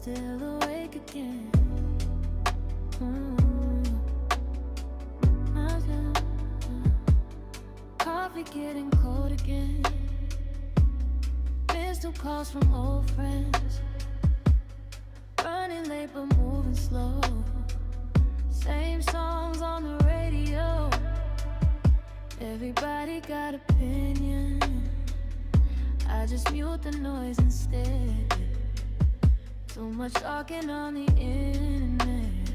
still awake again. Coffee getting cold again. Missed two calls from old friends. Running late but moving slow. Same songs on the radio. Everybody got opinion. I just mute the noise instead. Too much talking on the internet.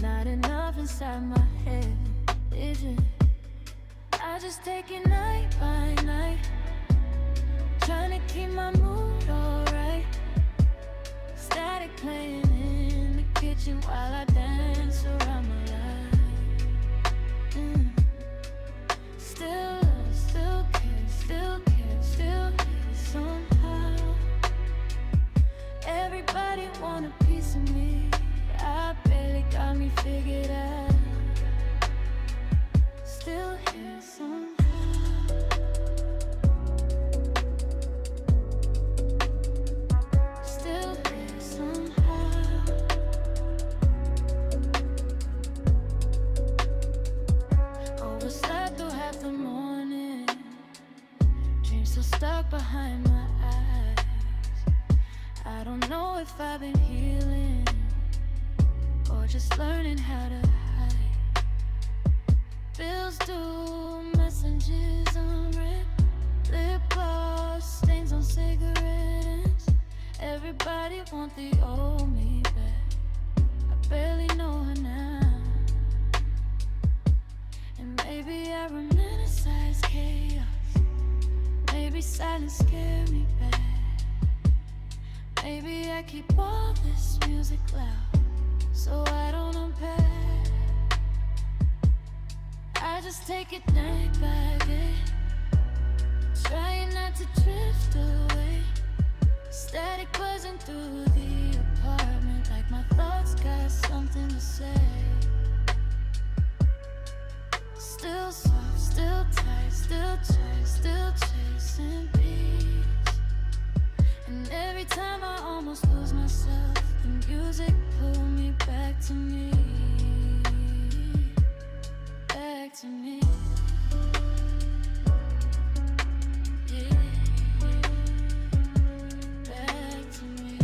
Not enough inside my head. I just take it night by night. Trying to keep my mood alright. Static playing in the kitchen while I dance around my life. Still love, still care, still hate somehow. Everybody want a piece of me. I barely got me figured out. Still here somehow. Still here somehow. Overslept through half the morning. Dreams still stuck behind my eyes. I don't know if I've been healing or just learning how to hide. Bills due, messages unread, lip gloss, stains on cigarettes. Everybody want the old me back. I barely know her now. And maybe I romanticize chaos. Maybe silence scare me back. Maybe I keep all this music loud so I don't unpack. I just take it night by day, trying not to drift away. Static buzzing through the apartment, like my thoughts got something to say. Still soft, still tight, still tight, still chasing peace. And every time I almost lose myself, the music pull me back to me. Back to me. Yeah. Back to me.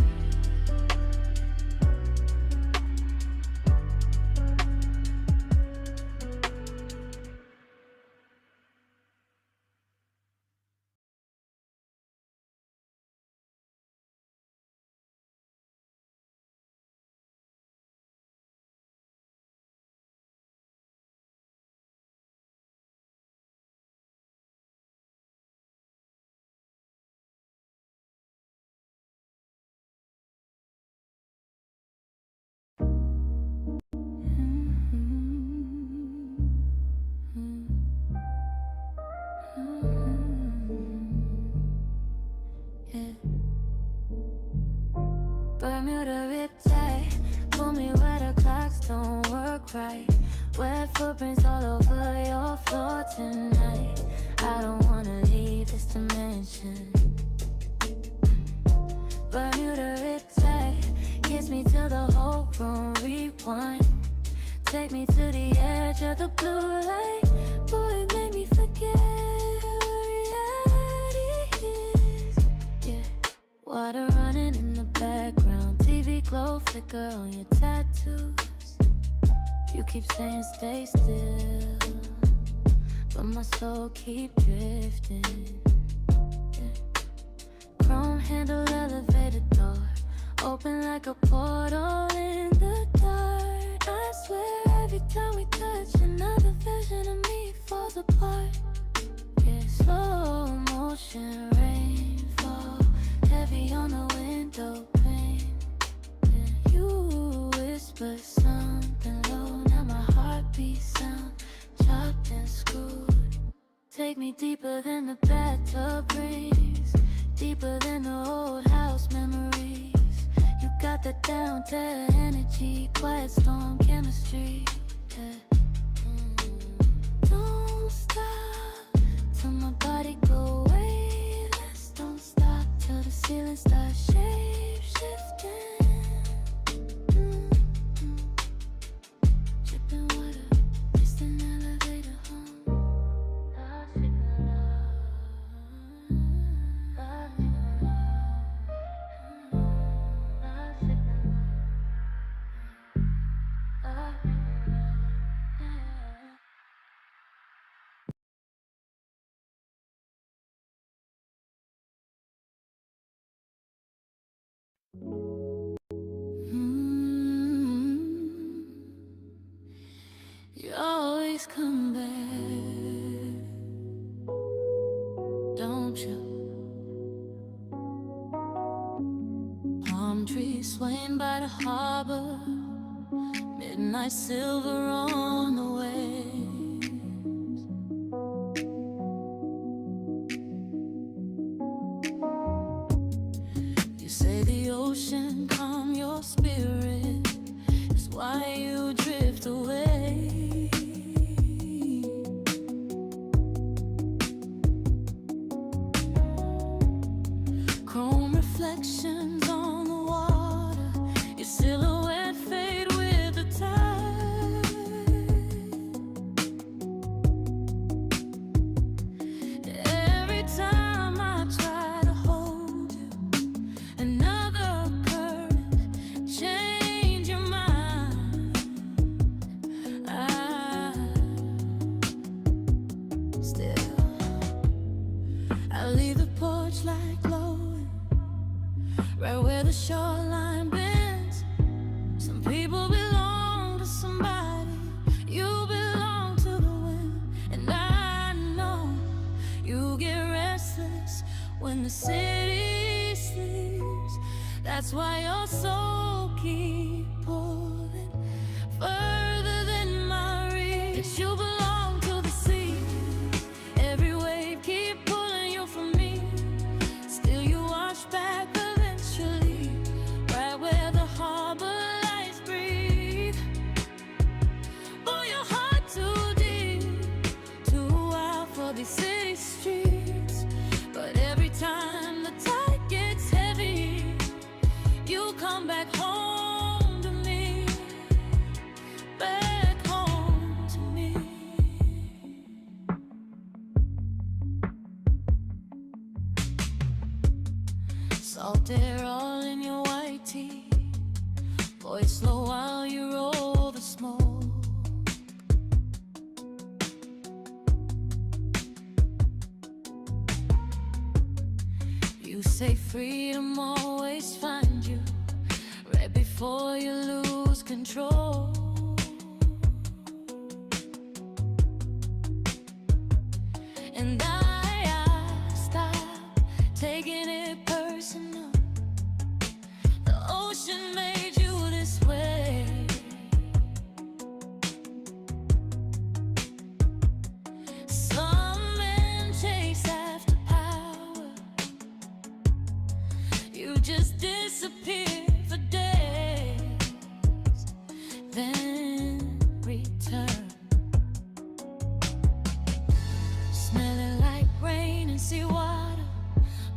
Bermuda riptide, pull me where the clocks don't work right. Wet footprints all over your floor tonight. I don't wanna leave this dimension. Bermuda riptide, kiss me till the whole room rewind. Take me to the edge of the blue light. Boy, make me forget where reality is. Yeah. Water running in the background, TV glow flicker on your tattoos. You keep saying stay still, but my soul keep drifting. Yeah. Chrome handle elevator door, open like a portal in the dark. I swear every time we touch, another version of me falls apart. Yeah, slow motion rainfall, heavy on the window pane. Yeah, you whisper something low, now my heartbeat sound chopped and screwed. Take me deeper than the bathtub rains, deeper than the old house memories. You got the down to energy, quiet storm chemistry. Yeah. Don't stop till my body go waveless. Don't stop till the ceiling starts shape shifting. always come back, don't you? Palm trees swaying by the harbor, midnight silver on the waves. You say the ocean calm your spirit, is why you drift away. Chrome reflections on the water, your silhouette fade with the tide. Every time I try to hold you, another current change your mind. I leave the porch light glowing, right where the shoreline bends. Some people belong to somebody, you belong to the wind. And I know you get restless when the city sleeps. That's why your soul keeps pulling further than my reach. You belong to the sea, every wave keep pulling you from me. Still you wash back eventually, right where the harbor lights breathe. Oh, your heart too deep, too wild for these city streets. But every time the tide gets heavy, you come back home to me, back home to me. Salt air all in your white tee, voice slow while you roll the smoke. You say freedom always find you right before you lose control. And I stop taking it personal. The ocean made you this way. Some men chase after power, you just disappear for days, then return, smelling like rain and seawater,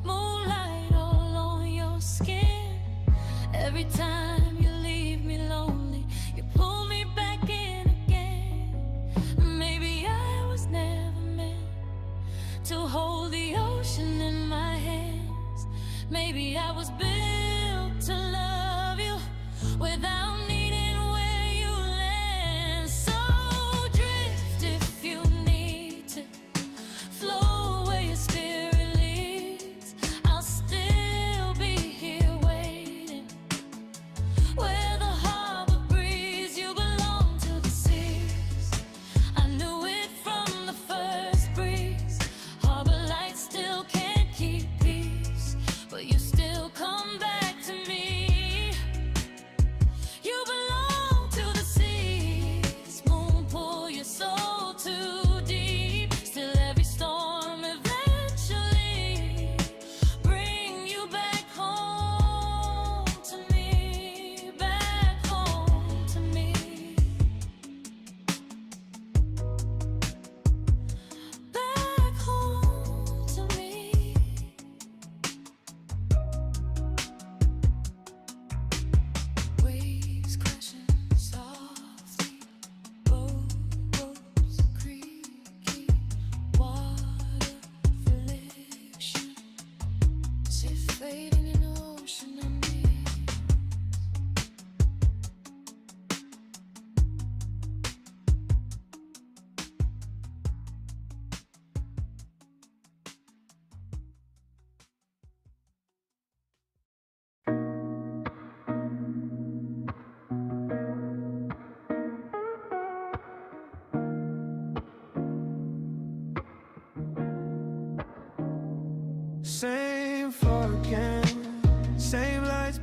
moonlight all on your skin. Every time you leave me lonely, you pull me back in again. Maybe I was never meant to hold the ocean in my hands. Maybe I was built to love you without needing where you land. So drift if you need to, flow where your spirit leads. I'll still be here waiting.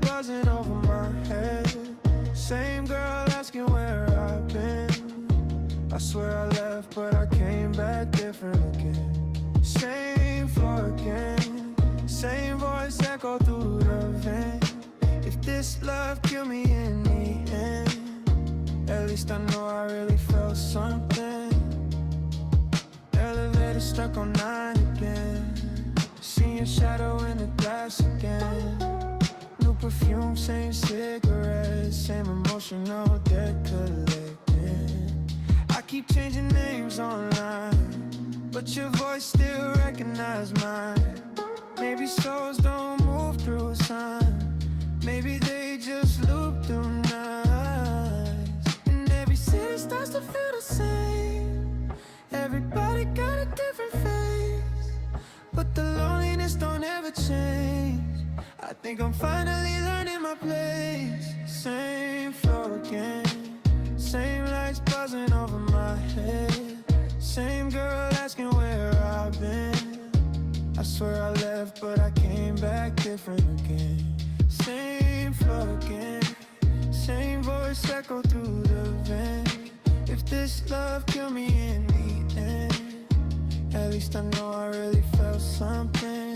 buzzing over my head. Same girl asking where I've been. I swear I left, but I came back different again. Same floor again, same voice echo through the vent. If this love killed me in the end, at least I know I really felt something. Elevator stuck on 9 again. See your shadow in the glass again. New perfume, same cigarettes, same emotional debt collecting. I keep changing names online, but your voice still recognize mine. Maybe souls don't move through time, maybe they just loop through nights. And every city starts to feel the same. Everybody got a different face, but the loneliness don't ever change. I think I'm finally learning my place. Same floor again, same lights buzzing over my head. Same girl asking where I've been. I swear I left, but I came back different again. Same floor again, same voice echo through the vent. If this love killed me in the end, at least I know I really felt something.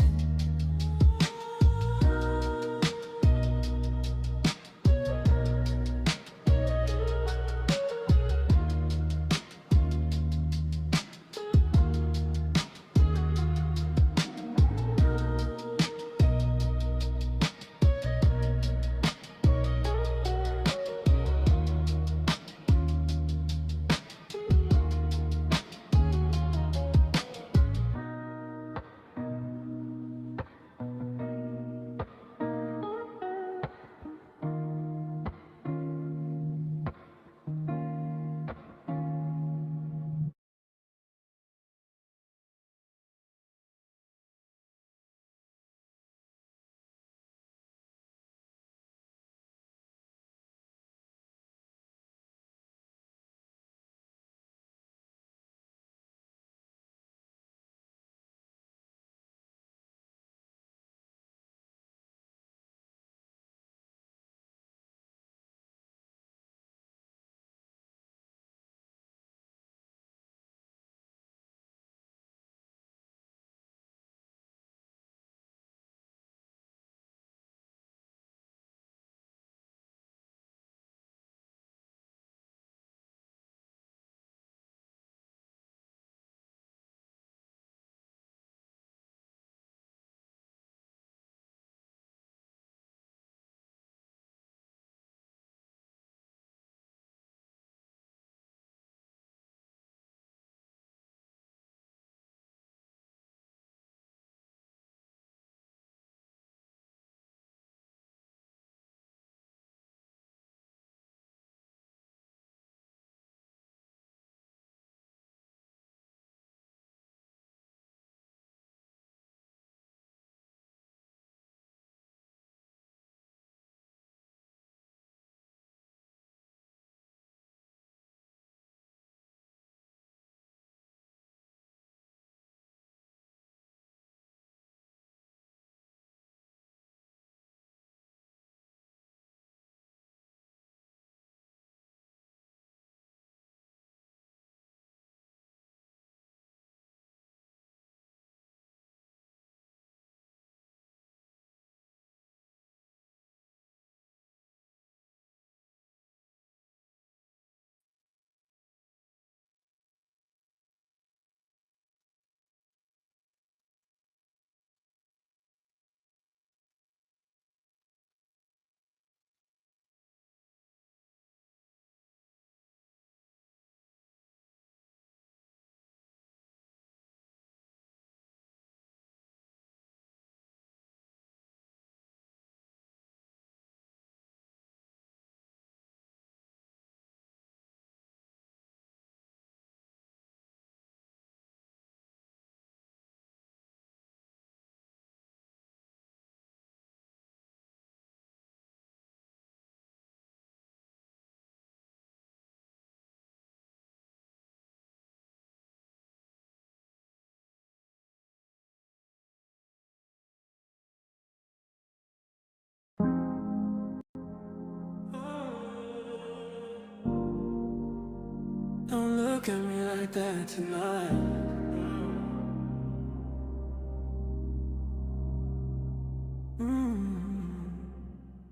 Don't look at me like that tonight.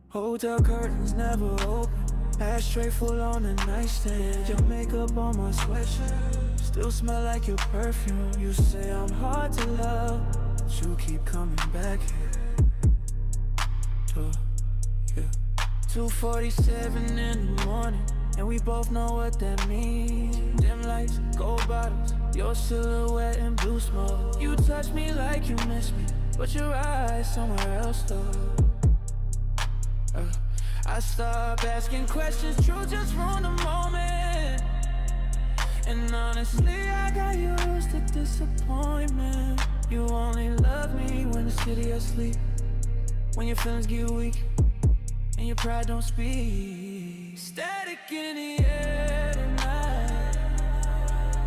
Hotel curtains never open. Ashtray full on the nightstand. Your makeup on my sweatshirt. Still smell like your perfume. You say I'm hard to love, but you keep coming back here. Yeah. 2:47 in the morning, and we both know what that means. Dim lights, gold bottles, your silhouette in blue smoke. You touch me like you miss me, but your eyes somewhere else though. I stop asking questions, truth just ruin the moment. And honestly, I got used to disappointment. You only love me when the city asleep, when your feelings get weak and your pride don't speak. Static in the air tonight.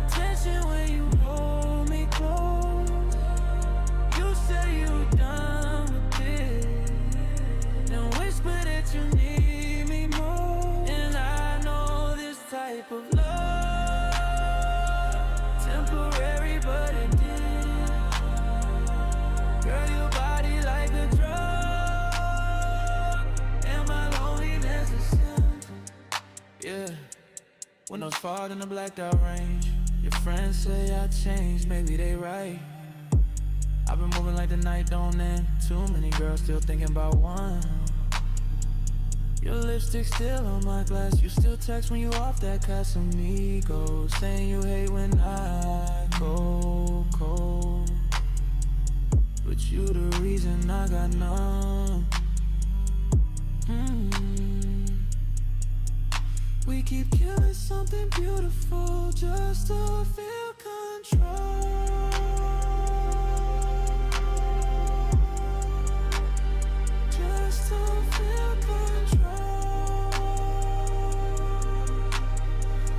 Tension when you hold me close. You say you done with it, then whisper that you need me more. And I know this type of love, temporary but it did. Girl, your body like a drug, and my loneliness a symptom. Yeah, windows fog in the blacked out range. Your friends say I changed, maybe they right. I've been moving like the night don't end. Too many girls still thinking about one. Your lipstick still on my glass. You still text when you off that Casamigo, saying you hate when I go cold. But you the reason I got numb. We keep killing something beautiful just to feel control. Just to feel control.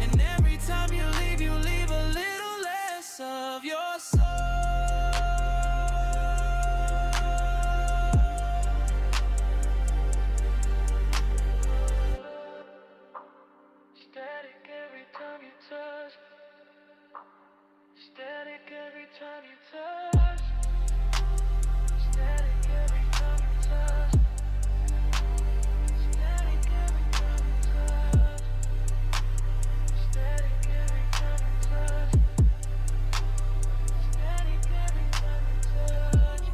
And every time you leave a little less of your soul. Static every time you touch. Static every time you touch. Static every time you touch. Static every time you touch. Static every time you touch. Static every time you touch.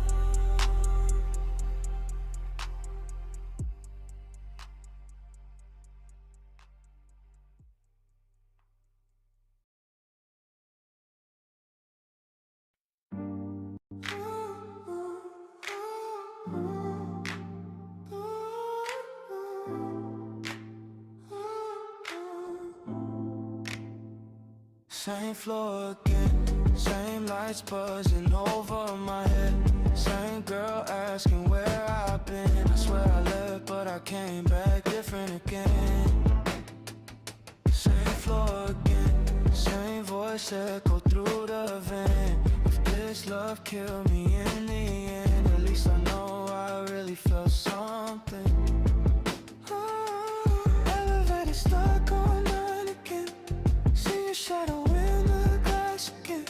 Same floor again, same lights buzzing over my head. Same girl asking where I've been. I swear I left, but I came back different again. Same floor again, same voice echo through the vent. If this love killed me in the end, at least I know I really felt something. Elevator stuck on 9 again. See your shadow in the glass again.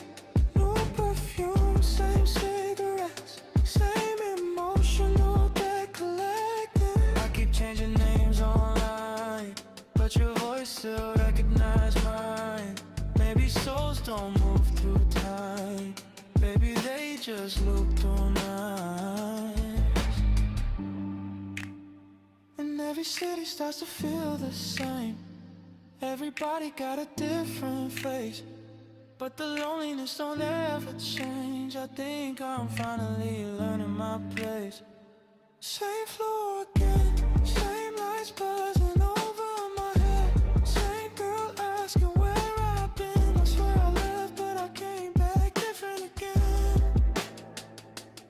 No perfume, same cigarettes, same emotional debt collecting. I keep changing names online, but your voice still recognize mine. Maybe souls don't move through time. Baby, they just loop through nights. And every city starts to feel the same. Everybody got a different face, but the loneliness don't ever change. I think I'm finally learning my place. Same floor again, same lights buzzing over my head. Same girl asking where I've been. I swear I left, but I came back different again.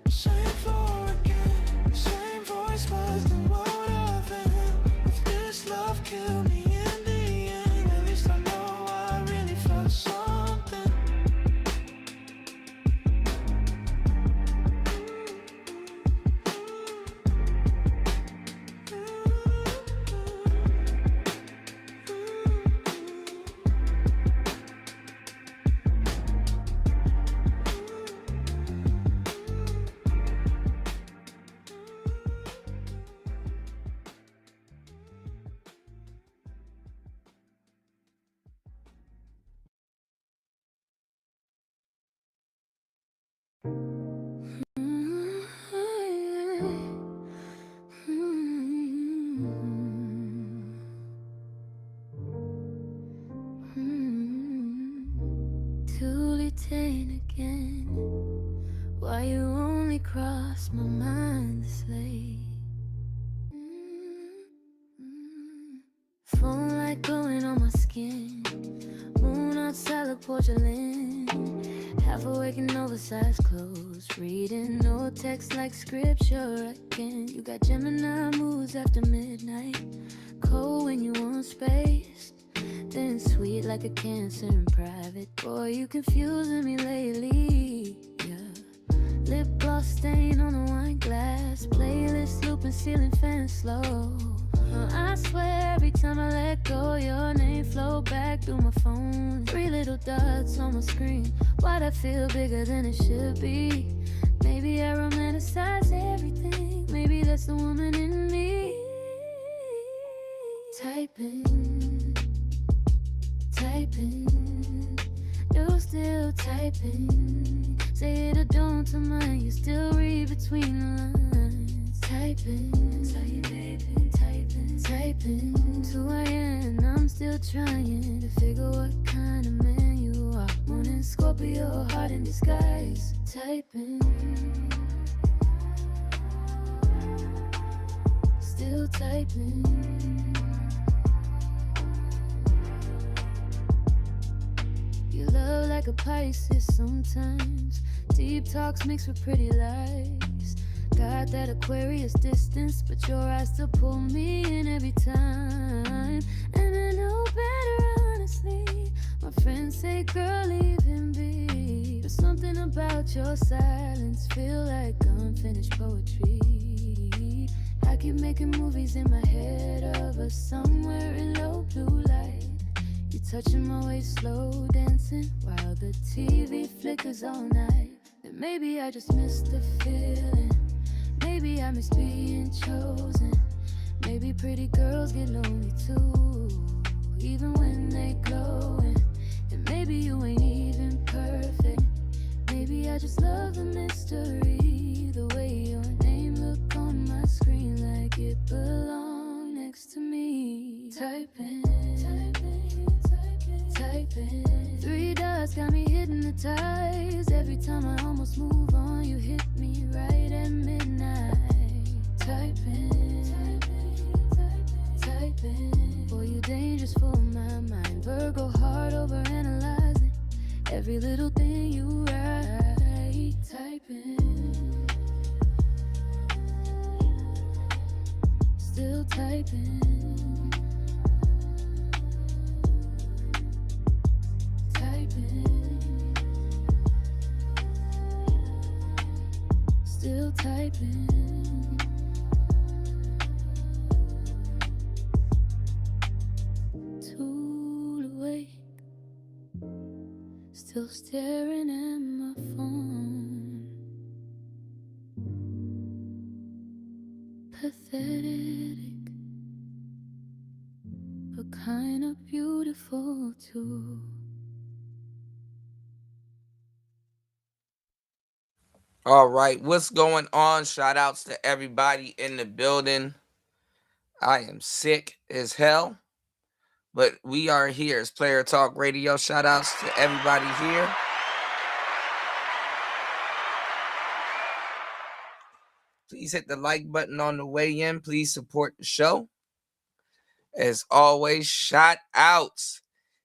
Same floor again, same voice buzzing what I've been. If this love killed me in the end, at least I know I really felt something. pretend again? Why you only cross my mind this late? Phone light glowing on my skin. Moon outside like porcelain. Half awake in oversized clothes. Reading no text like scripture again. You got Gemini moods after midnight. Cold when you want space. Then sweet like a cancer in private. Boy, you confusing me lately. Yeah. Lip gloss stain on the wine glass. Playlist looping, ceiling fan slow. I swear every time I let go, your name flow back through my phone. 3 little dots on my screen. Why'd I feel bigger than it should be? Maybe I romanticize everything. Maybe that's the woman in me. Typing, you're still typing. Say it or don't to mine, you still read between the lines. Typing to I am. I'm still trying to figure what kind of man you are. Moon in Scorpio, heart in disguise. Typing, still typing. You love like a Pisces sometimes. Deep talks mixed with pretty lies. Got that Aquarius distance, but your eyes still pull me in every time. And I know better, honestly. My friends say, girl, leave him be. There's something about your silence, feel like unfinished poetry. I keep making movies in my head of us somewhere in low blue light. You touching my waist, slow dancing while the TV flickers all night. Then maybe I just missed the feeling. Maybe I miss being chosen. Maybe pretty girls get lonely too, even when they glowing. And maybe you ain't even perfect. Maybe I just love the mystery. The way your name look on my screen like it belonged next to me. Typing. 3 dots got me hypnotized. Every time I almost move on, you hit me right at midnight. Typing. Boy, you dangerous for my mind. Virgo heart over analyzing every little thing you write. Typing, still typing. Still typing. Too awake, still staring at my phone. Pathetic, but kinda beautiful too. All right, what's going on? Shout outs to everybody in the building. I am sick as hell, but we are here. It's Player Talk Radio. Shout outs to everybody here. Please hit the like button on the way in. Please support the show. As always, shout outs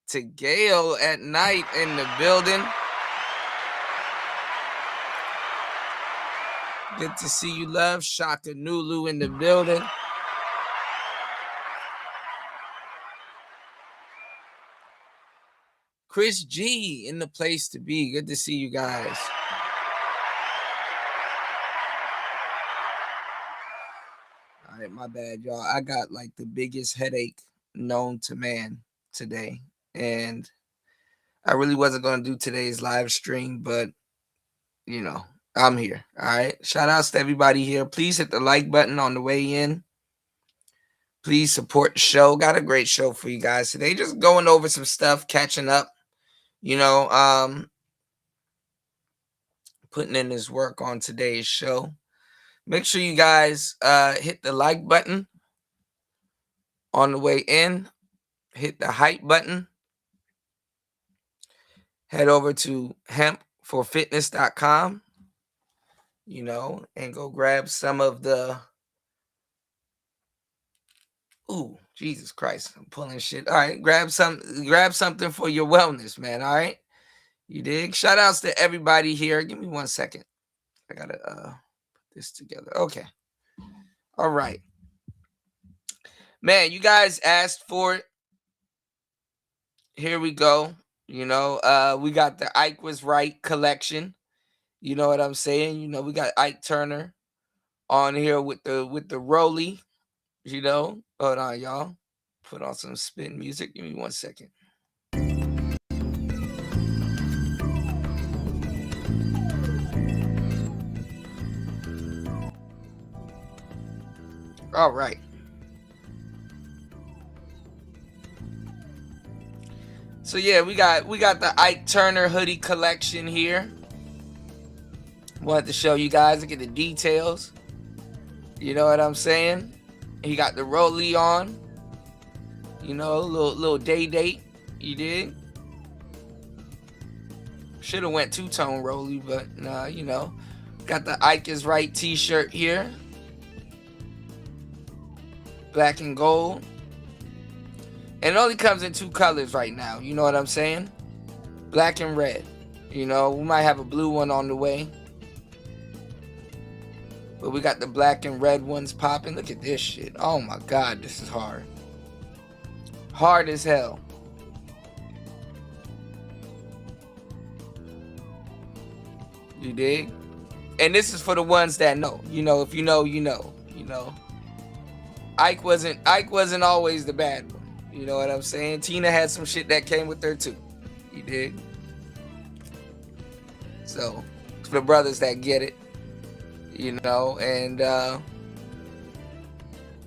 to Gail at night in the building. Good to see you, love. Shaka Nulu in the building. Chris G in the place to be. Good to see you guys. All right, my bad, y'all. I got like the biggest headache known to man today. And I really wasn't going to do today's live stream, but, you know, I'm here. All right. Shout outs to everybody here. Please hit the like button on the way in. Please support the show. Got a great show for you guys today. Just going over some stuff, catching up, you know, putting in his work on today's show. Make sure you guys hit the like button on the way in. Hit the hype button. head over to hempforfitness.com, and go grab some of the. Ooh, Jesus Christ, I'm pulling shit. All right, grab something for your wellness, man. All right. You dig? Shout outs to everybody here. Give me 1 second. I gotta put this together. Okay. All right. Man, you guys asked for it. Here we go. We got the Ike Was Right collection. You know what I'm saying? We got Ike Turner on here with the Rolly. Hold on, y'all. Put on some spin music. Give me 1 second. All right. So yeah, we got the Ike Turner hoodie collection here. Wanted to show you guys, look at the details. You know what I'm saying? He got the Rolly on. Little day date. You did. Should have went two-tone Rolly, but nah, Got the Ike Is Right t-shirt here. Black and gold. And it only comes in 2 colors right now. You know what I'm saying? Black and red. We might have a blue one on the way. But we got the black and red ones popping. Look at this shit. Oh my God, this is hard. Hard as hell. You dig? And this is for the ones that know. If you know, you know. Ike wasn't always the bad one. You know what I'm saying? Tina had some shit that came with her too. You dig? So, it's for the brothers that get it. And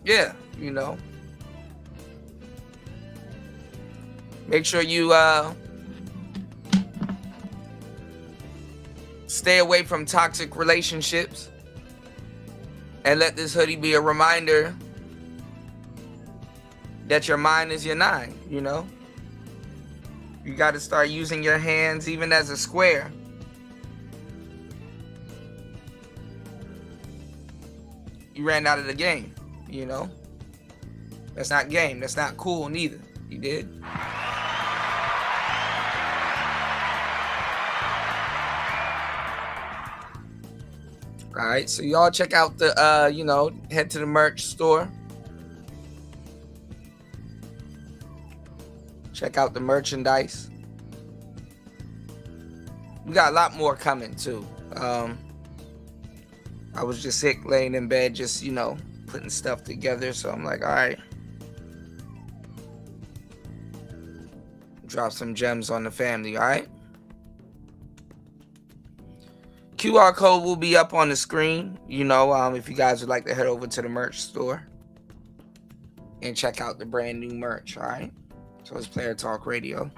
yeah, make sure you stay away from toxic relationships, and let this hoodie be a reminder that your mind is your 9. You got to start using your hands even as a square. You ran out of the game. That's not game. That's not cool neither. You did? All right, so y'all check out the head to the merch store. Check out the merchandise. We got a lot more coming too. I was just sick, laying in bed, just putting stuff together. So I'm like, all right, drop some gems on the family. All right. QR code will be up on the screen. If you guys would like to head over to the merch store and check out the brand new merch. All right. So it's Player Talk Radio.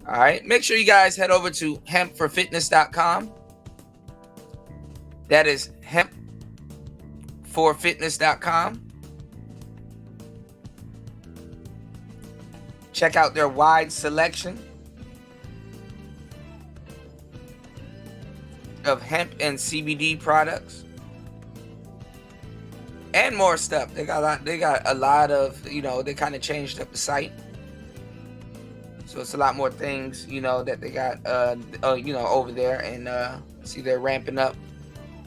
All right. Make sure you guys head over to hempforfitness.com. That is hempforfitness.com. Check out their wide selection of hemp and CBD products and more stuff. They got a lot of, they kind of changed up the site. So it's a lot more things, that they got, over there. And see, they're ramping up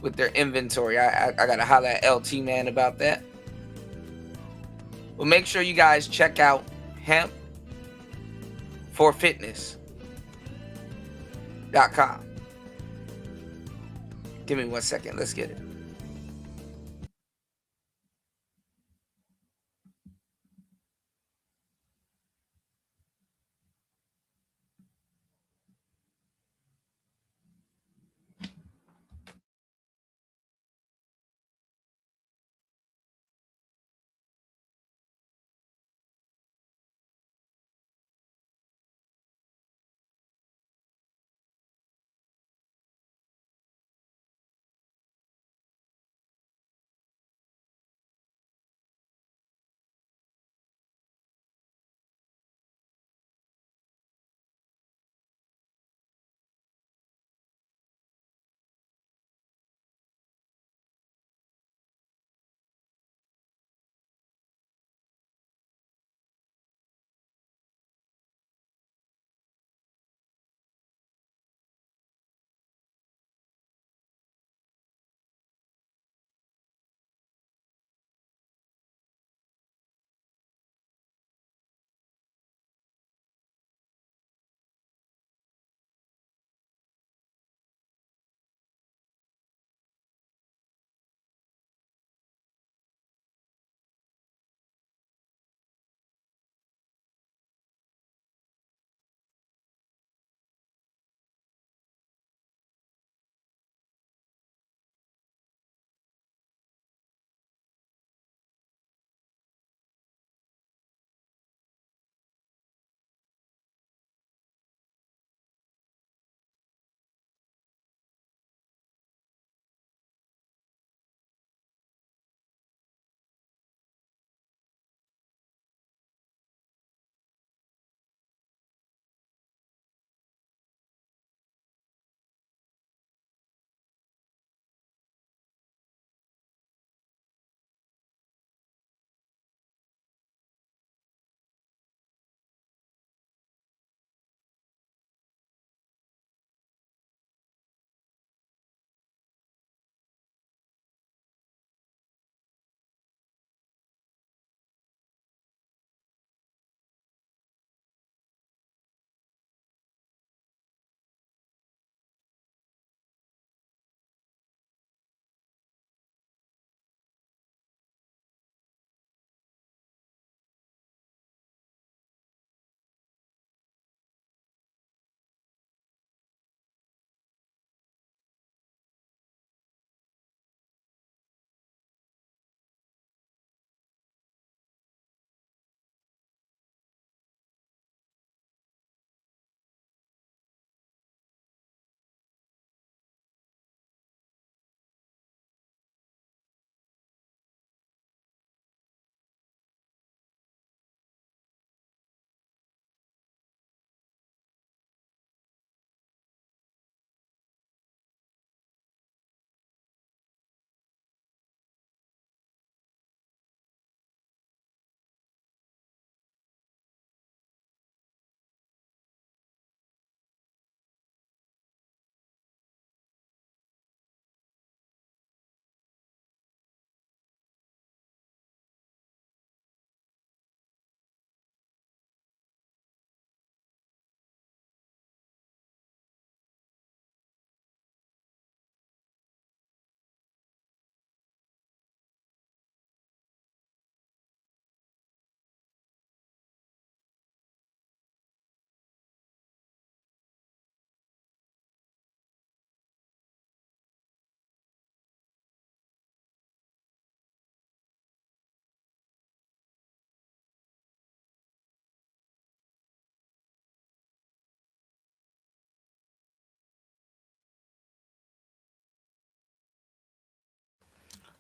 with their inventory. I got to holler at LT Man about that. Well, make sure you guys check out hempforfitness.com. Give me 1 second. Let's get it.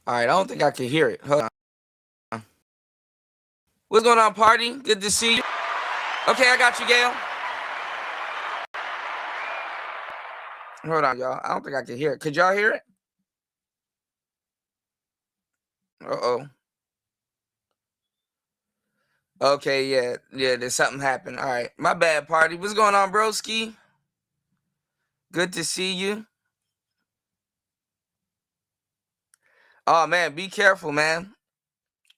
All right, I don't think I can hear it. Hold on. What's going on, party? Good to see you. Okay, I got you, Gail. Hold on, y'all. I don't think I can hear it. Could y'all hear it? Uh-oh. Okay, yeah, there's something happened. All right, my bad, party. What's going on, broski? Good to see you. Oh, man, be careful, man.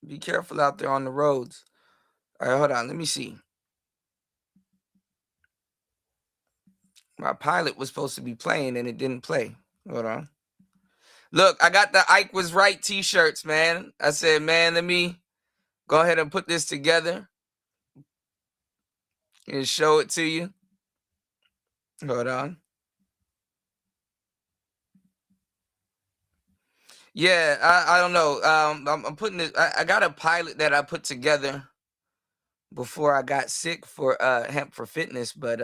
Be careful out there on the roads. All right, hold on. Let me see. My pilot was supposed to be playing, and it didn't play. Hold on. Look, I got the Ike was right t-shirts, man. I said, man, let me go ahead and put this together and show it to you. Hold on. Yeah, I don't know. I'm putting it. I got a pilot that I put together before I got sick for Hemp for Fitness, but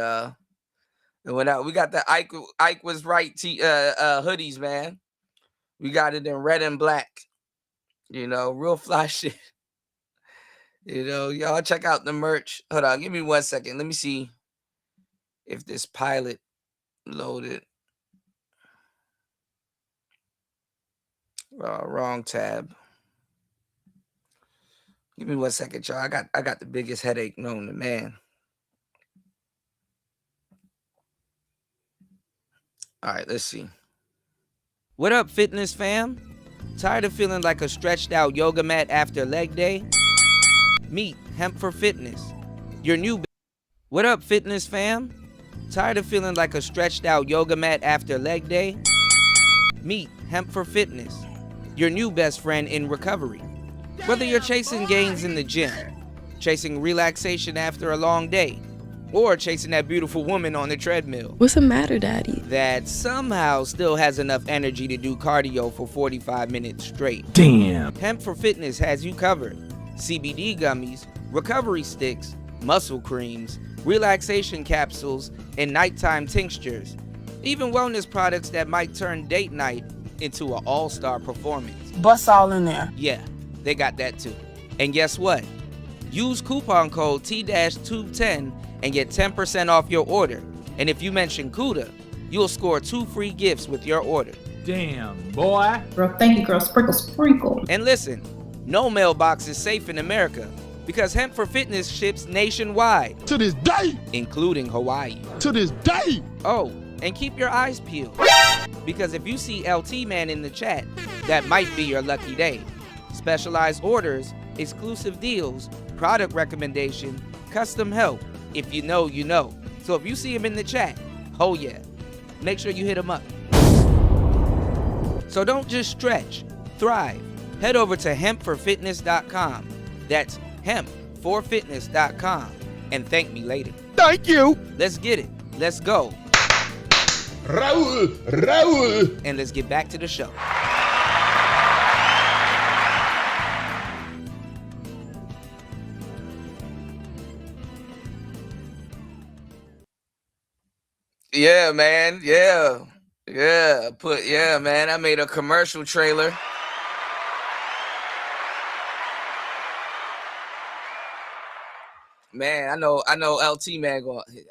we got the Ike was right hoodies, man. We got it in red and black. You know, real fly shit. You know, y'all check out the merch. Hold on, give me 1 second. Let me see if this pilot loaded. Wrong tab. Give me 1 second, y'all. I got the biggest headache known to man. All right, let's see. What up, fitness fam? Tired of feeling like a stretched out yoga mat after leg day? Meet Hemp for Fitness, your new. What up, fitness fam? Tired of feeling like a stretched out yoga mat after leg day? Meet Hemp for Fitness, your new best friend in recovery. Whether you're chasing gains in the gym, chasing relaxation after a long day, or chasing that beautiful woman on the treadmill. What's the matter, Daddy? That somehow still has enough energy to do cardio for 45 minutes straight. Damn. Hemp for Fitness has you covered. CBD gummies, recovery sticks, muscle creams, relaxation capsules, and nighttime tinctures. Even wellness products that might turn date night into an all-star performance. Bust all in there. Yeah, they got that too. And guess what? Use coupon code T-Tube10 and get 10% off your order. And if you mention CUDA, you'll score 2 free gifts with your order. Damn, boy. Girl, thank you, girl. Sprinkle, sprinkle. And listen, no mailbox is safe in America because Hemp for Fitness ships nationwide. To this day. Including Hawaii. To this day. Oh, and keep your eyes peeled. Because if you see LT Man in the chat, that might be your lucky day. Specialized orders, exclusive deals, product recommendation, custom help. If you know, you know. So if you see him in the chat, oh yeah, make sure you hit him up. So don't just stretch, thrive. Head over to hempforfitness.com. That's hempforfitness.com and thank me later. Thank you. Let's get it. Let's go. Raul. And let's get back to the show. Yeah, man. Yeah. Man. I made a commercial trailer. Man, I know LT man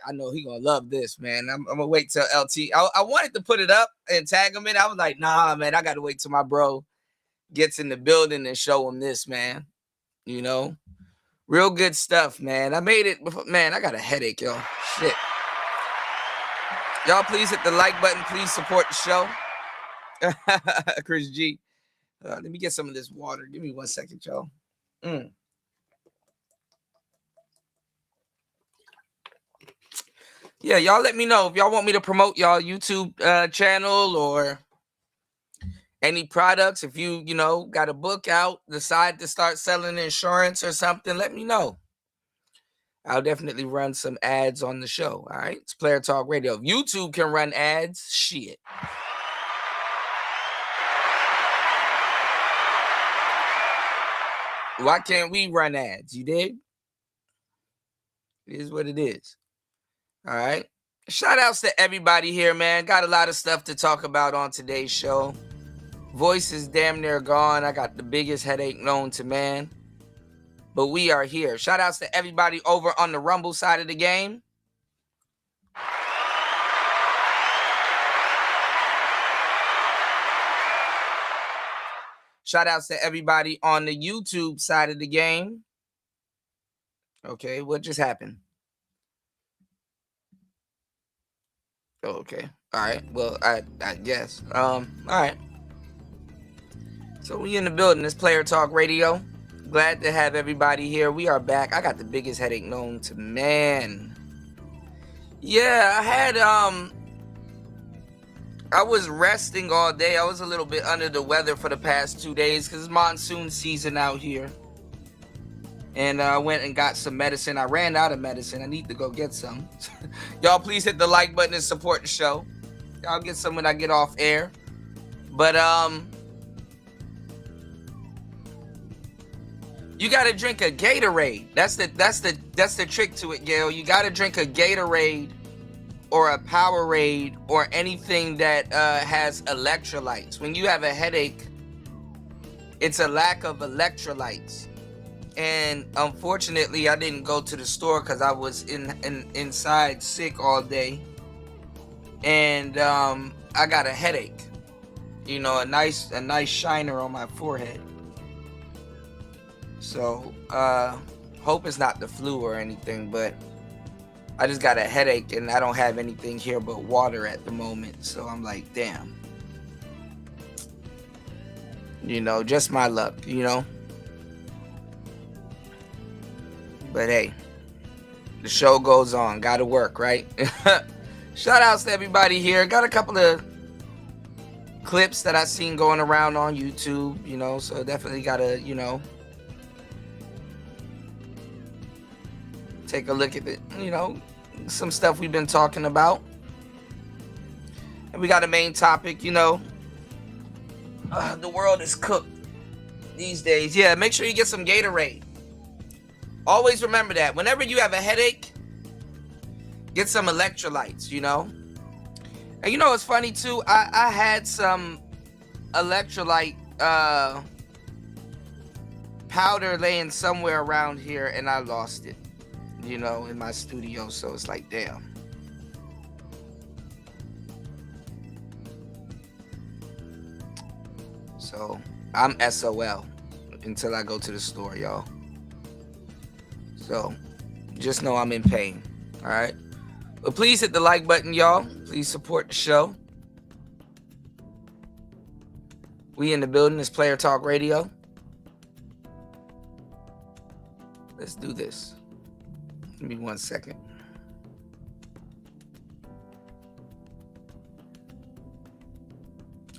I know he gonna love this, man. I'm gonna wait till LT. I wanted to put it up and tag him in. I was like, nah, man, I gotta wait till my bro gets in the building and show him this, man. You know, real good stuff, man. I made it before, man. I got a headache, yo. Shit. Y'all, please hit the like button. Please support the show. Chris G. Let me get some of this water. Give me 1 second, y'all. Yeah, y'all let me know if y'all want me to promote y'all YouTube channel or any products. If you got a book out, decide to start selling insurance or something, let me know. I'll definitely run some ads on the show. All right, it's Player Talk Radio. If YouTube can run ads, shit. Why can't we run ads? You dig? It is what it is. All right. Shout outs to everybody here, man. Got a lot of stuff to talk about on today's show. Voice is damn near gone. I got the biggest headache known to man. But we are here. Shout outs to everybody over on the Rumble side of the game. Shout outs to everybody on the YouTube side of the game. Okay, what just happened? Okay. All right. Well, I guess. All right. So we in the building. This Player Talk Radio. Glad to have everybody here. We are back. I got the biggest headache known to man. Yeah, I was resting all day. I was a little bit under the weather for the past 2 days because it's monsoon season out here. And I went and got some medicine. I ran out of medicine. I need to go get some. Y'all please hit the like button and support the show. I'll get some when I get off air. But you gotta drink a Gatorade. That's the trick to it, Gail. You gotta drink a Gatorade or a Powerade or anything that has electrolytes. When you have a headache, it's a lack of electrolytes. And unfortunately, I didn't go to the store because I was inside sick all day. And I got a headache. You know, a nice shiner on my forehead. So, hope it's not the flu or anything, but I just got a headache and I don't have anything here but water at the moment. So I'm like, damn. You know, just my luck, you know. But hey, the show goes on. Gotta work, right? Shout outs to everybody here. Got a couple of clips that I seen going around on YouTube, you know, so definitely gotta, you know, take a look at it, you know, some stuff we've been talking about. And we got a main topic, you know, the world is cooked these days. Yeah, make sure you get some Gatorade. Always remember that. Whenever you have a headache, get some electrolytes, you know. And you know what's funny too? I had some electrolyte powder laying somewhere around here and I lost it, you know, in my studio. So it's like, damn. So I'm SOL until I go to the store, y'all. So just know I'm in pain. All right. But please hit the like button, y'all. Please support the show. We in the building. It's Player Talk Radio. Let's do this. Give me 1 second.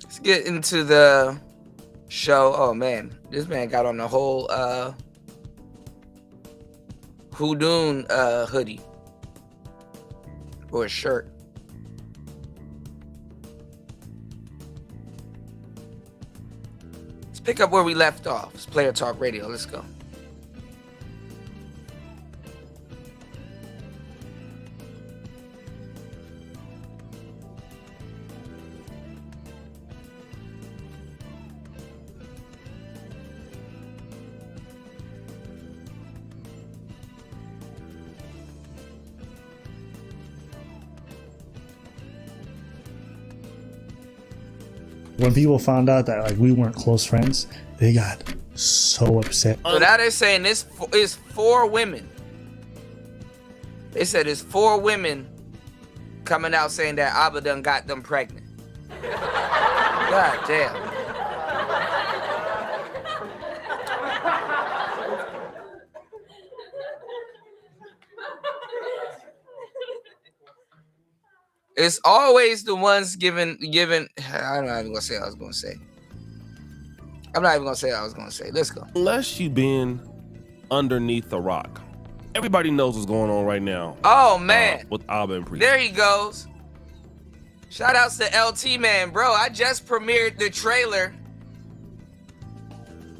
Let's get into the show. Oh man, this man got on the whole Houdoon hoodie or a shirt. Let's pick up where we left off. It's Player Talk Radio. Let's go. When people found out that like we weren't close friends, they got so upset. So now they're saying this is 4 women. They said it's 4 women coming out saying that Abba done got them pregnant. God damn. It's always the ones giving. I'm not even gonna say what I was gonna say. Let's go. Unless you been underneath the rock, everybody knows what's going on right now. Oh man, with Abba and Priest. There he goes. Shout outs to LT man, bro. I just premiered the trailer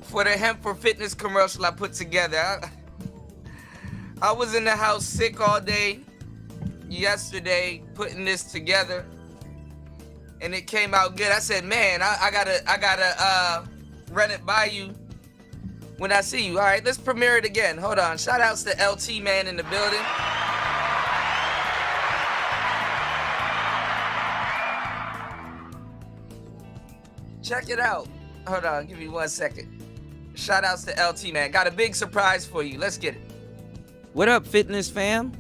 for the Hemp for Fitness commercial I put together. I was in the house sick all day yesterday putting this together, and it came out good. I said, man, I gotta run it by you when I see you. All right, let's premiere it again. Hold on. Shout outs to LT man in the building. Check it out. Hold on, give me 1 second. Shout outs to LT man. Got a big surprise for you. Let's get it. What up, fitness fam?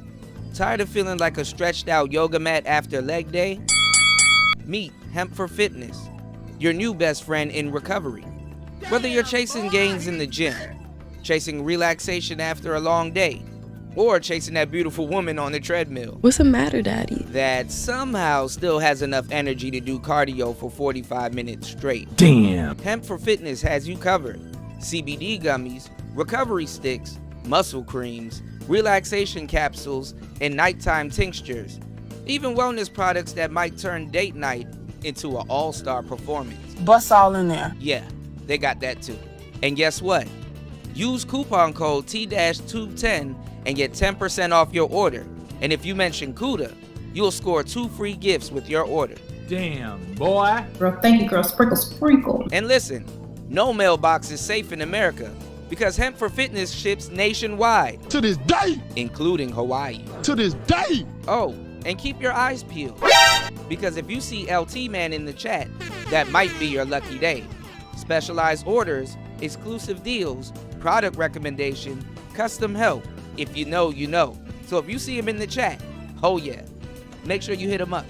Tired of feeling like a stretched out yoga mat after leg day? Meet Hemp for Fitness, your new best friend in recovery. Whether you're chasing gains in the gym, chasing relaxation after a long day, or chasing that beautiful woman on the treadmill. What's the matter, Daddy? That somehow still has enough energy to do cardio for 45 minutes straight. Damn. Hemp for Fitness has you covered. CBD gummies, recovery sticks, muscle creams, relaxation capsules, and nighttime tinctures. Even wellness products that might turn date night into an all-star performance. Bust all in there. Yeah, they got that too. And guess what? Use coupon code T-210 and get 10% off your order. And if you mention CUDA, you'll score 2 free gifts with your order. Damn, boy. Girl, thank you, girl. Sprinkle, sprinkle. And listen, no mailbox is safe in America because Hemp for Fitness ships nationwide, To this day. including Hawaii. To this day. Oh, and keep your eyes peeled, because if you see LT Man in the chat, that might be your lucky day. Specialized orders, exclusive deals, product recommendation, custom help. If you know, you know. So if you see him in the chat, oh yeah, make sure you hit him up.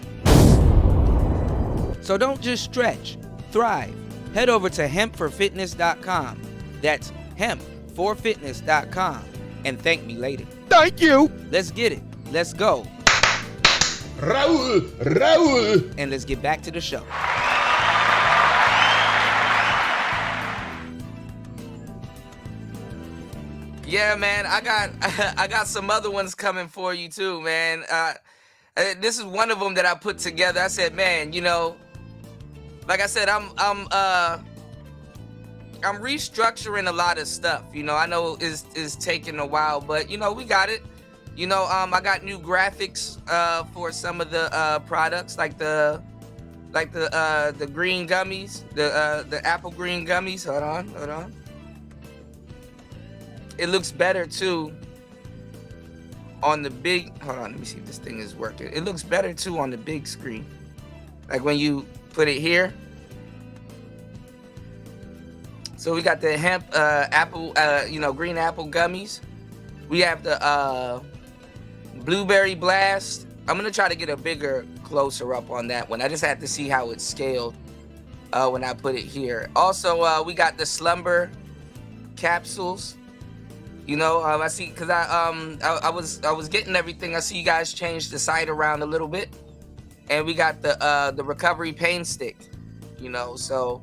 So don't just stretch, thrive. Head over to hempforfitness.com. That's hempforfitness.com and thank me later. Thank you. Let's get it. Let's go. Raul. And let's get back to the show. Yeah, man, I got some other ones coming for you too, man. This is one of them that I put together. I said, man, you know, like I said, I'm restructuring a lot of stuff. You know, I know it's taking a while, but you know, we got it. You know, I got new graphics for some of the products, like the green gummies, the apple green gummies. Hold on. It looks better too on the big. Hold on, let me see if this thing is working. It looks better too on the big screen, like when you put it here. So we got the hemp apple, green apple gummies. We have the blueberry blast. I'm gonna try to get a bigger closer up on that one. I just had to see how it's scaled when I put it here. Also, we got the slumber capsules. You know, I see, cause I was getting everything. I see you guys changed the site around a little bit, and we got the recovery pain stick. You know, so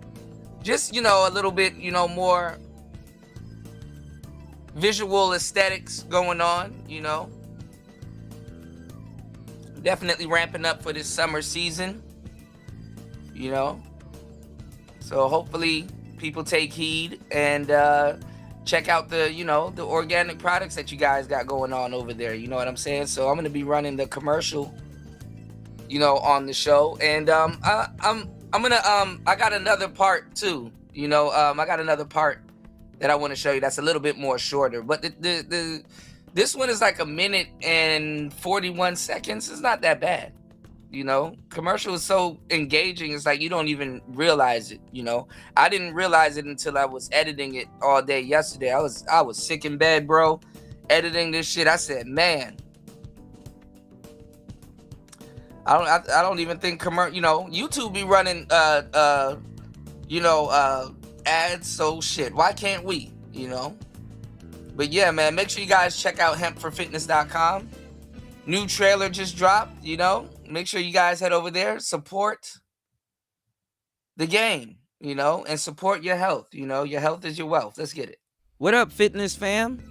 just, you know, a little bit, you know, more visual aesthetics going on. You know, definitely ramping up for this summer season. You know, so hopefully people take heed and check out the, you know, the organic products that you guys got going on over there. You know what I'm saying? So I'm gonna be running the commercial, you know, on the show, and I got another part too. You know, I got another part that I want to show you that's a little bit more shorter. But this one is like 1 minute and 41 seconds. It's not that bad. You know, commercial is so engaging. It's like you don't even realize it. You know, I didn't realize it until I was editing it all day yesterday. I was sick in bed, bro, editing this shit. I said, man, I don't even think you know, YouTube be running ads. So shit, why can't we? You know. But yeah, man, make sure you guys check out hempforfitness.com. New trailer just dropped, you know. Make sure you guys head over there, support the game, you know, and support your health. You know, your health is your wealth. Let's get it. What up, fitness fam?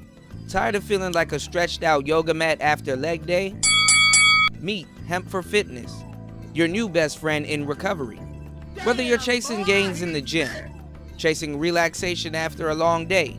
Tired of feeling like a stretched out yoga mat after leg day? Meet Hemp for Fitness, your new best friend in recovery. Whether you're chasing gains in the gym, chasing relaxation after a long day,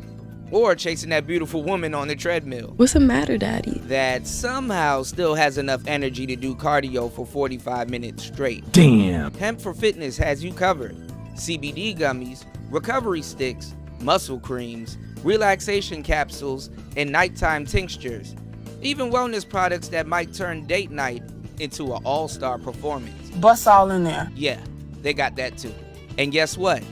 or chasing that beautiful woman on the treadmill What's the matter, Daddy? that somehow still has enough energy to do cardio for 45 minutes straight. Damn. Hemp for Fitness has you covered. CBD gummies, recovery sticks, muscle creams, relaxation capsules, and nighttime tinctures. Even wellness products that might turn date night into an all-star performance. Bust all in there. Yeah, they got that too. And guess what?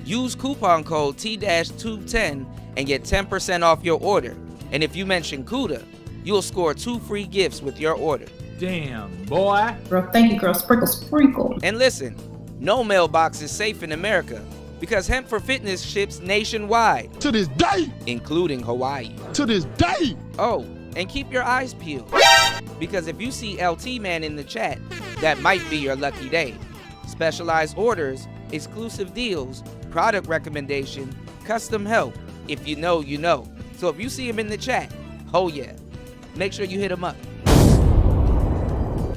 Use coupon code T-Tube10 and get 10% off your order. And if you mention CUDA, you'll score 2 free gifts with your order. Damn, boy. Girl, thank you, girl. Sprinkle, sprinkle. And listen, no mailbox is safe in America because Hemp for Fitness ships nationwide, To this day. including Hawaii. To this day. Oh, and keep your eyes peeled because if you see LT Man in the chat, that might be your lucky day. Specialized orders, exclusive deals, product recommendation, custom help. If you know, you know. So if you see him in the chat, oh yeah, make sure you hit him up.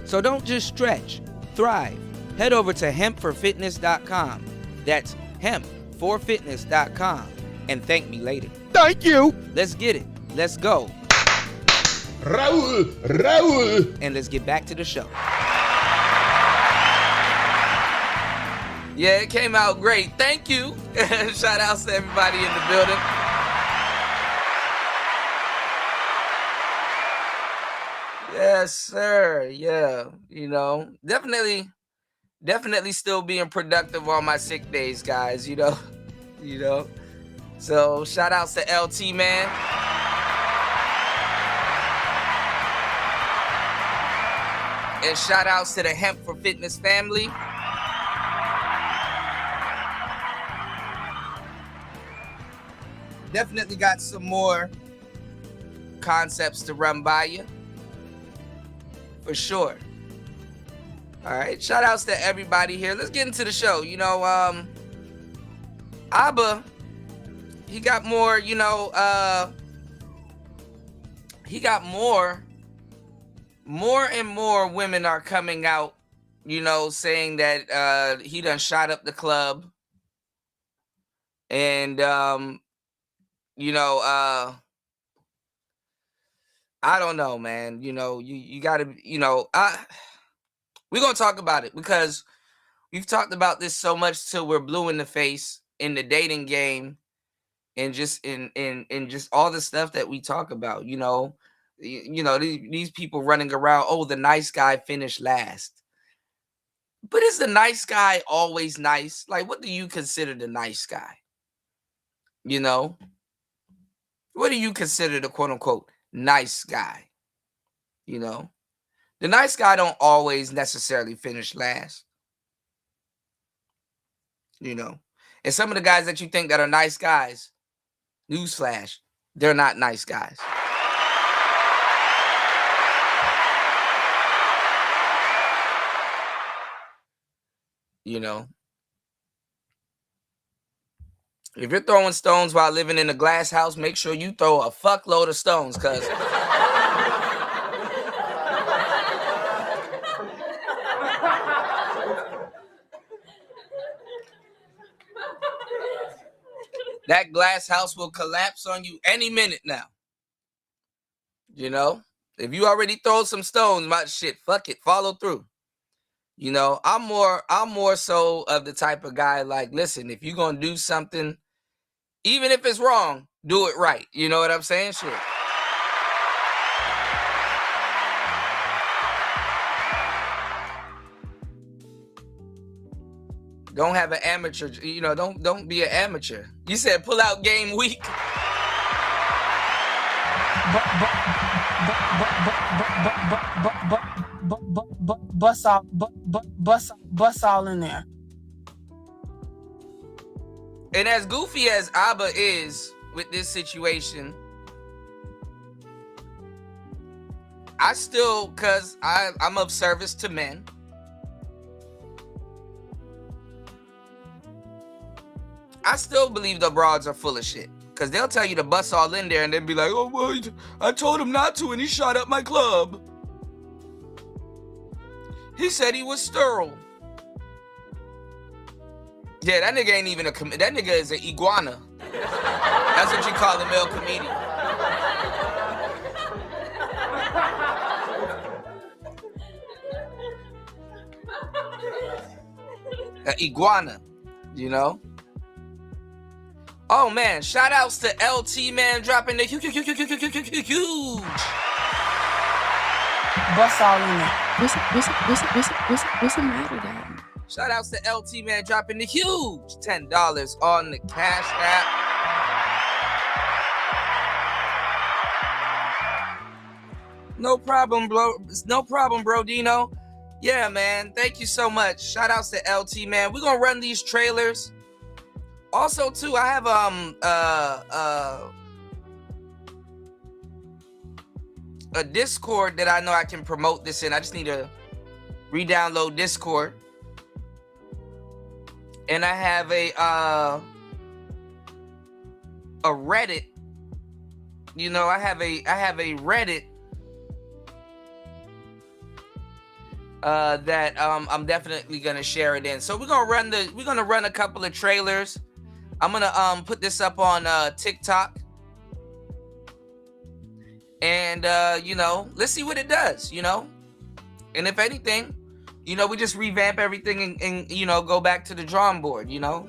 So don't just stretch, thrive. Head over to hempforfitness.com. That's hempforfitness.com and thank me later. Thank you. Let's get it. Let's go. Raul. And let's get back to the show. Yeah, it came out great. Thank you. Shout outs to everybody in the building. Yes, sir. Yeah, you know, definitely still being productive on my sick days, guys, you know. So shout outs to LT Man. And shout outs to the Hemp for Fitness family. Definitely got some more concepts to run by you. For sure. All right. Shout outs to everybody here. Let's get into the show. You know, Abba, he got more, he got more and more women are coming out, saying that he done shot up the club. And I don't know, man. You gotta, we're gonna talk about it because we've talked about this so much till we're blue in the face in the dating game and just in just all the stuff that we talk about, these people running around, oh, the nice guy finished last. But is the nice guy always nice? Like, what do you consider the nice guy? What do you consider the quote unquote nice guy? The nice guy don't always necessarily finish last. And some of the guys that you think that are nice guys, newsflash, they're not nice guys. If you're throwing stones while living in a glass house, make sure you throw a fuckload of stones, cuz that glass house will collapse on you any minute now. If you already throw some stones, my shit, fuck it, follow through. I'm more so of the type of guy like, listen, if you're gonna do something, even if it's wrong, do it right. You know what I'm saying? Shit. Don't have an amateur, don't be an amateur. You said pull out game week. Bust all in there. And as goofy as Abba is with this situation, I still, cause I'm of service to men. I still believe the broads are full of shit. Cause they'll tell you to bust all in there and then be like, oh, well, I told him not to and he shot up my club. He said he was sterile. Yeah, that nigga ain't even that nigga is an iguana. That's what you call a male comedian. Iguana, you know. Oh man, shout outs to LT man dropping the huge. Bust all in there. What's the matter, Dad? Shout outs to LT man dropping the huge $10 on the Cash App. No problem, bro. No problem, bro, Dino. Yeah, man. Thank you so much. Shout outs to LT, man. We're gonna run these trailers. Also, too, I have a Discord that I know I can promote this in. I just need to re-download Discord. And I have a Reddit. You know, I have a Reddit that I'm definitely gonna share it in. So we're gonna run a couple of trailers. I'm gonna put this up on TikTok, and you know, let's see what it does. You know, and if anything, you know, we just revamp everything and you know, go back to the drawing board. You know,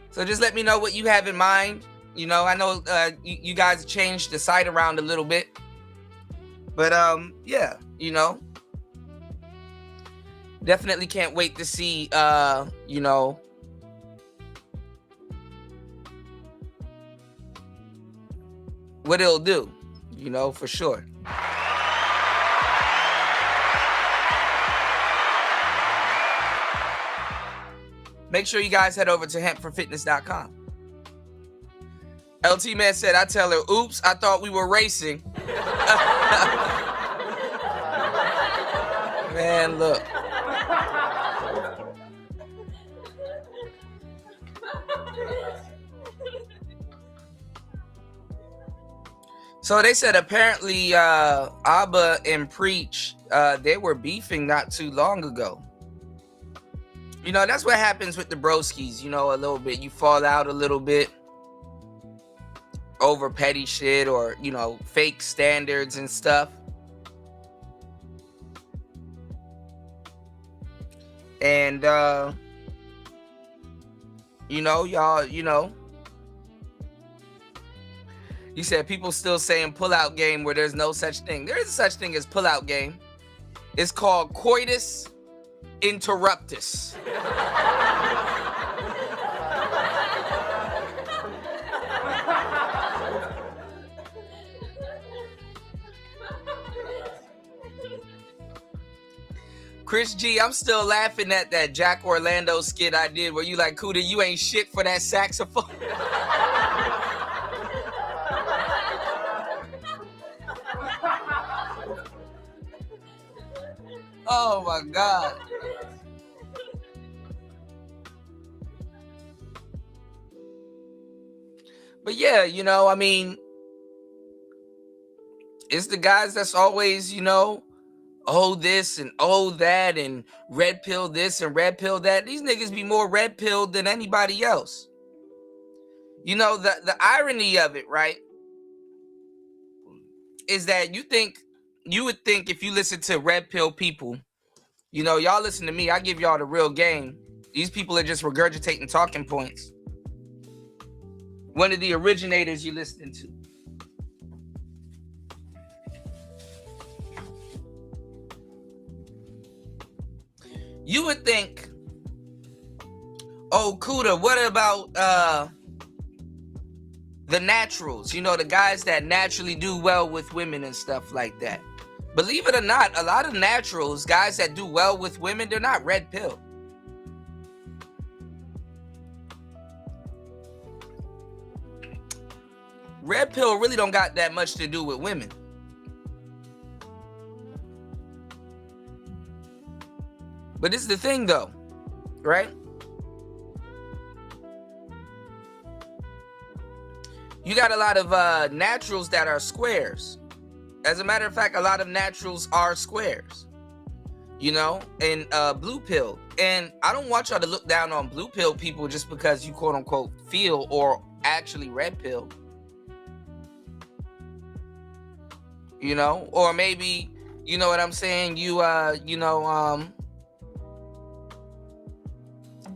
so just let me know what you have in mind. You know, I know you guys changed the site around a little bit, but yeah, you know. Definitely can't wait to see, you know, what it'll do, you know, for sure. Make sure you guys head over to hempforfitness.com. LT Man said, I tell her, oops, I thought we were racing. Man, look. So they said apparently Abba and Preach, they were beefing not too long ago. You know, that's what happens with the broskies, you know, a little bit. You fall out a little bit over petty shit or, you know, fake standards and stuff. And, you know, y'all, you know, you said people still saying pull-out game where there's no such thing. There is such thing as pull-out game. It's called coitus interruptus. Chris G, I'm still laughing at that Jack Orlando skit I did where you like, Kuda, you ain't shit for that saxophone. Oh my God. But yeah, you know, I mean, it's the guys that's always, you know, oh this and oh that and red pill this and red pill that. These niggas be more red pilled than anybody else. You know, the irony of it, right, is that you would think if you listen to red pill people, you know, y'all listen to me, I give y'all the real game. These people are just regurgitating talking points. One of the originators you listening to. You would think, oh, Kuda, what about the naturals? You know, the guys that naturally do well with women and stuff like that. Believe it or not, a lot of naturals, guys that do well with women, they're not red pill. Red pill really don't got that much to do with women. But this is the thing though, right? You got a lot of naturals that are squares. As a matter of fact, a lot of naturals are squares, you know, and blue pill. And I don't want y'all to look down on blue pill people just because you quote unquote feel or actually red pill. You know, or maybe, you know what I'm saying, you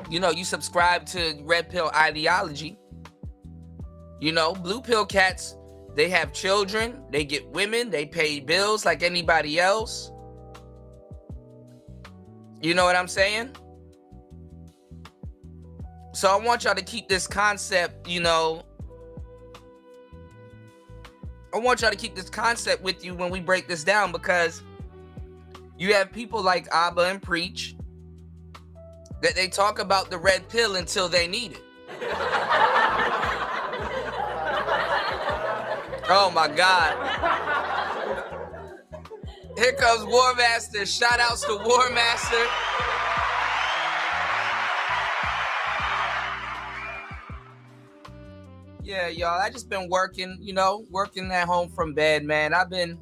you subscribe to red pill ideology. You know, blue pill cats, they have children, they get women, they pay bills like anybody else. You know what I'm saying? So I want y'all to keep this concept, I want y'all to keep this concept with you when we break this down, because you have people like Abba and Preach that they talk about the red pill until they need it. Oh my God. Here comes War Master. Shout outs to War Master. Yeah, y'all, I just been working, working at home from bed, man. I've been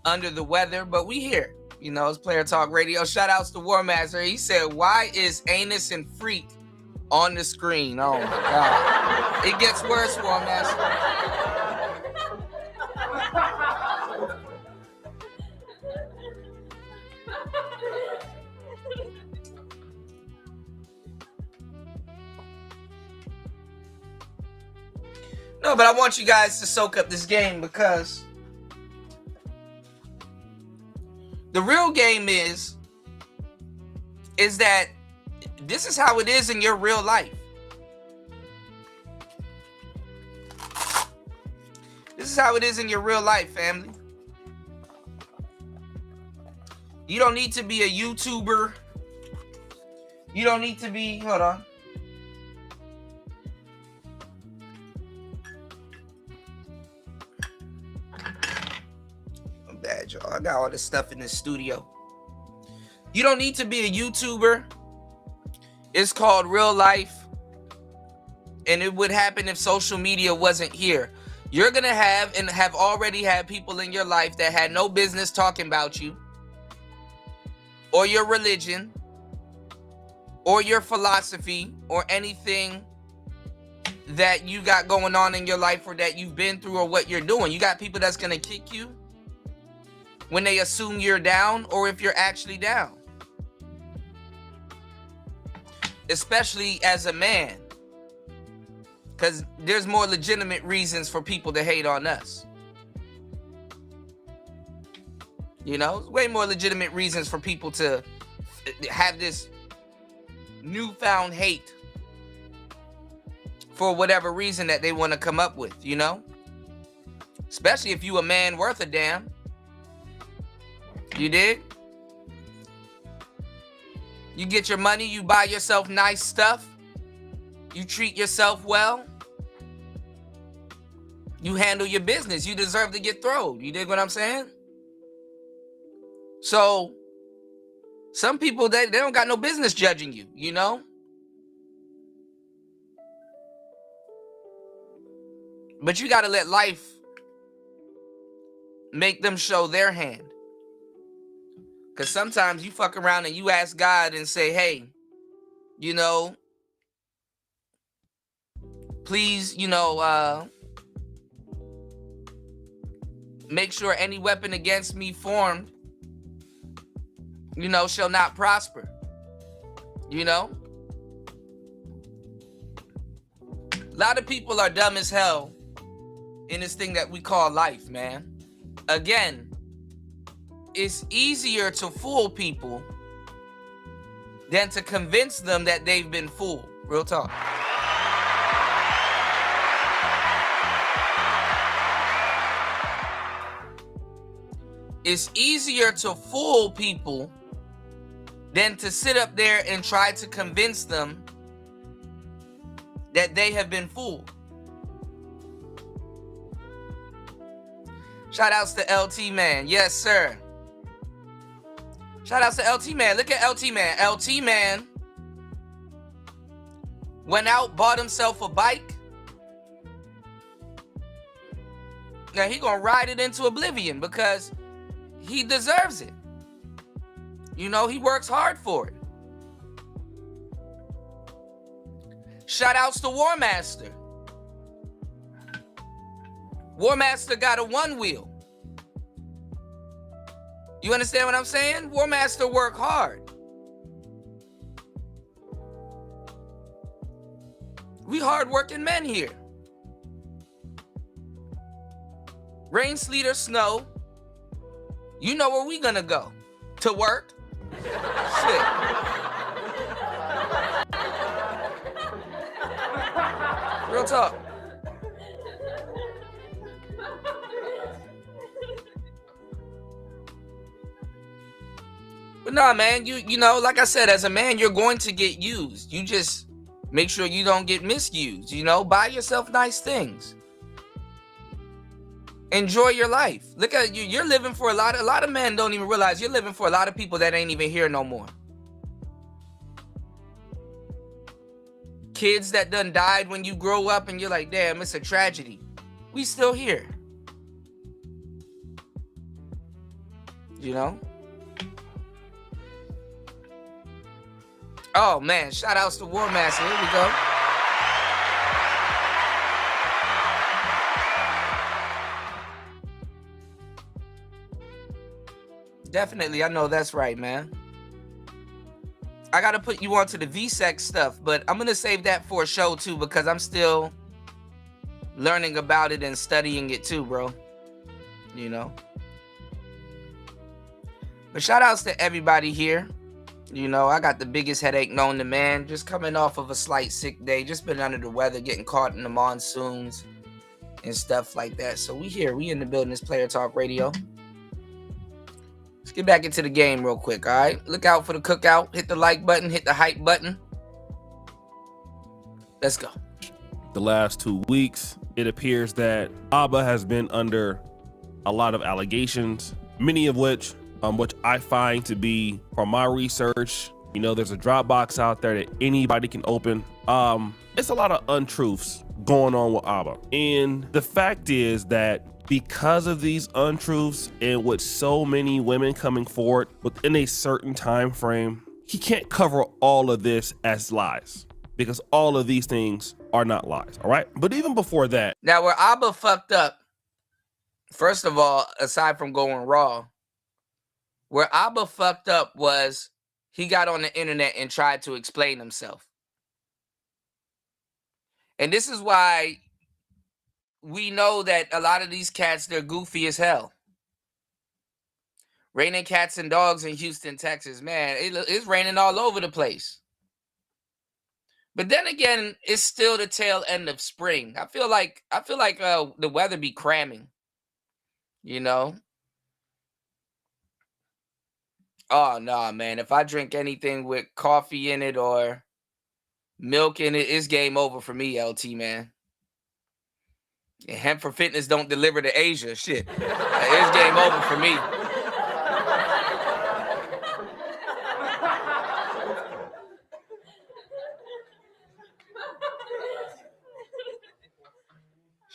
under the weather, but we here. It's Player Talk Radio. Shout outs to War Master. He said, why is anus and freak on the screen? Oh my God. It gets worse, War Master. No, but I want you guys to soak up this game, because the real game is that this is how it is in your real life. This is how it is in your real life, family. You don't need to be a YouTuber. You don't need to be, hold on. I'm bad, y'all. I got all this stuff in the studio. You don't need to be a YouTuber. It's called real life. And it would happen if social media wasn't here. You're going to have and have already had people in your life that had no business talking about you, or your religion, or your philosophy, or anything that you got going on in your life, or that you've been through, or what you're doing. You got people that's going to kick you when they assume you're down, or if you're actually down. Especially as a man. Because there's more legitimate reasons for people to hate on us. Way more legitimate reasons for people to have this newfound hate for whatever reason that they want to come up with, Especially if you a man worth a damn. You dig? You get your money, you buy yourself nice stuff, you treat yourself well, you handle your business, you deserve to get throwed. You dig what I'm saying? So, some people, they don't got no business judging you, But you got to let life make them show their hand. Because sometimes you fuck around and you ask God and say, hey, please, make sure any weapon against me formed, shall not prosper. A lot of people are dumb as hell in this thing that we call life, man. Again, it's easier to fool people than to convince them that they've been fooled. Real talk. It's easier to fool people than to sit up there and try to convince them that they have been fooled. Shout outs to LT Man. Yes, sir. Shout outs to LT Man. Look at LT Man. LT Man went out, bought himself a bike. Now he gonna ride it into oblivion because he deserves it. He works hard for it. Shout outs to War Master. War Master got a one wheel. You understand what I'm saying? War Master work hard. We hard-working men here. Rain, sleet, or snow, you know where we gonna go. To work. Shit. Real talk. But nah, man, you know, like I said, as a man, you're going to get used. You just make sure you don't get misused, you know? Buy yourself nice things. Enjoy your life. Look at you. You're living for a lot of men don't even realize you're living for a lot of people that ain't even here no more. Kids that done died when you grow up and you're like, damn, it's a tragedy. We still here. You know? Oh man, shout outs to War Master. Here we go. Definitely, I know that's right, man. I gotta put you onto the VSEC stuff, but I'm gonna save that for a show too because I'm still learning about it and studying it too, bro. You know. But shout outs to everybody here. You know, I got the biggest headache known to man. Just coming off of a slight sick day. Just been under the weather, getting caught in the monsoons and stuff like that. So we here. We in the building. This Player Talk Radio. Let's get back into the game real quick, all right? Look out for the cookout. Hit the like button. Hit the hype button. Let's go. The last 2 weeks, it appears that Abba has been under a lot of allegations, many of which I find to be, from my research, you know, there's a Dropbox out there that anybody can open. It's a lot of untruths going on with Abba. And the fact is that because of these untruths and with so many women coming forward within a certain time frame, he can't cover all of this as lies because all of these things are not lies, all right? But even before that. Now, where Abba fucked up, first of all, aside from going raw, where Abba fucked up was he got on the internet and tried to explain himself. And this is why we know that a lot of these cats, they're goofy as hell. Raining cats and dogs in Houston, Texas. Man, it's raining all over the place. But then again, it's still the tail end of spring. I feel like the weather be cramming, you know? Oh, no, man. If I drink anything with coffee in it or milk in it, it's game over for me, LT, man. And Hemp for Fitness don't deliver to Asia. Shit. It's game over for me.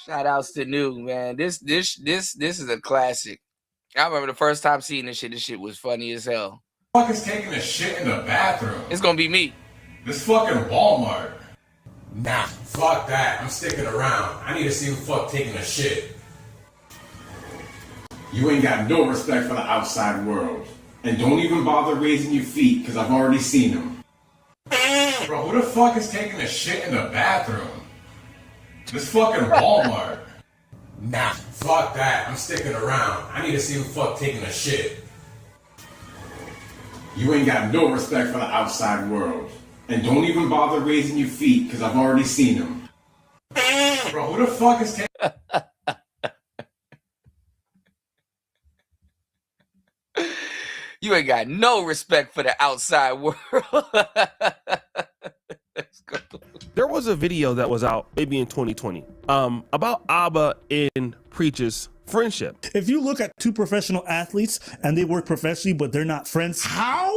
Shout outs to New, man. This is a classic. I remember the first time seeing this shit was funny as hell. Fuck is taking a shit in the bathroom? It's gonna be me. This fucking Walmart. Nah. Fuck that. I'm sticking around. I need to see who fuck taking a shit. You ain't got no respect for the outside world. And don't even bother raising your feet, because I've already seen them. Bro, who the fuck is taking a shit in the bathroom? This fucking Walmart. Nah. Fuck that. I'm sticking around. I need to see who fuck taking a shit. You ain't got no respect for the outside world. And don't even bother raising your feet, because I've already seen them. Bro, who the fuck is taking... You ain't got no respect for the outside world. There was a video that was out maybe in 2020 about Abba and Preach's friendship. If you look at two professional athletes and they work professionally, but they're not friends. How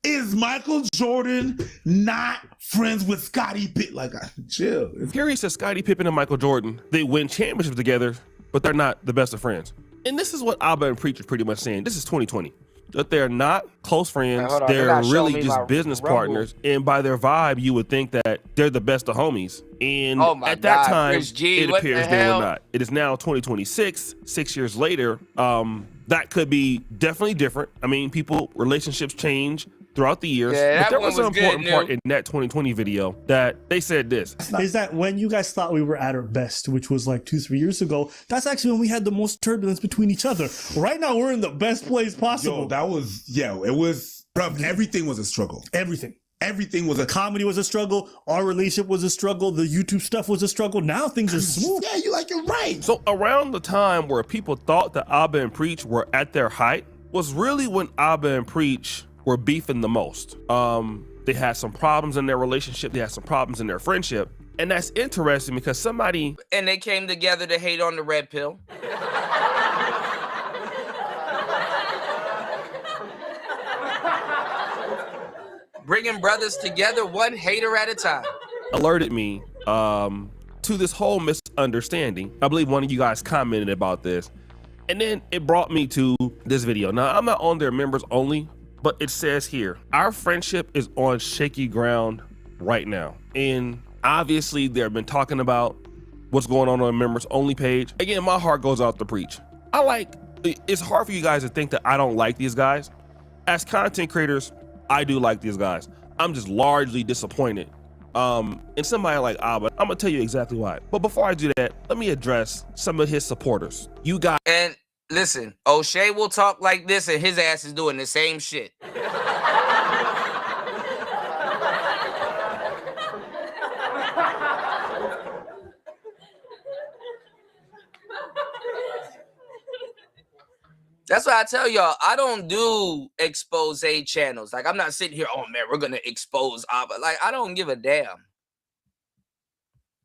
is Michael Jordan not friends with Scottie Pippen? Like, chill. Here he says Scottie Pippen and Michael Jordan, they win championships together, but they're not the best of friends. And this is what Abba and Preach are pretty much saying. This is 2020. that they're not close friends. hold on, they're They're not showing really me just my business Rumble. partners. And by their vibe, you would think that they're the best of homies. And Oh my at that God, time, Chris G, it what the appears they were hell? not. It is now 2026, 6 years later. That could be definitely different. I mean, relationships change throughout the years. Yeah, But that there one was an was good, important part Neil. in that 2020 video that they said this. Is that when you guys thought we were at our best, which was like 2-3 years ago, that's actually when we had the most turbulence between each other. Right now, we're in the best place possible. Yo, that was, it was, bro, everything was a struggle. Everything was a comedy was a struggle. Our relationship was a struggle. The YouTube stuff was a struggle. Now things are smooth. Yeah, you're right. So around the time where people thought that Abba and Preach were at their height was really when Abba and Preach were beefing the most. They had some problems in their relationship. They had some problems in their friendship. And that's interesting because somebody... And they came together to hate on the red pill. Bringing brothers together, one hater at a time. alerted me to this whole misunderstanding. I believe one of you guys commented about this. And then it brought me to this video. Now, I'm not on their members only, but it says here, our friendship is on shaky ground right now. And obviously, they've been talking about what's going on the members only page. Again, my heart goes out to Preach. It's hard for you guys to think that I don't like these guys. As content creators, I do like these guys. I'm just largely disappointed in somebody like Abba. I'm gonna tell you exactly why. But before I do that, let me address some of his supporters. You guys. And listen, O'Shea will talk like this and his ass is doing the same shit. That's why I tell y'all, I don't do expose channels. Like, I'm not sitting here, oh man, we're gonna expose Abba. Like, I don't give a damn.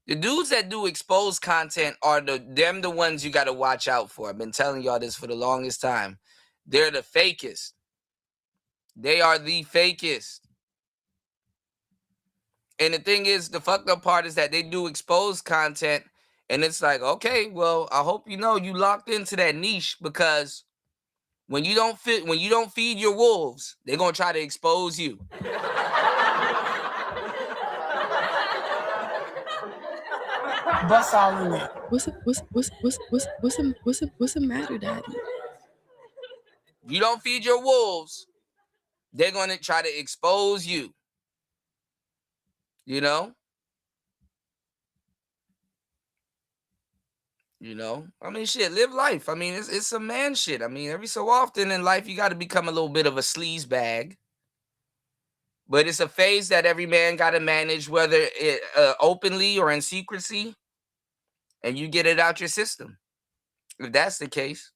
The dudes that do expose content are the ones you gotta watch out for. I've been telling y'all this for the longest time. They're the fakest. They are the fakest. And the thing is, the fucked up part is that they do expose content, and it's like, okay, well, I hope you know you locked into that niche, because when you don't feed your wolves, they're gonna try to expose you. Bust all in it. What's the matter, Daddy? You don't feed your wolves, they're gonna try to expose you. You know? I mean, shit, live life. I mean, it's some man shit. I mean, every so often in life, you got to become a little bit of a sleaze bag. But it's a phase that every man got to manage, whether it openly or in secrecy. And you get it out your system, if that's the case.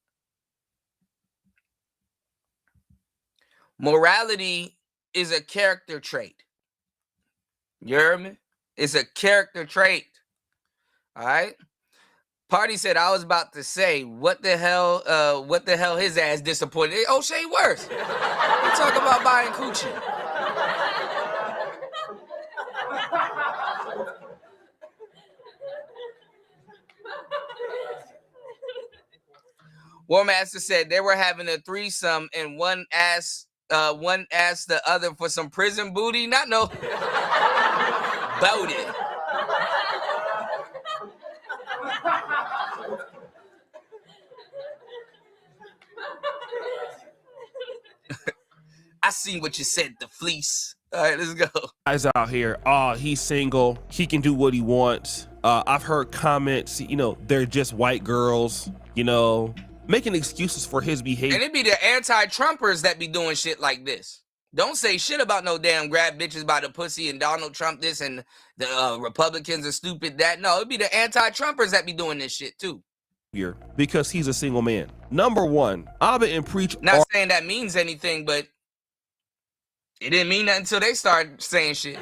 Morality is a character trait. You hear me? It's a character trait. All right? Party said, I was about to say, what the hell his ass disappointed. O'Shea worse. You talk about buying coochie. War Master said they were having a threesome and one asked the other for some prison booty. Not no booty. I seen what you said, the fleece. All right, let's go. Guys out here, he's single, he can do what he wants. I've heard comments, they're just white girls, making excuses for his behavior. And it be the anti-Trumpers that be doing shit like this. Don't say shit about no damn grab bitches by the pussy and Donald Trump this and the Republicans are stupid that. No, it be the anti-Trumpers that be doing this shit too. Because he's a single man. Number one, Abba and Preach Not saying that means anything, but it didn't mean that until they started saying shit.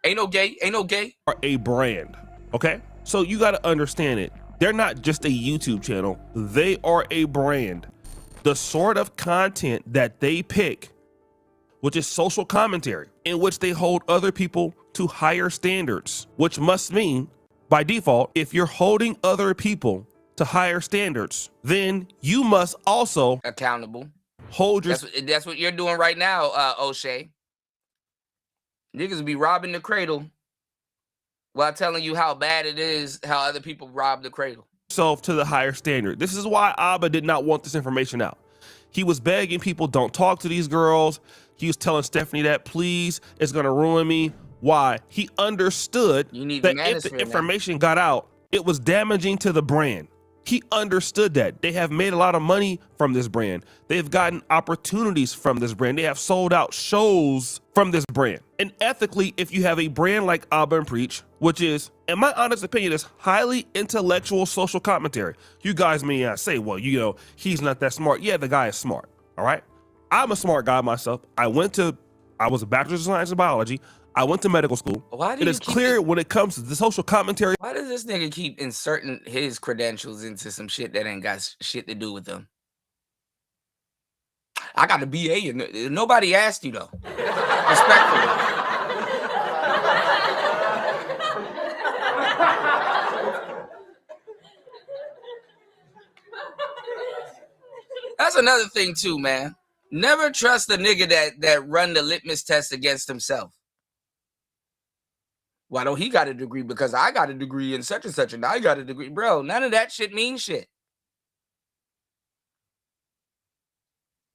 Ain't no gay. Are a brand, okay? So you got to understand it. They're not just a YouTube channel. They are a brand. The sort of content that they pick, which is social commentary, in which they hold other people to higher standards, which must mean, by default, if you're holding other people to higher standards, then you must also accountable. Hold your. That's what you're doing right now, O'Shea. Niggas be robbing the cradle while telling you how bad it is how other people rob the cradle. Self to the higher standard. This is why Abba did not want this information out. He was begging people, don't talk to these girls. He was telling Stephanie that, please, it's gonna ruin me. Why? He understood that if the information got out, it was damaging to the brand. He understood that. They have made a lot of money from this brand. They've gotten opportunities from this brand. They have sold out shows from this brand. And ethically, if you have a brand like Abba and Preach, which is, in my honest opinion, is highly intellectual social commentary. You guys may say, well, you know, he's not that smart. Yeah, the guy is smart, all right? I'm a smart guy myself. I was a bachelor's of science in biology. I went to medical school. It is clear when it comes to the social commentary. Why does this nigga keep inserting his credentials into some shit that ain't got shit to do with them? I got a BA and nobody asked you though. Respectfully. That's another thing too, man. Never trust a nigga that run the litmus test against himself. Why don't he got a degree? Because I got a degree in such and such, and I got a degree. Bro, none of that shit means shit.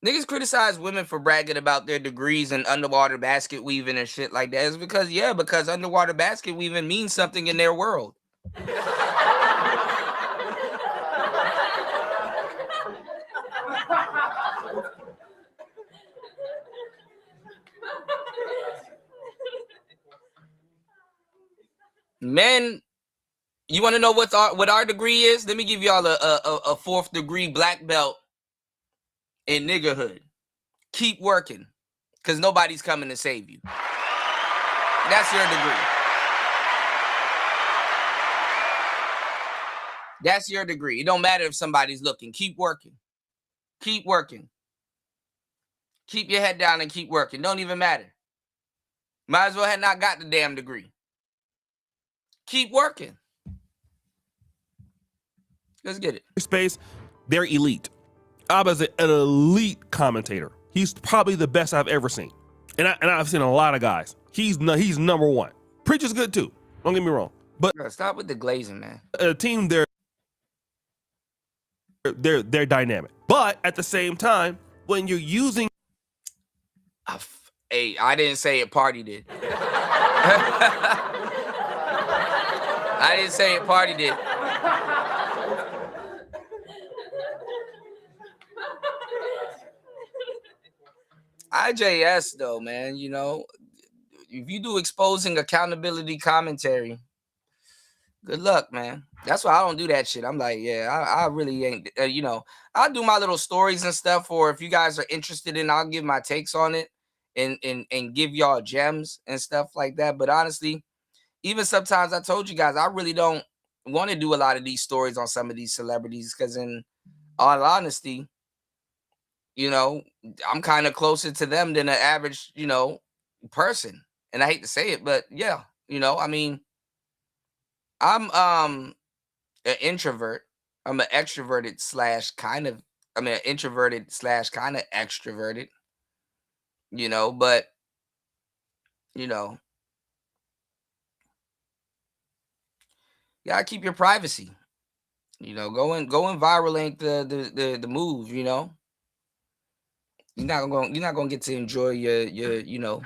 Niggas criticize women for bragging about their degrees in underwater basket weaving and shit like that. It's because underwater basket weaving means something in their world. Men, you want to know what our degree is? Let me give y'all a 4th degree black belt in niggerhood. Keep working, because nobody's coming to save you. That's your degree. That's your degree. It don't matter if somebody's looking. Keep working. Keep working. Keep your head down and keep working. Don't even matter. Might as well have not got the damn degree. Keep working. Let's get it. Space, they're elite. Abba's an elite commentator. He's probably the best I've ever seen. And I've seen a lot of guys. He's number one. Preach is good too. Don't get me wrong. But stop with the glazing, man. A team, they're dynamic. But at the same time, when you're using, hey, I didn't say it. Party did. I didn't say it. Party did. IJS though, man, you know, if you do exposing accountability commentary, good luck, man. That's why I don't do that shit. I'm like, yeah, I really ain't, you know, I'll do my little stories and stuff, or if you guys are interested in, I'll give my takes on it and give y'all gems and stuff like that. But honestly, even sometimes I told you guys, I really don't want to do a lot of these stories on some of these celebrities because in all honesty, you know, I'm kind of closer to them than an average, you know, person. And I hate to say it, but yeah, you know, I mean, I'm an introvert. I'm an extroverted an introverted / kind of extroverted, you know, but you know, you gotta keep your privacy. You know, going viral ain't the move, you know. You're not gonna get to enjoy your you know.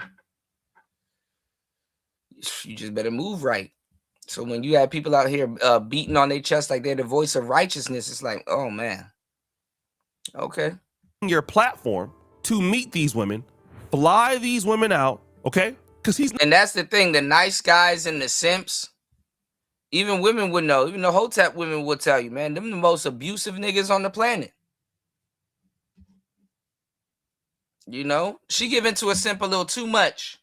You just better move right. So when you have people out here beating on their chest like they're the voice of righteousness, it's like, oh man. Okay. Your platform to meet these women, fly these women out, okay? And that's the thing, the nice guys and the simps, even women would know, even the Hotep women would tell you, man, them the most abusive niggas on the planet. You know, she give into a simp a little too much.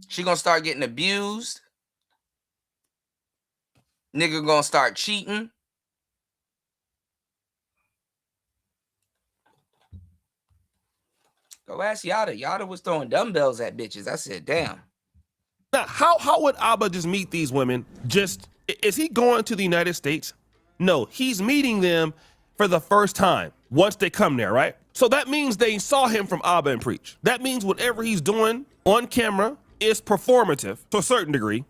She gonna start getting abused. Nigga gonna start cheating. Go ask Yada. Yada was throwing dumbbells at bitches. I said, damn. Now, how would Abba just meet these women? Is he going to the United States? No, he's meeting them for the first time once they come there, right? So that means they saw him from Abba and Preach. That means whatever he's doing on camera is performative to a certain degree.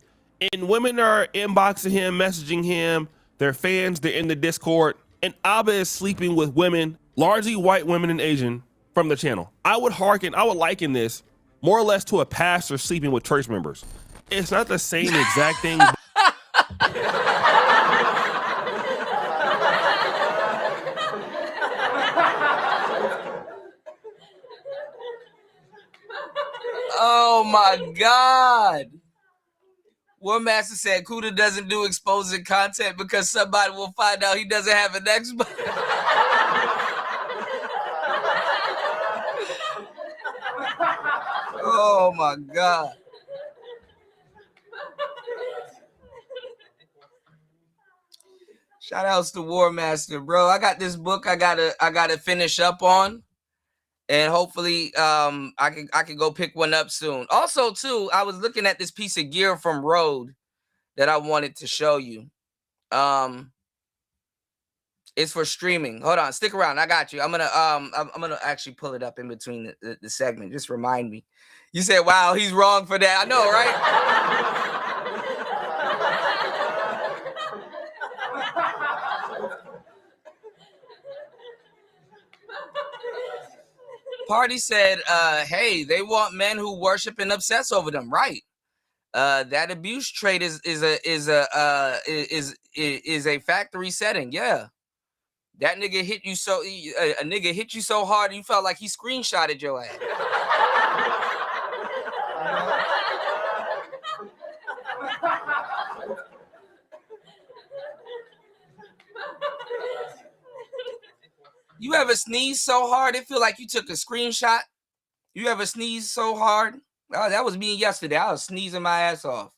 And women are inboxing him, messaging him. They're fans, they're in the Discord. And Abba is sleeping with women, largely white women and Asian, from the channel. I would liken this more or less to a pastor sleeping with church members. It's not the same exact thing. Oh my God. One master said Kuda doesn't do exposing content because somebody will find out he doesn't have an Xbox. Oh my God. Shout outs to War Master, bro. I got this book I gotta finish up on. And hopefully I can go pick one up soon. Also, too, I was looking at this piece of gear from Rode that I wanted to show you. It's for streaming. Hold on, stick around. I got you. I'm gonna actually pull it up in between the segment. Just remind me. You said, wow, he's wrong for that. I know, right? Party said, hey, they want men who worship and obsess over them, right? That abuse trait is a factory setting. Yeah. That nigga hit you so a nigga hit you so hard you felt like he screenshotted your ass. You ever sneeze so hard it feel like you took a screenshot? You ever sneeze so hard? Oh, that was me yesterday. I was sneezing my ass off.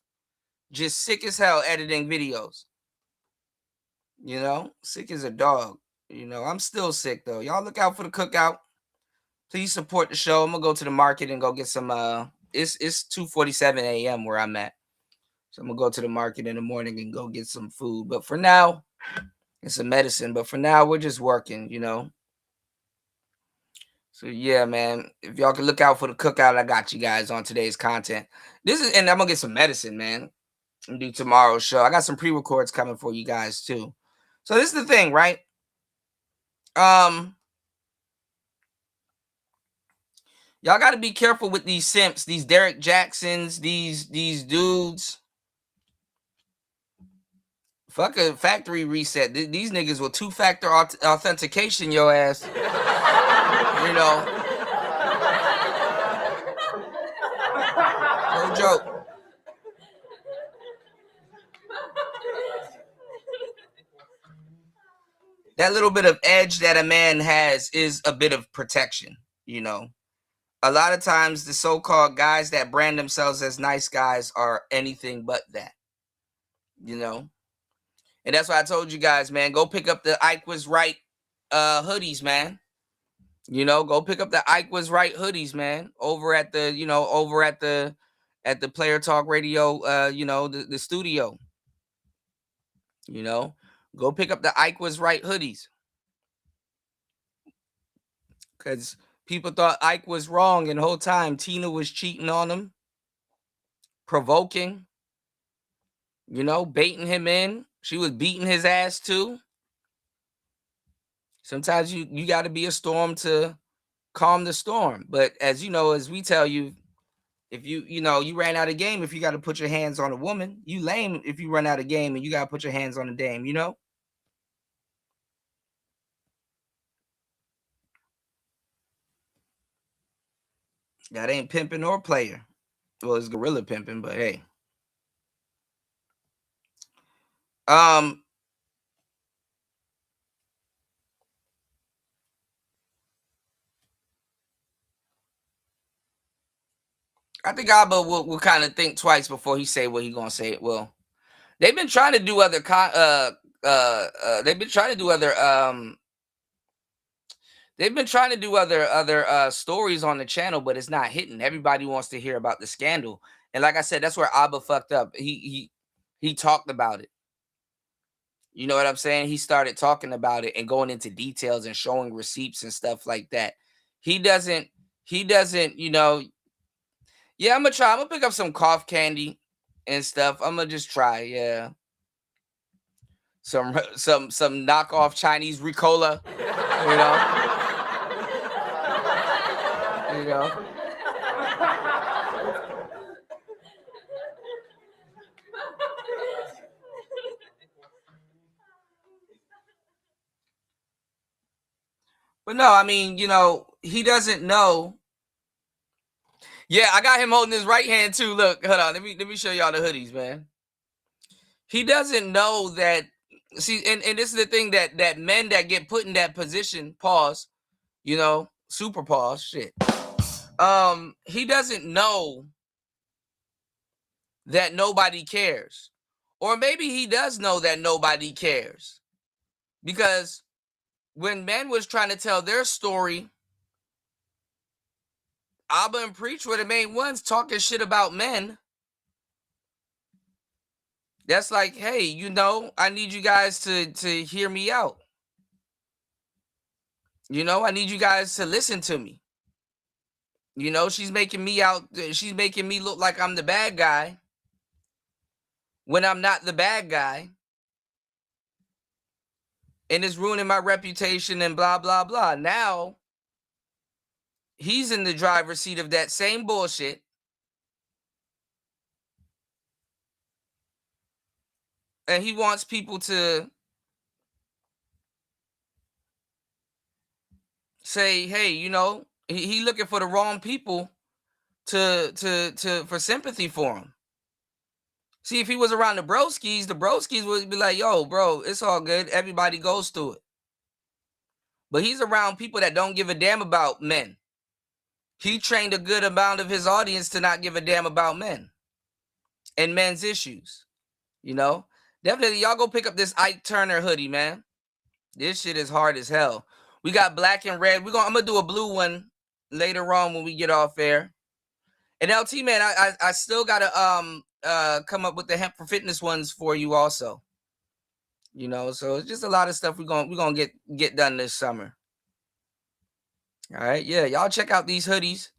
Just sick as hell editing videos. You know, sick as a dog. You know, I'm still sick though. Y'all look out for the cookout. Please support the show. I'm gonna go to the market and go get some it's 2:47 a.m. where I'm at. So I'm gonna go to the market in the morning and go get some food. But for now, it's some medicine. But for now, we're just working, you know. So yeah, man. If y'all can look out for the cookout, I got you guys on today's content. And I'm gonna get some medicine, man. And do tomorrow's show. I got some pre-records coming for you guys too. So this is the thing, right? Y'all got to be careful with these simps, these Derek Jacksons, these dudes. Fuck a factory reset. These niggas will two-factor authentication your ass. You know. No joke. That little bit of edge that a man has is a bit of protection, you know. A lot of times the so-called guys that brand themselves as nice guys are anything but that, you know. And that's why I told you guys, man, go pick up the Ike Was Right hoodies, man. You know, go pick up the Ike Was Right hoodies, man, over at the Player Talk Radio, you know, the studio. You know, go pick up the Ike Was Right hoodies. Because people thought Ike was wrong, and the whole time Tina was cheating on him, provoking, you know, baiting him in. She was beating his ass too. Sometimes you got to be a storm to calm the storm. But as you know, as we tell you, if you ran out of game, if you got to put your hands on a woman, you lame if you run out of game and you got to put your hands on a dame, you know? That ain't pimping or player. Well, it's gorilla pimping, but hey. I think Abba will kind of think twice before he say what he gonna say. Well, they've been trying to do other They've been trying to do other stories on the channel, but it's not hitting. Everybody wants to hear about the scandal. And like I said, that's where Abba fucked up. He talked about it. You know what I'm saying? He started talking about it and going into details and showing receipts and stuff like that. He doesn't, you know, yeah, I'm gonna pick up some cough candy and stuff. I'm gonna just try, yeah. Some knockoff Chinese Ricola, you know. You know. But no, I mean, you know, he doesn't know. Yeah, I got him holding his right hand too. Look, hold on. Let me show y'all the hoodies, man. He doesn't know that. See, and this is the thing that men that get put in that position, pause, you know, super pause, shit. He doesn't know that nobody cares. Or maybe he does know that nobody cares. Because when men was trying to tell their story, Abba and Preach were the main ones talking shit about men. That's like, hey, you know, I need you guys to hear me out. You know, I need you guys to listen to me. You know, she's making me look like I'm the bad guy when I'm not the bad guy. And it's ruining my reputation and blah, blah, blah. Now, he's in the driver's seat of that same bullshit. And he wants people to say, hey, you know, he looking for the wrong people for sympathy for him. See, if he was around the broskies would be like, yo, bro, it's all good. Everybody goes through it. But he's around people that don't give a damn about men. He trained a good amount of his audience to not give a damn about men and men's issues. You know? Definitely, y'all go pick up this Ike Turner hoodie, man. This shit is hard as hell. We got black and red. I'm gonna do a blue one later on when we get off air. And LT, man, I still gotta come up with the hemp for fitness ones for you also. You know, so it's just a lot of stuff we're gonna get done this summer. All right, yeah, y'all check out these hoodies.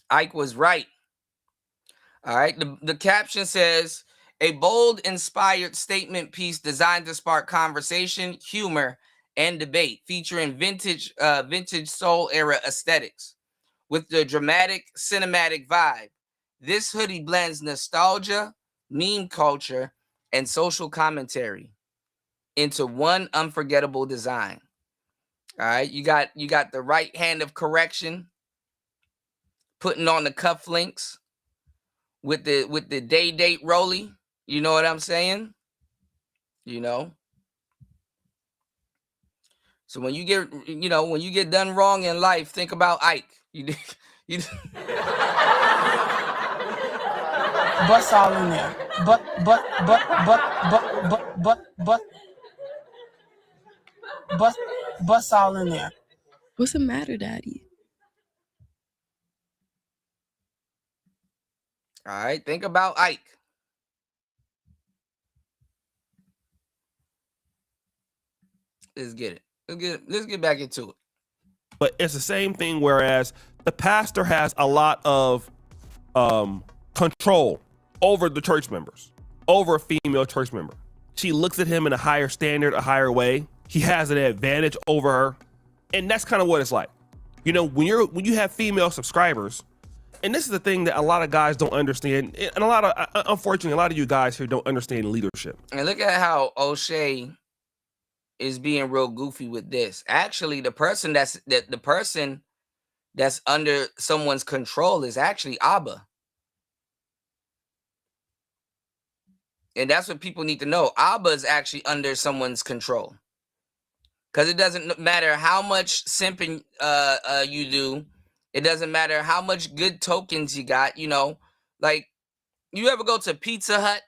Ike was right. All right, the caption says, a bold, inspired statement piece designed to spark conversation, humor, and debate, featuring vintage soul era aesthetics with the dramatic cinematic vibe. This hoodie blends nostalgia, meme culture, and social commentary into one unforgettable design. All right, you got the right hand of correction, putting on the cufflinks with the day date rolly. You know what I'm saying? You know. So when you get done wrong in life, think about Ike. Bust all in there. Bust all in there. What's the matter, Daddy? All right, think about Ike. Let's get it. Let's get back into it. But it's the same thing, whereas the pastor has a lot of control over the church members, over a female church member. She looks at him in a higher standard, a higher way. He has an advantage over her. And that's kind of what it's like. You know, when you have female subscribers, and this is the thing that a lot of guys don't understand, and unfortunately, a lot of you guys here don't understand leadership. And look at how O'Shea is being real goofy with this. Actually, the person that's under someone's control is actually Abba. And that's what people need to know. Abba is actually under someone's control. Because it doesn't matter how much simping you do. It doesn't matter how much good tokens you got. You know, like, you ever go to Pizza Hut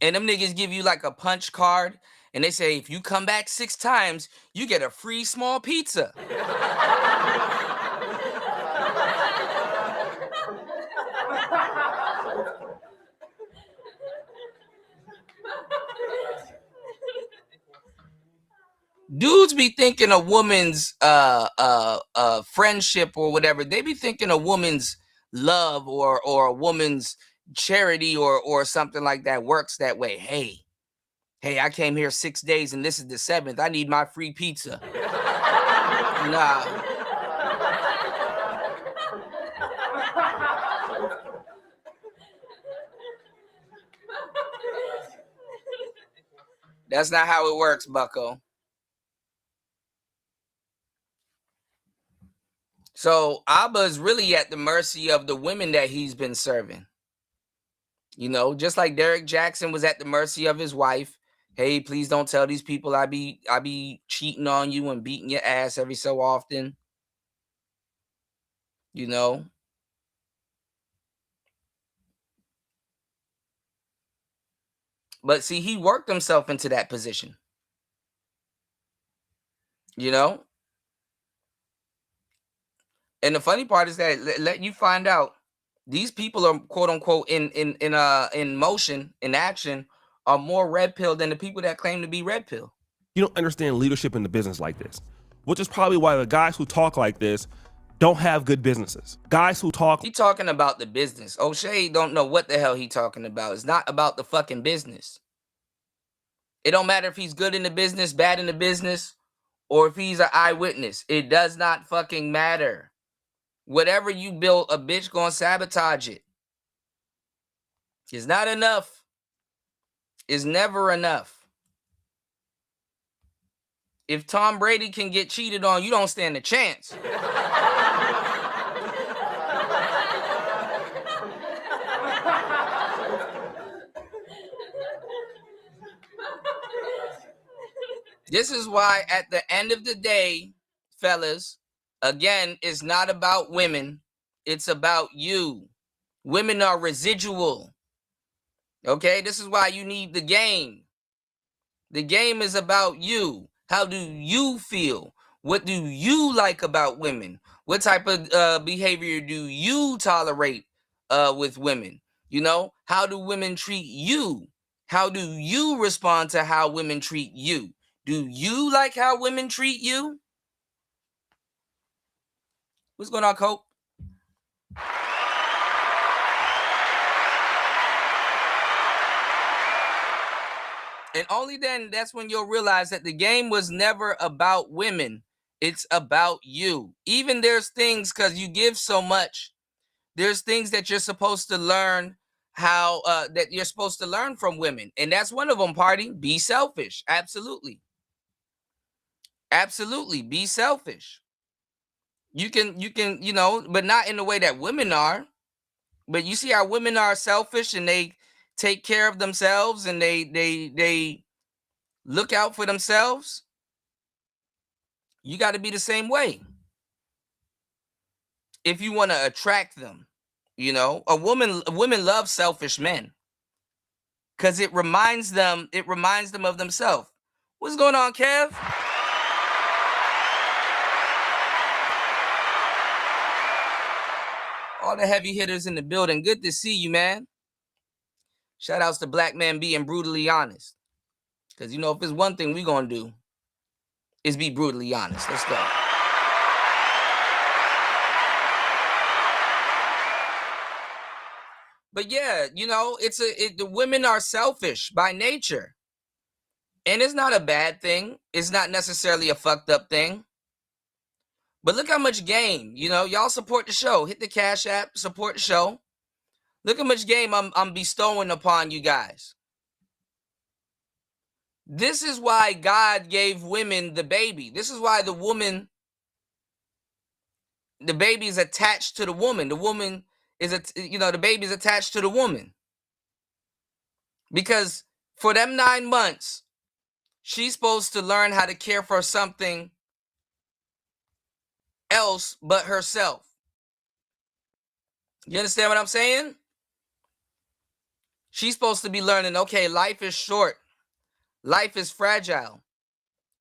and them niggas give you like a punch card and they say, if you come back 6 times, you get a free small pizza. Dudes be thinking a woman's friendship or whatever, they be thinking a woman's love or a woman's charity or something like that works that way. Hey, I came here 6 days and this is the 7th. I need my free pizza. Nah. That's not how it works, bucko. So Abba is really at the mercy of the women that he's been serving. You know, just like Derek Jackson was at the mercy of his wife. Hey, please don't tell these people I be cheating on you and beating your ass every so often. You know. But see, he worked himself into that position. You know. And the funny part is that let you find out these people are quote unquote in motion, in action, are more red pill than the people that claim to be red pill. You don't understand leadership in the business like this, which is probably why the guys who talk like this don't have good businesses. Guys who talk. He talking about the business. O'Shea don't know what the hell he talking about. It's not about the fucking business. It don't matter if he's good in the business, bad in the business, or if he's an eyewitness. It does not fucking matter. Whatever you build, a bitch gonna sabotage it. It's not enough. It's never enough. If Tom Brady can get cheated on, you don't stand a chance. This is why at the end of the day, fellas, again, it's not about women. It's about you. Women are residual. Okay, this is why you need the game. The game is about you. How do you feel? What do you like about women? What type of behavior do you tolerate with women? You know, how do women treat you? How do you respond to how women treat you? Do you like how women treat you? What's going on, Cope? And only then, that's when you'll realize that the game was never about women. It's about you. Even there's things, because you give so much, there's things that you're supposed to learn how, that you're supposed to learn from women. And that's one of them, party. Be selfish. Absolutely. Absolutely. Be selfish. You can, you know, but not in the way that women are. But you see how women are selfish and they take care of themselves and they look out for themselves. You got to be the same way. If you want to attract them, you know, women love selfish men because it reminds them of themselves. What's going on, Kev? All the heavy hitters in the building. Good to see you, man. Shout outs to Black Man being brutally honest. Because, you know, if there's one thing we're going to do is be brutally honest. Let's go. But yeah, you know, the women are selfish by nature. And it's not a bad thing. It's not necessarily a fucked up thing. But look how much game, you know, y'all support the show. Hit the Cash App, support the show. Look how much game I'm bestowing upon you guys. This is why God gave women the baby. This is why the baby is attached to the woman. The woman is, the baby is attached to the woman. Because for them 9 months, she's supposed to learn how to care for something else but herself. You understand what I'm saying? She's supposed to be learning, okay, life is short. Life is fragile.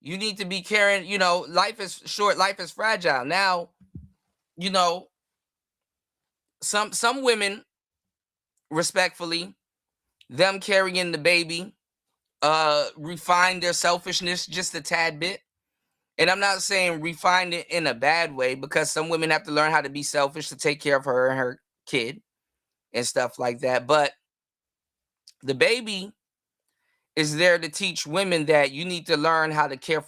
You need to be caring, you know, life is short, life is fragile. Now, you know, some women, respectfully, them carrying the baby, refine their selfishness just a tad bit. And I'm not saying refine it in a bad way, because some women have to learn how to be selfish to take care of her and her kid and stuff like that. But the baby is there to teach women that you need to learn how to care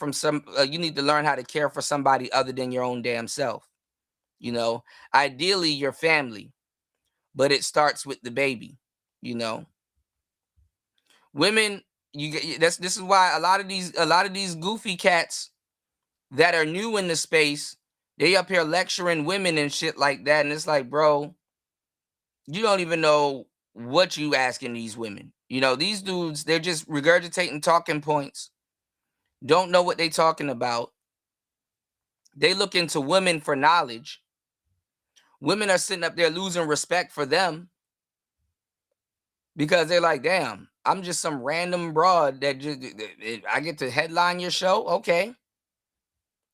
you need to learn how to care for somebody other than your own damn self. You know, ideally your family, but it starts with the baby. You know, women, this is why a lot of these goofy cats that are new in the space, they up here lecturing women and shit like that, and it's like, bro, you don't even know what you asking these women. You know, these dudes, they're just regurgitating talking points, don't know what they talking about. They look into women for knowledge. Women are sitting up there losing respect for them because they're like, damn, I'm just some random broad that just I get to headline your show. Okay.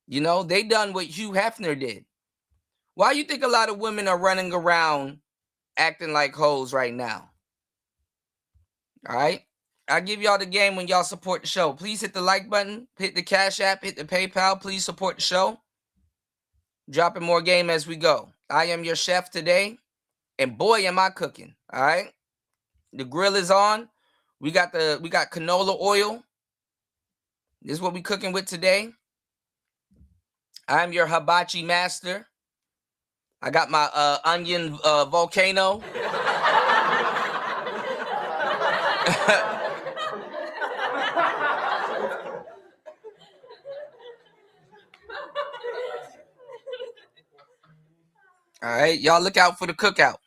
You know, they done what Hugh Hefner did. Why you think a lot of women are running around acting like hoes right now? All right. I give y'all the game when y'all support the show. Please hit the like button, hit the Cash App, hit the PayPal. Please support the show. Dropping more game as we go. I am your chef today, and boy, am I cooking. All right. The grill is on. We got canola oil. This is what we cooking with today. I'm your hibachi master. I got my onion volcano. All right, y'all look out for the cookout.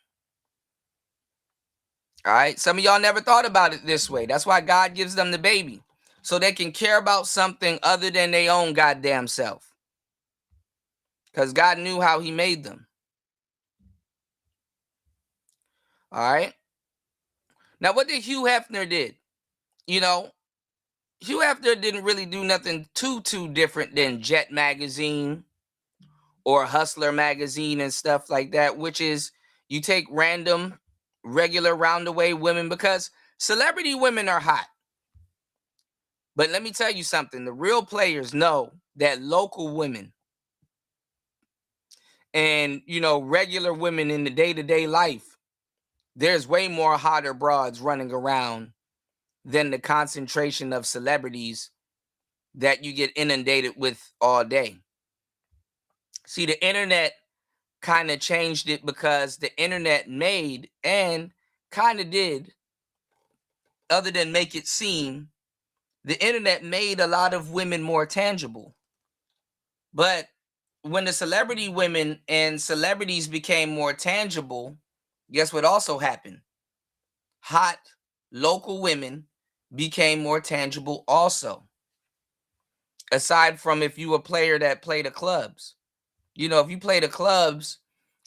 All right, some of y'all never thought about it this way. That's why God gives them the baby, so they can care about something other than their own goddamn self. Because God knew how he made them. All right. Now, what did Hugh Hefner did? You know, Hugh Hefner didn't really do nothing too different than Jet Magazine or Hustler Magazine and stuff like that, which is you take random, regular roundaway women, because celebrity women are hot. But let me tell you something. The real players know that local women and, you know, regular women in the day-to-day life, there's way more hotter broads running around than the concentration of celebrities that you get inundated with all day. See, the internet kind of changed it, because the internet made and kind of did, other than make it seem, the internet made a lot of women more tangible. But when the celebrity women and celebrities became more tangible, guess what also happened? Hot local women became more tangible also. Aside from if you a player that play the clubs. You know, if you play the clubs,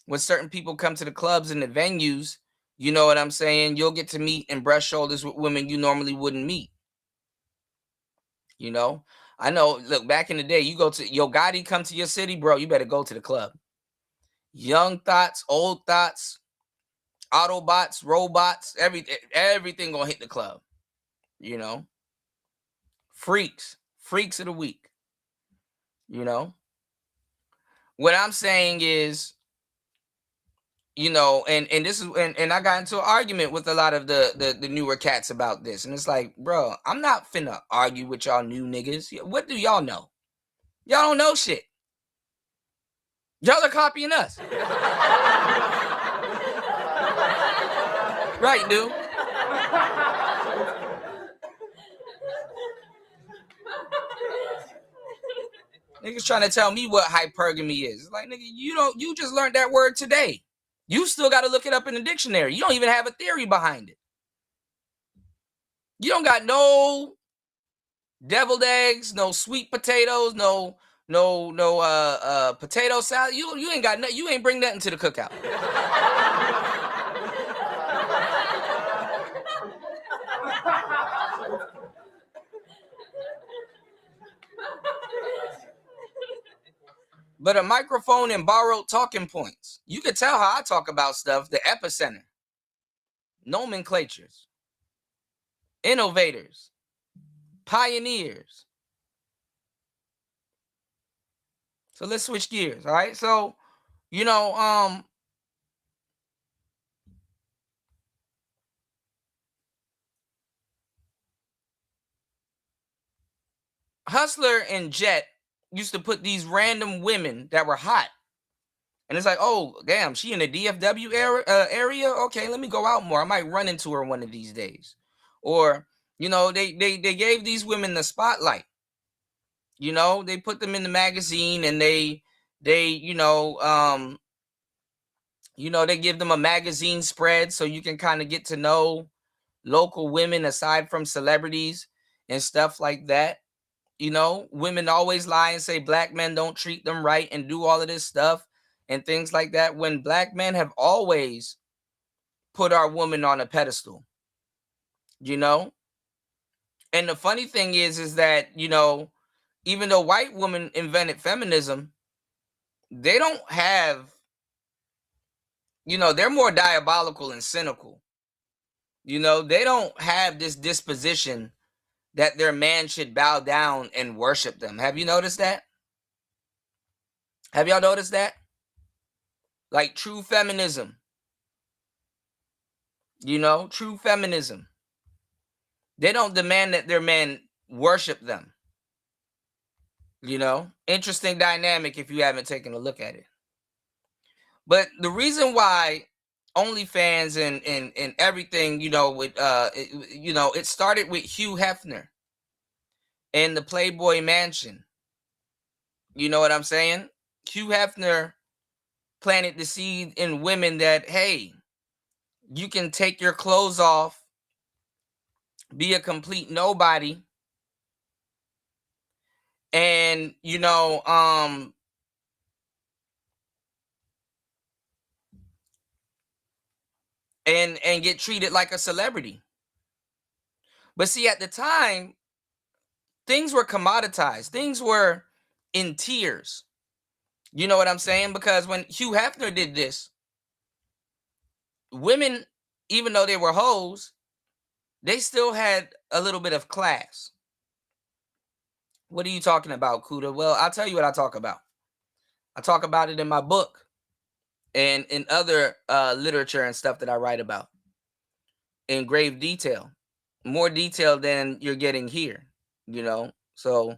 when certain people come to the clubs and the venues, you know what I'm saying? You'll get to meet and brush shoulders with women you normally wouldn't meet. You know, I know, look, back in the day, you go to Yo Gotti come to your city, bro, you better go to the club. Young thoughts, old thoughts, Autobots, robots, everything gonna hit the club. You know, freaks of the week. You know, what I'm saying is, you know, and this is, and I got into an argument with a lot of the newer cats about this, and it's like, bro, I'm not finna argue with y'all new niggas. What do y'all know? Y'all don't know shit. Y'all are copying us. Right, dude. Niggas trying to tell me what hypergamy is. It's like, nigga, you just learned that word today. You still got to look it up in the dictionary. You don't even have a theory behind it. You don't got no deviled eggs, no sweet potatoes, no potato salad. You ain't got nothing. You ain't bring nothing to the cookout. but a microphone and borrowed talking points. You could tell how I talk about stuff, the epicenter, nomenclatures, innovators, pioneers. So let's switch gears, all right? So, Hustler and Jet used to put these random women that were hot. And it's like, oh, damn, she in the DFW area? Okay, let me go out more. I might run into her one of these days. Or, they gave these women the spotlight. They put them in the magazine and they they give them a magazine spread so you can kind of get to know local women aside from celebrities and stuff like that. Women always lie and say black men don't treat them right and do all of this stuff and things like that, when black men have always put our woman on a pedestal. And the funny thing is that, even though white women invented feminism, they don't have, they're more diabolical and cynical. They don't have this disposition that their man should bow down and worship them. Have you noticed that? Have y'all noticed that? Like true feminism. True feminism. They don't demand that their men worship them. Interesting dynamic if you haven't taken a look at it. But the reason why OnlyFans and everything, it started with Hugh Hefner and the Playboy Mansion. You know what I'm saying? Hugh Hefner planted the seed in women that, hey, you can take your clothes off, be a complete nobody, and and get treated like a celebrity. But see, at the time, things were commoditized. Things were in tiers. You know what I'm saying? Because when Hugh Hefner did this, women, even though they were hoes, they still had a little bit of class. What are you talking about, Kuda? Well, I'll tell you what I talk about. I talk about it in my book and in other literature and stuff that I write about in grave detail, more detail than you're getting here. So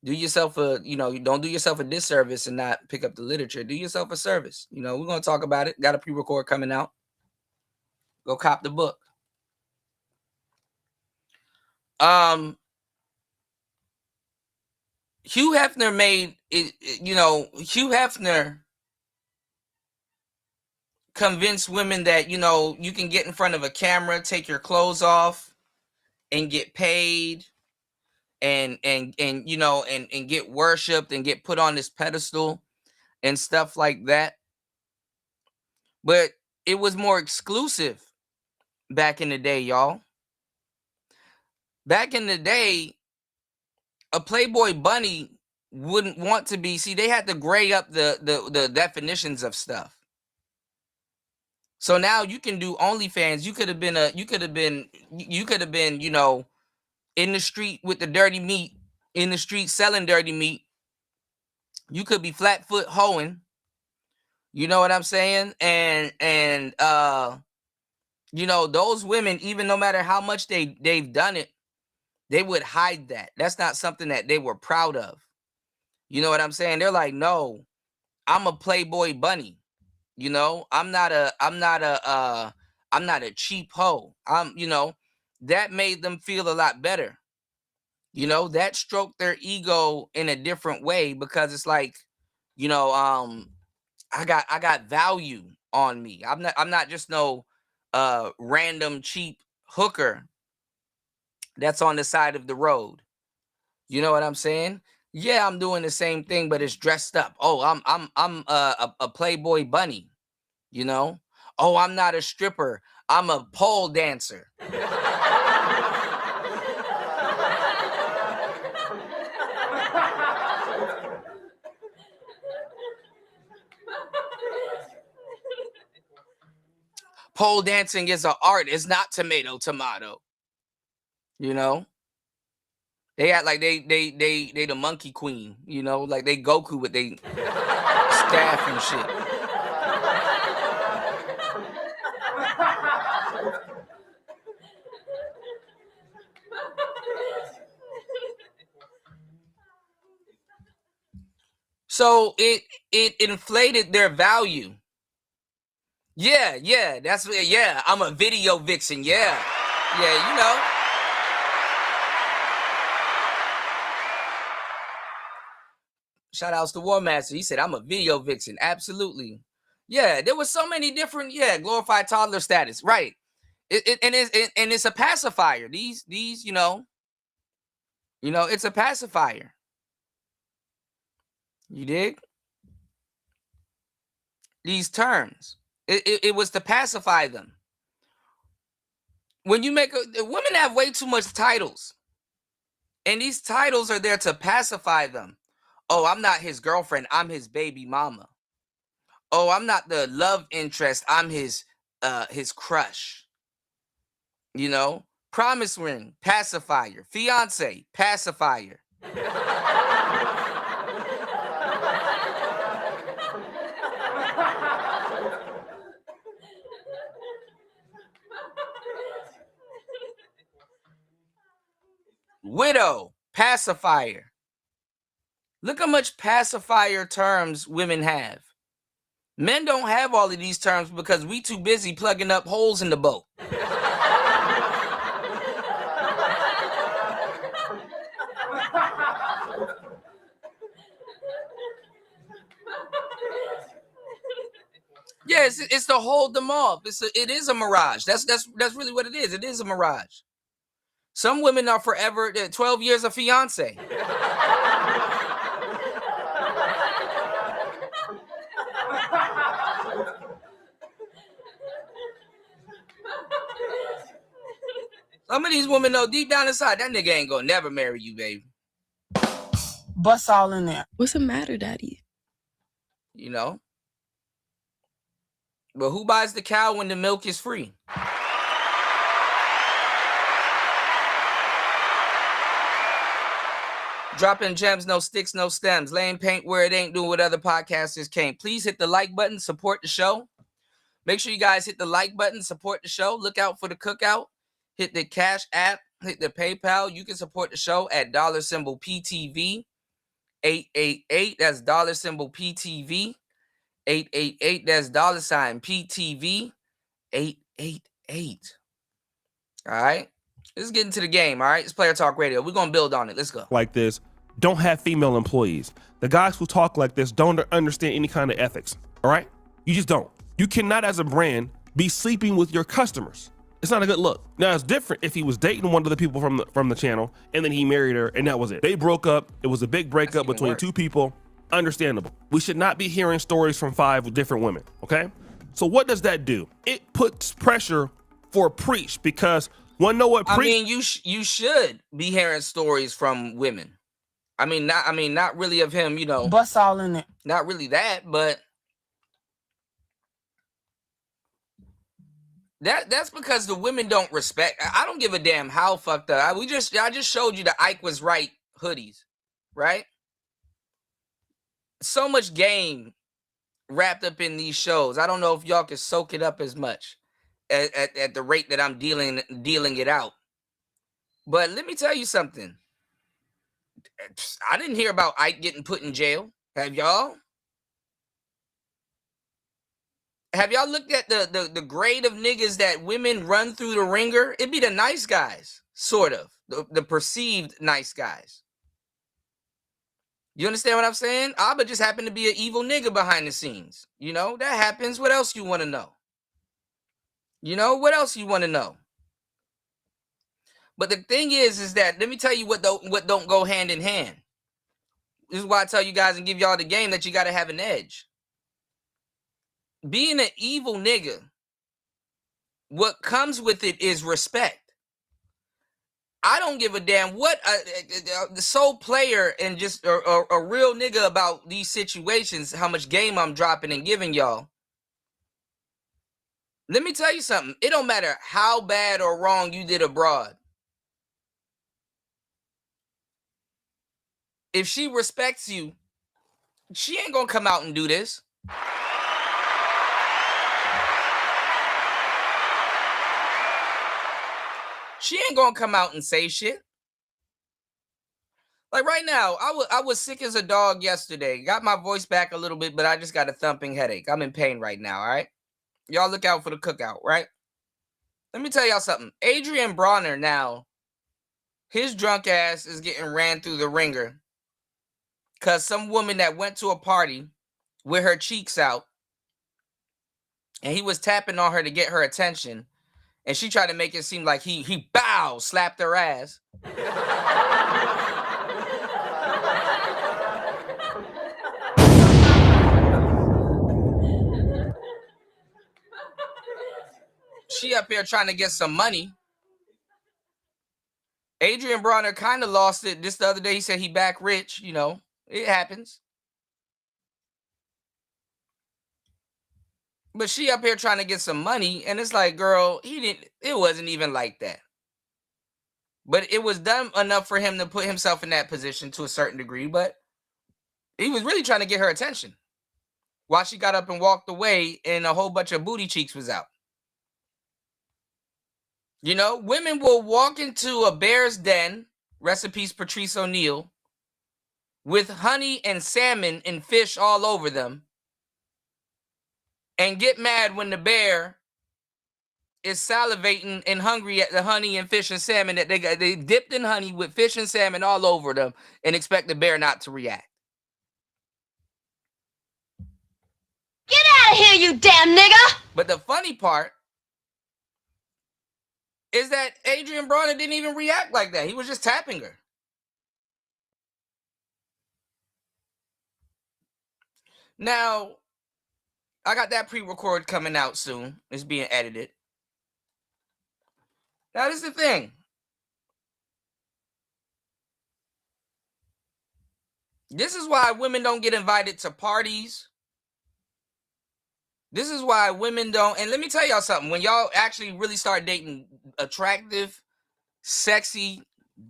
do yourself don't do yourself a disservice and not pick up the literature. Do yourself a service. We're gonna talk about it. Got a pre-record coming out. Go cop the book. Hugh Hefner made it, Hugh Hefner convinced women that, you can get in front of a camera, take your clothes off and get paid and get worshipped and get put on this pedestal and stuff like that. But it was more exclusive back in the day, y'all. Back in the day, a Playboy bunny wouldn't want to be, they had to gray up the definitions of stuff. So now you can do OnlyFans. You could have been in the street with the dirty meat, in the street selling dirty meat. You could be flat-foot hoeing. You know what I'm saying? And those women, even no matter how much they've done it, they would hide that. That's not something that they were proud of. You know what I'm saying? They're like, no, I'm a Playboy bunny. I'm not a cheap hoe. That made them feel a lot better. That stroked their ego in a different way, because it's like, I got value on me. I'm not just no random cheap hooker that's on the side of the road. You know what I'm saying? Yeah, I'm doing the same thing, but it's dressed up. Oh, I'm a Playboy bunny. Oh, I'm not a stripper. I'm a pole dancer. Pole dancing is an art. It's not tomato. You know, they act like they the monkey queen. You know, like they Goku with they staff and shit. So it inflated their value. Yeah, that's what. Yeah, I'm a video vixen. Yeah, you know. Shout outs to War Master. He said, I'm a video vixen. Absolutely. Yeah, there was so many different, glorified toddler status. Right. It's a pacifier. These, you know, it's a pacifier. You dig? These terms. It was to pacify them. When you make women have way too much titles. And these titles are there to pacify them. Oh, I'm not his girlfriend. I'm his baby mama. Oh, I'm not the love interest. I'm his crush. You know, promise ring, pacifier. Fiance, pacifier. Widow, pacifier. Look how much pacifier terms women have. Men don't have all of these terms because we too busy plugging up holes in the boat. Yes, it's to hold them off. It is a mirage. That's really what it is. It is a mirage. Some women are forever 12 years of fiance. Some of these women know deep down inside that nigga ain't gonna never marry you, baby. Bust all in there. What's the matter, Daddy? You know? But who buys the cow when the milk is free? Dropping gems, no sticks, no stems. Laying paint where it ain't, doing what other podcasters can't. Please hit the like button, support the show. Make sure you guys hit the like button, support the show. Look out for the cookout. Hit the Cash App, hit the PayPal. You can support the show at $PTV 888. That's $PTV 888. That's $PTV 888. All right. Let's get into the game. All right. It's Player Talk Radio. We're going to build on it. Let's go. Like this don't have female employees. The guys who talk like this don't understand any kind of ethics. All right. You just don't. You cannot, as a brand, be sleeping with your customers. It's not a good look. Now, it's different if he was dating one of the people from the channel and then he married her and that was it. They broke up. It was a big breakup between two people. Understandable. We should not be hearing stories from 5 different women. Okay. So what does that do? It puts pressure for Preach because one know what Preach. I mean, you should be hearing stories from women. I mean, not really of him, you know. Bust all in there. Not really that, but that's because the women don't respect. I don't give a damn how fucked up. I just showed you the Ike was right hoodies, right? So much game wrapped up in these shows. I don't know if y'all can soak it up as much at the rate that I'm dealing it out. But let me tell you something. I didn't hear about Ike getting put in jail. Have y'all? Have y'all looked at the grade of niggas that women run through the ringer? It'd be the nice guys, sort of. The perceived nice guys. You understand what I'm saying? Abba just happened to be an evil nigga behind the scenes. You know, that happens. What else you want to know? You know, what else you want to know? But the thing is that, let me tell you what don't go hand in hand. This is why I tell you guys and give y'all the game that you got to have an edge. Being an evil nigga, what comes with it is respect. I don't give a damn what the sole player and just a real nigga about these situations, how much game I'm dropping and giving y'all. Let me tell you something. It don't matter how bad or wrong you did abroad. If she respects you, she ain't gonna come out and do this. She ain't gonna come out and say shit. Like right now, I was sick as a dog yesterday. Got my voice back a little bit, but I just got a thumping headache. I'm in pain right now, all right? Y'all look out for the cookout, right? Let me tell y'all something. Adrian Bronner now, his drunk ass is getting ran through the ringer because some woman that went to a party with her cheeks out and he was tapping on her to get her attention, and she tried to make it seem like he slapped her ass. She up here trying to get some money. Adrian Bronner kind of lost it. This the other day, he said he back rich. You know, it happens. But she up here trying to get some money, and it's like, girl, it wasn't even like that. But it was done enough for him to put himself in that position to a certain degree, but he was really trying to get her attention. While she got up and walked away, and a whole bunch of booty cheeks was out. You know, women will walk into a bear's den, recipes Patrice O'Neal, with honey and salmon and fish all over them, and get mad when the bear is salivating and hungry at the honey and fish and salmon that they dipped in honey with fish and salmon all over them, and expect the bear not to react. Get out of here, you damn nigga! But the funny part is that Adrian Bronner didn't even react like that. He was just tapping her. Now, I got that pre-record coming out soon. It's being edited. Now, this is the thing. This is why women don't get invited to parties. This is why women don't. And let me tell y'all something. When y'all actually really start dating attractive, sexy,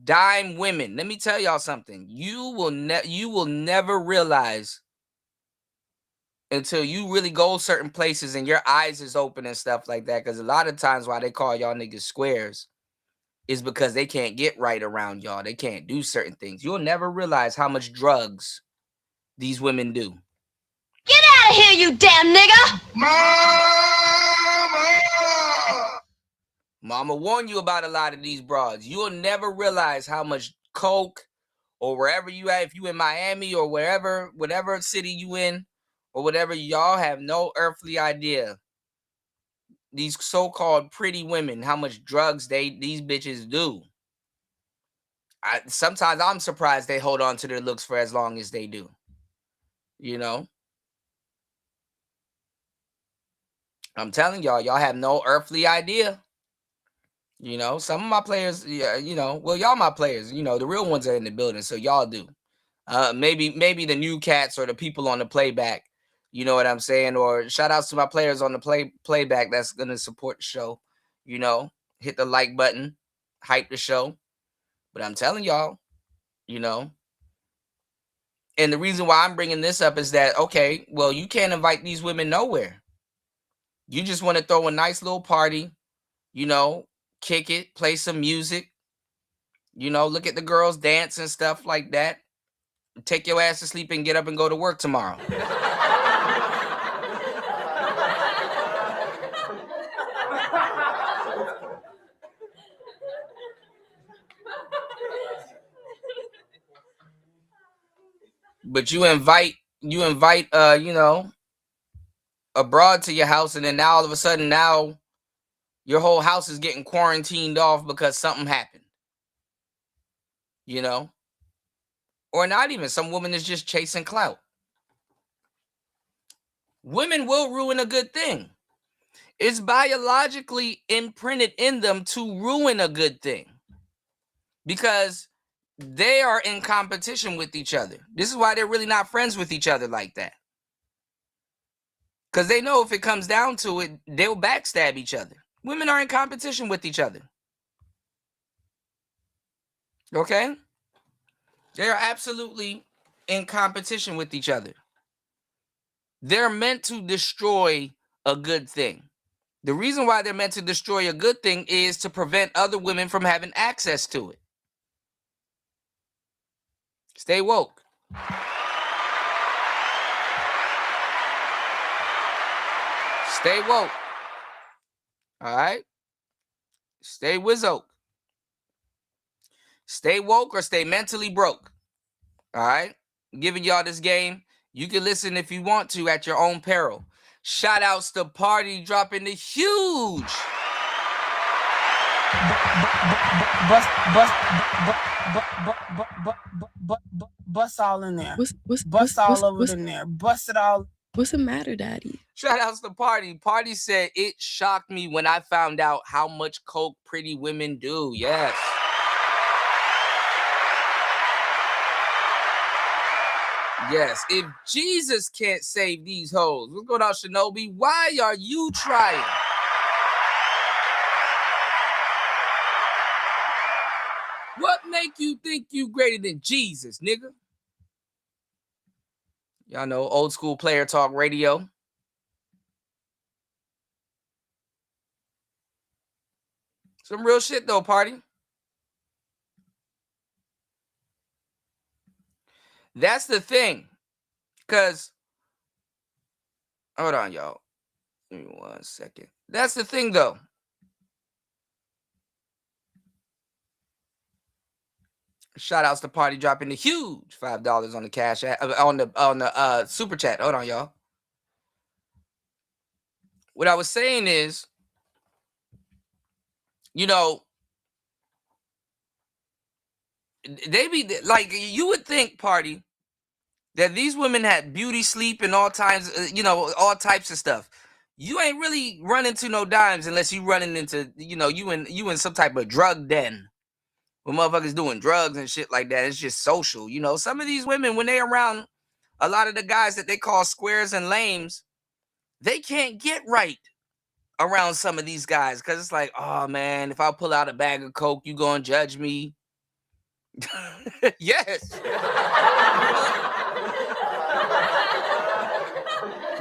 dime women, let me tell y'all something. You will never realize until you really go certain places and your eyes is open and stuff like that. Because a lot of times why they call y'all niggas squares is because they can't get right around y'all. They can't do certain things. You'll never realize how much drugs these women do. Get out of here, you damn nigga! Mama warn you about a lot of these broads. You'll never realize how much coke or wherever you at, if you in Miami or whatever city you in or whatever, y'all have no earthly idea. These so-called pretty women, how much drugs these bitches do. Sometimes I'm surprised they hold on to their looks for as long as they do. You know? I'm telling y'all have no earthly idea. You know, some of my players, yeah, you know, well, y'all my players, you know, the real ones are in the building, so y'all do. Maybe the new cats or the people on the playback, you know what I'm saying? Or shout outs to my players on the playback that's gonna support the show. You know, hit the like button, hype the show. But I'm telling y'all, you know, and the reason why I'm bringing this up is that, okay, well, you can't invite these women nowhere. You just want to throw a nice little party, you know, kick it, play some music, you know, look at the girls dance and stuff like that. Take your ass to sleep and get up and go to work tomorrow. But you invite, you know, a broad to your house, and then now all of a sudden now your whole house is getting quarantined off because something happened. You know? Or not even. Some woman is just chasing clout. Women will ruin a good thing. It's biologically imprinted in them to ruin a good thing. Because they are in competition with each other. This is why they're really not friends with each other like that. Because they know if it comes down to it, they'll backstab each other. Women are in competition with each other. Okay? They are absolutely in competition with each other. They're meant to destroy a good thing. The reason why they're meant to destroy a good thing is to prevent other women from having access to it. Stay woke. Stay woke. All right? Stay wizzoke. Stay woke or stay mentally broke. All right? I'm giving y'all this game. You can listen if you want to at your own peril. Shout outs to Party dropping the huge. Bust all in there. Bust all over in there. Bust it all. What's the matter, Daddy? Shout outs to Party. Party said it shocked me when I found out how much coke pretty women do. Yes. Yes. If Jesus can't save these hoes, what's going on, Shinobi? Why are you trying? What make you think you greater than Jesus, nigga? Y'all know old school player talk radio. Some real shit though, Party. That's the thing. Cause hold on, y'all. Give me 1 second. That's the thing though. Shout outs to Party dropping the huge $5 on the cash on the super chat. Hold on, y'all. What I was saying is, you know, they be like, you would think, Party, that these women had beauty sleep and all times, all types of stuff. You ain't really running into no dimes unless you running into, you in some type of drug den. When motherfuckers doing drugs and shit like that, it's just social. Some of these women, when they around a lot of the guys that they call squares and lames, they can't get right around some of these guys because it's like, oh man, if I pull out a bag of coke, you gonna judge me? Yes.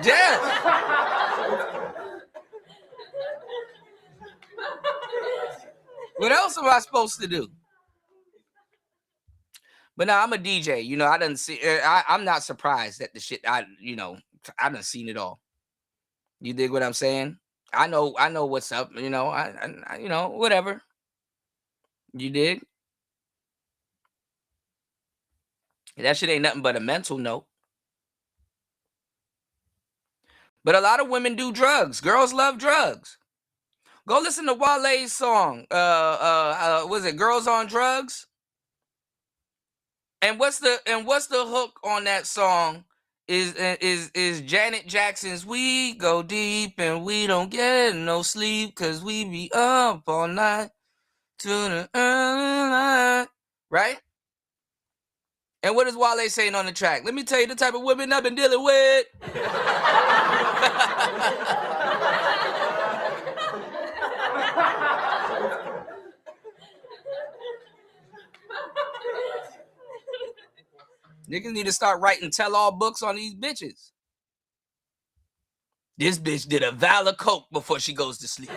Yes. What else am I supposed to do? But now I'm a DJ. I done see. I'm not surprised at the shit. I done seen it all. You dig what I'm saying? I know what's up. I whatever. You dig? That shit ain't nothing but a mental note. But a lot of women do drugs. Girls love drugs. Go listen to Wale's song. Was it Girls on Drugs? And what's the hook on that song? Is Janet Jackson's "We go deep and we don't get no sleep cause we be up all night to the early light," right? And what is Wale saying on the track? Let me tell you the type of women I've been dealing with. Niggas need to start writing tell-all books on these bitches. This bitch did a vial of coke before she goes to sleep.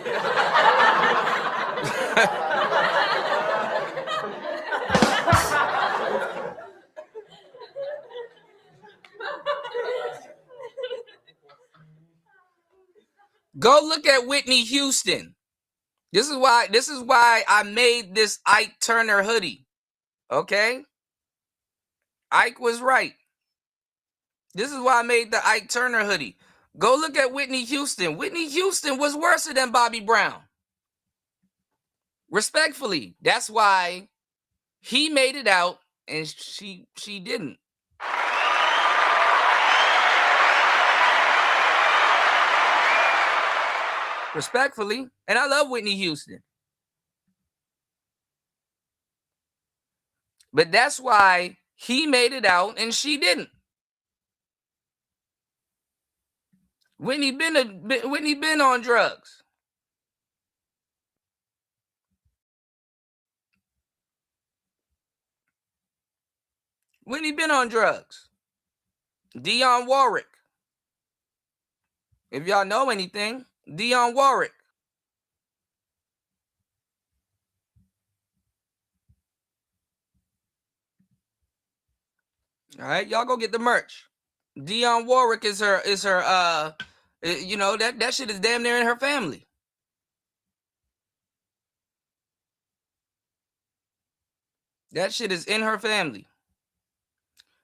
Go look at Whitney Houston. This is why I made this Ike Turner hoodie. Okay? Ike was right. This is why I made the Ike Turner hoodie. Go look at Whitney Houston. Whitney Houston was worse than Bobby Brown. Respectfully. That's why he made it out and she didn't. Respectfully. And I love Whitney Houston. But that's why he made it out and she didn't. Whitney been on drugs. Whitney been on drugs. Dionne Warwick. If y'all know anything, Dionne Warwick. All right, y'all go get the merch. Dionne Warwick is her you know, that shit is damn near in her family. That shit is in her family.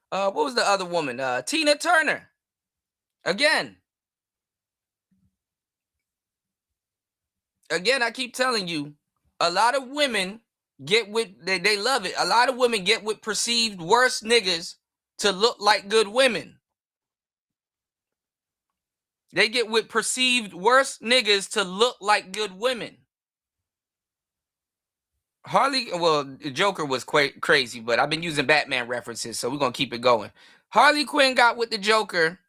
What was the other woman? Tina Turner. Again, I keep telling you, a lot of women get with they love it. A lot of women get with perceived worse niggas to look like good women. They get with perceived worse niggas to look like good women. Joker was crazy, but I've been using Batman references, so we're going to keep it going. Harley Quinn got with the Joker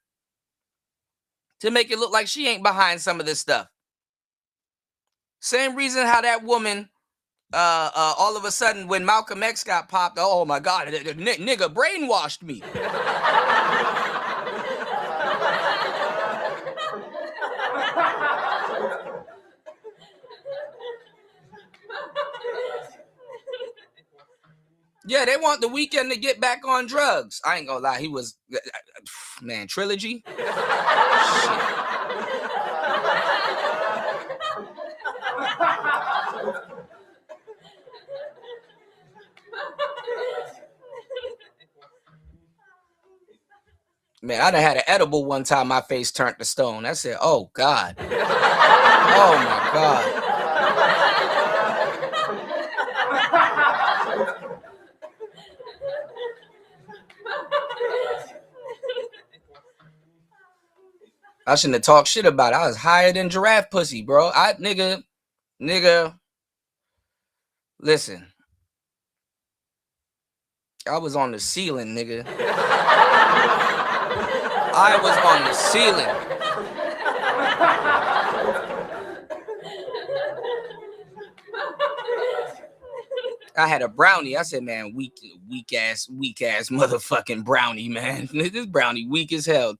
to make it look like she ain't behind some of this stuff. Same reason how that woman, all of a sudden, when Malcolm X got popped, oh my God, the nigga brainwashed me. Yeah, they want The Weeknd to get back on drugs. I ain't gonna lie, he was, man, Trilogy. Shit. Man, I done had an edible one time, my face turned to stone. I said, oh God. Oh my God. I shouldn't have talked shit about it. I was higher than giraffe pussy, bro. Nigga, listen. I was on the ceiling, nigga. I was on the ceiling. I had a brownie. I said, man, weak ass motherfucking brownie, man. This brownie weak as hell.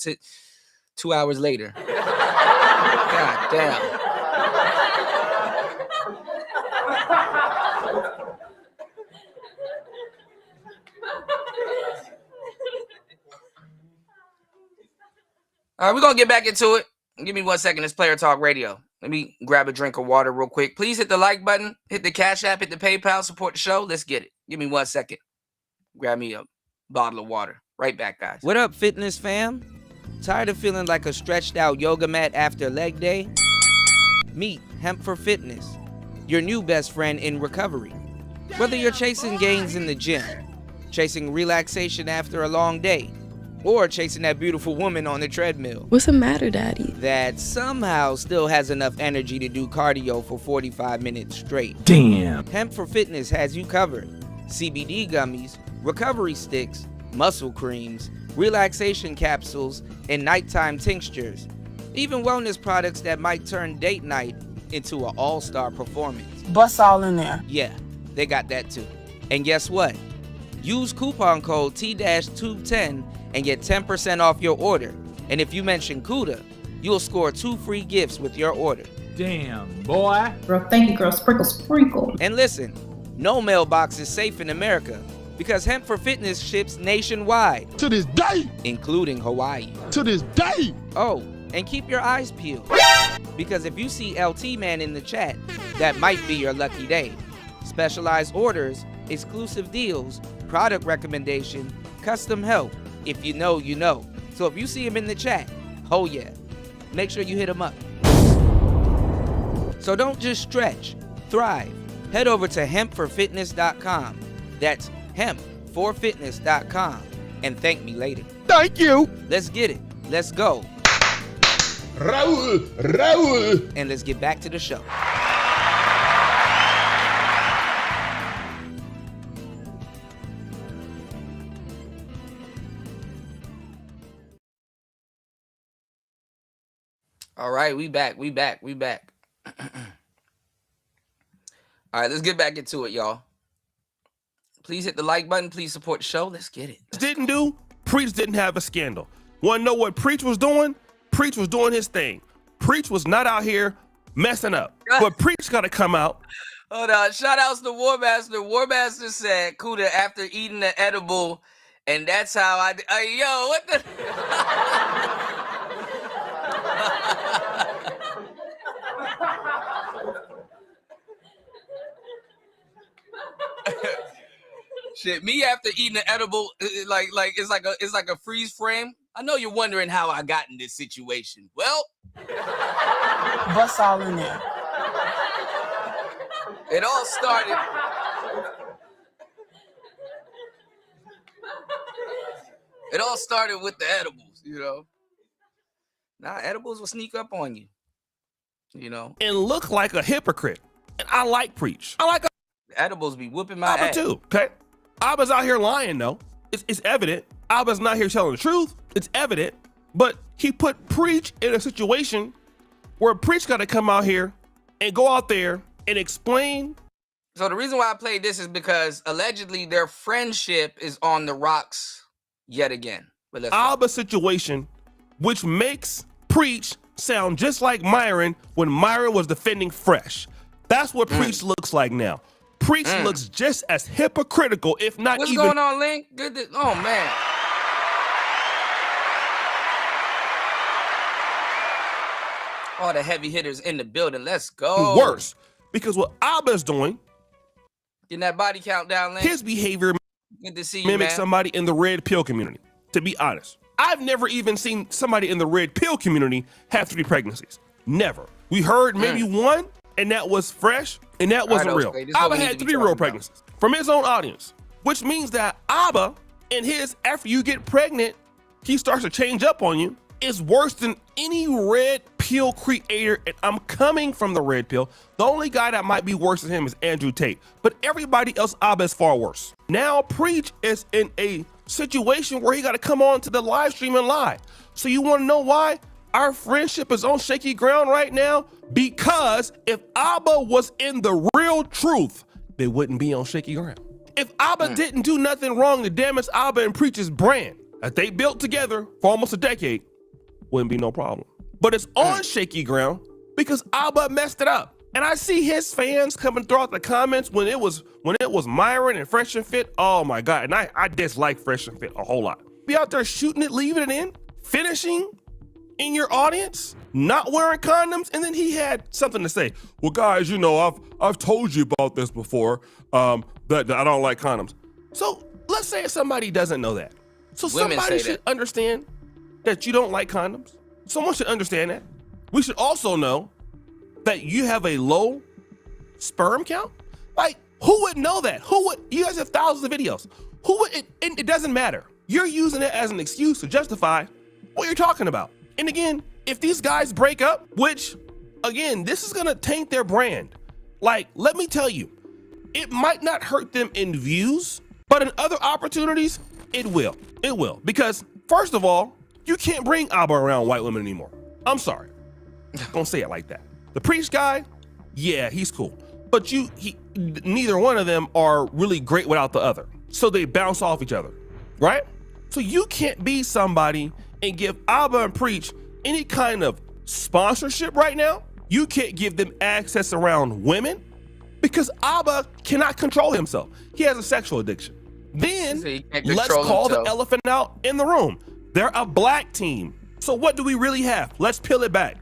2 hours later. God damn. All right, we're going to get back into it. Give me 1 second. It's Player Talk Radio. Let me grab a drink of water real quick. Please hit the like button, hit the Cash App, hit the PayPal, support the show. Let's get it. Give me 1 second. Grab me a bottle of water. Right back, guys. What up, fitness fam? Tired of feeling like a stretched out yoga mat after leg day? Meet Hemp for Fitness, your new best friend in recovery. Whether you're chasing gains in the gym, chasing relaxation after a long day, or chasing that beautiful woman on the treadmill. What's the matter, Daddy? That somehow still has enough energy to do cardio for 45 minutes straight. Damn. Hemp for Fitness has you covered. CBD gummies, recovery sticks, muscle creams, relaxation capsules, and nighttime tinctures. Even wellness products that might turn date night into an all-star performance. Bust all in there. Yeah, they got that too. And guess what? Use coupon code T-Tube10 and get 10% off your order. And if you mention CUDA, you'll score 2 free gifts with your order. Damn, boy. Girl, thank you, girl. Sprinkle, sprinkle. And listen, no mailbox is safe in America because Hemp for Fitness ships nationwide. To this day. Including Hawaii. To this day. Oh, and keep your eyes peeled. Because if you see LT Man in the chat, that might be your lucky day. Specialized orders, exclusive deals, product recommendation, custom help. If you know, you know. So if you see him in the chat, oh yeah, make sure you hit him up. So don't just stretch, thrive. Head over to hempforfitness.com. That's hempforfitness.com. And thank me later. Thank you. Let's get it. Let's go. Raul. And let's get back to the show. All right, we back. All right, let's get back into it, y'all. Please hit the like button. Please support the show. Let's get it. Didn't do, Preach didn't have a scandal. Want to know what Preach was doing? Preach was doing his thing. Preach was not out here messing up. But Preach got to come out. Hold on. Shout outs to Warmaster. Warmaster said, Kuda, after eating the edible, and that's how yo, what the? Shit, me after eating an edible, it's like a freeze frame. I know you're wondering how I got in this situation. Well, Bust all in there. It all started. It all started with the edibles, you know. Nah, edibles will sneak up on you, you know. And look like a hypocrite. And I like Preach. I like the edibles be whooping my ass too. Okay, Abba's out here lying though. It's evident. Abba's not here telling the truth. It's evident. But he put Preach in a situation where Preach got to come out here and go out there and explain. So the reason why I played this is because allegedly their friendship is on the rocks yet again. But Abba's situation, which makes Preach sound just like Myron when Myron was defending Fresh. That's what Preach looks like now. Preach looks just as hypocritical, if not What's even. What's going on, Link? Good. Oh man. All the heavy hitters in the building. Let's go. Worse, because what Abba's doing, getting that body count down, Link. His behavior good to see you, mimics man. somebody in the red pill community. To be honest, I've never even seen somebody in the red pill community have 3 pregnancies. Never. We heard maybe one, and that was Fresh, and that wasn't real. Abba had 3 real pregnancies from his own audience, which means that Abba and his, after you get pregnant, he starts to change up on you, is worse than any red pill creator. And I'm coming from the red pill. The only guy that might be worse than him is Andrew Tate, but everybody else, Abba is far worse. Now Preach is in a situation where he got to come on to the live stream and lie. So you want to know why our friendship is on shaky ground right now? Because if Abba was in the real truth, they wouldn't be on shaky ground. If Abba didn't do nothing wrong to damage Abba and Preach's brand that they built together for almost a decade, wouldn't be no problem. But it's on shaky ground because Abba messed it up. And I see his fans coming throughout the comments when it was Myron and Fresh and Fit. Oh my God. And I dislike Fresh and Fit a whole lot. Be out there shooting it, leaving it in, finishing in your audience, not wearing condoms. And then he had something to say. Well, guys, you know, I've told you about this before, that I don't like condoms. So let's say somebody doesn't know that. So somebody should understand that you don't like condoms. Someone should understand that. We should also know that you have a low sperm count. Like, who would know that? You guys have thousands of videos. It doesn't matter. You're using it as an excuse to justify what you're talking about. And again, if these guys break up, which again, this is gonna taint their brand. Like, let me tell you, it might not hurt them in views, but in other opportunities, it will. It will. Because first of all, you can't bring Abba around white women anymore. I'm sorry. Don't say it like that. The Preach guy, yeah, he's cool. But neither one of them are really great without the other. So they bounce off each other, right? So you can't be somebody and give Abba and Preach any kind of sponsorship right now. You can't give them access around women because Abba cannot control himself. He has a sexual addiction. Then let's call the elephant out in the room. They're a black team. So what do we really have? Let's peel it back.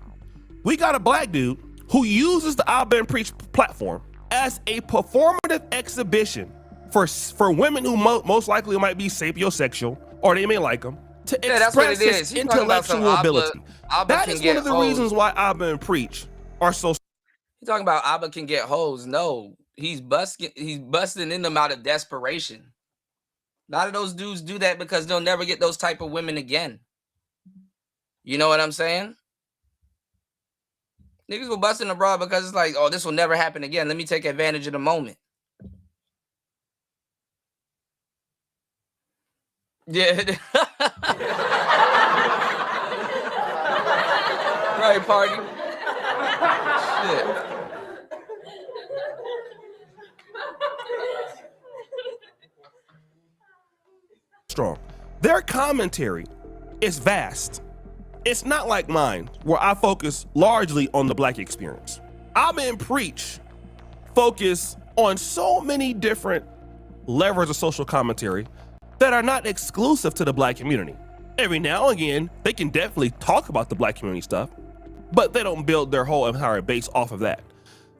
We got a black dude who uses the Abba and Preach platform as a performative exhibition for women who most likely might be sapiosexual, or they may like them, to express his intellectual ability. That is one of the reasons why Abba and Preach are so. You're talking about Abba can get hoes. No, he's busting in them out of desperation. A lot of those dudes do that because they'll never get those type of women again. You know what I'm saying? Niggas will bust in the bra because it's like, oh, this will never happen again. Let me take advantage of the moment. Yeah. Right. Strawberry party. Shit. Strong. Their commentary is vast. It's not like mine, where I focus largely on the black experience. I'm in Preach, focus on so many different levers of social commentary that are not exclusive to the black community. Every now and again, they can definitely talk about the black community stuff, but they don't build their whole entire base off of that.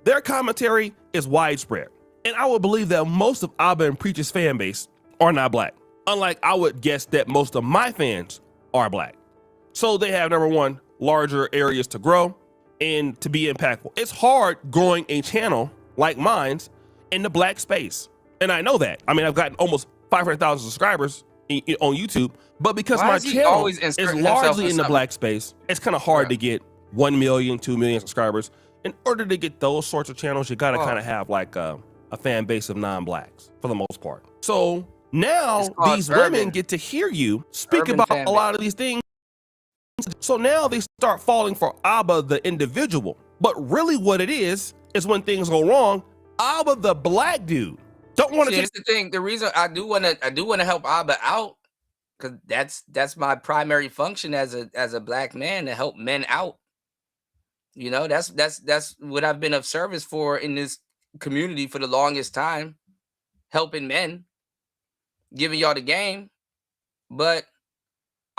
Their commentary is widespread, and I would believe that most of Abba and Preach's fan base are not black. Unlike I would guess that most of my fans are black. So they have, number one, larger areas to grow and to be impactful. It's hard growing a channel like mine's in the black space. And I know that. I mean, I've gotten almost 500,000 subscribers on YouTube, but because my channel is largely in the black space, it's kind of hard to get 1 million, 2 million subscribers. In order to get those sorts of channels, you gotta kind of have like a fan base of non-blacks for the most part. So now these women get to hear you speak about a lot of these things. So now they start falling for Abba the individual. But really what it is when things go wrong, Abba the black dude don't want to take. Here's the thing. The reason I do want to help Abba out, because that's my primary function as a black man, to help men out. You know, that's what I've been of service for in this community for the longest time, helping men, giving y'all the game. But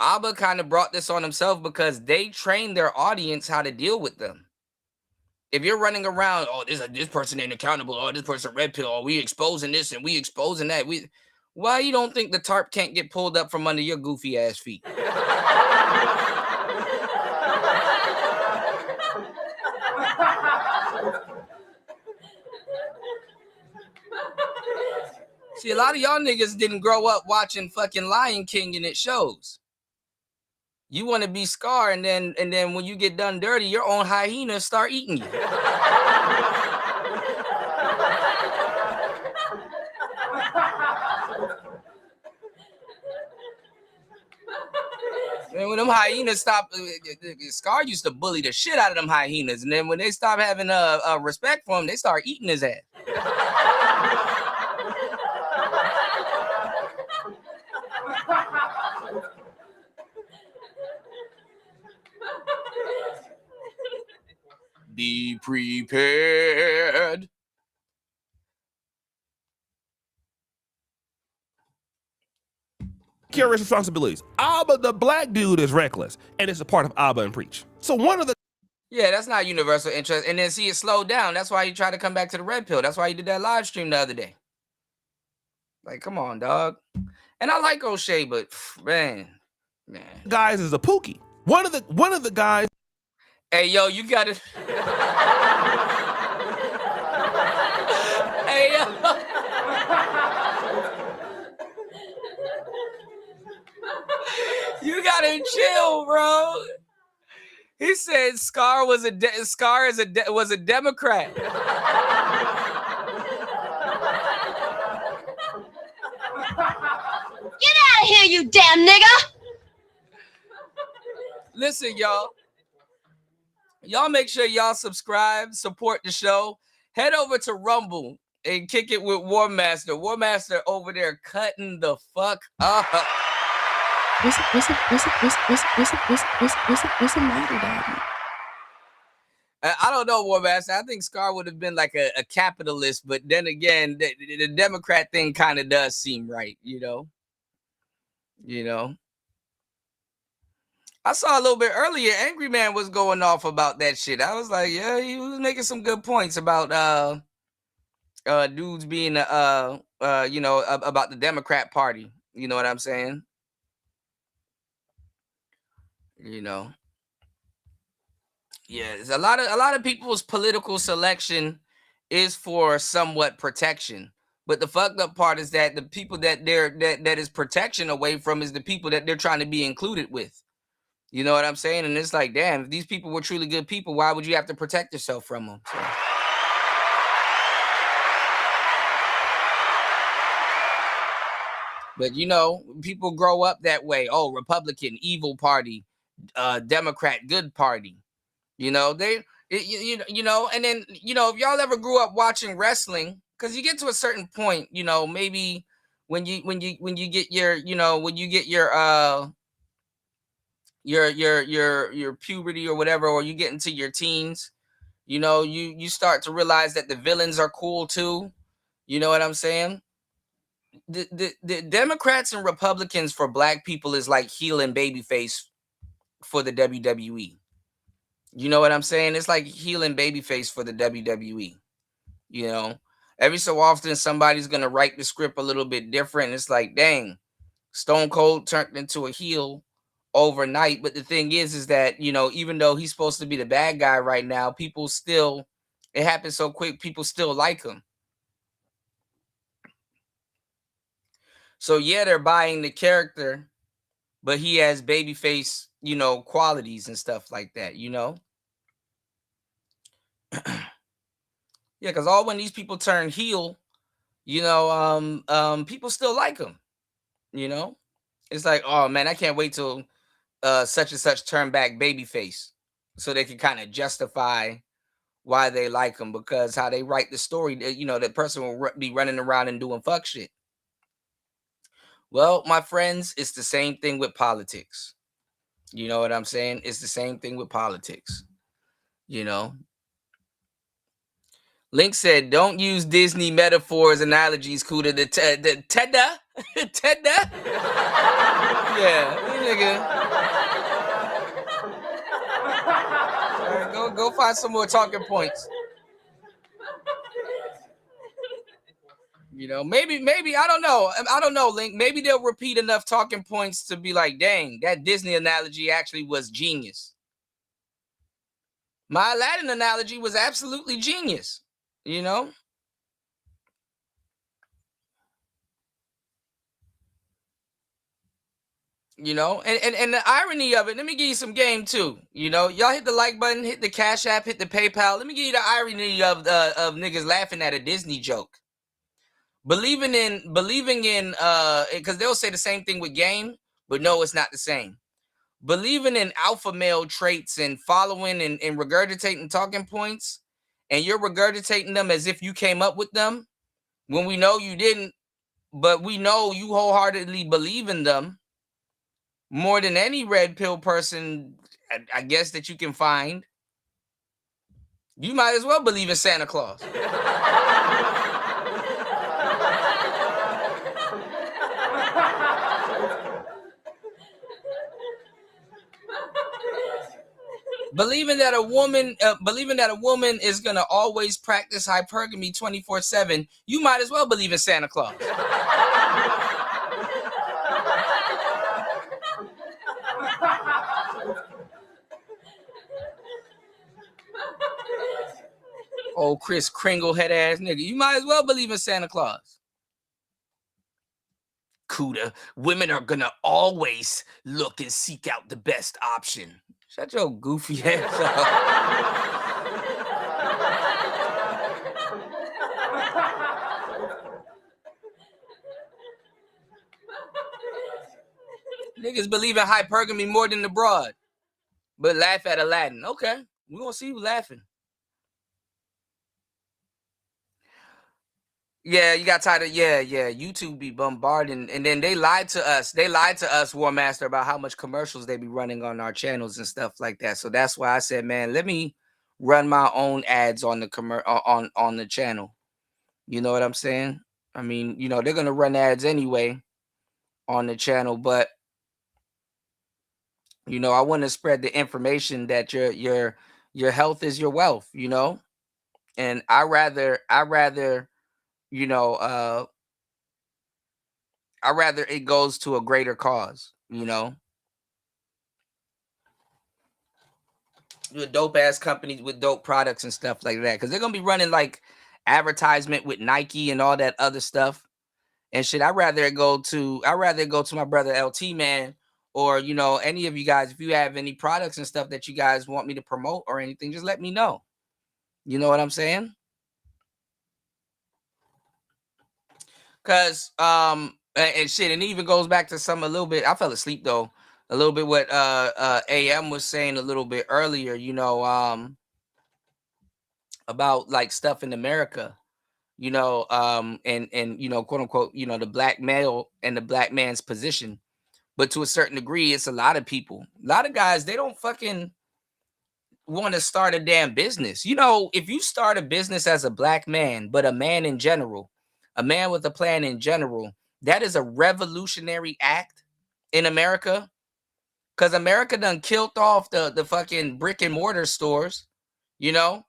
Abba kind of brought this on himself because they train their audience how to deal with them. If you're running around, oh, this person ain't accountable, oh, this person red pill, oh, we exposing this and we exposing that. Why you don't think the tarp can't get pulled up from under your goofy ass feet? See, a lot of y'all niggas didn't grow up watching fucking Lion King and it shows. You want to be Scar, and then when you get done dirty, your own hyenas start eating you. And when them hyenas stop, Scar used to bully the shit out of them hyenas, and then when they stop having respect for him, they start eating his ass. Be prepared. Carries responsibilities. Abba the black dude is reckless, and it's a part of Abba and Preach. So one of the that's not universal interest. And then see it slowed down. That's why he tried to come back to the red pill. That's why he did that live stream the other day. Like, come on, dog. And I like O'Shea, but man. Guys is a Pookie. One of the guys. Hey, yo, you got it. Hey, yo. You gotta chill, bro. He said Scar was a Democrat. Get out of here, you damn nigga! Listen, y'all. Y'all make sure y'all subscribe, support the show. Head over to Rumble and kick it with War Master. War Master over there cutting the fuck up. What's the matter, Daddy? I don't know, War Master. I think Scar would have been like a capitalist, but then again, the Democrat thing kind of does seem right, you know? You know? I saw a little bit earlier, Angry Man was going off about that shit. I was like, yeah, he was making some good points about dudes being about the Democrat Party. You know what I'm saying? You know. Yeah, a lot of people's political selection is for somewhat protection. But the fucked up part is that the people that is protection away from is the people that they're trying to be included with. You know what I'm saying? And it's like, damn, if these people were truly good people, why would you have to protect yourself from them? So. But, you know, people grow up that way. Oh, Republican, evil party. Democrat, good party. You know, you know, and then, you know, if y'all ever grew up watching wrestling, because you get to a certain point, you know, maybe when you get your, you know, when you get your puberty or whatever, or you get into your teens, you know, you start to realize that the villains are cool too. You know what I'm saying? The Democrats and Republicans for black people is like heel and babyface for the WWE. You know what I'm saying? It's like heel and babyface for the WWE. You know, every so often somebody's gonna write the script a little bit different. It's like, dang, Stone Cold turned into a heel overnight. But the thing is that, you know, even though he's supposed to be the bad guy right now, people still, it happens so quick, people still like him. So yeah, they're buying the character, but he has babyface, you know, qualities and stuff like that, you know? Yeah, because all when these people turn heel, you know, people still like him, you know? It's like, oh man, I can't wait till such and such turn back babyface, so they can kind of justify why they like him, because how they write the story, you know, that person will be running around and doing fuck shit. Well, my friends, it's the same thing with politics. You know what I'm saying? It's the same thing with politics. You know, Link said, "Don't use Disney metaphors, analogies, Kuda. The Tedda, Tedda, yeah, nigga. All right, go find some more talking points. You know, maybe I don't know, Link. Maybe they'll repeat enough talking points to be like, dang, that Disney analogy actually was genius. My Aladdin analogy was absolutely genius. You know." You know, and the irony of it, let me give you some game too. You know, y'all hit the like button, hit the Cash App, hit the PayPal. Let me give you the irony of niggas laughing at a Disney joke. Believing in because they'll say the same thing with game, but no, it's not the same. Believing in alpha male traits and following and regurgitating talking points, and you're regurgitating them as if you came up with them when we know you didn't, but we know you wholeheartedly believe in them more than any red pill person, I guess, that you can find. You might as well believe in Santa Claus. Believing that a woman is gonna always practice hypergamy 24/7, you might as well believe in Santa Claus. Old Chris Kringle head ass nigga, you might as well believe in Santa Claus. Kuda, women are gonna always look and seek out the best option. Shut your goofy ass up. Niggas believe in hypergamy more than the broad, but laugh at Aladdin. Okay, we gonna see you laughing. Yeah, you got tired of YouTube be bombarding, and then they lied to us. They lied to us, War Master, about how much commercials they be running on our channels and stuff like that. So that's why I said, man, let me run my own ads on the on the channel. You know what I'm saying? I mean, you know, they're gonna run ads anyway on the channel, but you know, I want to spread the information that your health is your wealth, you know? And I rather, you know, I rather it goes to a greater cause, you know. With dope ass companies with dope products and stuff like that. Cause they're gonna be running like advertisement with Nike and all that other stuff and shit. I'd rather it go to my brother LT, man, or you know, any of you guys, if you have any products and stuff that you guys want me to promote or anything, just let me know. You know what I'm saying? Cause and shit, and it even goes back to some a little bit. I fell asleep though. a little bit what AM was saying a little bit earlier, you know, about like stuff in America, you know, and you know, quote unquote, you know, the black male and the black man's position. But to a certain degree, it's a lot of people, a lot of guys, they don't fucking want to start a damn business. You know, if you start a business as a black man, but a man in general, a man with a plan in general, that is a revolutionary act in America. Because America done killed off the fucking brick and mortar stores. You know,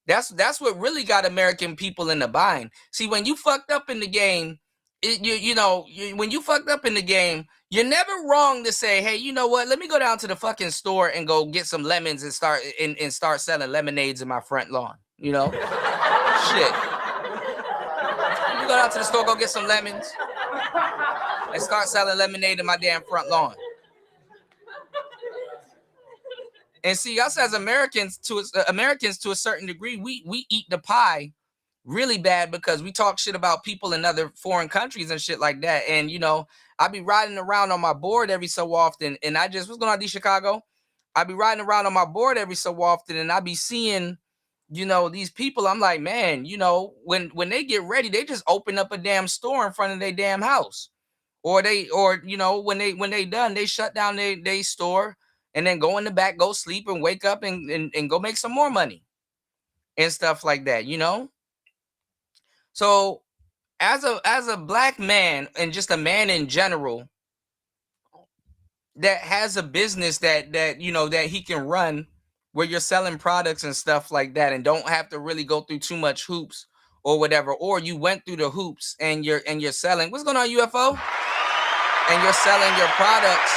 that's what really got American people in the bind. See, when you fucked up in the game, when you fucked up in the game, you're never wrong to say, hey, you know what? Let me go down to the fucking store and go get some lemons and start selling lemonades in my front lawn. You know, shit. Let me go down to the store, go get some lemons, and start selling lemonade in my damn front lawn. And see, us as Americans, to a certain degree, we eat the pie really bad because we talk shit about people in other foreign countries and shit like that. And you know, I be riding around on my board every so often, and what's going on, D Chicago? I be riding around on my board every so often, and I be seeing, you know, these people. I'm like, man, you know, when they get ready, they just open up a damn store in front of their damn house, or you know, when they done, they shut down they store. And then go in the back, go sleep, and wake up and go make some more money and stuff like that, you know? So as a black man and just a man in general that has a business that you know that he can run where you're selling products and stuff like that and don't have to really go through too much hoops or whatever, or you went through the hoops and you're selling. What's going on, UFO? And you're selling your products.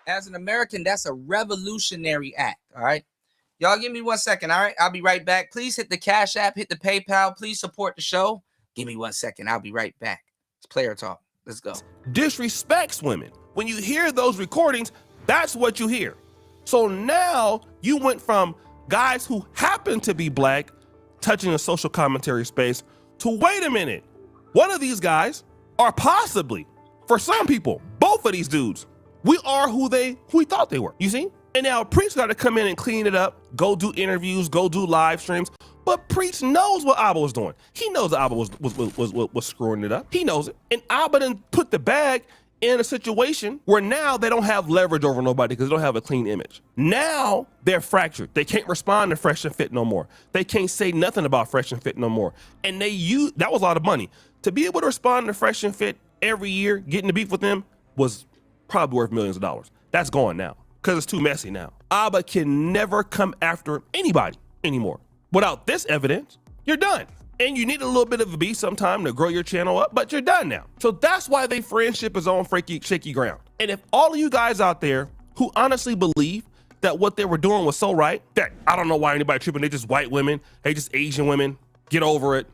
As an American, that's a revolutionary act. All right. Y'all give me 1 second. All right. I'll be right back. Please hit the Cash App, hit the PayPal. Please support the show. Give me 1 second. I'll be right back. It's player talk. Let's go. Disrespects women. When you hear those recordings, that's what you hear. So now you went from guys who happen to be black touching a social commentary space to, wait a minute, one of these guys are possibly, for some people, both of these dudes, we are who we thought they were. You see? And now Preach got to come in and clean it up, go do interviews, go do live streams. But Preach knows what Abba was doing. He knows that Abba was screwing it up. He knows it. And Abba then put the bag in a situation where now they don't have leverage over nobody because they don't have a clean image. Now they're fractured. They can't respond to Fresh and Fit no more. They can't say nothing about Fresh and Fit no more. And that was a lot of money. To be able to respond to Fresh and Fit every year, getting to beef with them was probably worth millions of dollars. That's gone now because it's too messy now. Abba can never come after anybody anymore. Without this evidence, you're done. And you need a little bit of a beef sometime to grow your channel up, but you're done now. So that's why their friendship is on shaky ground. And if all of you guys out there who honestly believe that what they were doing was so right, that I don't know why anybody tripping, they just white women, they just Asian women, get over it.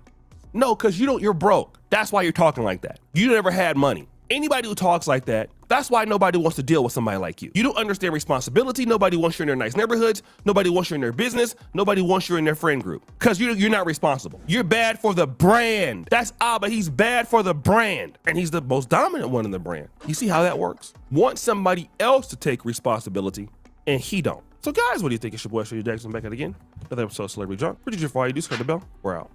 No, because you're broke. That's why you're talking like that. You never had money. Anybody who talks like that, that's why nobody wants to deal with somebody like you. You don't understand responsibility. Nobody wants you in their nice neighborhoods. Nobody wants you in their business. Nobody wants you in their friend group because you're not responsible. You're bad for the brand. That's Abba. He's bad for the brand. And he's the most dominant one in the brand. You see how that works? Want somebody else to take responsibility and he don't. So guys, what do you think? It's your boy, Shady Jackson, back at it again. Another episode of Celebrity Junk. Producer for all you do, spread the bell. We're out.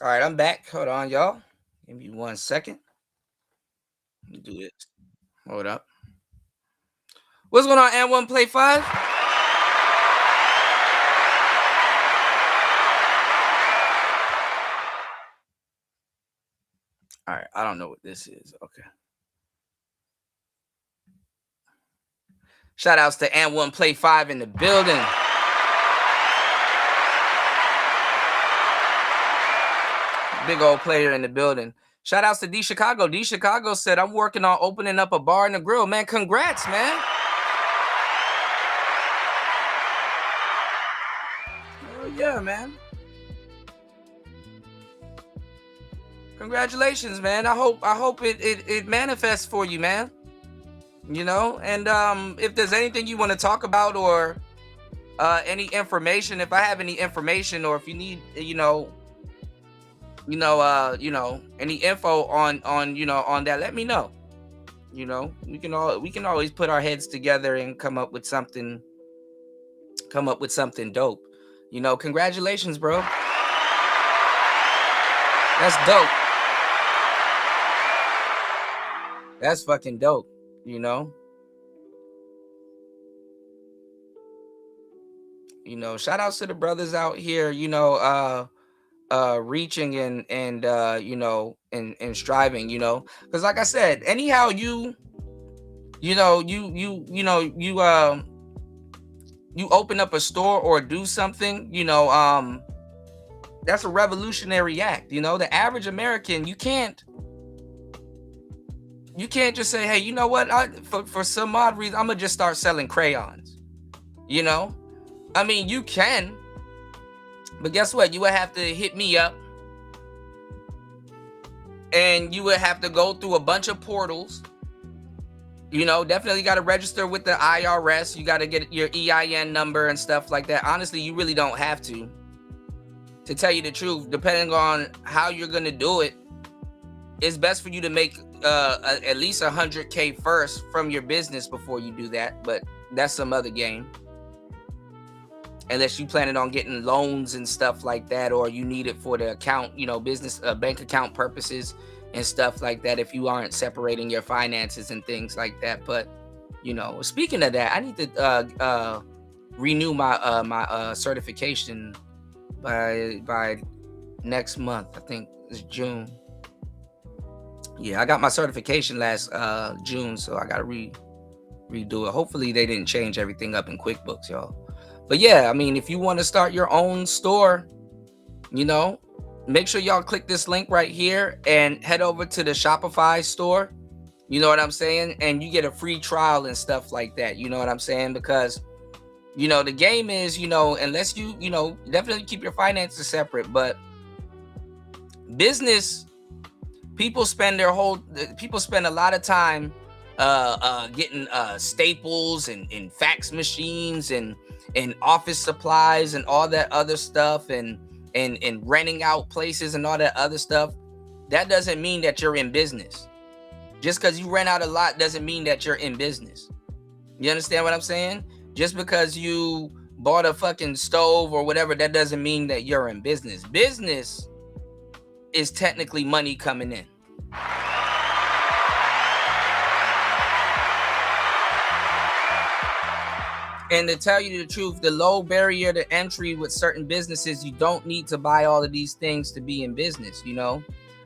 All right, I'm back. Hold on, y'all. Give me 1 second. Let me do this. Hold up. What's going on, and1 Play 5? All right, I don't know what this is. Okay. Shout outs to and1 Play 5 in the building. Big old player in the building. Shout outs to D Chicago. D Chicago said, I'm working on opening up a bar and a grill. Man, congrats, man. yeah, man. Congratulations, man. I hope it manifests for you, man. You know, and if there's anything you want to talk about or any information, if I have any information or if you need, any info on on that, let me know. You know, we can always put our heads together and come up with something dope. You know, congratulations, bro. That's dope. That's fucking dope, you know. You know, shout outs to the brothers out here, reaching and and striving, because like I said, anyhow you open up a store or do something, that's a revolutionary act. The average American, you can't just say, hey, you know what, for some odd reason I'm gonna just start selling crayons. I mean, you can, but guess what? You would have to hit me up and you would have to go through a bunch of portals. Definitely got to register with the IRS. You got to get your EIN number and stuff like that. Honestly, you really don't have to tell you the truth. Depending on how you're going to do it, it's best for you to make at least $100K first from your business before you do that. But that's some other game. Unless you planning on getting loans and stuff like that, or you need it for the account, business, bank account purposes and stuff like that, if you aren't separating your finances and things like that. But, speaking of that, I need to renew my my certification by next month. I think it's June. Yeah, I got my certification last June, so I got to redo it. Hopefully they didn't change everything up in QuickBooks, y'all. But yeah, I mean, if you want to start your own store, make sure y'all click this link right here and head over to the Shopify store. You know what I'm saying? And you get a free trial and stuff like that. You know what I'm saying? Because, the game is, unless you, definitely keep your finances separate. But business, people spend a lot of time getting staples and fax machines and office supplies and all that other stuff and renting out places and all that other stuff. That doesn't mean that you're in business. Just because you rent out a lot doesn't mean that you're in business. You understand what I'm saying? Just because you bought a fucking stove or whatever, that doesn't mean that you're in business. Business is technically money coming in. And to tell you the truth, the low barrier to entry with certain businesses, you don't need to buy all of these things to be in business.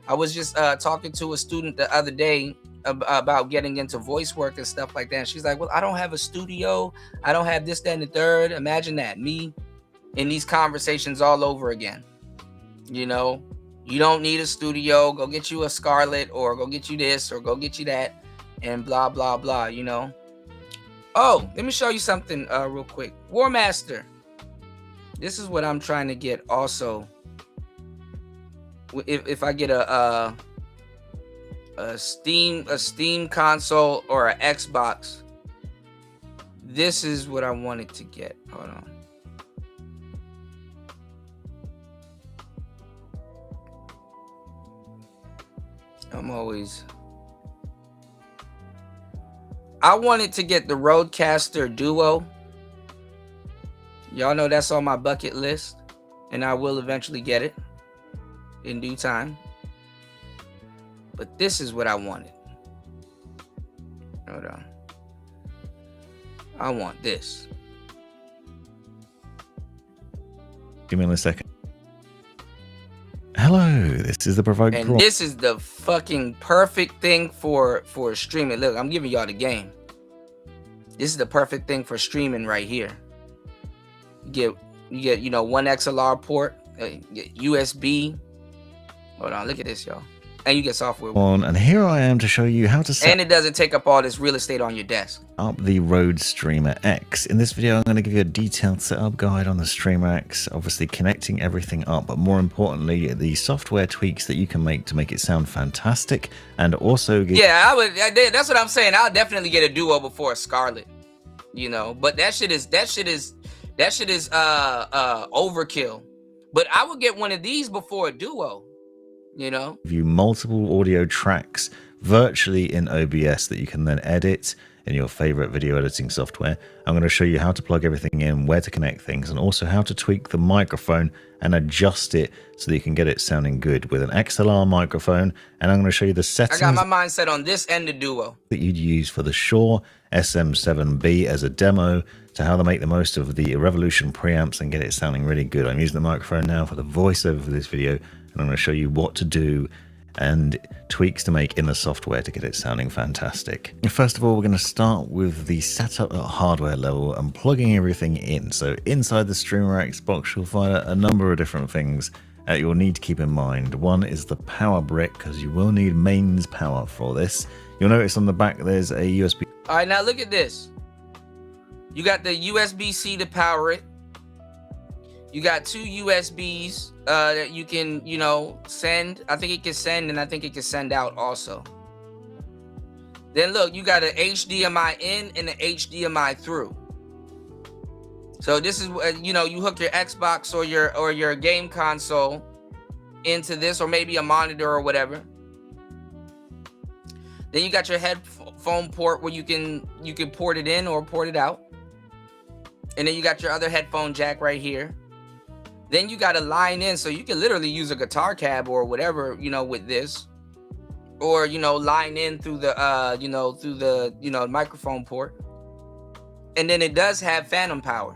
I was just talking to a student the other day about getting into voice work and stuff like that. And she's like, well, I don't have a studio. I don't have this, that, and the third. Imagine that, me in these conversations all over again. You don't need a studio. Go get you a Scarlett, or go get you this, or go get you that, and blah, blah, blah, Oh, let me show you something real quick. War Master. This is what I'm trying to get also. If I get a Steam console or an Xbox, this is what I wanted to get. Hold on. I wanted to get the Rodecaster Duo. Y'all know that's on my bucket list, and I will eventually get it in due time. But this is what I wanted. Hold on. I want this. Give me a second. Hello, this is the Provoked And this is the fucking perfect thing for streaming. Look, I'm giving y'all the game. This is the perfect thing for streaming right here. You get one XLR port, USB. Hold on, look at this, y'all. And you get software. And here I am to show you how to set And it doesn't take up all this real estate on your desk. up the Rode Streamer X. In this video, I'm going to give you a detailed setup guide on the Streamer X, obviously connecting everything up, but more importantly, the software tweaks that you can make to make it sound fantastic, and also get... Yeah, that's what I'm saying. I'll definitely get a Duo before a Scarlett, you know. But that shit is overkill. But I would get one of these before a Duo. You know, view multiple audio tracks virtually in OBS that you can then edit in your favorite video editing software. I'm going to show you how to plug everything in, where to connect things, and also how to tweak the microphone and adjust it so that you can get it sounding good with an XLR microphone. And I'm going to show you the settings. I got my mindset on this and the Duo that you'd use for the Shure SM7B as a demo, to how to make the most of the Revolution preamps and get it sounding really good. I'm using the microphone now for the voiceover for this video, and I'm going to show you what to do and tweaks to make in the software to get it sounding fantastic. First of all, we're going to start with the setup at hardware level and plugging everything in. So inside the Streamer X box, you'll find a number of different things you'll need to keep in mind. One is the power brick, because you will need mains power for this. You'll notice on the back there's a USB. All right, now look at this. You got the USB-C to power it. You got two USBs that you can, you know, send. I think it can send, and I think it can send out also. Then look, you got an HDMI in and an HDMI through. So this is, you know, you hook your Xbox or your game console into this, or maybe a monitor or whatever. Then you got your headphone port where you can port it in or port it out. And then you got your other headphone jack right here. Then you got a line in, so you can literally use a guitar cab or whatever, you know, with this, or, you know, line in through the microphone port. And then it does have phantom power,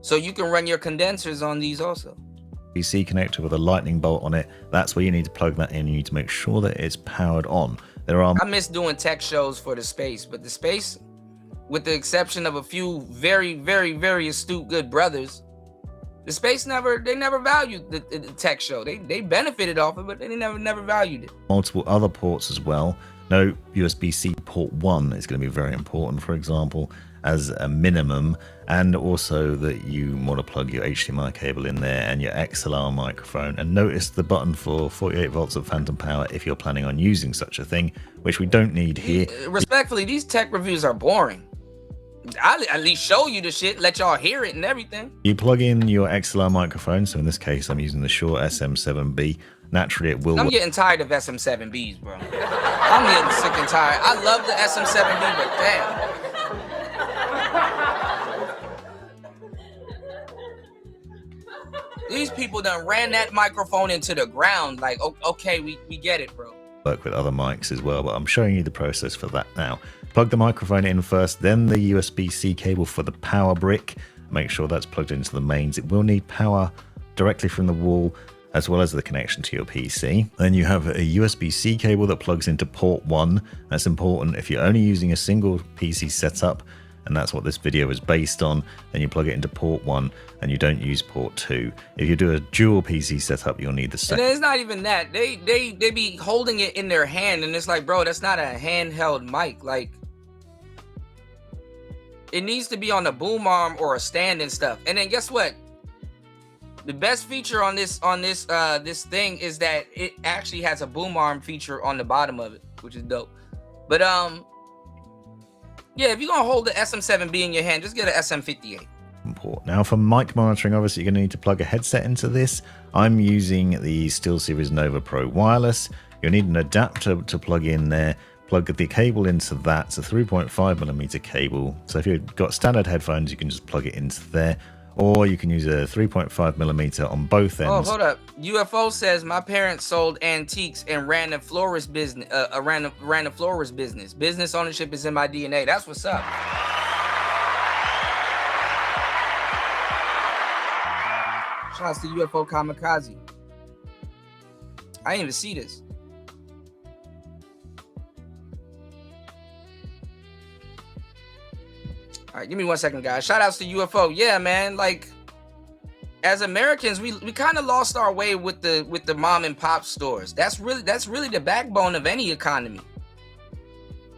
so you can run your condensers on these also. PC connector with a lightning bolt on it. That's where you need to plug that in. You need to make sure that it's powered on. I miss doing tech shows for the Space, but the Space, with the exception of a few very, very, very astute good brothers, the Space never valued the tech show. They benefited off it, but they never valued it. Multiple other ports as well. No, USB-C port 1 is going to be very important, for example, as a minimum, and also that you want to plug your HDMI cable in there and your XLR microphone. And notice the button for 48 volts of phantom power if you're planning on using such a thing, which we don't need here. Respectfully, these tech reviews are boring. I'll at least show you the shit, let y'all hear it and everything. You plug in your XLR microphone, so in this case I'm using the Shure SM7B. Naturally it will... I'm getting tired of SM7Bs, bro. I'm getting sick and tired. I love the SM7B, but damn. These people done ran that microphone into the ground. Like, okay, we get it, bro. Work with other mics as well, but I'm showing you the process for that now. Plug the microphone in first, then the USB-C cable for the power brick. Make sure that's plugged into the mains. It will need power directly from the wall, as well as the connection to your PC. Then you have a USB-C cable that plugs into port 1. That's important if you're only using a single PC setup, and that's what this video is based on. Then you plug it into port 1 and you don't use port 2. If you do a dual PC setup, you'll need the same. And it's not even that. They be holding it in their hand, and it's like, bro, that's not a handheld mic. Like, it needs to be on a boom arm or a stand and stuff. And then guess what? The best feature on this thing is that it actually has a boom arm feature on the bottom of it, which is dope. But yeah, if you're gonna hold the SM7B in your hand, just get an SM58. Now for mic monitoring, obviously you're gonna need to plug a headset into this. I'm using the SteelSeries Nova Pro wireless. You'll need an adapter to plug in there. Plug the cable into that. It's a 3.5mm cable. So if you've got standard headphones, you can just plug it into there. Or you can use a 3.5mm on both ends. Oh, hold up. UFO says my parents sold antiques and ran the florist business. Ran the florist business. Business ownership is in my DNA. That's what's up. Shouts to UFO Kamikaze. I didn't even see this. All right, give me 1 second, guys. Shout outs to UFO. Yeah, man. Like, as Americans, we kind of lost our way with the mom and pop stores. That's really the backbone of any economy.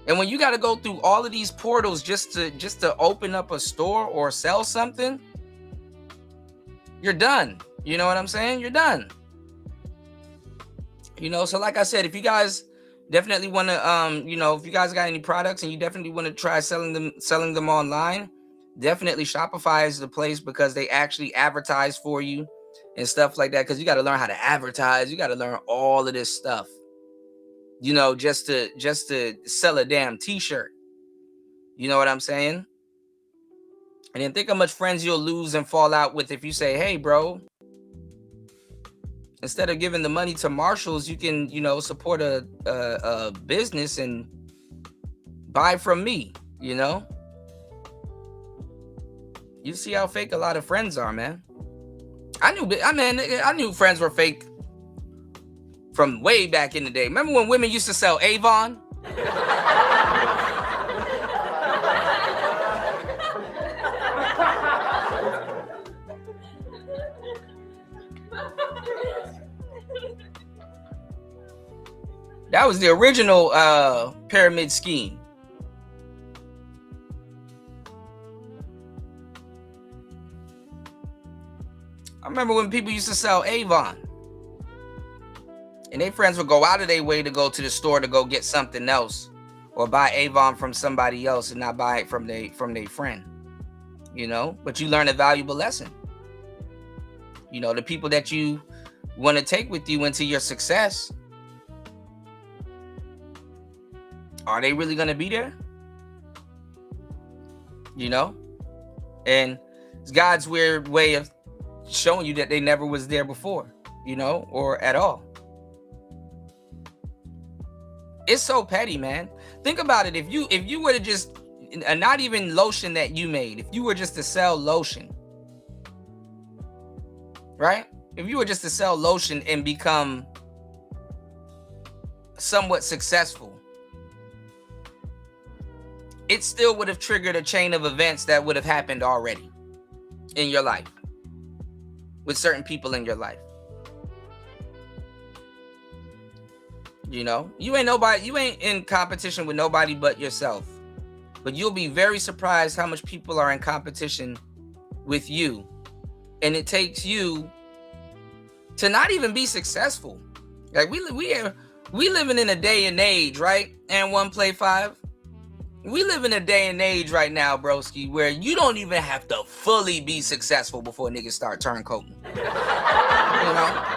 And when you got to go through all of these portals just to open up a store or sell something, you're done. You know what I'm saying? You're done. You know, so like I said, if you guys definitely want to, you know, if you guys got any products and you definitely want to try selling them online, definitely Shopify is the place, because they actually advertise for you and stuff like that. Because you got to learn how to advertise. You got to learn all of this stuff, you know, just to sell a damn t-shirt. You know what I'm saying? And then think how much friends you'll lose and fall out with if you say, hey, bro, instead of giving the money to Marshalls, you can, you know, support a business and buy from me, you know? You see how fake a lot of friends are, man. I knew friends were fake from way back in the day. Remember when women used to sell Avon? That was the original pyramid scheme. I remember when people used to sell Avon, and their friends would go out of their way to go to the store to go get something else, or buy Avon from somebody else and not buy it from their friend. You know, but you learn a valuable lesson. You know, the people that you want to take with you into your success, are they really going to be there? You know? And it's God's weird way of showing you that they never was there before, you know, or at all. It's so petty, man. Think about it. If you were to just, not even lotion that you made, if you were just to sell lotion, right? If you were just to sell lotion and become somewhat successful, it still would have triggered a chain of events that would have happened already in your life, with certain people in your life. You know, you ain't in competition with nobody but yourself. But you'll be very surprised how much people are in competition with you. And it takes you to not even be successful. Like we living in a day and age, right? And one play 5. We live in a day and age right now, broski, where you don't even have to fully be successful before niggas start turncoating. You know?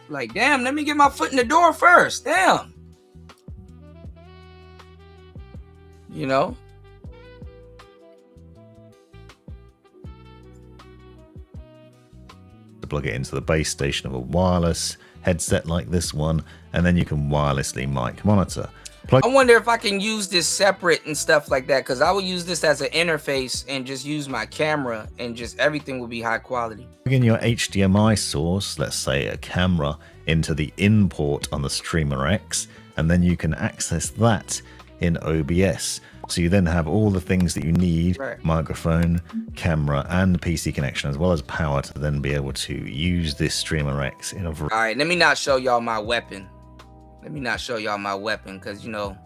Like, damn, let me get my foot in the door first. Damn. You know? To plug it into the base station of a wireless headset like this one, and then you can wirelessly mic monitor. I wonder if I can use this separate and stuff like that, because I will use this as an interface and just use my camera, and just everything will be high quality. Plug in your HDMI source, let's say a camera, into the in port on the Streamer X, and then you can access that in OBS. So you then have all the things that you need, right. Microphone, camera, and PC connection, as well as power to then be able to use this Streamer X in a variety. All right, let me not show y'all my weapon. Because, you know,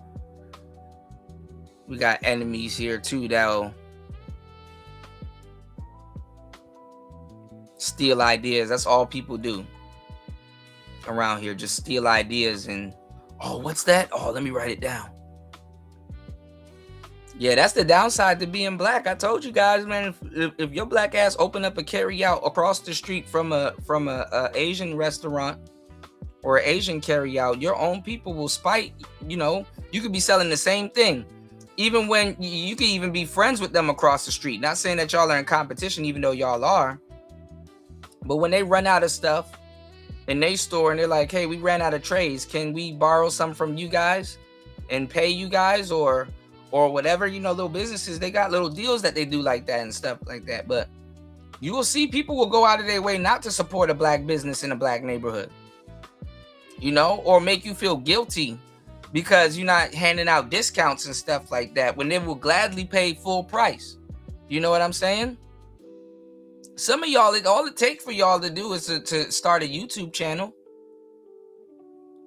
we got enemies here too that'll steal ideas. That's all people do around here, just steal ideas. And oh, what's that? Oh, let me write it down. Yeah, that's the downside to being black. I told you guys, man, if your black ass open up a carry out across the street from a Asian restaurant or Asian carry out, your own people will spite. You know, you could be selling the same thing, even when you could even be friends with them across the street. Not saying that y'all are in competition, even though y'all are. But when they run out of stuff in their store and they're like, hey, we ran out of trays, can we borrow some from you guys and pay you guys, or whatever? You know, little businesses, they got little deals that they do like that and stuff like that. But you will see people will go out of their way not to support a black business in a black neighborhood. you know, or make you feel guilty because you're not handing out discounts and stuff like that when they will gladly pay full price. You know what I'm saying? Some of y'all, all it takes for y'all to do is to start a YouTube channel.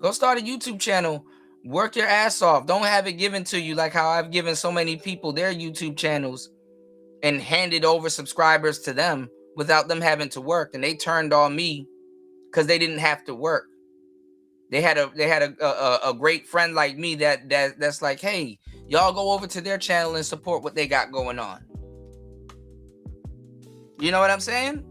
Go start a YouTube channel. Work your ass off. Don't have it given to you like how I've given so many people their YouTube channels and handed over subscribers to them without them having to work. And they turned on me because they didn't have to work. They had a great friend like me that's like, hey, y'all go over to their channel and support what they got going on. You know what I'm saying?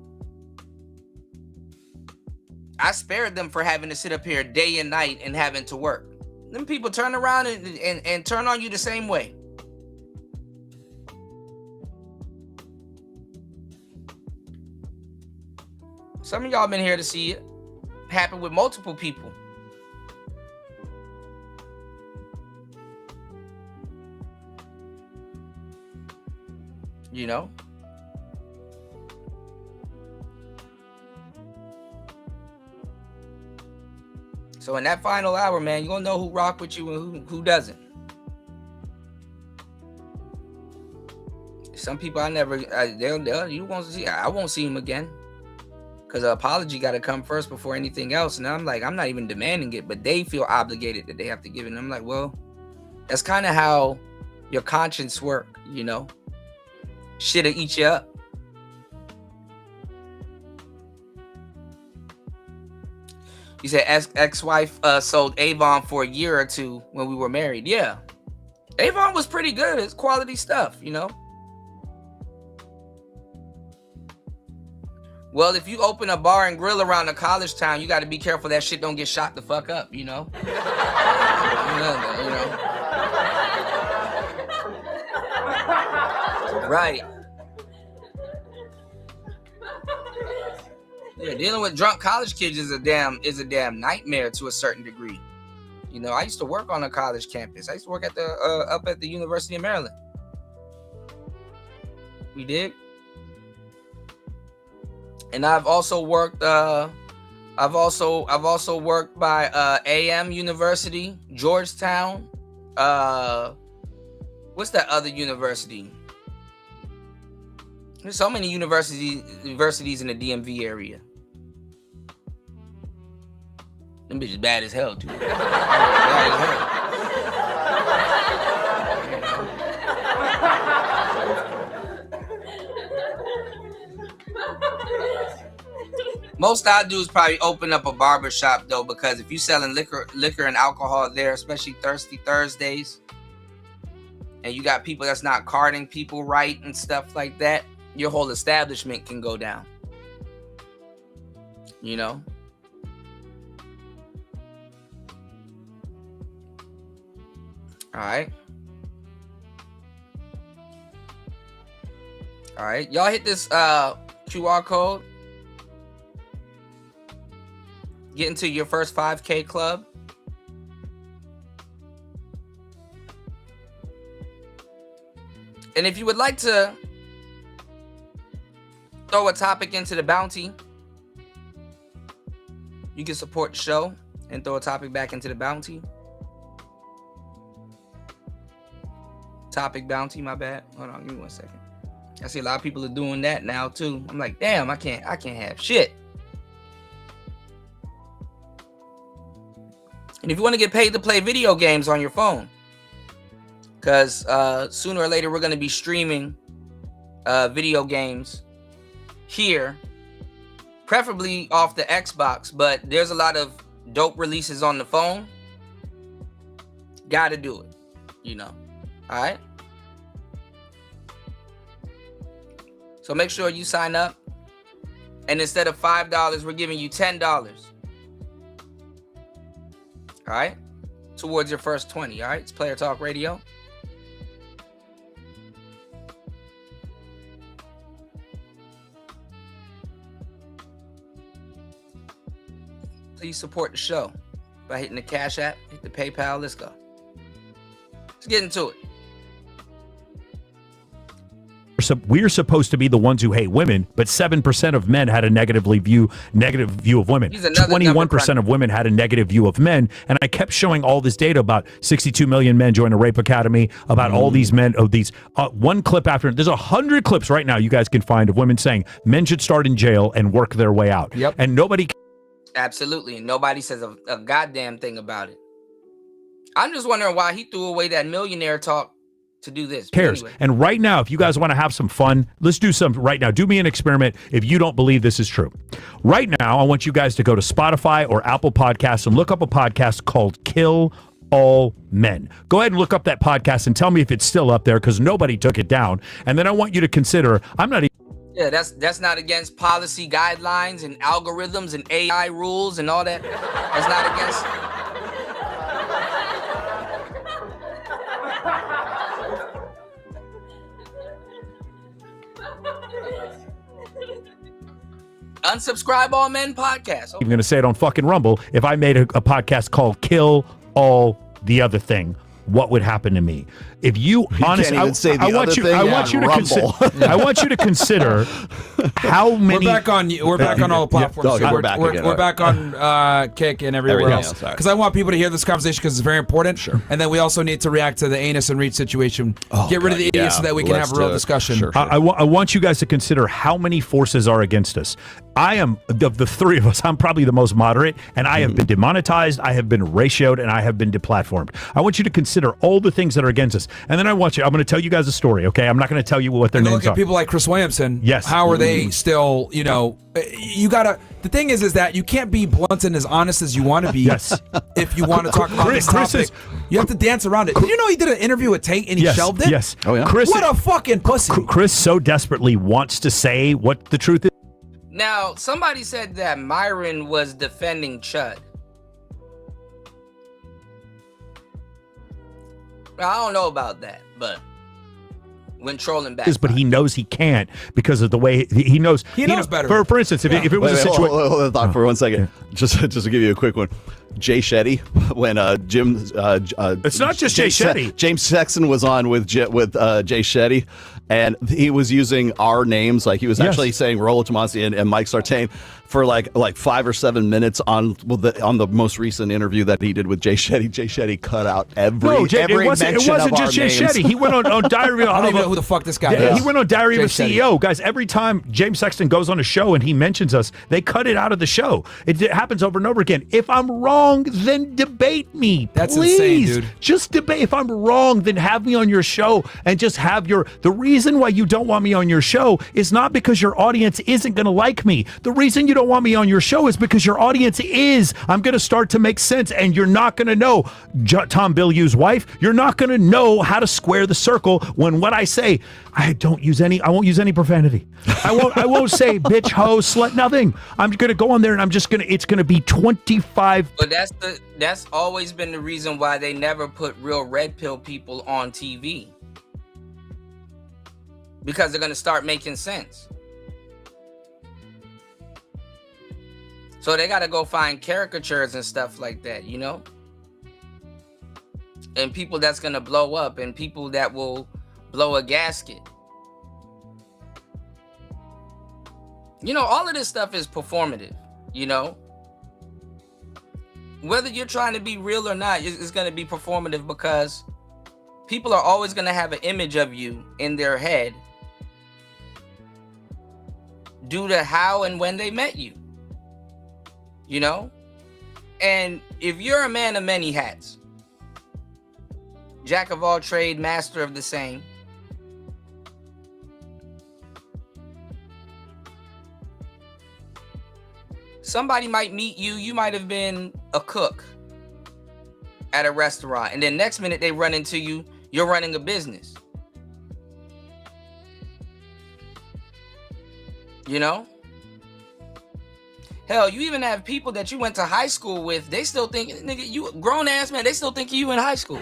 I spared them for having to sit up here day and night and having to work. Them people turn around and turn on you the same way. Some of y'all been here to see it happen with multiple people. You know? So in that final hour, man, you're gonna know who rock with you and who doesn't. Some people I never, you won't see. I won't see him again, because an apology got to come first before anything else. And I'm like, I'm not even demanding it, but they feel obligated that they have to give it. And I'm like, well, that's kind of how your conscience work, you know. Shit'll eat you up. You said ex-wife sold Avon for a year or two when we were married. Yeah. Avon was pretty good. It's quality stuff, you know. Well, if you open a bar and grill around a college town, you got to be careful that shit don't get shot the fuck up, you know. you know. Right. Yeah, dealing with drunk college kids is a damn nightmare to a certain degree. You know, I used to work on a college campus. I used to work at the up at the University of Maryland. We did. And I've also worked I've also worked by AM University, Georgetown. What's that other university? There's so many universities in the DMV area. Them bitches bad as hell, dude. Bad as hell. Most I do is probably open up a barber shop though, because if you're selling liquor and alcohol there, especially Thirsty Thursdays, and you got people that's not carding people right and stuff like that, your whole establishment can go down. You know? All right. All right. Y'all hit this QR code. Get into your first 5K club. And if you would like to throw a topic into the bounty, you can support the show and throw a topic back into the bounty. Topic bounty, my bad. Hold on, give me 1 second. I see a lot of people are doing that now too. I'm like, damn, I can't have shit. And if you want to get paid to play video games on your phone, because sooner or later we're going to be streaming video games here, preferably off the Xbox, but there's a lot of dope releases on the phone. Gotta do it, you know. All right. So make sure you sign up. And instead of $5, we're giving you $10. All right. Towards your first 20. All right. It's Player Talk Radio. Please support the show by hitting the Cash App, hit the PayPal. Let's go. Let's get into it. we're supposed to be the ones who hate women, but 7% of men had a negative view of women. 21% of women had a negative view of men, and I kept showing all this data about 62 million men join a rape academy, about all these men of these one clip after. There's 100 clips right now you guys can find of women saying men should start in jail and work their way out. Yep. And nobody. Absolutely, and nobody says a goddamn thing about it. I'm just wondering why he threw away that millionaire talk to do this. Cares. Anyway. And right now, if you guys want to have some fun, let's do some right now. Do me an experiment if you don't believe this is true. Right now, I want you guys to go to Spotify or Apple Podcasts and look up a podcast called Kill All Men. Go ahead and look up that podcast and tell me if it's still up there, because nobody took it down. And then I want you to consider, I'm not even. Yeah, that's not against policy guidelines and algorithms and AI rules and all that. That's not against. Unsubscribe All Men podcast. I'm going to say it on fucking Rumble. If I made a podcast called Kill All the Other Thing, what would happen to me? If you honestly, I want you to consider. I want you to consider how many. We're back on all the platforms. Yeah. We're back on Kick and everywhere else. Because I want people to hear this conversation because it's very important. Sure. And then we also need to react to the anus and reach situation. Get rid of the idiots so that we can have a real discussion. Sure. I want you guys to consider how many forces are against us. I am, of the three of us, I'm probably the most moderate, and I have been demonetized, I have been ratioed, and I have been deplatformed. I want you to consider all the things that are against us. And then I'm going to tell you guys a story, okay? I'm not going to tell you what their names look at are. people like Chris Williamson. Yes. How are they still, you gotta, the thing is that you can't be blunt and as honest as you want to be. Yes. If you want to talk about this topic. You have to dance around it. Did you know he did an interview with Tate and he shelved it? Yes. Oh, yeah. Chris, what a fucking pussy. Chris so desperately wants to say what the truth is. Now, somebody said that Myron was defending Chud. I don't know about that, but when trolling back, But he knows he can't because of the way he knows. He knows better. For instance, if it was a situation, hold on thought for 1 second, just to give you a quick one. Jay Shetty, when it's not just Jay Shetty. James Sexton was on with Jay Shetty, and he was using our names, like he was actually saying Rollo Tomasi and Mike Sartain for like 5 or 7 minutes on the most recent interview that he did with Jay Shetty. Jay Shetty cut out every mention it wasn't just Jay Shetty. He went on Diary of I don't even know who the fuck this guy is. He went on Diary of a Jay CEO. Guys, every time James Sexton goes on a show and he mentions us, they cut it out of the show. It happens over and over again. If I'm wrong, then debate me. That's please. insane, dude. Just debate. If I'm wrong, then have me on your show and just have the reason why you don't want me on your show is not because your audience isn't going to like me. The reason you don't want me on your show is because your audience is. I'm going to start to make sense, and you're not going to know Tom Bilyeu's wife. You're not going to know how to square the circle when what I say, I won't use any profanity. I won't say bitch, hoe, slut, nothing. I'm going to go on there and it's going to be 25. But that's always been the reason why they never put real red pill people on TV. Because they're going to start making sense. So they got to go find caricatures and stuff like that, And people that's going to blow up and people that will blow a gasket. All of this stuff is performative, Whether you're trying to be real or not, it's going to be performative because people are always going to have an image of you in their head due to how and when they met you. And if you're a man of many hats, jack of all trade, master of the same, somebody might meet you. You might have been a cook at a restaurant, and then next minute they run into you. You're running a business. Hell, you even have people that you went to high school with. They still think, nigga, you grown ass man. They still think you in high school.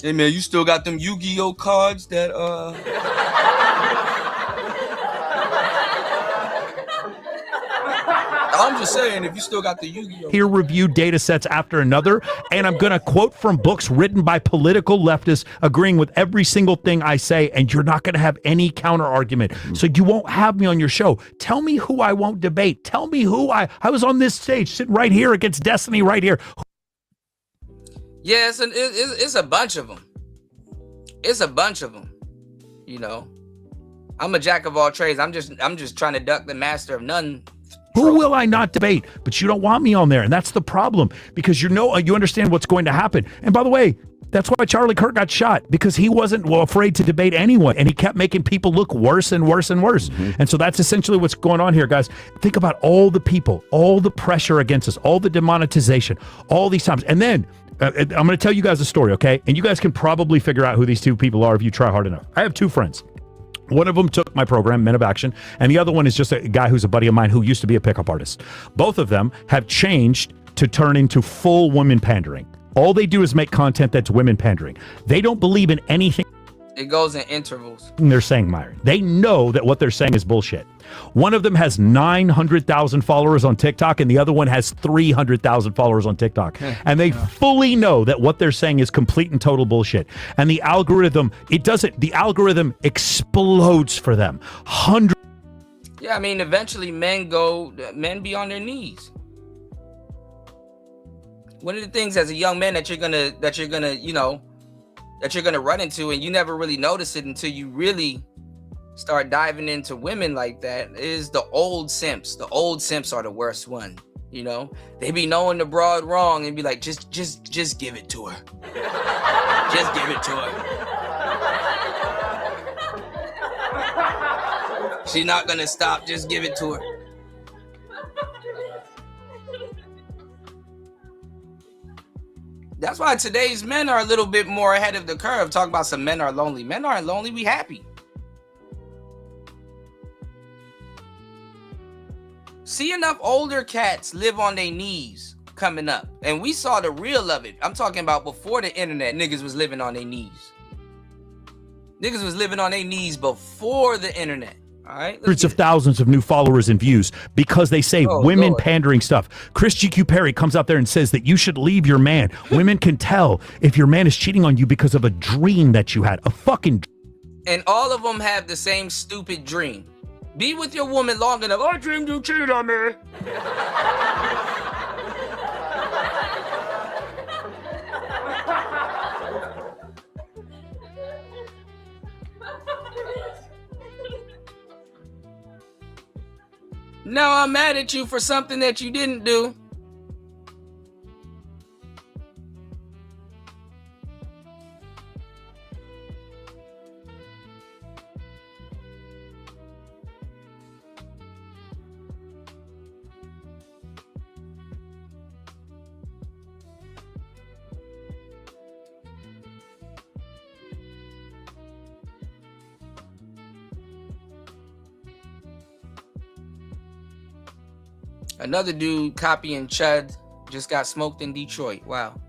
Hey man, you still got them Yu-Gi-Oh cards that I'm just saying, if you still got the Yu-Gi-Oh. Peer-reviewed data sets after another, and I'm going to quote from books written by political leftists agreeing with every single thing I say, and you're not going to have any counter-argument. So you won't have me on your show. Tell me who I won't debate. Tell me who I was on this stage, sitting right here against Destiny right here. Yeah, it's a bunch of them. It's a bunch of them. You know, I'm a jack of all trades. I'm just trying to duck the master of none. Who will I not debate? But you don't want me on there, and that's the problem, because you understand what's going to happen. And by the way, that's why Charlie Kirk got shot, because he wasn't afraid to debate anyone, and he kept making people look worse and worse and worse. And so that's essentially what's going on here, guys. Think about all the people, all the pressure against us, all the demonetization, all these times. And then I'm going to tell you guys a story, okay? And you guys can probably figure out who these two people are if you try hard enough. I have two friends. One of them took my program, Men of Action, and the other one is just a guy who's a buddy of mine who used to be a pickup artist. Both of them have changed to turn into full women pandering. All they do is make content that's women pandering. They don't believe in anything It goes in intervals. they're saying, Myron. They know that what they're saying is bullshit. One of them has 900,000 followers on TikTok, and the other one has 300,000 followers on TikTok. And they fully know that what they're saying is complete and total bullshit. And the algorithm, the algorithm explodes for them. Yeah, I mean, eventually men be on their knees. One of the things as a young man that you're gonna run into, and you never really notice it until you really start diving into women like that, is the old simps. The old simps are the worst one. You know, they be knowing the broad wrong and be like, just give it to her. Just give it to her. She's not gonna stop. Just give it to her. That's why today's men are a little bit more ahead of the curve. Talk about some men are lonely. Men aren't lonely. We happy. See enough older cats live on their knees coming up. And we saw the real of it. I'm talking about before the internet, niggas was living on their knees. Niggas was living on their knees before the internet. All right. Hundreds of thousands of new followers and views because they say women pandering stuff. Chris GQ Perry comes out there and says that you should leave your man. Women can tell if your man is cheating on you because of a dream that you had. A fucking. And all of them have the same stupid dream. Be with your woman long enough. I dreamed you cheated on me. Now I'm mad at you for something that you didn't do. Another dude copying Chud just got smoked in Detroit. Wow.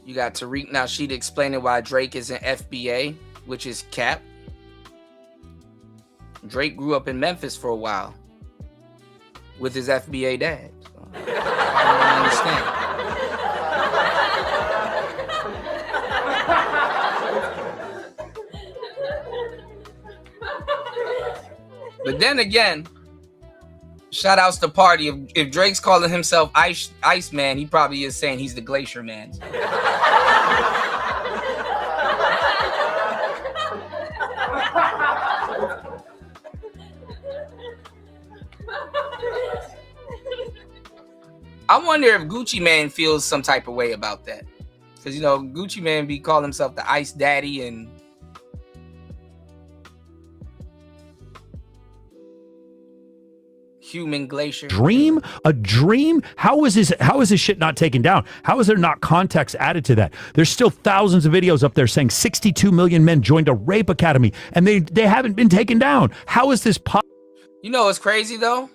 You got Tariq Nasheed explaining why Drake is an FBA, which is cap. Drake grew up in Memphis for a while with his FBA dad. So, I don't understand. But then again, shout outs to Party. If Drake's calling himself Ice Man, he probably is saying he's the Glacier Man. I wonder if Gucci Man feels some type of way about that. Because, you know, Gucci Man be calling himself the Ice Daddy and Human Glacier. Dream? A dream? How is this shit not taken down? How is there not context added to that? There's still thousands of videos up there saying 62 million men joined a rape academy and they haven't been taken down. How is this possible? You know what's crazy though?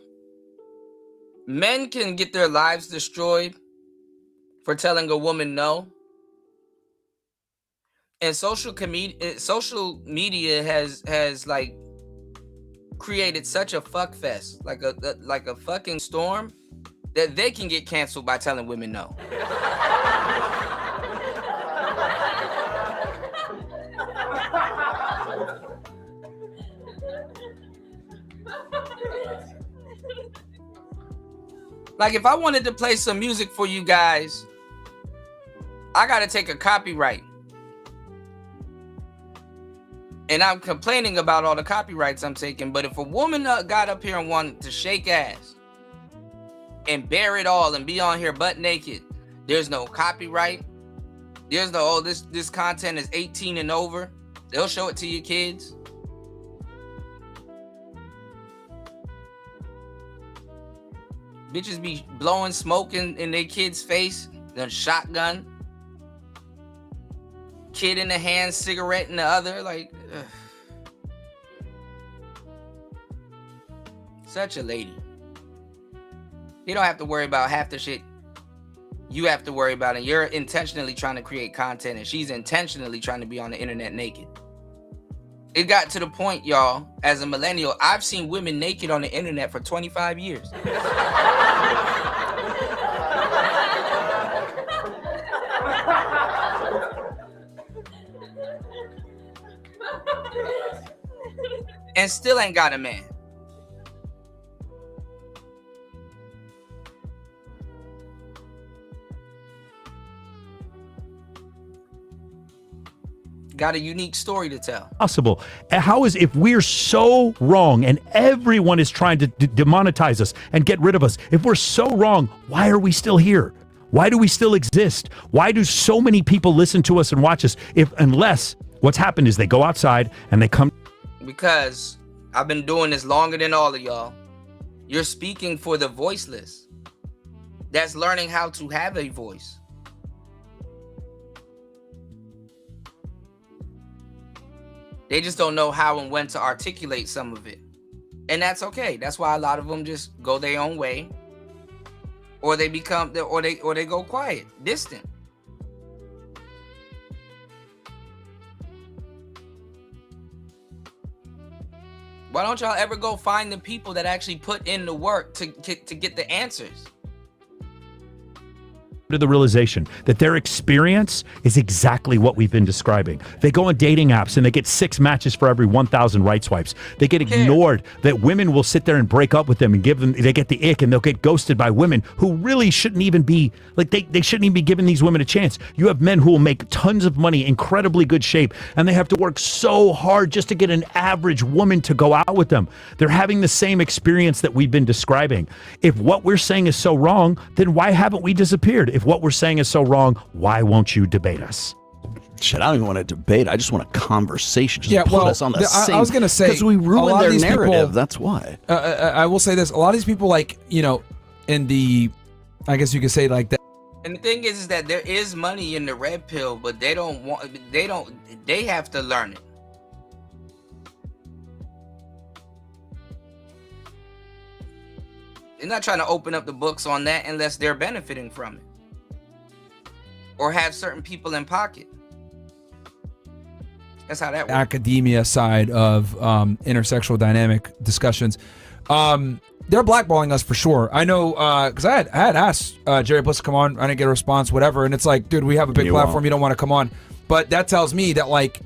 Men can get their lives destroyed for telling a woman no. And social media has like created such a fuck fest, like a fucking storm, that they can get canceled by telling women no. Like, if I wanted to play some music for you guys, I gotta take a copyright. And I'm complaining about all the copyrights I'm taking, but if a woman got up here and wanted to shake ass and bear it all and be on here butt naked, there's no copyright. There's no, oh, this content is 18 and over. They'll show it to your kids. Bitches be blowing smoke in their kid's face, then shotgun. Kid in the hand, cigarette in the other, like, ugh. Such a lady. You don't have to worry about half the shit you have to worry about, and you're intentionally trying to create content, and she's intentionally trying to be on the internet naked. It got to the point, y'all, as a millennial, I've seen women naked on the internet for 25 years. And still ain't got a man. Got a unique story to tell. Possible. How is, if we're so wrong and everyone is trying to demonetize us and get rid of us, if we're so wrong, why are we still here? Why do we still exist? Why do so many people listen to us and watch us unless what's happened is they go outside and they come? Because I've been doing this longer than all of y'all. You're speaking for the voiceless. That's learning how to have a voice. They just don't know how and when to articulate some of it. And that's okay. That's why a lot of them just go their own way. Or they become, or they go quiet, distant. Why don't y'all ever go find the people that actually put in the work to get the answers? To the realization that their experience is exactly what we've been describing. They go on dating apps and they get 6 matches for every 1,000 right swipes. They get ignored. That women will sit there and break up with them and give them, they get the ick, and they'll get ghosted by women who really shouldn't even be, like, they shouldn't even be giving these women a chance. You have men who will make tons of money, incredibly good shape, and they have to work so hard just to get an average woman to go out with them. They're having the same experience that we've been describing. If what we're saying is so wrong, then why haven't we disappeared? If what we're saying is so wrong, why won't you debate us? Shit, I don't even want to debate. I just want a conversation. Just put us on the same. I was going to say, because we ruin their narrative. People, that's why. I will say this: a lot of these people, like, you know, in the, I guess you could say like that. And the thing is that there is money in the red pill, but they have to learn it. They're not trying to open up the books on that unless they're benefiting from it or have certain people in pocket. That's how that works. Academia side of intersexual dynamic discussions. They're blackballing us for sure. I know, because I had asked Jerry Bliss to come on. I didn't get a response, whatever. And it's like, dude, we have a big platform. You don't want to come on. But that tells me that, like,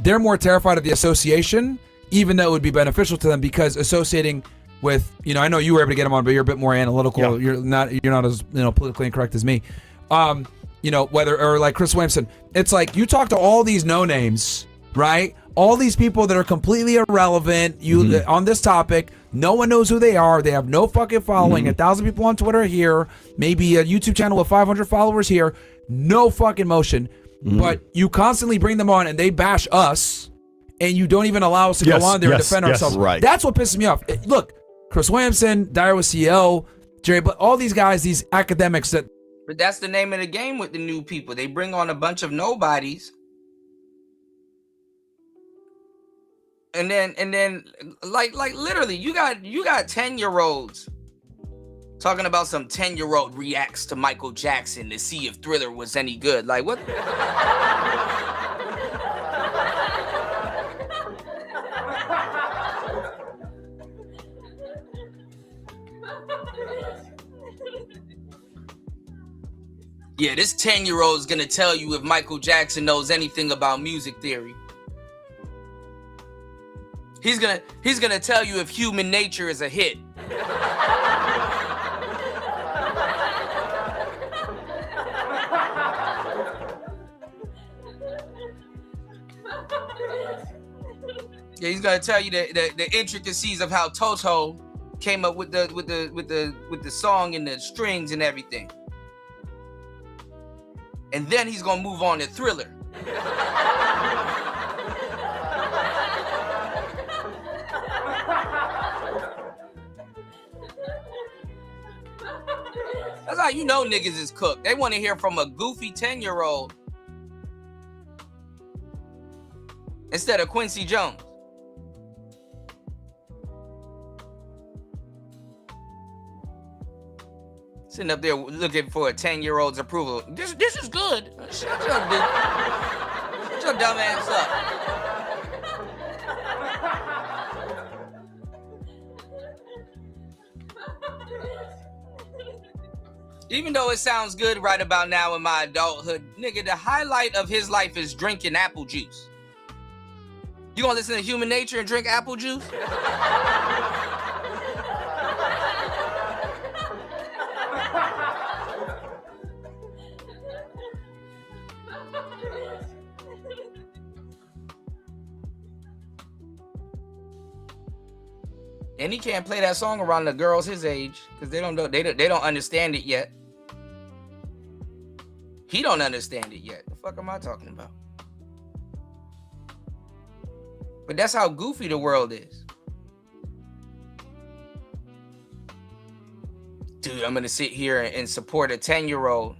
they're more terrified of the association, even though it would be beneficial to them, because associating with, you know, I know you were able to get him on, but you're a bit more analytical. Yeah. You're not as, you know, politically incorrect as me. You know, whether, or like Chris Williamson, it's like you talk to all these no names, right? All these people that are completely irrelevant on this topic. No one knows who they are. They have no fucking following. 1,000 people on Twitter here, maybe a YouTube channel with 500 followers here. No fucking motion. But you constantly bring them on and they bash us, and you don't even allow us to go on there and defend ourselves. Right. That's what pisses me off. Look, Chris Williamson, Dyer with CEO, Jerry, but all these guys, these academics that. But that's the name of the game with the new people. They bring on a bunch of nobodies. And then like literally you got 10-year-olds Talking about some 10-year-old reacts to Michael Jackson to see if Thriller was any good. Like, what? Yeah, this 10-year-old is gonna tell you if Michael Jackson knows anything about music theory. He's gonna tell you if Human Nature is a hit. Yeah, he's gonna tell you the intricacies of how Toto came up with the song and the strings and everything. And then he's gonna move on to Thriller. That's how you know niggas is cooked. They want to hear from a goofy 10-year-old instead of Quincy Jones. Sitting up there looking for a 10-year-old's approval. This is good. Shut up, dude. Shut your dumb ass up. Even though it sounds good right about now in my adulthood, nigga, the highlight of his life is drinking apple juice. You gonna listen to Human Nature and drink apple juice? And he can't play that song around the girls his age because they don't know, they don't understand it yet. He don't understand it yet. The fuck am I talking about? But that's how goofy the world is. Dude, I'm gonna sit here and support a 10-year-old.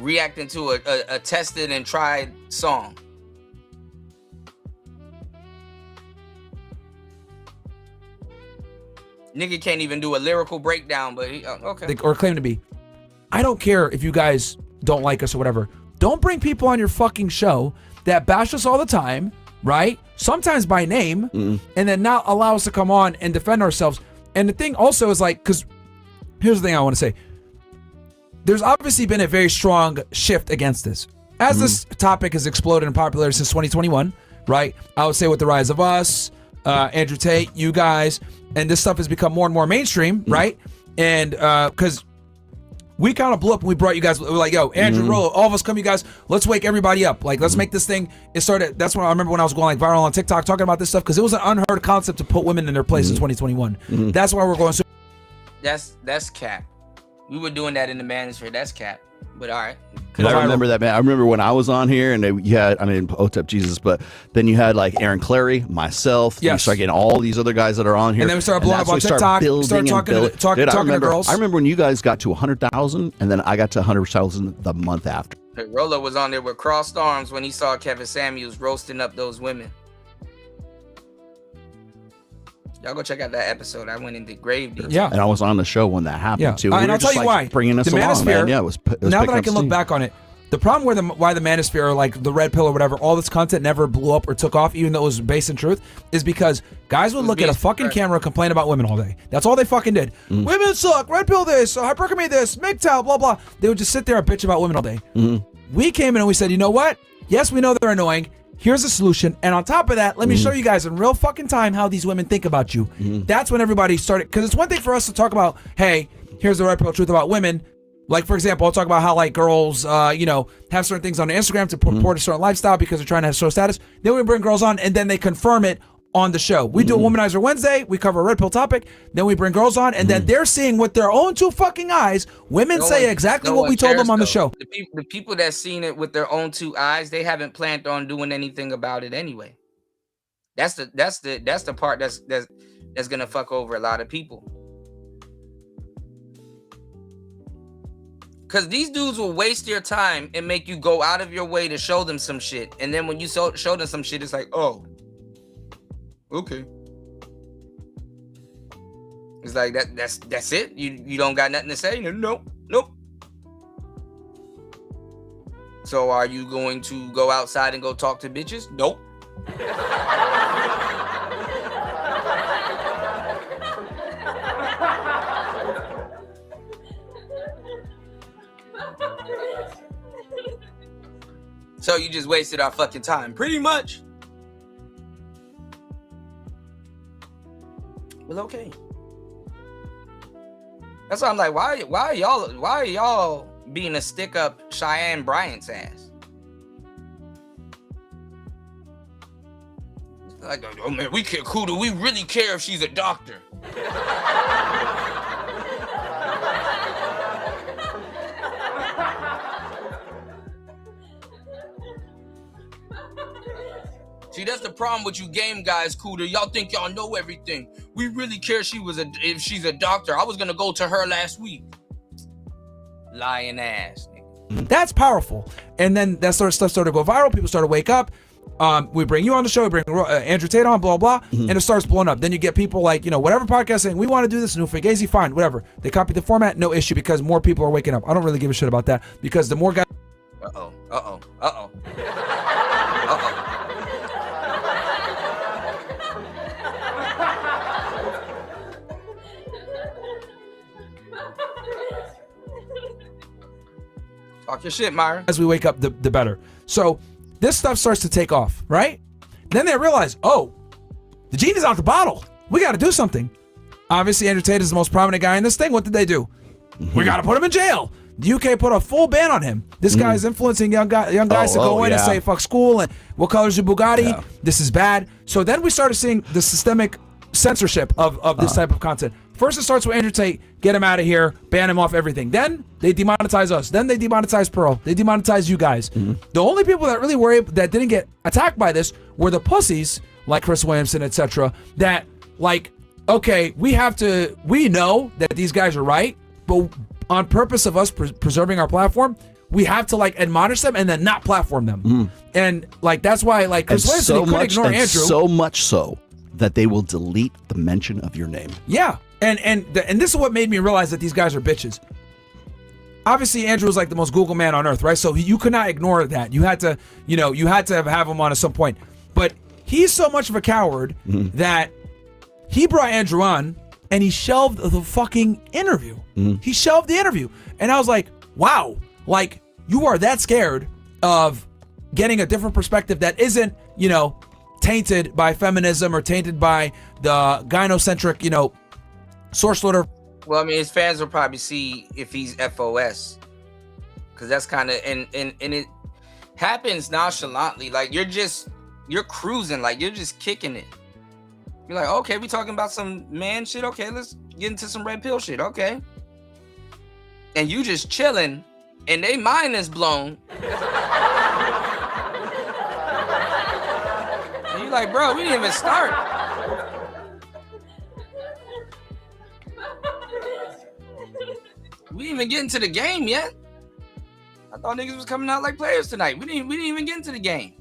Reacting to a tested and tried song. Nigga can't even do a lyrical breakdown, but he, okay. Or claim to be. I don't care if you guys don't like us or whatever. Don't bring people on your fucking show that bash us all the time, right? Sometimes by name, and then not allow us to come on and defend ourselves. And the thing also is like, because here's the thing I want to say. There's obviously been a very strong shift against this. As this topic has exploded in popularity since 2021, right? I would say with the rise of us, Andrew Tate, you guys, and this stuff has become more and more mainstream, right? And because we kind of blew up when we brought you guys, we were like, yo, Andrew, Rollo, all of us come, you guys, let's wake everybody up. Like, let's make this thing, it started, that's when I remember when I was going like viral on TikTok talking about this stuff, because it was an unheard concept to put women in their place in 2021. That's why we're going so. That's cap. We were doing that in the manosphere. That's cap. But all right. I remember that, man. I remember when I was on here and you had, I mean, OTEP Jesus, but then you had like Aaron Clary, myself. You start getting all these other guys that are on here. And then we started blowing up on TikTok. Started talking to girls. I remember when you guys got to 100,000 and then I got to 100,000 the month after. Rolo was on there with crossed arms when he saw Kevin Samuels roasting up those women. Y'all go check out that episode. I went into grave detail. Yeah. And I was on the show when that happened too. And I'll tell you why. Bringing us the along, Manosphere, man. Yeah, it was now that I can look back on it, the problem why the Manosphere or like the Red Pill or whatever, all this content never blew up or took off, even though it was based in truth, is because guys would look at a fucking camera and complain about women all day. That's all they fucking did. Women suck, Red Pill this, hypergamy this, MGTOW, blah, blah. They would just sit there and bitch about women all day. We came in and we said, you know what? Yes, we know they're annoying. Here's a solution. And on top of that, let me show you guys in real fucking time how these women think about you. That's when everybody started. Because it's one thing for us to talk about, hey, here's the Red Pill truth about women. Like, for example, I'll talk about how, like, girls, have certain things on Instagram to purport a certain lifestyle because they're trying to have show status. Then we bring girls on, and then they confirm it on the show. We do a Womanizer Wednesday. We cover a Red Pill topic. Then we bring girls on, and then they're seeing with their own two fucking eyes, women say exactly what we told them on the show. The people that seen it with their own two eyes, they haven't planned on doing anything about it anyway. That's the part that's gonna fuck over a lot of people. Because these dudes will waste your time and make you go out of your way to show them some shit. And then when you show them some shit, it's like, oh, Okay. It's like that's it? You don't got nothing to say? Nope. So are you going to go outside and go talk to bitches? Nope. So you just wasted our fucking time, pretty much. Well, okay. That's why I'm like, why are y'all being a stick up Cheyenne Bryant's ass? Like, oh man, we care, cool. Do we really care if she's a doctor? See, that's the problem with you game guys, Cooter. Y'all think y'all know everything. We really care if she's a doctor. I was gonna go to her last week. Lying ass. That's powerful. And then that sort of stuff started to go viral. People started to wake up. We bring you on the show. We bring Andrew Tate on, blah, blah, and it starts blowing up. Then you get people like, whatever podcast saying, we want to do this, new Fugazi, fine, whatever. They copy the format, no issue, because more people are waking up. I don't really give a shit about that, because the more guys... Uh-oh. Talk your shit, Myron. As we wake up, the better. So this stuff starts to take off, right? Then they realize, oh, the genie's out the bottle. We got to do something. Obviously, Andrew Tate is the most prominent guy in this thing. What did they do? We got to put him in jail. The UK put a full ban on him. This guy is influencing young guys to go in and say fuck school and what color's your Bugatti. Yeah. This is bad. So then we started seeing the systemic censorship of this type of content. First, it starts with Andrew Tate, get him out of here, ban him off everything. Then they demonetize us. Then they demonetize Pearl. They demonetize you guys. The only people that really were that didn't get attacked by this were the pussies like Chris Williamson, etc. That like, okay, we know that these guys are right, but on purpose of us preserving our platform, we have to like admonish them and then not platform them. And like that's why like Chris Williamson couldn't ignore Andrew. So much so that they will delete the mention of your name. Yeah. And this is what made me realize that these guys are bitches. Obviously, Andrew was like the most Google man on earth, right? So you could not ignore that. You had to, have him on at some point. But he's so much of a coward that he brought Andrew on and he shelved the fucking interview. He shelved the interview. And I was like, wow, like you are that scared of getting a different perspective that isn't, tainted by feminism or tainted by the gynocentric, source loader. Well, I mean, his fans will probably see if he's FOS, because that's kind of and it happens nonchalantly. Like you're cruising, like you're just kicking it. You're like, okay, we talking about some man shit. Okay, let's get into some red pill shit. Okay, and you just chilling, and they mind is blown. And you're like, bro, we didn't even start. We didn't even get into the game yet. I thought niggas was coming out like players tonight. We didn't even get into the game.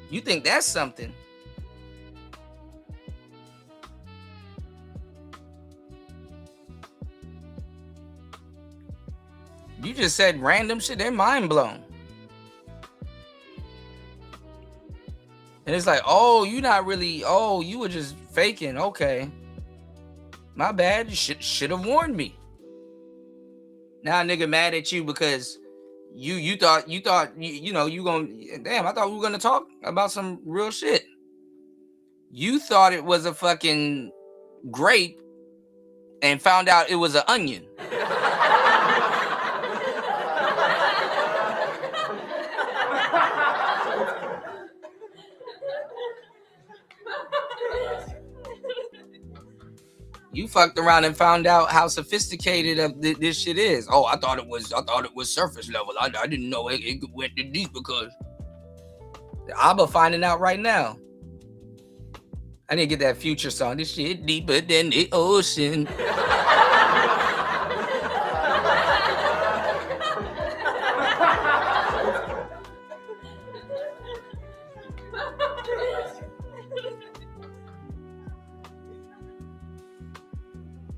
You think that's something? You just said random shit. They're mind blown. And it's like, oh, you not really. Oh, you were just faking. Okay, my bad. You should have warned me. Now, nigga, mad at you because you thought you gonna. Damn, I thought we were gonna talk about some real shit. You thought it was a fucking grape, and found out it was an onion. You fucked around and found out how sophisticated this shit is. Oh, I thought it was surface level. I didn't know it went deep because Abba finding out right now. I didn't get that Future song. This shit deeper than the ocean.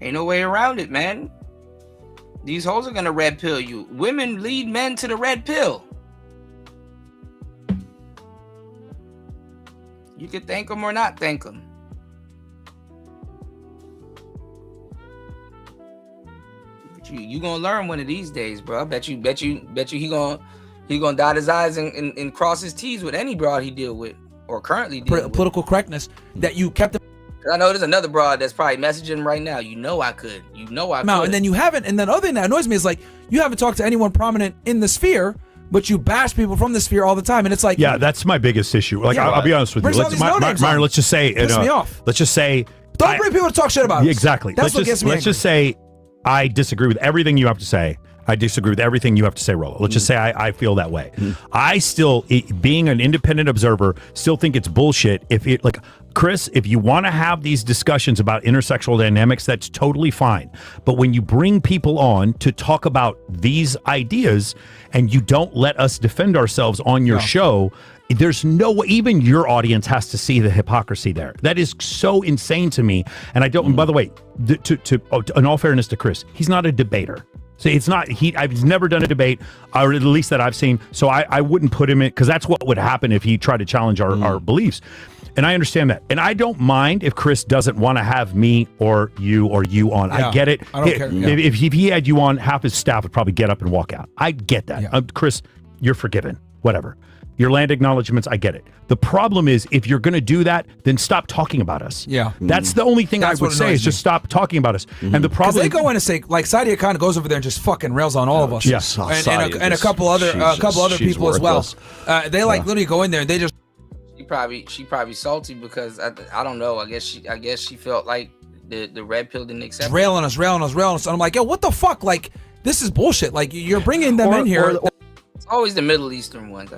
Ain't no way around it, man. These hoes are gonna red pill you. Women lead men to the red pill. You can thank them or not thank them. But you gonna learn one of these days, bro. I bet you he gonna dot his I's and cross his T's with any broad he deal with or currently deal with. Political correctness that you kept him. I know there's another broad that's probably messaging him right now. You know I could. Now, and then you haven't. And then other thing that annoys me is like you haven't talked to anyone prominent in the sphere, but you bash people from the sphere all the time, and it's like that's my biggest issue. Like I'll be honest with you. Myron, let's just say piss me off. Let's just say don't bring people to talk shit about us. Exactly. That's what gets me Let's just say I disagree with everything you have to say. I disagree with everything you have to say, Rollo. Let's just say I feel that way. I still, being an independent observer, still think it's bullshit. If it like Chris, if you want to have these discussions about intersexual dynamics, that's totally fine. But when you bring people on to talk about these ideas and you don't let us defend ourselves on your show, there's no way, even your audience has to see the hypocrisy there. That is so insane to me. And I don't, and by the way, in all fairness to Chris, he's not a debater. So it's not, I've never done a debate, or at least that I've seen. So I wouldn't put him in, because that's what would happen if he tried to challenge our beliefs. And I understand that. And I don't mind if Chris doesn't want to have me or you on. I get it. I don't care. If he had you on, half his staff would probably get up and walk out. I get that. Chris, you're forgiven. Whatever. Your land acknowledgments, I get it. The problem is, if you're going to do that, then stop talking about us. Yeah. That's the only thing I would say is just stop talking about us. And the problem, they go in and say, like, Sadia kind of goes over there and just fucking rails on all of us. Yes. And a couple other people as well. They literally go in there and they just. She probably salty because I don't know. I guess she felt like the red pill didn't accept. Railing us. And I'm like, yo, what the fuck? Like, this is bullshit. Like, you're bringing them in here. It's always the Middle Eastern ones.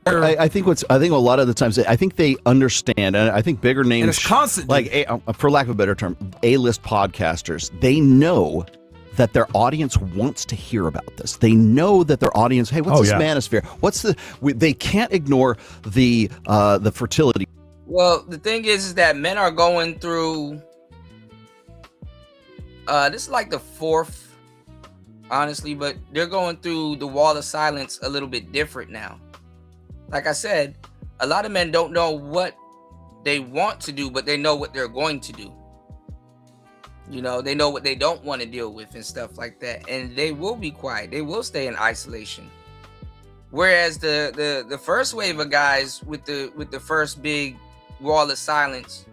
I think a lot of the times I think they understand, and I think bigger names, and it's constant, like for lack of a better term, A-list podcasters, they know that their audience wants to hear about this. They know that their audience, hey, what's this manosphere? They can't ignore the fertility. Well, the thing is that men are going through. This is like the fourth, honestly, but they're going through the wall of silence a little bit different now. Like I said, a lot of men don't know what they want to do, but they know what they're going to do. You know, they know what they don't want to deal with and stuff like that. And they will be quiet. They will stay in isolation. Whereas the first wave of guys with the first big wall of silence,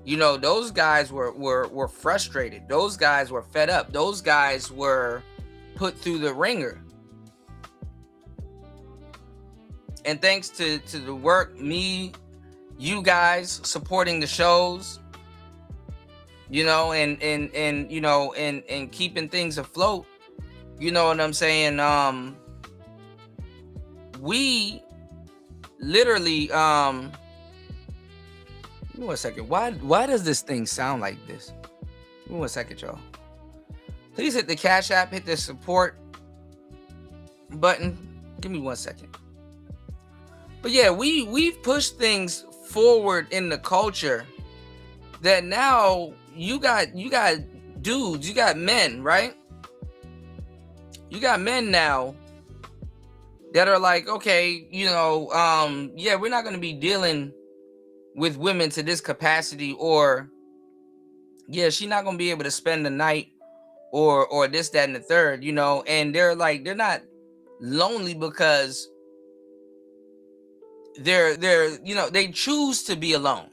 you know, those guys were frustrated. Those guys were fed up. Those guys were put through the ringer. And thanks to the work, me, you guys supporting the shows, you know, and you know, and keeping things afloat, you know what I'm saying? We literally, give me 1 second. Why does this thing sound like this? Give me 1 second, y'all. Please hit the Cash App, hit the support button. Give me 1 second. But yeah, we've pushed things forward in the culture that now you got dudes, you got men, right? You got men now that are like, okay, you know, yeah, we're not going to be dealing with women to this capacity, or yeah, she's not going to be able to spend the night or this, that, and the third, you know, and they're not lonely because they're you know, they choose to be alone.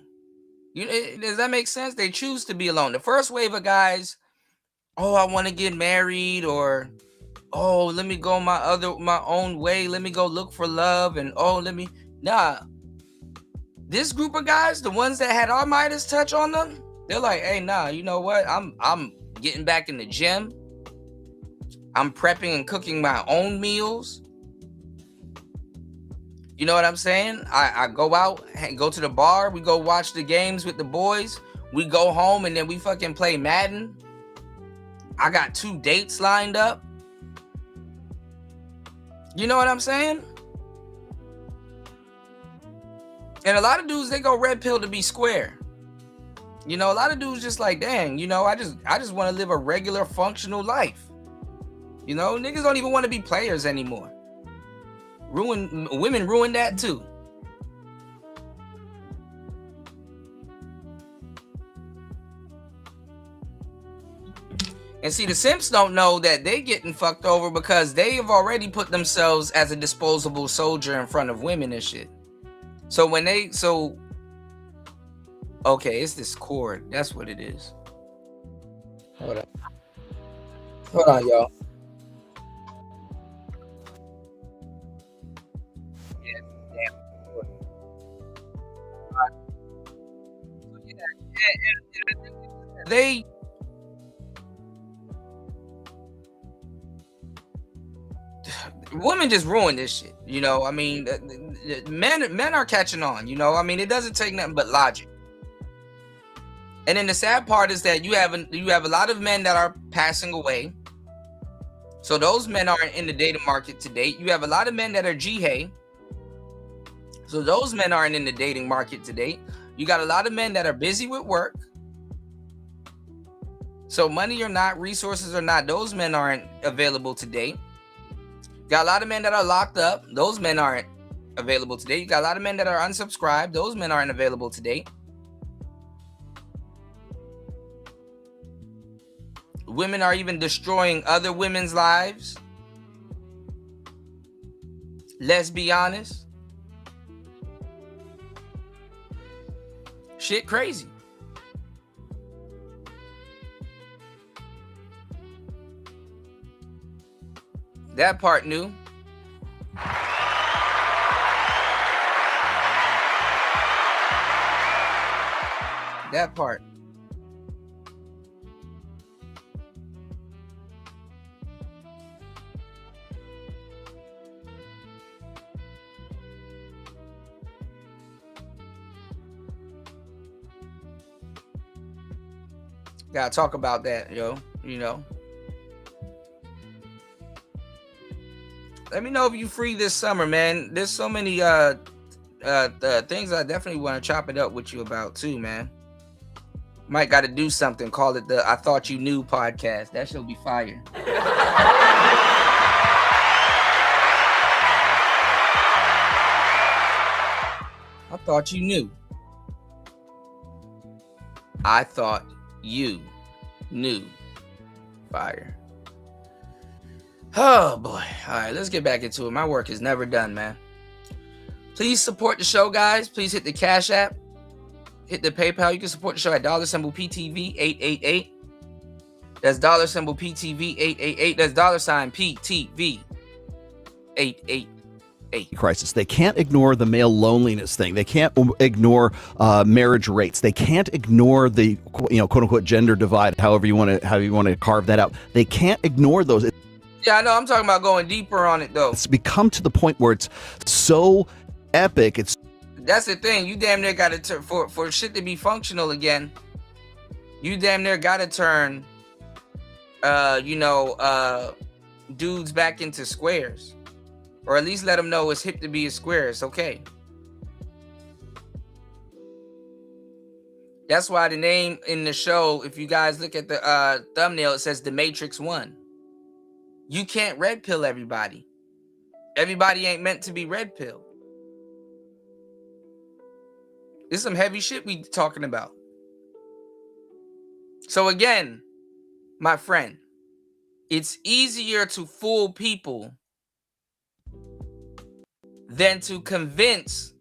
Does that make sense? They choose to be alone. The first wave of guys, oh, I want to get married, or oh, let me go my own way, let me go look for love, and this group of guys, the ones that had our Midas touch on them, they're like, hey, nah, you know what, I'm getting back in the gym, I'm prepping and cooking my own meals. You know what I'm saying? I go out, go to the bar, we go watch the games with the boys, we go home, and then we fucking play Madden. I got 2 dates lined up. You know what I'm saying? And a lot of dudes, they go red pill to be square. You know, a lot of dudes just like, dang, you know, I just want to live a regular functional life. You know, niggas don't even want to be players anymore. Women ruin that too. And see, the simps don't know that they getting fucked over because they have already put themselves as a disposable soldier in front of women and shit. So when okay, it's this cord. That's what it is. Hold on, y'all. Yeah, damn. They women just ruin this shit. You know, I mean, men are catching on. You know, I mean, it doesn't take nothing but logic. And then the sad part is that you have a lot of men that are passing away. So those men aren't in the dating market to date. You have a lot of men that are jihad. So those men aren't in the dating market to date. You got a lot of men that are busy with work. So money or not, resources or not, those men aren't available to date. Got a lot of men that are locked up. Those men aren't available today. You got a lot of men that are unsubscribed. Those men aren't available today. Women are even destroying other women's lives. Let's be honest. Shit crazy. That part new. That part. Gotta talk about that, yo. You know. Let me know if you free this summer, man. There's so many things I definitely want to chop it up with you about too, man. Might got to do something. Call it the I Thought You Knew podcast. That should be fire. I thought you knew. I thought you knew. Fire. Oh boy. All right, let's get back into it. My work is never done, man. Please support the show, guys. Please hit the Cash App. Hit the PayPal. You can support the show at $PTV 888. That's $PTV 888. That's $PTV 888. Crisis. They can't ignore the male loneliness thing. They can't ignore marriage rates. They can't ignore the quote unquote gender divide. However you want to carve that out. They can't ignore those. Yeah, I know. I'm talking about going deeper on it though. It's become to the point where it's so epic. That's the thing. You damn near got to turn for shit to be functional again. You damn near got to turn, dudes back into squares. Or at least let them know it's hip to be a square. It's okay. That's why the name in the show, if you guys look at the thumbnail, it says The Matrix 1. You can't red pill everybody. Everybody ain't meant to be red pill. This is some heavy shit we talking about. So again, my friend, it's easier to fool people than to convince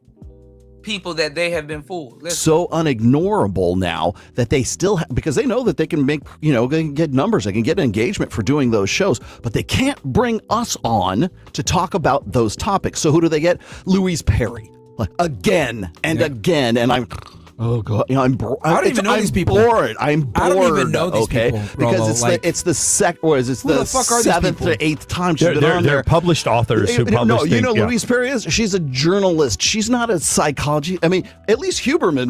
people that they have been fooled. Listen. So unignorable now that they still because they know that they can make, they can get numbers, they can get engagement for doing those shows, but they can't bring us on to talk about those topics. So who do they get? Louise Perry. Again and again, and I'm oh god, I don't even know these people. I'm bored. I don't even know these people, because Rolo, it's the seventh or eighth time she's been on there. They're published authors who publish. No, you know Louise Perry is. She's a journalist. She's not a psychology. I mean, at least Huberman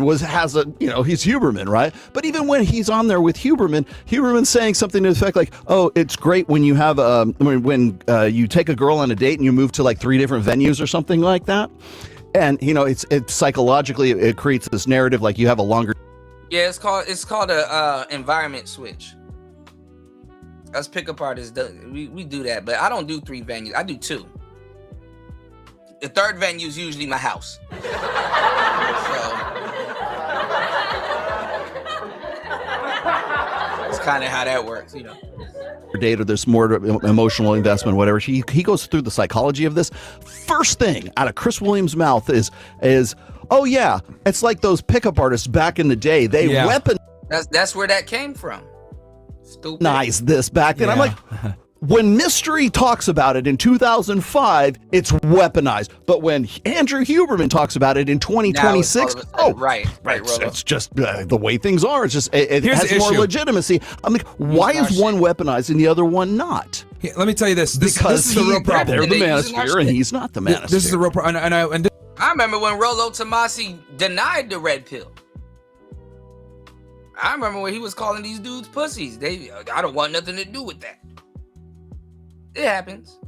he's Huberman, right? But even when he's on there with Huberman's saying something to the effect like, "Oh, it's great when you have when you take a girl on a date and you move to like 3 different venues or something like that." And it's psychologically it creates this narrative like you have a longer Yeah, it's called a environment switch. Us pickup artists, we do that, but I don't do 3 venues. I do 2. The third venue is usually my house. It's kind of how that works, you know. Data, there's more emotional investment, whatever. He goes through the psychology of this. First thing out of Chris Williams' mouth is oh yeah, it's like those pickup artists back in the day. They That's where that came from. Stupid. Weaponized this back then. I'm like, when Mystery talks about it in 2005, it's weaponized. But when Andrew Huberman talks about it in 2026, right, it's just the way things are. It's just it Here's has the more issue. legitimacy. I'm like, why is one weaponized and the other one not? Yeah, let me tell you this. This is the real problem. They're the manosphere and he's not the manosphere. This is the real problem. I remember when Rollo Tomasi denied the red pill. I remember when he was calling these dudes pussies. I don't want nothing to do with that. It happens.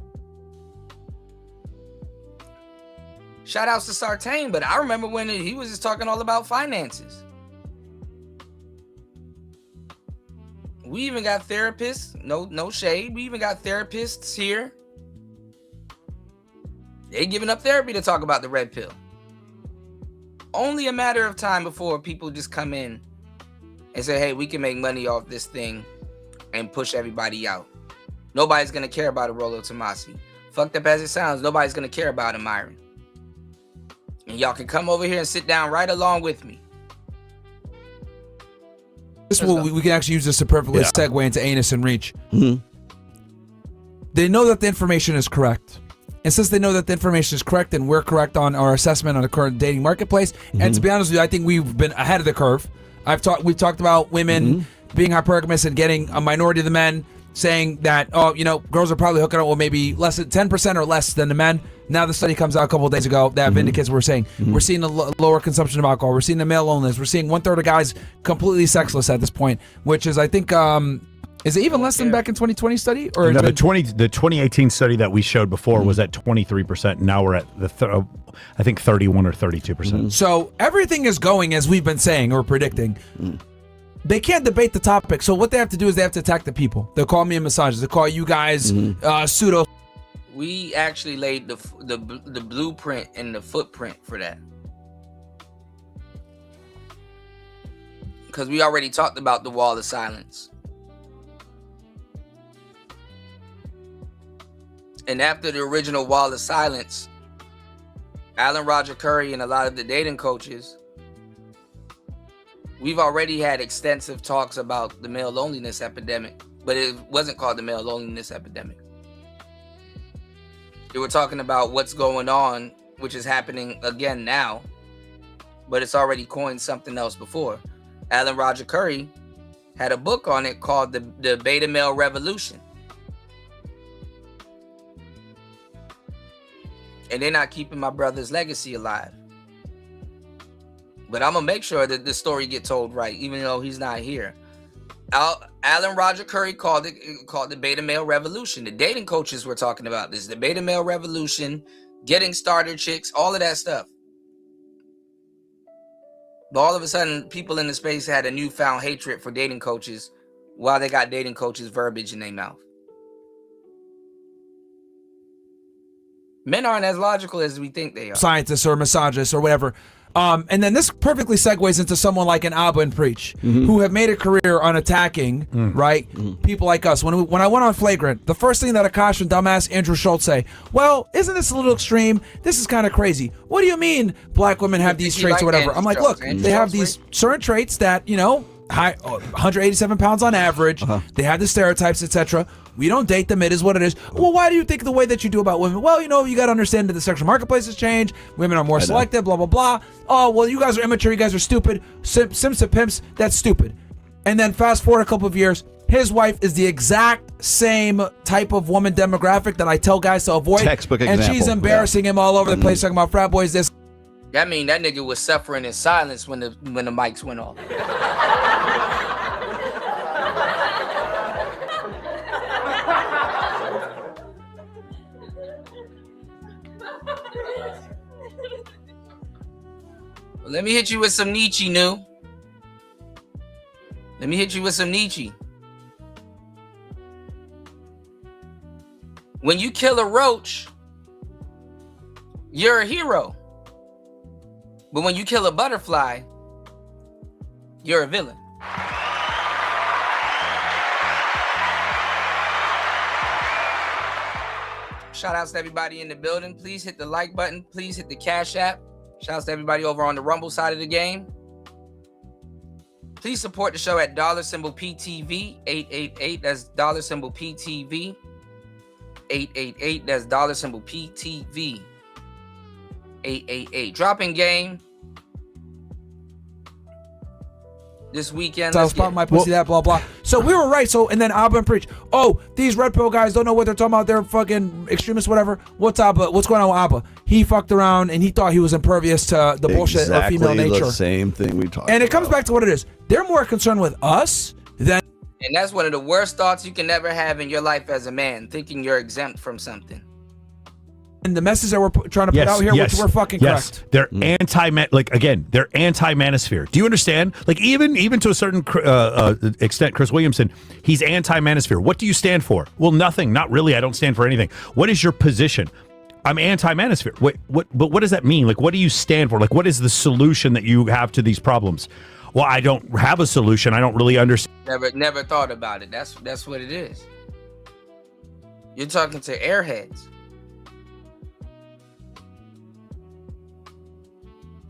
Shout outs to Sartain, but I remember when he was just talking all about finances. We even got therapists, no shade. We even got therapists here. They giving up therapy to talk about the red pill. Only a matter of time before people just come in and say, hey, we can make money off this thing and push everybody out. Nobody's going to care about a Rollo Tomasi. Fucked up as it sounds, nobody's going to care about a Myron. And y'all can come over here and sit down right along with me. We can actually use this to perfectly segue into anus and reach. Mm-hmm. They know that the information is correct. And since they know that the information is correct and we're correct on our assessment on the current dating marketplace, and to be honest with you, I think we've been ahead of the curve. We've talked about women being hypergamous and getting a minority of the men saying that, girls are probably hooking up with maybe less than 10% or less than the men. Now the study comes out a couple of days ago that vindicates what we're saying. We're seeing a lower consumption of alcohol. We're seeing the male loneliness. We're seeing 1/3 of guys completely sexless at this point, which is, I think, is it even less than back in 2020 study? Or no, the 2018 study that we showed before was at 23%. Now we're at I think 31 or 32%. So everything is going as we've been saying or predicting. They can't debate the topic. So what they have to do is they have to attack the people. They'll call me a misogynist. They'll call you guys pseudo. We actually laid the blueprint and the footprint for that. Because we already talked about the wall of silence. And after the original wall of silence, Alan Roger Curry and a lot of the dating coaches, we've already had extensive talks about the male loneliness epidemic, but it wasn't called the male loneliness epidemic. They were talking about what's going on, which is happening again now, but it's already coined something else before. Alan Roger Curry had a book on it called the Beta Male Revolution. And they're not keeping my brother's legacy alive. But I'm going to make sure that the story gets told right, even though he's not here. Alan Roger Curry called the Beta Male Revolution. The dating coaches were talking about this. The Beta Male Revolution, getting starter chicks, all of that stuff. But all of a sudden, people in the space had a newfound hatred for dating coaches while they got dating coaches verbiage in their mouth. Men aren't as logical as we think they are. Scientists or misogynists or whatever. And then this perfectly segues into someone like an Abba and Preach, who have made a career on attacking, right, people like us. When I went on Flagrant, the first thing that Akash and dumbass Andrew Schultz say, well, isn't this a little extreme? This is kind of crazy. What do you mean black women have these traits or whatever? I'm like, look, they have these certain traits that, 187 pounds on average. They have the stereotypes, etc. We don't date them. It is what it is. Well, why do you think the way that you do about women? Well, you got to understand that the sexual marketplace has changed. Women are more selective, blah, blah, blah. Oh, well, you guys are immature. You guys are stupid. Simps to pimps, that's stupid. And then fast forward a couple of years, his wife is the exact same type of woman demographic that I tell guys to avoid. Textbook and example. She's embarrassing him all over the place, talking about frat boys, this. That mean that nigga was suffering in silence when the mics went off. Let me hit you with some Nietzsche new. Let me hit you with some Nietzsche. When you kill a roach, you're a hero. But when you kill a butterfly, you're a villain. Shout outs to everybody in the building. Please hit the like button. Please hit the Cash App. Shout outs to everybody over on the Rumble side of the game. Please support the show at $PTV 888. That's $PTV 888. That's $PTV 888. Dropping game this weekend. So I was popping my pussy, that blah blah. So we were right. So and then Abba and Preach. Oh, these red pill guys don't know what they're talking about. They're fucking extremists, whatever. What's Abba? What's going on with Abba? He fucked around and he thought he was impervious to the bullshit of female nature. The same thing we talked. And it comes back to what it is. They're more concerned with us than. And that's one of the worst thoughts you can ever have in your life as a man, thinking you're exempt from something. And the message that we're trying to put out here, which we're fucking correct. They're they're anti-manosphere. Do you understand? Like even to a certain extent, Chris Williamson, he's anti-manosphere. What do you stand for? Well, nothing. Not really. I don't stand for anything. What is your position? I'm anti-manosphere. But what does that mean? Like, what do you stand for? Like, what is the solution that you have to these problems? Well, I don't have a solution. I don't really understand. Never thought about it. That's what it is. You're talking to airheads.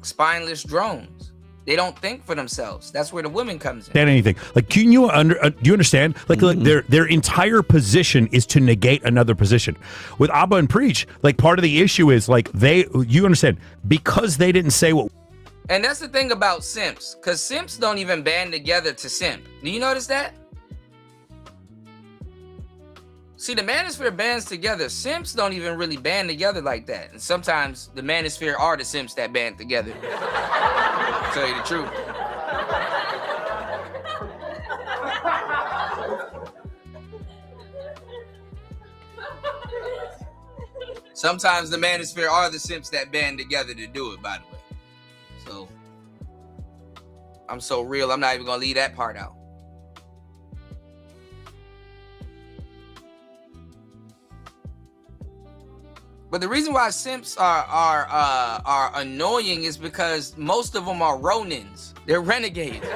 Spineless drones. They don't think for themselves. That's where the women comes in. Anything. Like, can you do you understand? Like their entire position is to negate another position. With Abba and Preach, like part of the issue is like you understand, because they didn't say what. And that's the thing about simps, because simps don't even band together to simp. Do you notice that? See, the manosphere bands together. Simps don't even really band together like that. And sometimes the manosphere are the simps that band together. To tell you the truth. Sometimes the manosphere are the simps that band together to do it, by the way. So, I'm so real, I'm not even going to leave that part out. But the reason why simps are annoying is because most of them are Ronins. They're renegades.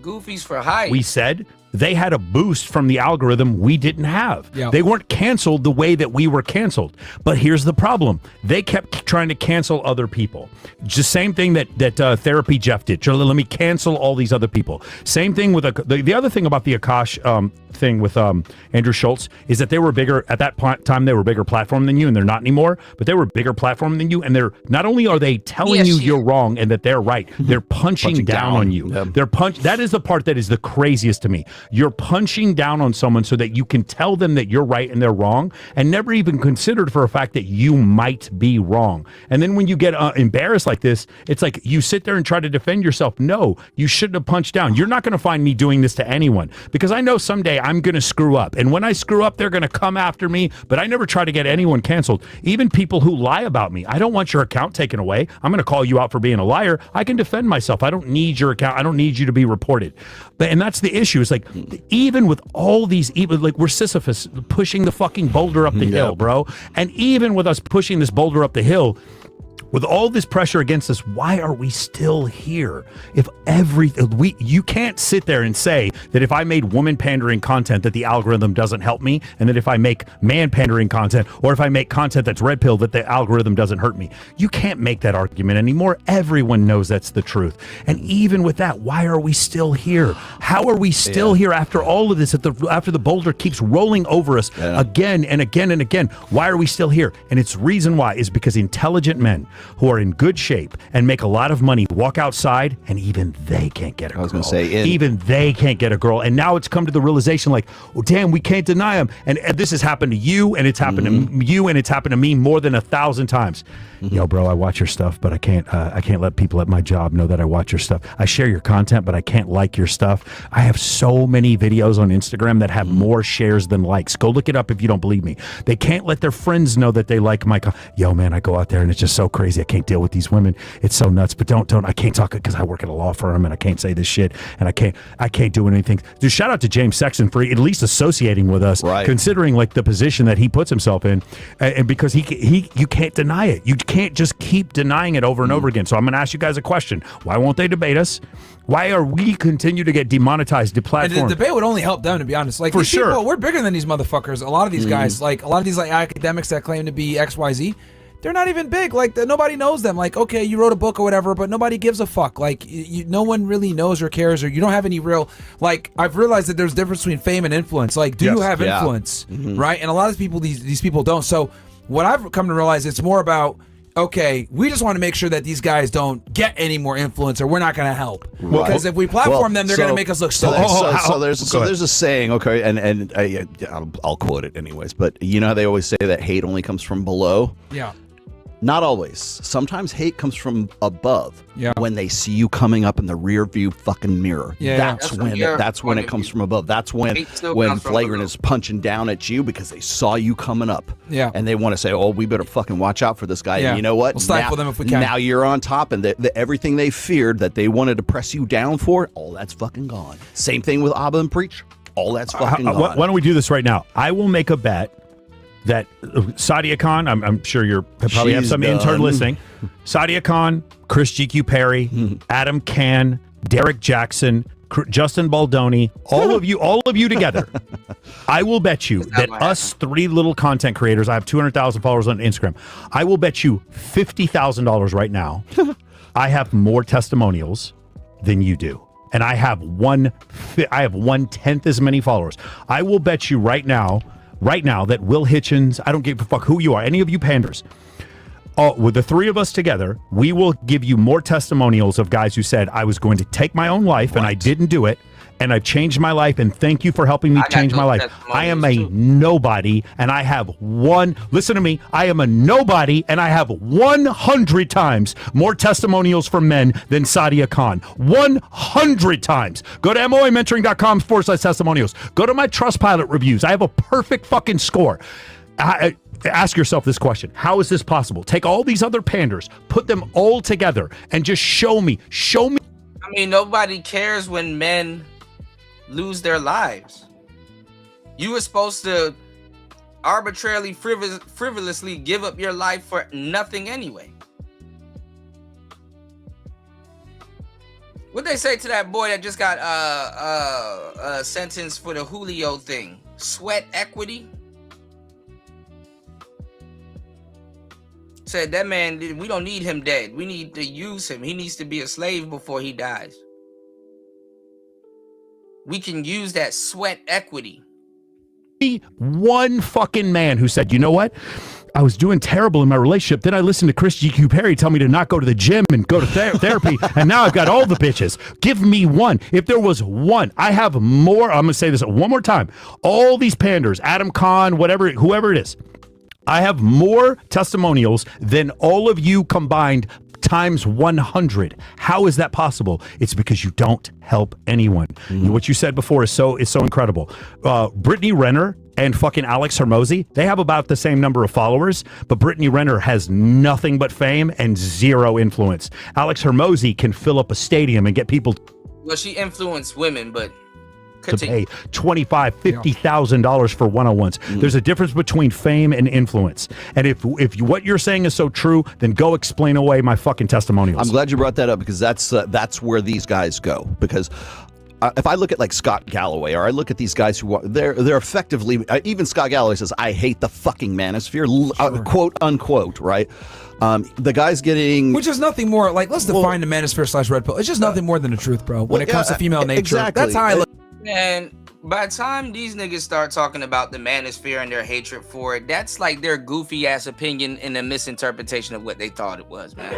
Goofies for hire. We said they had a boost from the algorithm we didn't have. Yep. They weren't canceled the way that we were canceled. But here's the problem. They kept trying to cancel other people. Just same thing that Therapy Jeff did. Let me cancel all these other people. Same thing with the other thing about the Akash thing with Andrew Schultz is that they were bigger at that time. They were a bigger platform than you, and they're not anymore. But they were a bigger platform than you, and they're not only are they telling you're wrong and that they're right, they're punching down on you. Yep. That is the part that is the craziest to me. You're punching down on someone so that you can tell them that you're right and they're wrong, and never even considered for a fact that you might be wrong. And then when you get embarrassed like this, it's like you sit there and try to defend yourself. No, you shouldn't have punched down. You're not going to find me doing this to anyone, because I know someday I'm going to screw up. And when I screw up, they're going to come after me, but I never try to get anyone canceled. Even people who lie about me. I don't want your account taken away. I'm going to call you out for being a liar. I can defend myself. I don't need your account. I don't need you to be reported. And that's the issue. It's like, even with all these, even like we're Sisyphus pushing the fucking boulder up the hill, bro. And even with us pushing this boulder up the hill, with all this pressure against us, why are we still here? If you can't sit there and say that if I made woman pandering content that the algorithm doesn't help me, and that if I make man pandering content, or if I make content that's red pill, that the algorithm doesn't hurt me. You can't make that argument anymore. Everyone knows that's the truth. And even with that, why are we still here? How are we still here after all of this? After the boulder keeps rolling over us again and again and again? Why are we still here? And its reason why is because intelligent men who are in good shape and make a lot of money walk outside and even they can't get a girl. I was going to say, even they can't get a girl. And now it's come to the realization like, oh, damn, we can't deny them. And this has happened to you, and it's happened to you, and it's happened to me more than 1,000 times. Yo, bro, I watch your stuff, but I can't let people at my job know that I watch your stuff. I share your content, but I can't like your stuff. I have so many videos on Instagram that have more shares than likes. Go look it up if you don't believe me. They can't let their friends know that they like my yo, man, I go out there and it's just so crazy. I can't deal with these women. It's so nuts. But don't I can't talk because I work at a law firm and I can't say this shit and I can't do anything. Dude, shout out to James Sexton for at least associating with us, considering like the position that he puts himself in, and because you can't deny it. You can't just keep denying it over and over again. So I'm going to ask you guys a question. Why won't they debate us? Why are we continue to get demonetized, deplatformed? And the debate would only help them, to be honest. Like, For sure. people, we're bigger than these motherfuckers. A lot of these guys, like a lot of these like academics that claim to be XYZ, they're not even big. Like, nobody knows them. Like, okay, you wrote a book or whatever, but nobody gives a fuck. Like, no one really knows or cares, or you don't have any real, like, I've realized that there's a difference between fame and influence. Like, do you have influence, right? And a lot of people, these people don't. So what I've come to realize, it's more about, okay, we just want to make sure that these guys don't get any more influence, or we're not going to help. Because if we platform them, they're going to make us look so stupid. There's a saying, okay, and I'll quote it anyways. But you know how they always say that hate only comes from below? Yeah. Not always. Sometimes hate comes from above. Yeah. When they see you coming up in the rear view fucking mirror. Yeah. That's when it comes from above. That's when Flagrant is punching down at you because they saw you coming up. Yeah. And they want to say, oh, we better fucking watch out for this guy. Yeah. And you know what? We'll stifle them if we can. Now you're on top, and everything they feared that they wanted to press you down for, all that's fucking gone. Same thing with Abba and Preach. All that's fucking gone. Why don't we do this right now? I will make a bet that Sadia Khan, I'm sure you probably have some intern listening. Sadia Khan, Chris GQ Perry, Adam Can, Derek Jackson, Justin Baldoni, all of you together. I will bet you that us three little content creators, I have 200,000 followers on Instagram. I will bet you $50,000 right now. I have more testimonials than you do. And I have 1/10 as many followers. I will bet you right now that Will Hitchens, I don't give a fuck who you are, any of you panders, with the three of us together, we will give you more testimonials of guys who said, I was going to take my own life and I didn't do it, and I've changed my life, and thank you for helping me change my life. I am a nobody, and I have listen to me, I am a nobody, and I have 100 times more testimonials from men than Sadia Khan. 100 times. Go to moamentoring.com/testimonials. Go to my Trustpilot reviews. I have a perfect fucking score. Ask yourself this question. How is this possible? Take all these other panders, put them all together, and just show me. I mean, nobody cares when men lose their lives. You were supposed to arbitrarily, frivolously give up your life for nothing anyway. What'd they say to that boy that just got sentenced for the Julio thing? Sweat equity? Said that man, we don't need him dead. We need to use him. He needs to be a slave before he dies. We can use that sweat equity. One fucking man who said, you know what? I was doing terrible in my relationship. Then I listened to Chris GQ Perry tell me to not go to the gym and go to therapy. And now I've got all the bitches. Give me one. If there was one, I have more. I'm going to say this one more time. All these panders, Adam Kahn, whoever it is, I have more testimonials than all of you combined times 100. How is that possible? It's because you don't help anyone. What you said before is so incredible. Brittany Renner and fucking Alex Hormozy, they have about the same number of followers, but Brittany Renner has nothing but fame and zero influence. Alex Hormozy can fill up a stadium and get people Well, she influenced women, but to pay $25,000, $50,000 for one-on-ones. There's a difference between fame and influence. And if what you're saying is so true, then go explain away my fucking testimonials. I'm glad you brought that up, because that's where these guys go. Because if I look at like Scott Galloway, or I look at these guys who are, they're effectively, even Scott Galloway says, I hate the fucking manosphere, quote unquote, right? The guy's getting, which is nothing more like, let's define the manosphere / red pill. It's just nothing more than the truth, bro. When it comes to female nature, exactly. That's how I look. Man, by the time these niggas start talking about the manosphere and their hatred for it, that's like their goofy ass opinion and a misinterpretation of what they thought it was, man.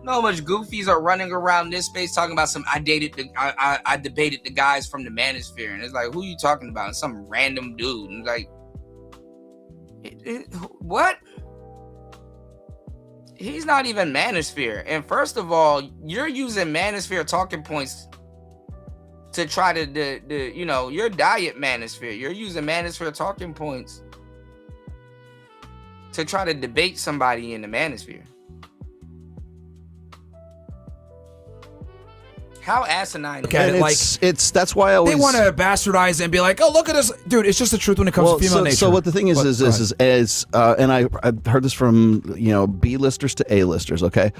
Know how much goofies are running around this space talking about some I debated the guys from the manosphere, and it's like, who you talking about? Some random dude, and like, what? He's not even manosphere. And first of all, you're using manosphere talking points to try to you know, your diet manosphere. You're using manosphere talking points to try to debate somebody in the manosphere. How asinine! Okay, it's that's why I always they want to bastardize it and be like, "Oh, look at us, dude." It's just the truth when it comes to female nature. So what the thing is, and I've heard this from B-listers to A-listers, okay,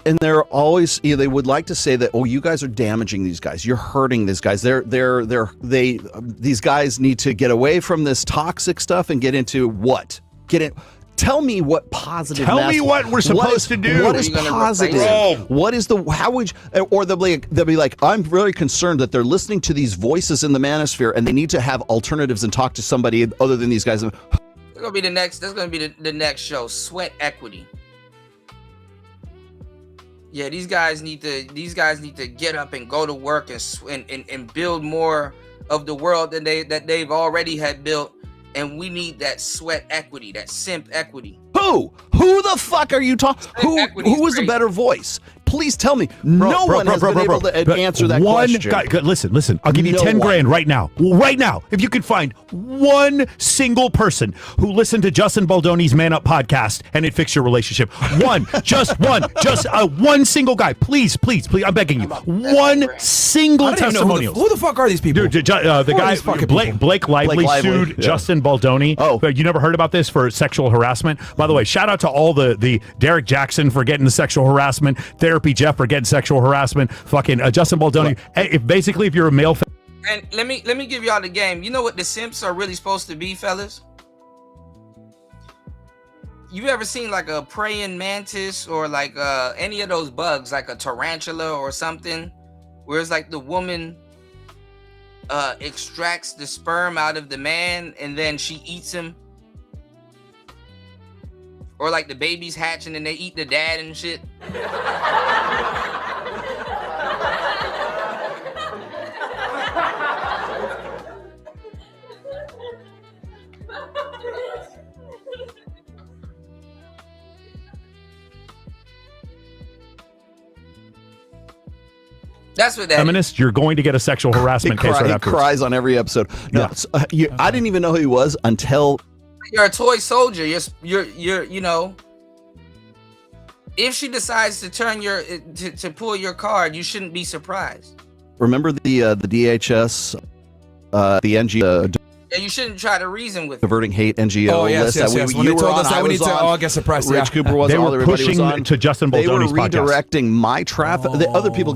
and they're always they would like to say that, oh, you guys are damaging these guys, you're hurting these guys, these guys need to get away from this toxic stuff and get into what? Tell me what positive. Tell me what we're supposed to do. What is positive? What is the? How would? Or they'll be like, I'm really concerned that they're listening to these voices in the manosphere, and they need to have alternatives and talk to somebody other than these guys. That's gonna be the next. That's gonna be the next show. Sweat equity. Yeah, these guys need to get up and go to work and build more of the world than they've already had built. And we need that sweat equity, that simp equity. Who the fuck are you talking? Who is a better voice? Please tell me. No one has been able to answer that question. Guy, listen. I'll give you 10 grand right now. Right now, if you could find one single person who listened to Justin Baldoni's Man Up podcast and it fixed your relationship. Just one single guy. Please, I'm begging you. One single testimonial. Who the fuck are these people? Dude, the guy Blake Lively sued Justin Baldoni. Oh, but you never heard about this for sexual harassment? By the way, shout out to all the Derek Jackson for getting the sexual harassment. Therapy Jeff for getting sexual harassment. Fucking Justin Baldoni. If you're a male. And let me give y'all the game. You know what the simps are really supposed to be, fellas? You ever seen like a praying mantis or like any of those bugs, like a tarantula or something, where it's like the woman extracts the sperm out of the man and then she eats him? Or like the baby's hatching and they eat the dad and shit. That's what that feminist is. You're going to get a sexual harassment case right after. He cries on every episode. No, I didn't even know who he was until. You're a toy soldier. You're you know. If she decides to turn to pull your card, you shouldn't be surprised. Remember the DHS, the NGO. Yeah, you shouldn't try to reason with Diverting Hate NGO list. Yes. When they told us that we need to all get suppressed. Rich Cooper was they on. Were pushing to Justin Baldoni's podcast. They were redirecting my traffic. The other people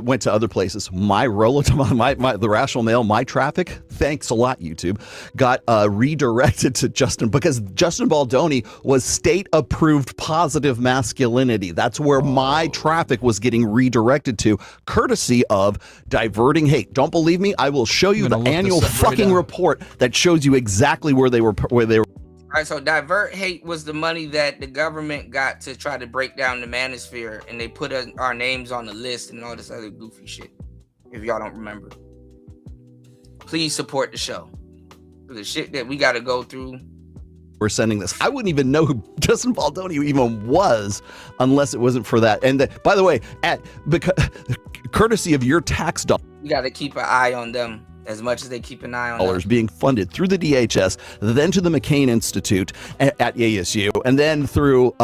went to other places. My the Rational Male, my traffic. Thanks a lot, YouTube. Got redirected to Justin because Justin Baldoni was state-approved positive masculinity. That's where my traffic was getting redirected to, courtesy of Diverting Hate. Don't believe me? I will show you the annual fucking report that shows you exactly where they were. All right, so Divert Hate was the money that the government got to try to break down the manosphere, and they put our names on the list and all this other goofy shit. If y'all don't remember, please support the show. For the shit that we got to go through. We're sending this. I wouldn't even know who Justin Baldoni even was unless it wasn't for that. And by the way, courtesy of your tax dollars, you got to keep an eye on them. As much as they keep an eye on dollars being funded through the DHS, then to the McCain Institute at ASU, and then through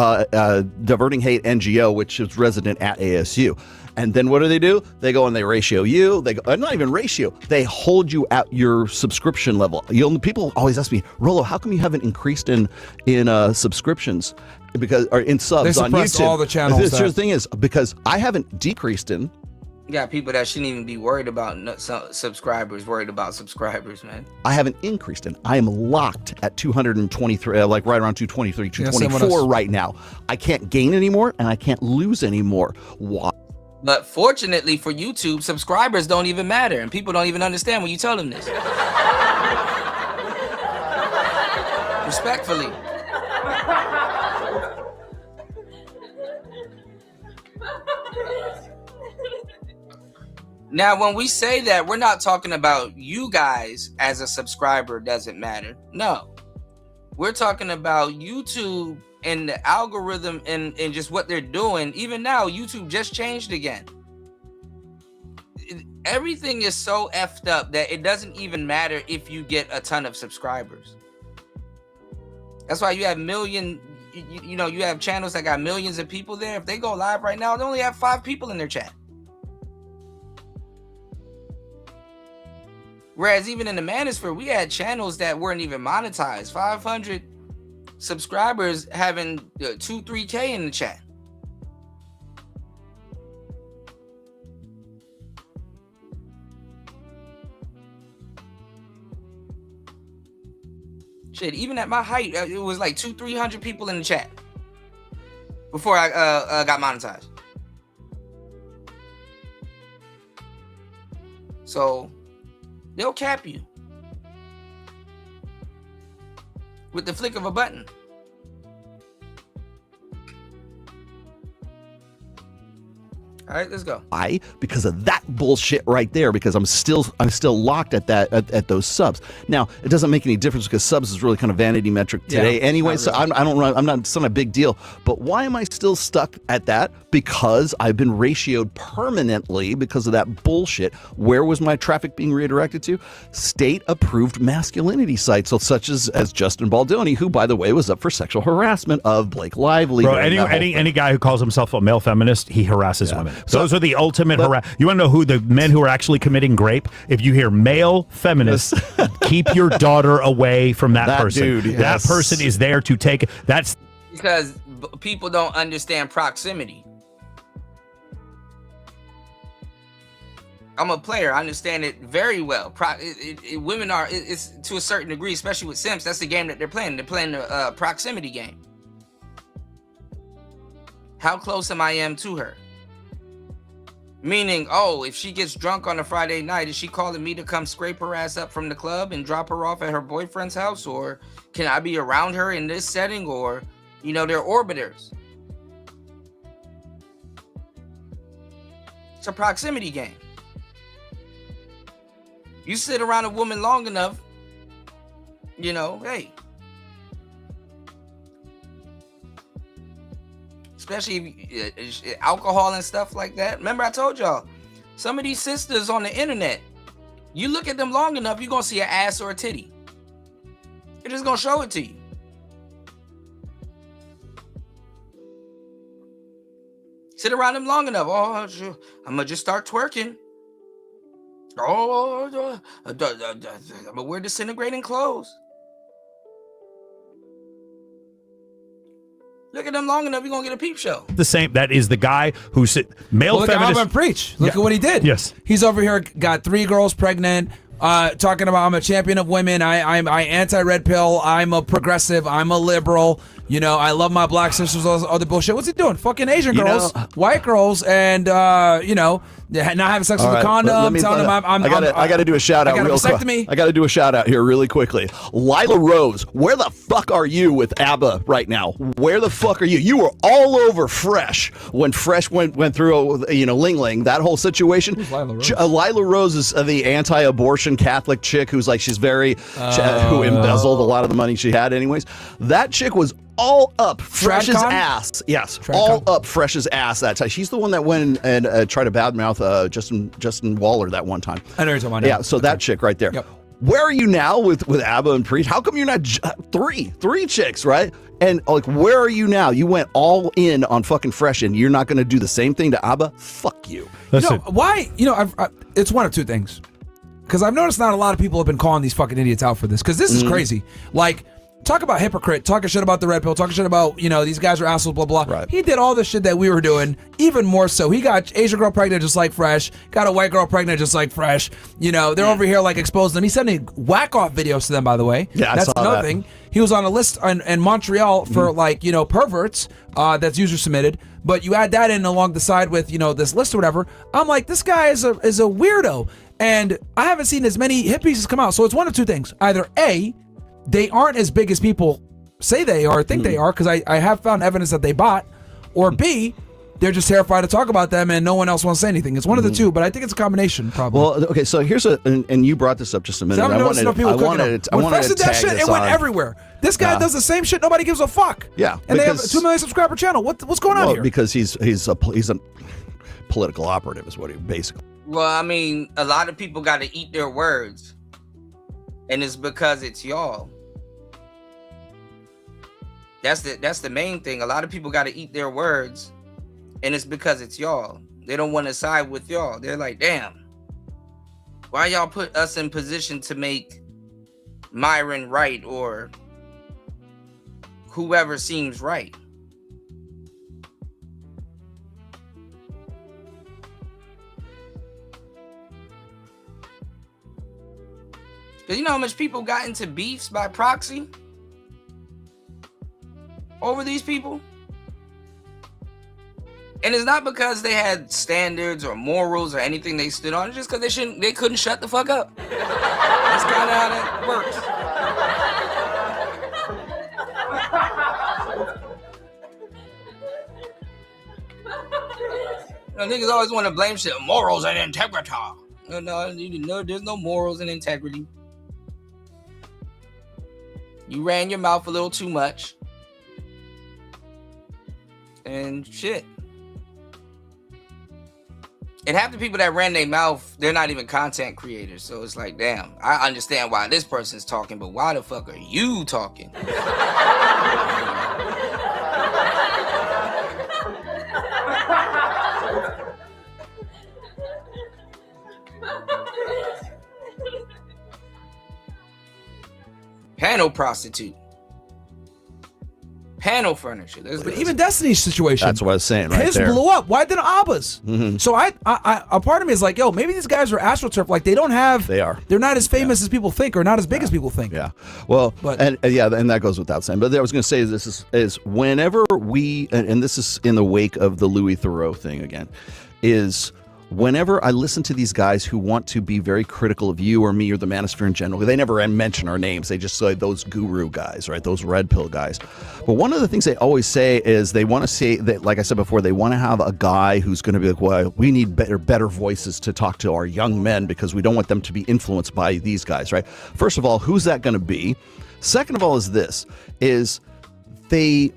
Diverting Hate NGO, which is resident at ASU. And then what do? They go and they ratio you. They go, not even ratio. They hold you at your subscription level. People always ask me, Rolo, how come you haven't increased in subscriptions or in subs on YouTube? All the channels. The thing is because I haven't decreased in. You got people that shouldn't even be worried about subscribers, worried about subscribers, man. I haven't increased it. I am locked at 223, like right around 223, Yeah, same with 224 us. right now. I can't gain anymore and I can't lose anymore. Why? But fortunately for YouTube, subscribers don't even matter, and people don't even understand when you tell them this. Respectfully. Now, when we say that, we're not talking about you guys as a subscriber doesn't matter. No. We're talking about YouTube and the algorithm and just what they're doing. Even now, YouTube just changed again. Everything is so effed up that it doesn't even matter if you get a ton of subscribers. That's why you have you have channels that got millions of people there. If they go live right now, they only have 5 people in their chat. Whereas even in the Manosphere, we had channels that weren't even monetized. 500 subscribers having 2-3K in the chat. Shit, even at my height, it was like 200-300 people in the chat before I got monetized. So they'll cap you with the flick of a button. All right, let's go. Why? Because of that bullshit right there. Because I'm still locked at that at those subs. Now it doesn't make any difference because subs is really kind of vanity metric today anyway. Really. So it's not a big deal. But why am I still stuck at that? Because I've been ratioed permanently because of that bullshit. Where was my traffic being redirected to? State approved masculinity sites, so such as Justin Baldoni, who by the way was up for sexual harassment of Blake Lively. Bro, any guy who calls himself a male feminist, he harasses women. Those are the ultimate You want to know who the men who are actually committing grape? If you hear male feminist, keep your daughter away from that person. Dude, yes. That person is there to take. That's because people don't understand proximity. I'm a player. I understand it very well. Women are, it's to a certain degree, especially with Sims. That's the game that they're playing. They're playing the proximity game. How close am I to her? Meaning, oh, if she gets drunk on a Friday night, is she calling me to come scrape her ass up from the club and drop her off at her boyfriend's house? Or can I be around her in this setting? Or, they're orbiters. It's a proximity game. You sit around a woman long enough, hey. Especially if, alcohol and stuff like that. Remember I told y'all, some of these sisters on the internet, you look at them long enough, you're going to see an ass or a titty. They're just going to show it to you. Sit around them long enough. Oh, I'm going to just start twerking. Oh, I'm going to wear disintegrating clothes. Look at them long enough, you're going to get a peep show. the same. That is the guy who male look feminist. Look at Alvin Preach. Look at what he did. Yes. He's over here, got 3 girls pregnant, talking about I'm a champion of women. I anti-red pill. I'm a progressive. I'm a liberal. I love my black sisters, all this other bullshit. What's he doing? Fucking Asian girls, white girls, and, not having sex with a condom, telling them I got to do a shout out real quick. I got to do a shout out here really quickly. Lila Rose, where the fuck are you with ABBA right now? Where the fuck are you? You were all over Fresh when Fresh went through, Ling Ling, that whole situation. Who's Lila Rose? Lila Rose is the anti-abortion Catholic chick who's like, she's very, who embezzled a lot of the money she had anyways. That chick was all up Fresh's ass. Yes, all up Fresh's ass that time. She's the one that went and tried to badmouth Justin Waller that one time. I know you're talking about now. Yeah, so that chick right there. Yep. Where are you now with ABBA and Preach? How come you're not three chicks, right? And like, where are you now? You went all in on fucking Fresh, and you're not going to do the same thing to ABBA? Fuck you. Listen. Why? It's one of two things. Because I've noticed not a lot of people have been calling these fucking idiots out for this. Because this is crazy. Like, talk about hypocrite, talking shit about the red pill, talking shit about, you know, these guys are assholes, blah, blah. Right. He did all the shit that we were doing, even more so. He got Asian girl pregnant just like Fresh, got a white girl pregnant just like Fresh. You know, they're over here like exposing them. He's sending whack-off videos to them, by the way. Yeah, that's I saw another that. thing. He was on a list in Montreal for like, you know, perverts that's user submitted. But you add that in along the side with, you know, this list or whatever. I'm like, this guy is a weirdo. And I haven't seen as many hit pieces come out. So it's one of two things. Either A, they aren't as big as people say they are, think they are, because I have found evidence that they bought. Or B, they're just terrified to talk about them and no one else wants to say anything. It's one of the two, but I think it's a combination, probably. Well, okay, so here's and you brought this up just a minute. So I wanted to that shit, it went everywhere. This guy does the same shit. Nobody gives a fuck. Yeah, and they have a 2 million subscriber channel. What's going on here? Because he's a political operative, is what he basically. Well, I mean, a lot of people got to eat their words, and it's because it's y'all. That's the main thing. A lot of people got to eat their words, and it's because it's y'all. They don't want to side with y'all. They're like, damn, why y'all put us in position to make Myron right or whoever seems right? Because you know how much people got into beefs by proxy over these people? And it's not because they had standards or morals or anything they stood on. It's just because they couldn't shut the fuck up. That's kind of how that works. You know, niggas always want to blame shit. Morals and integrity. No, there's no morals and integrity. You ran your mouth a little too much. And shit. And half the people that ran their mouth, they're not even content creators. So it's like, damn, I understand why this person's talking, but why the fuck are you talking? Panel prostitute. Panel furniture. But even Destiny's situation. That's what I was saying right his there. blew up. Why didn't Abba's? So I a part of me is like, yo, maybe these guys are AstroTurf. Like they are. They're not as famous as people think, or not as big as people think. Yeah. Well, and that goes without saying. But I was going to say this is whenever we, and this is in the wake of the Louis Theroux thing again, is whenever I listen to these guys who want to be very critical of you or me or the manosphere in general, they never mention our names. They just say those guru guys, right? Those red pill guys. But one of the things they always say is they want to say that, like I said before, they want to have a guy who's going to be like, well, we need better voices to talk to our young men because we don't want them to be influenced by these guys, right? First of all, who's that going to be? Second of all is they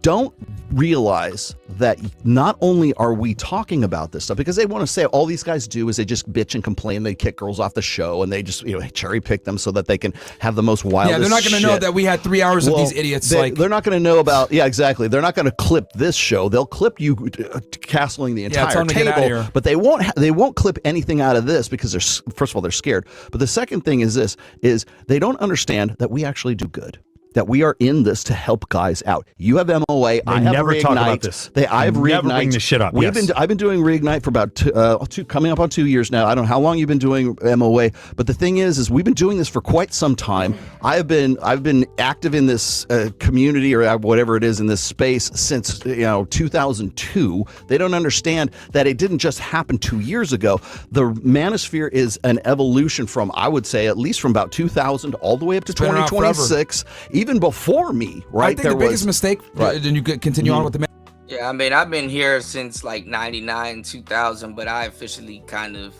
don't realize that not only are we talking about this stuff, because they want to say all these guys do is they just bitch and complain, they kick girls off the show, and they just cherry pick them so that they can have the most wildest Yeah, they're not going to know shit. that we had 3 hours of these idiots. They're not going to know about, exactly. They're not going to clip this show. They'll clip you castling the entire time to get out of table, here. but they won't clip anything out of this because first of all, they're scared. But the second thing is they don't understand that we actually do good. That we are in this to help guys out. You have MOA. I have never Reignite. talk about this. I have Never Reignite. bring this shit up. I've been doing Reignite for about coming up on 2 years now. I don't know how long you've been doing MOA, but the thing is we've been doing this for quite some time. I've been active in this community or whatever it is in this space since 2002. They don't understand that it didn't just happen 2 years ago. The manosphere is an evolution from, I would say, at least from about 2000 all the way up to 2026. Even before me, right? I think the biggest mistake, and you could continue on with the Yeah, I mean, I've been here since like 99, 2000, but I officially kind of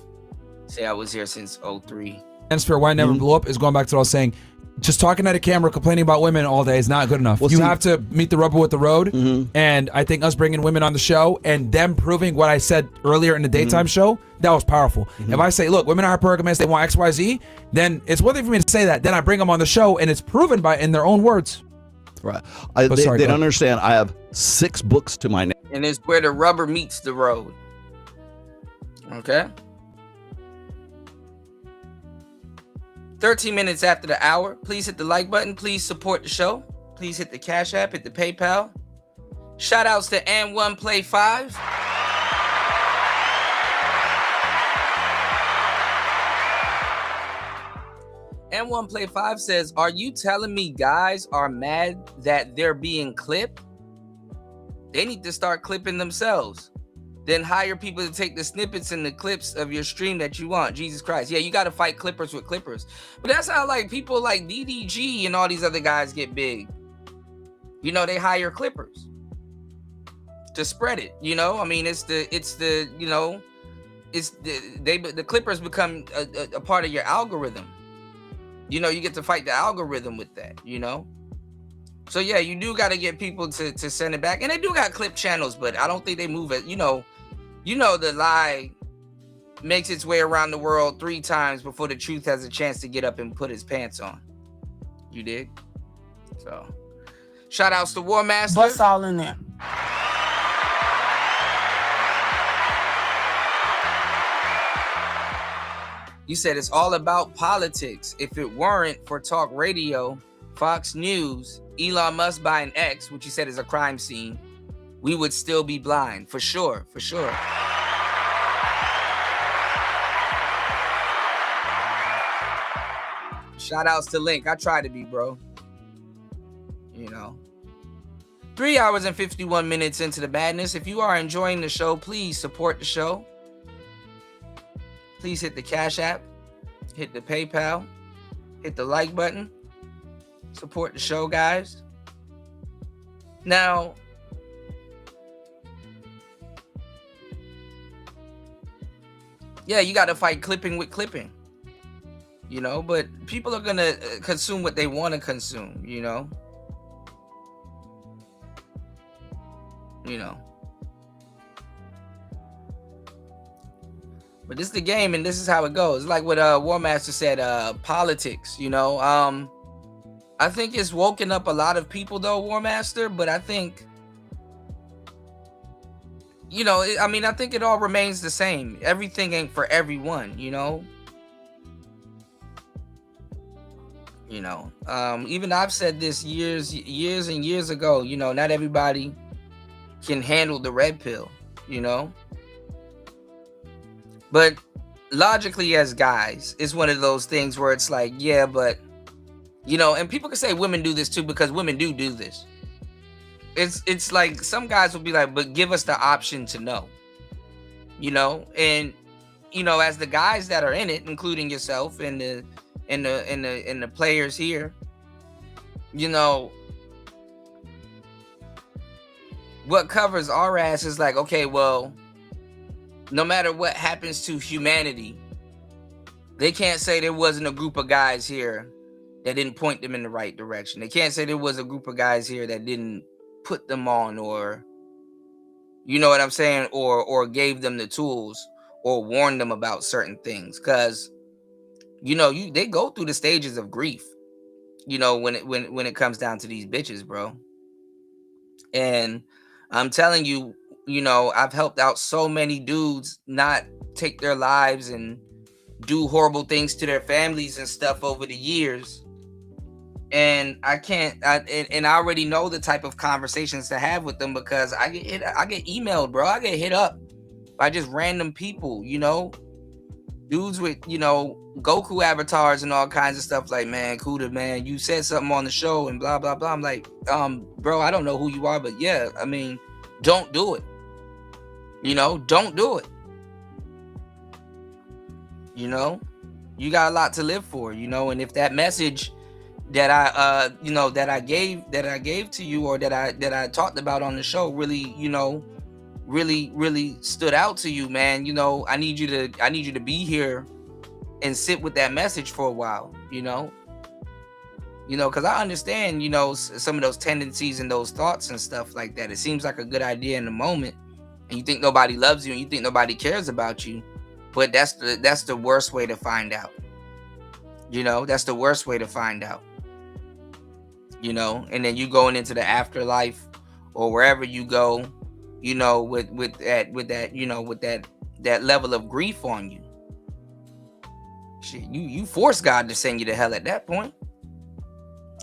say I was here since 03. Manosphere, why it never blew up is going back to what I was saying. Just talking at a camera, complaining about women all day is not good enough. You have to meet the rubber with the road. And I think us bringing women on the show and them proving what I said earlier in the daytime show, that was powerful. If I say, look, women are hypergamous, they want X, Y, Z, then it's one thing for me to say that. Then I bring them on the show and it's proven in their own words. Right. They don't understand. I have 6 books to my name. And it's where the rubber meets the road. Okay? 13 minutes after the hour. Please hit the like button. Please support the show. Please hit the Cash App, hit the PayPal. Shout outs to And1 Play 5. And1 Play 5 says, are you telling me guys are mad that they're being clipped? They need to start clipping themselves. Then hire people to take the snippets and the clips of your stream that you want. Jesus Christ. Yeah, you got to fight clippers with clippers. But that's how like people like DDG and all these other guys get big. You know, they hire clippers to spread it. You know, I mean, the clippers become a part of your algorithm. You know, you get to fight the algorithm with that, you know? So yeah, you do got to get people to send it back. And they do got clip channels, but I don't think they move it. You know, the lie makes its way around the world 3 times before the truth has a chance to get up and put his pants on. You dig? So, shout outs to War Master. Bust all in there. You said it's all about politics. If it weren't for talk radio, Fox News, Elon Musk buying X, which you said is a crime scene, we would still be blind. For sure, for sure. Shout outs to Link. I try to be, bro. You know. 3 hours and 51 minutes into the madness. If you are enjoying the show, please support the show. Please hit the Cash App, hit the PayPal, hit the like button. Support the show, guys. Now, yeah, you got to fight clipping with clipping, you know, but people are going to consume what they want to consume, you know. But this is the game, and this is how it goes. Like what War Master said, politics, you know. I think it's woken up a lot of people, though, War Master, but I think, you know, I think it all remains the same. Everything ain't for everyone, you know. Even I've said this years and years ago, you know, not everybody can handle the red pill, you know. But logically, as guys, it's one of those things where it's like, yeah, but, you know, and people can say women do this too, because women do this. It's like some guys will be like, but give us the option to know, you know. And, you know, as the guys that are in it, including yourself and the players here, you know, what covers our ass is like, okay, well, no matter what happens to humanity, they can't say there wasn't a group of guys here that didn't point them in the right direction. They can't say there was a group of guys here that didn't put them on, or, you know what I'm saying, or gave them the tools or warned them about certain things. Because, you know, they go through the stages of grief, you know, when it comes down to these bitches, bro. And I'm telling you, you know, I've helped out so many dudes not take their lives and do horrible things to their families and stuff over the years. And I already know the type of conversations to have with them, because I get emailed, bro. I get hit up by just random people, you know, dudes with, you know, Goku avatars and all kinds of stuff. Like, man, Kuda, man, you said something on the show and blah, blah, blah. I'm like, bro, I don't know who you are, but yeah, I mean, don't do it. You know, don't do it. You know, you got a lot to live for, you know. And if that message that I gave to you, or that I talked about on the show, really, you know, really stood out to you, man, you know, I need you to be here and sit with that message for a while, you know, because I understand, you know, some of those tendencies and those thoughts and stuff like that. It seems like a good idea in the moment, and you think nobody loves you, and you think nobody cares about you, but that's the worst way to find out. You know, that's the worst way to find out. You know, and then you going into the afterlife or wherever you go, you know, with that, you know, with that level of grief on you. shit, you force God to send you to hell at that point.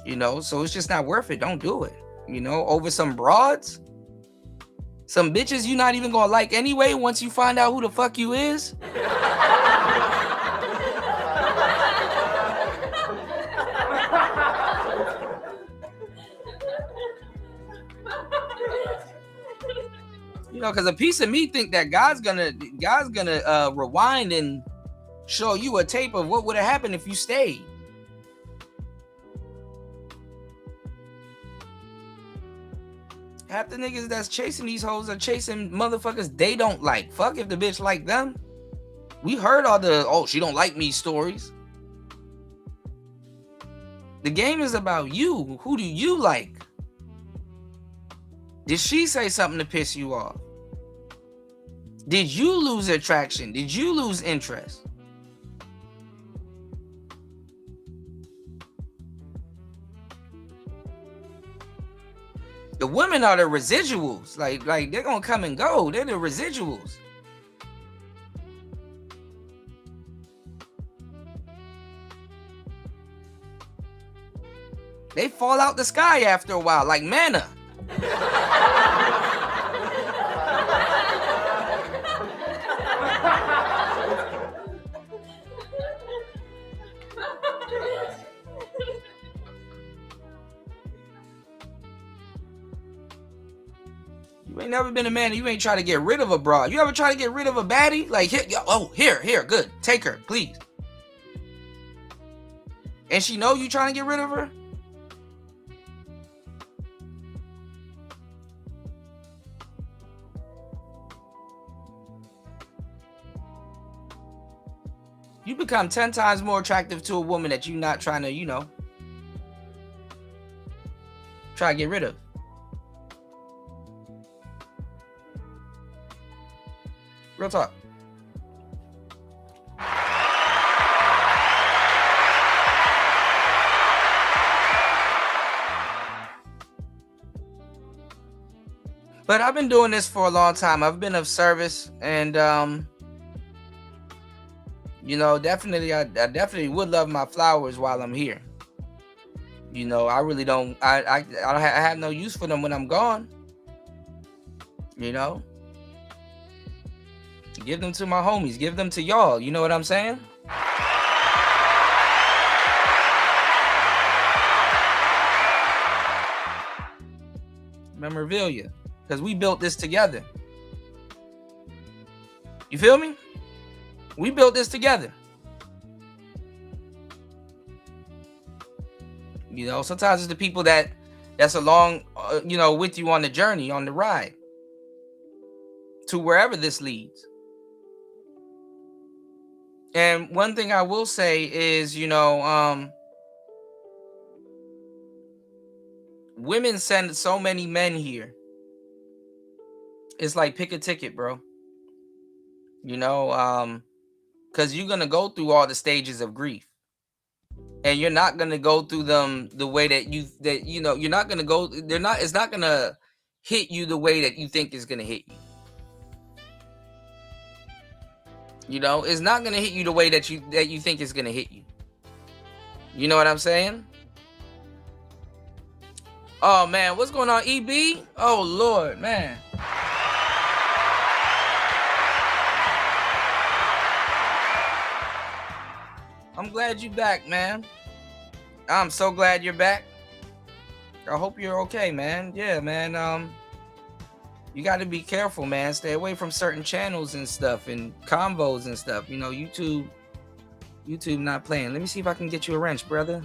You know, so it's just not worth it. Don't do it. You know, over some broads, some bitches you not even gonna like anyway once you find out who the fuck you is. You know, because a piece of me think that God's gonna rewind and show you a tape of what would have happened if you stayed. Half the niggas that's chasing these hoes are chasing motherfuckers they don't like. Fuck if the bitch like them. We heard all the, oh, she don't like me stories. The game is about you. Who do you like? Did she say something to piss you off? Did you lose attraction? Did you lose interest? The women are the residuals. Like they're gonna come and go. They're the residuals. They fall out the sky after a while, like manna. You ain't never been a man. You ain't try to get rid of a broad. You ever try to get rid of a baddie? Like, here, good. Take her, please. And she know you trying to get rid of her? You become 10 times more attractive to a woman that you're not trying to, you know, try to get rid of. Real talk. But I've been doing this for a long time. I've been of service, and you know, definitely, I definitely would love my flowers while I'm here. You know, I really don't. I have no use for them when I'm gone. You know, give them to my homies. Give them to y'all. You know what I'm saying? Memorabilia, because we built this together. You feel me? We built this together. You know, sometimes it's the people that's along, you know, with you on the journey, on the ride to wherever this leads. And one thing I will say is, you know, women send so many men here. It's like pick a ticket, bro. You know, because you're gonna go through all the stages of grief, and you're not gonna go through them the way that you know. You're not gonna go. It's not gonna hit you the way that you think it's gonna hit you. You know, it's not gonna hit you the way that you think it's gonna hit you. You know what I'm saying? Oh man, what's going on, EB? Oh Lord, man. I'm glad you're back, man. I'm so glad you're back. I hope you're okay, man. Yeah, man. You got to be careful, man. Stay away from certain channels and stuff and combos and stuff. You know, YouTube not playing. Let me see if I can get you a wrench, brother.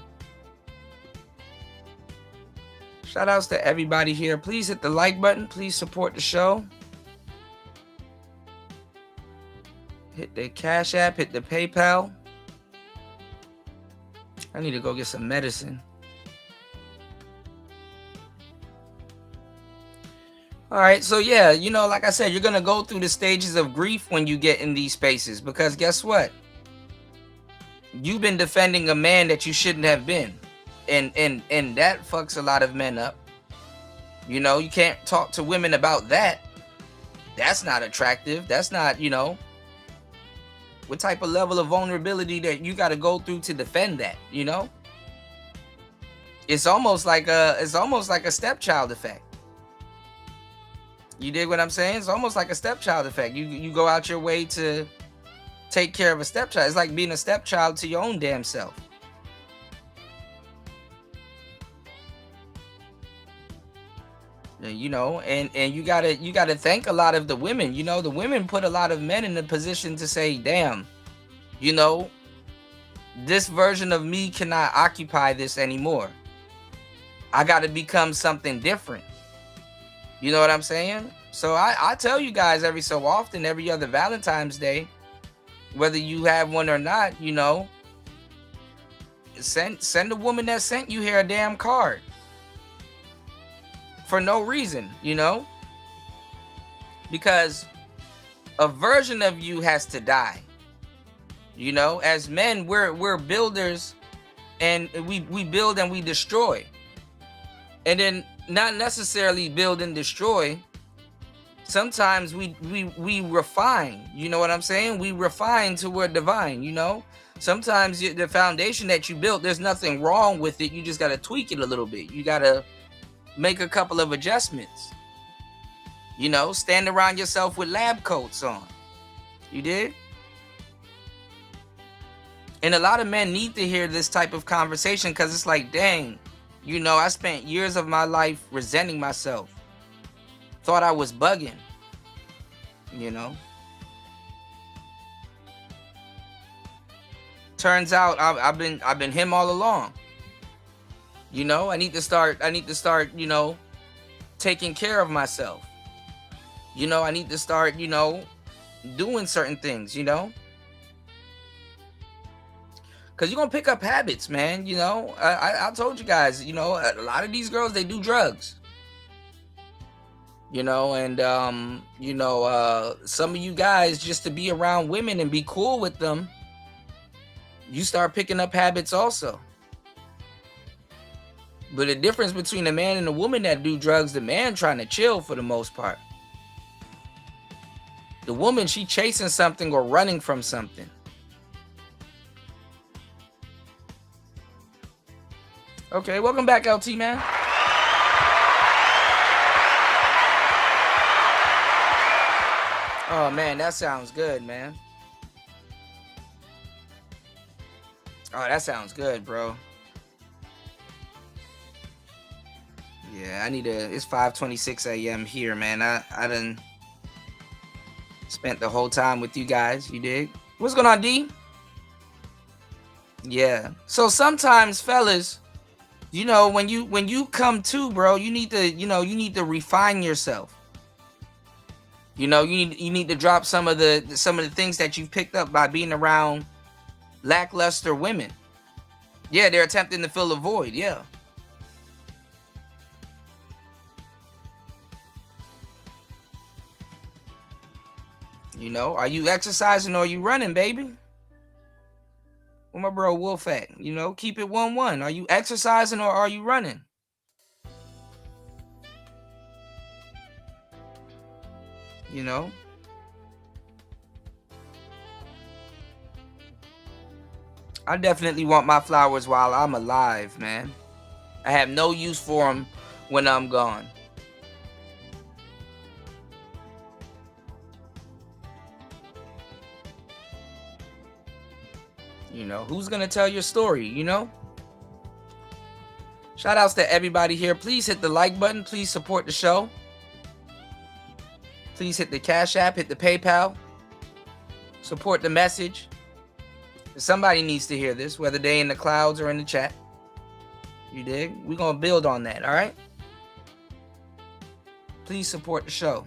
Shout outs to everybody here. Please hit the like button. Please support the show. Hit the Cash App. Hit the PayPal. I need to go get some medicine. All right, so yeah, you know, like I said, you're gonna go through the stages of grief when you get in these spaces, because guess what? You've been defending a man that you shouldn't have been, and that fucks a lot of men up. You know, you can't talk to women about that. That's not attractive. That's not, you know. What type of level of vulnerability that you got to go through to defend that, you know? It's almost like a stepchild effect. You dig what I'm saying? It's almost like a stepchild effect. You go out your way to take care of a stepchild. It's like being a stepchild to your own damn self. You know, and you gotta thank a lot of the women. You know, the women put a lot of men in the position to say, damn, you know, this version of me cannot occupy this anymore. I gotta become something different. You know what I'm saying? So I tell you guys every so often, every other Valentine's Day, whether you have one or not, you know, send a woman that sent you here a damn card. For no reason, you know? Because a version of you has to die. You know, as men, we're builders, and we build and we destroy. And then not necessarily build and destroy. Sometimes we refine. You know what I'm saying? We refine to we're divine, you know? Sometimes the foundation that you built, there's nothing wrong with it. You just got to tweak it a little bit. You got to make a couple of adjustments. You know, stand around yourself with lab coats on. You did? And a lot of men need to hear this type of conversation, because it's like, dang, you know, I spent years of my life resenting myself. Thought I was bugging. You know? Turns out I've been him all along. You know, I need to start, you know, taking care of myself. You know, I need to start, you know, doing certain things, you know. Because you're going to pick up habits, man, you know. I told you guys, you know, a lot of these girls, they do drugs. You know, and, you know, some of you guys, just to be around women and be cool with them, you start picking up habits also. But the difference between a man and a woman that do drugs, the man trying to chill for the most part. The woman, she chasing something or running from something. Okay, welcome back, LT, man. Oh, man, that sounds good, man. Oh, that sounds good, bro. Yeah, I need to. It's 5:26 a.m. here, man. I done spent the whole time with you guys. You dig? What's going on, D? Yeah. So sometimes, fellas, you know, when you come to, bro, you need to refine yourself. You know, you need to drop some of the things that you've picked up by being around lackluster women. Yeah, they're attempting to fill a void. Yeah. You know, are you exercising or are you running, baby? Where my bro Wolf at? You know, keep it 1-1. Are you exercising or are you running? You know? I definitely want my flowers while I'm alive, man. I have no use for them when I'm gone. You know, who's gonna tell your story, you know? Shout outs to everybody here. Please hit the like button. Please support the show. Please hit the Cash App, hit the PayPal. Support the message. Somebody needs to hear this, whether they in the clouds or in the chat. You dig? We're gonna build on that, all right? Please support the show.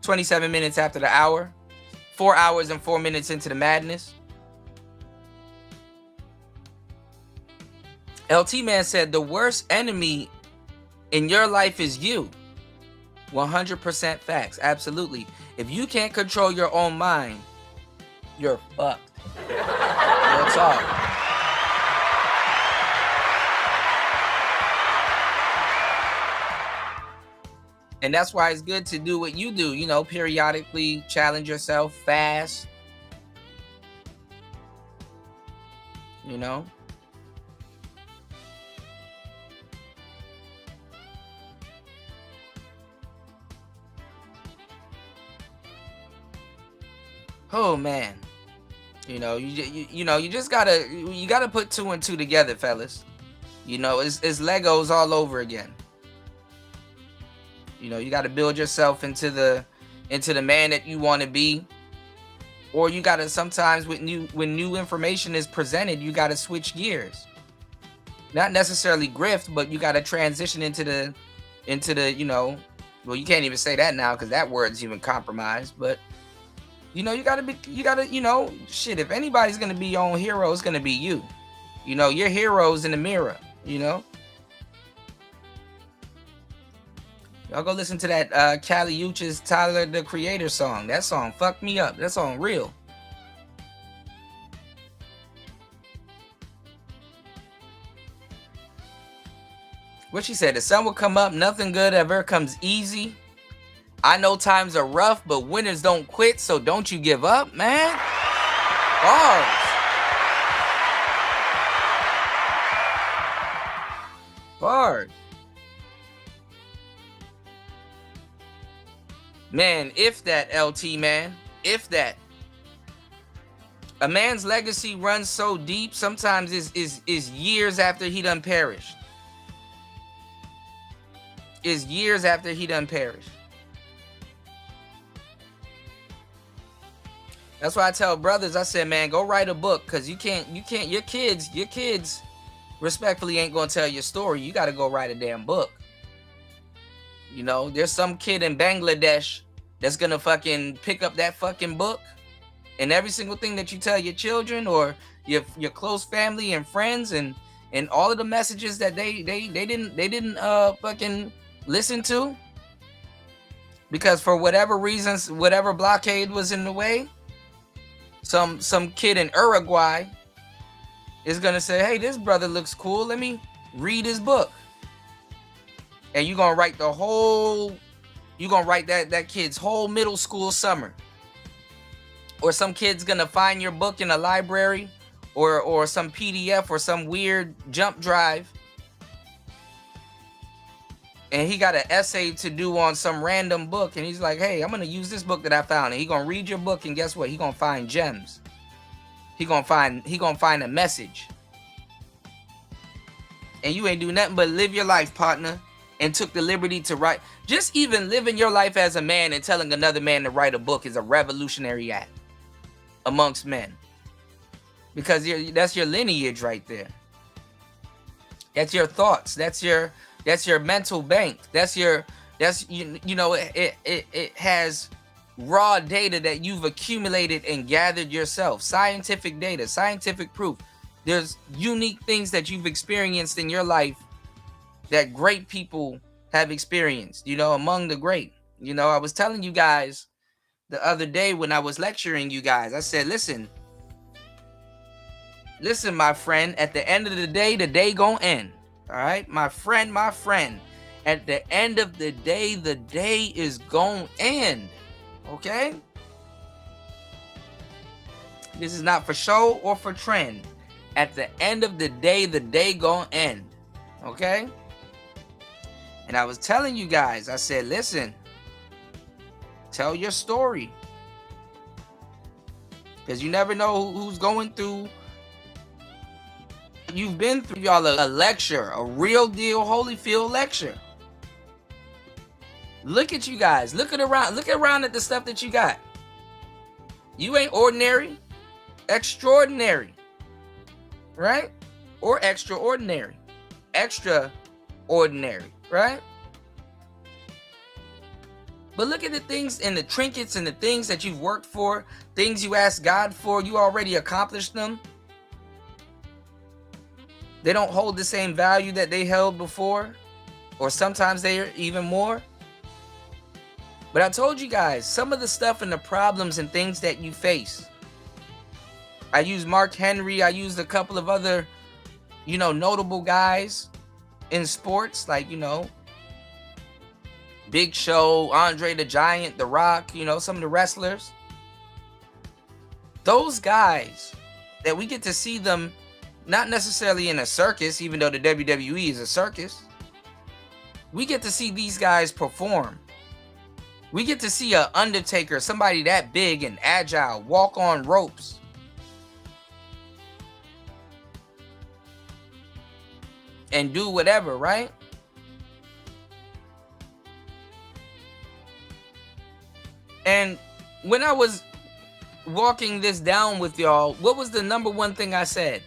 27 minutes after the hour. 4 hours and 4 minutes into the madness. LT Man said the worst enemy in your life is you. 100% facts. Absolutely. If you can't control your own mind, you're fucked. That's all. And that's why it's good to do what you do, you know, periodically challenge yourself, fast, you know. Oh man, you know, you know, you just gotta put 2 and 2 together, fellas. You know, it's Legos all over again. You know, you got to build yourself into the man that you want to be, or you got to sometimes when new information is presented, you got to switch gears. Not necessarily grift, but you got to transition into the you know, well, you can't even say that now because that word's even compromised. But you know, you gotta you know, shit. If anybody's gonna be your own hero, it's gonna be you. You know, your hero's in the mirror. You know. Y'all go listen to that Kali Uchis Tyler the Creator song. That song fucked me up. That song real. What she said, the sun will come up, nothing good ever comes easy. I know times are rough, but winners don't quit, so don't you give up, man. Bars. Bars. Man, if that, LT, man, if that. A man's legacy runs so deep, sometimes is years after he done perished. Is years after he done perished. That's why I tell brothers, I said, man, go write a book, because you can't, your kids respectfully ain't gonna tell your story. You gotta go write a damn book. You know, there's some kid in Bangladesh that's gonna fucking pick up that fucking book, and every single thing that you tell your children or your close family and friends and all of the messages that they didn't fucking listen to, because for whatever reasons, whatever blockade was in the way, some kid in Uruguay is gonna say, hey, this brother looks cool, let me read his book. And you're gonna write that kid's whole middle school summer. Or some kid's gonna find your book in a library or some PDF or some weird jump drive, and he got an essay to do on some random book, and he's like, hey, I'm gonna use this book that I found. And he gonna read your book, and guess what? He gonna find gems. He gonna find a message. And you ain't do nothing but live your life, partner, and took the liberty to write. Just even living your life as a man and telling another man to write a book is a revolutionary act amongst men. Because that's your lineage right there. That's your thoughts. That's your mental bank. You know, it has raw data that you've accumulated and gathered yourself. Scientific data, scientific proof. There's unique things that you've experienced in your life that great people have experienced, you know, among the great. You know, I was telling you guys the other day when I was lecturing you guys, I said, listen, my friend, at the end of the day gonna end. All right, my friend, at the end of the day is gonna end. Okay? This is not for show or for trend. At the end of the day gonna end. Okay? And I was telling you guys, I said, listen, tell your story. Because you never know who's going through. You've been through, y'all, a lecture, a real deal Holyfield lecture. Look at you guys. Look around at the stuff that you got. You ain't ordinary, extraordinary, right? Or extraordinary, extraordinary, right? But look at the things and the trinkets and the things that you've worked for, things you asked God for, you already accomplished them. They don't hold the same value that they held before, or sometimes they are even more. But I told you guys, some of the stuff and the problems and things that you face. I used Mark Henry, I used a couple of other, you know, notable guys in sports, like, you know, Big Show, Andre the Giant, The Rock, you know, some of the wrestlers. Those guys that we get to see them not necessarily in a circus, even though the WWE is a circus. We get to see these guys perform. We get to see a Undertaker, somebody that big and agile, walk on ropes. And do whatever, right? And when I was walking this down with y'all, what was the number one thing I said?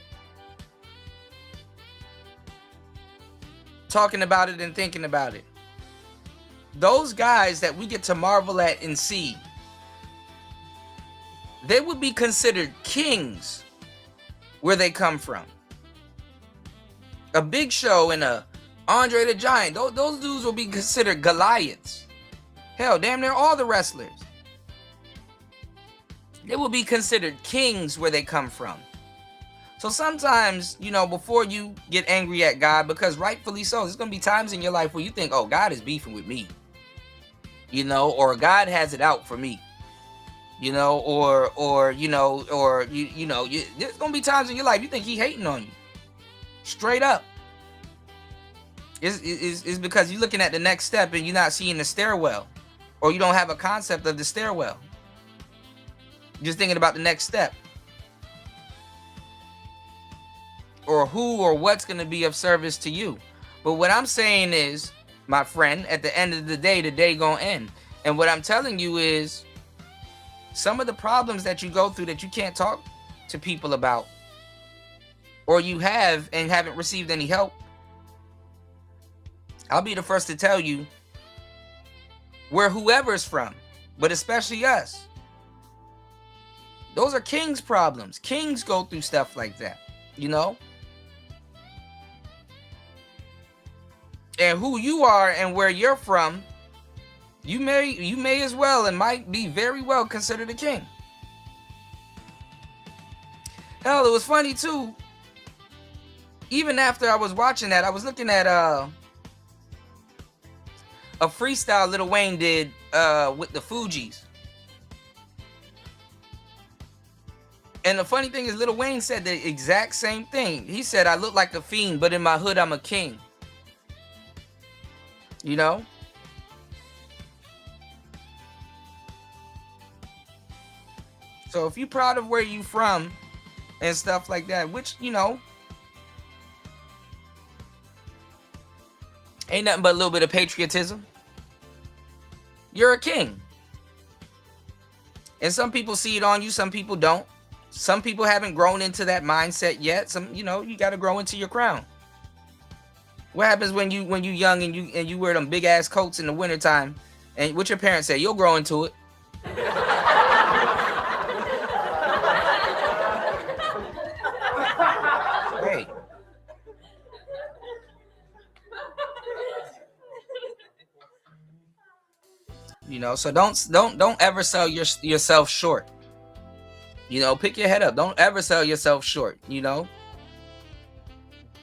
Talking about it and thinking about it. Those guys that we get to marvel at and see, they would be considered kings where they come from. A Big Show and a Andre the Giant, those dudes will be considered Goliaths. Hell, damn near all the wrestlers. They will be considered kings where they come from. So sometimes, you know, before you get angry at God, because rightfully so, there's going to be times in your life where you think, oh, God is beefing with me. You know, or God has it out for me. You know, or there's going to be times in your life you think he hating on you. Straight up. It's because you're looking at the next step and you're not seeing the stairwell. Or you don't have a concept of the stairwell. You're just thinking about the next step. Or who or what's going to be of service to you. But what I'm saying is, my friend, at the end of the day going to end. And what I'm telling you is, some of the problems that you go through that you can't talk to people about, or you have and haven't received any help, I'll be the first to tell you where whoever's from, but especially us. Those are kings' problems. Kings go through stuff like that, you know? And who you are and where you're from, you may as well and might be very well considered a king. Hell, it was funny too. Even after I was watching that, I was looking at a freestyle Lil Wayne did with the Fugees. And the funny thing is, Lil Wayne said the exact same thing. He said, I look like a fiend, but in my hood, I'm a king. You know? So if you're proud of where you from and stuff like that, which, you know, ain't nothing but a little bit of patriotism. You're a king. And some people see it on you, some people don't. Some people haven't grown into that mindset yet. Some, you know, you got to grow into your crown. What happens when you young and you wear them big ass coats in the wintertime, and what your parents say, you'll grow into it. Hey. You know, so don't ever sell yourself short. You know, pick your head up. Don't ever sell yourself short, you know?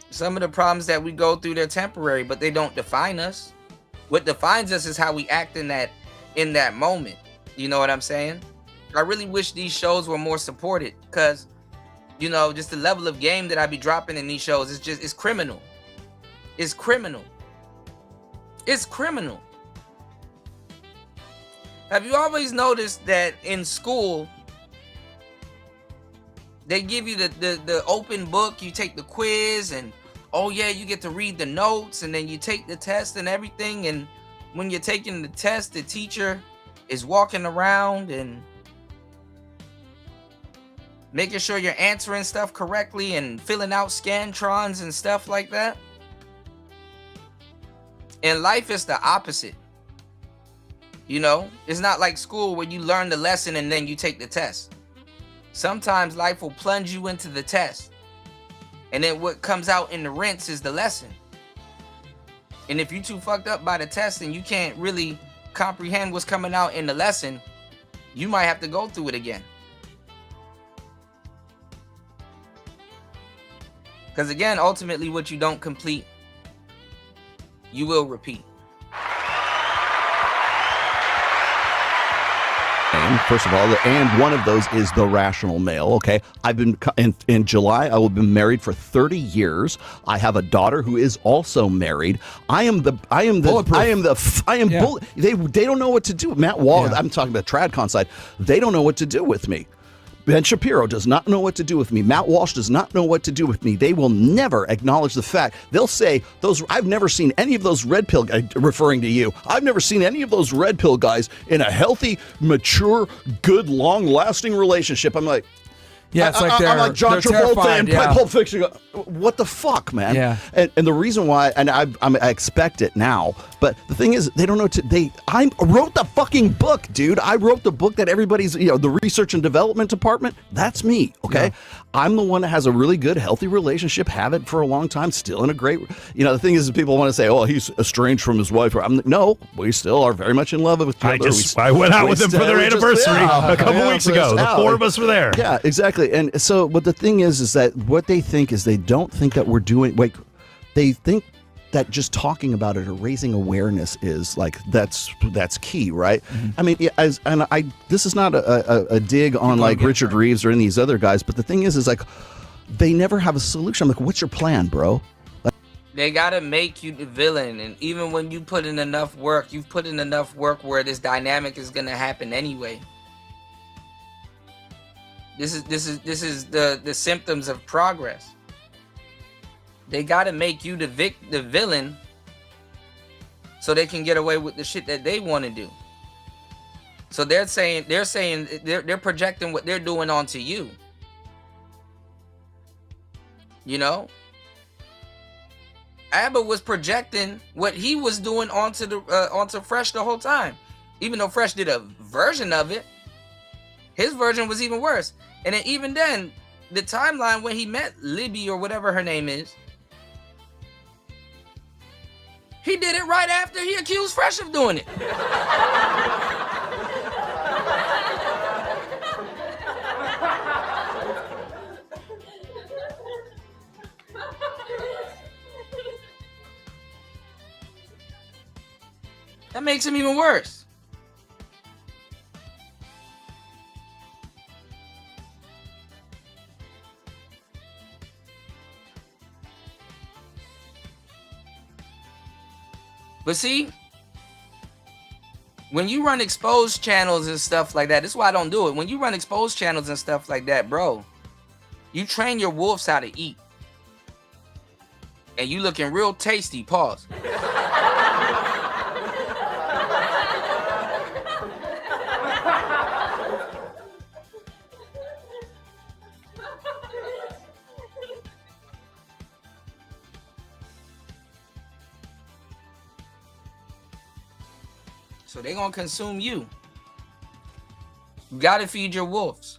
Some of the problems that we go through, they're temporary, but they don't define us. What defines us is how we act in that moment. You know what I'm saying? I really wish these shows were more supported, because, you know, just the level of game that I be dropping in these shows is just, it's criminal. It's criminal. It's criminal. Have you always noticed that in school, they give you the open book, you take the quiz, and oh yeah, you get to read the notes, and then you take the test and everything, and when you're taking the test, the teacher is walking around and making sure you're answering stuff correctly and filling out scantrons and stuff like that. In life, it's the opposite. You know, it's not like school where you learn the lesson and then you take the test. Sometimes life will plunge you into the test, and then what comes out in the rinse is the lesson. And if you're too fucked up by the test and you can't really comprehend what's coming out in the lesson, you might have to go through it again. Because again, ultimately, what you don't complete, you will repeat. name, first of all, and one of those is the rational male. Okay, I've been in July. I will be married for 30 years. I have a daughter who is also married. They don't know what to do. Matt Wall. I'm talking about TradCon side. They don't know what to do with me. Ben Shapiro does not know what to do with me. Matt Walsh does not know what to do with me. They will never acknowledge the fact. They'll say, I've never seen any of those red pill guys, referring to you. I've never seen any of those red pill guys in a healthy, mature, good, long-lasting relationship. I'm like, yeah, it's like I'm like John Travolta in Pulp Fiction. What the fuck, man? Yeah. And the reason why, and I expect it now, but the thing is, they don't know. I wrote the fucking book, dude. I wrote the book that everybody's, the research and development department. That's me. Okay. Yeah. I'm the one that has a really good, healthy relationship. Have it for a long time. Still in a great. The thing is, people want to say, "Oh, he's estranged from his wife." No, we still are very much in love with each other. I went out with them for their anniversary a couple weeks ago. The four of us were there. Yeah, exactly. And so, but the thing is that what they think is they don't think that we're doing. Like, they think that just talking about it or raising awareness is like that's key, right? Mm-hmm. I mean, this is not a dig on like Richard Reeves or any of these other guys, but the thing is like they never have a solution. I'm like, what's your plan, bro? They gotta make you the villain, and even when you put in enough work, you've put in enough work where this dynamic is gonna happen anyway. This is the symptoms of progress. They gotta make you the villain so they can get away with the shit that they want to do. So they're projecting what they're doing onto you. Abba was projecting what he was doing onto Fresh the whole time. Even though Fresh did a version of it, his version was even worse. And even then, the timeline when he met Libby or whatever her name is, he did it right after he accused Fresh of doing it. That makes him even worse. But see, when you run exposed channels and stuff like that, this is why I don't do it. When you run exposed channels and stuff like that, bro, you train your wolves how to eat. And you looking real tasty, pause. So they're gonna consume you. You gotta feed your wolves,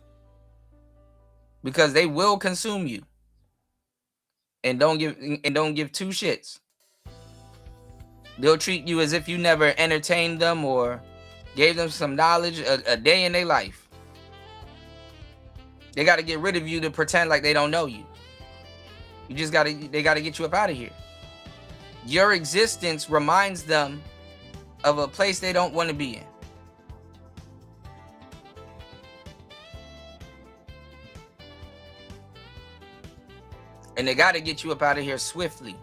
because they will consume you. And don't give two shits. They'll treat you as if you never entertained them or gave them some knowledge a day in their life. They gotta get rid of you to pretend like they don't know you. They gotta get you up out of here. Your existence reminds them of a place they don't want to be in. And they got to get you up out of here swiftly.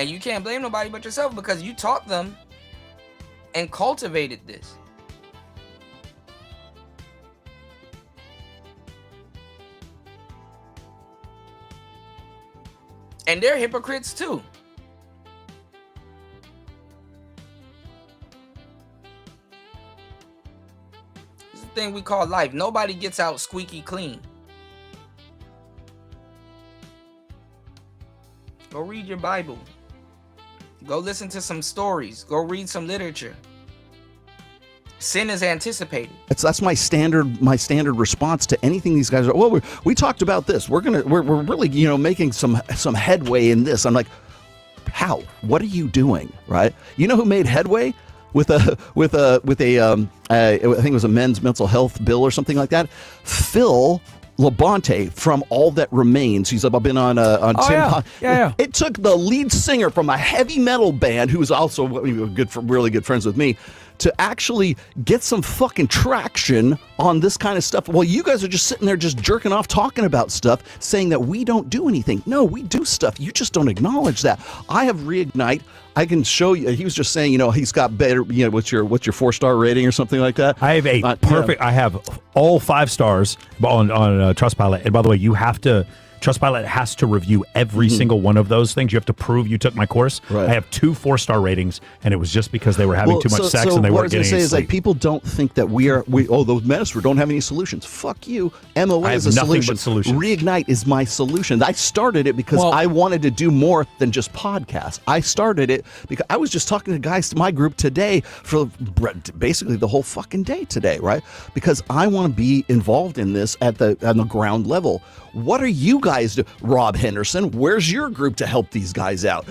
And you can't blame nobody but yourself, because you taught them and cultivated this. And they're hypocrites too. Thing we call life. Nobody gets out squeaky clean. Go read your Bible. Go listen to some stories. Go read some literature. Sin is anticipated. That's my standard response to anything these guys are. Well, we talked about this. We're really making some headway in this. I'm like, how? What are you doing? Right? You know who made headway with a I think it was a men's mental health bill or something like that? Phil Labonte from All That Remains. He's been on Tim. Yeah. It took the lead singer from a heavy metal band, who's also really good friends with me, to actually get some fucking traction on this kind of stuff. Well, you guys are just sitting there just jerking off talking about stuff, saying that we don't do anything. No, we do stuff. You just don't acknowledge that. I have Reignite. I can show you. He was just saying, he's got better, what's your 4-star rating or something like that? I have a perfect. I have all 5 stars on Trustpilot. And by the way, Trustpilot has to review every single one of those things. You have to prove you took my course. Right. I have 2 4-star ratings, and it was just because they were having too much sex and they weren't getting any sleep. People don't think that those ministers don't have any solutions. Fuck you. MOA is a solution. Reignite is my solution. I started it because I wanted to do more than just podcasts. I started it because I was just talking to guys to my group today for basically the whole fucking day today, right? Because I want to be involved in this on the ground level. What are you guys do? Rob Henderson, where's your group to help these guys out?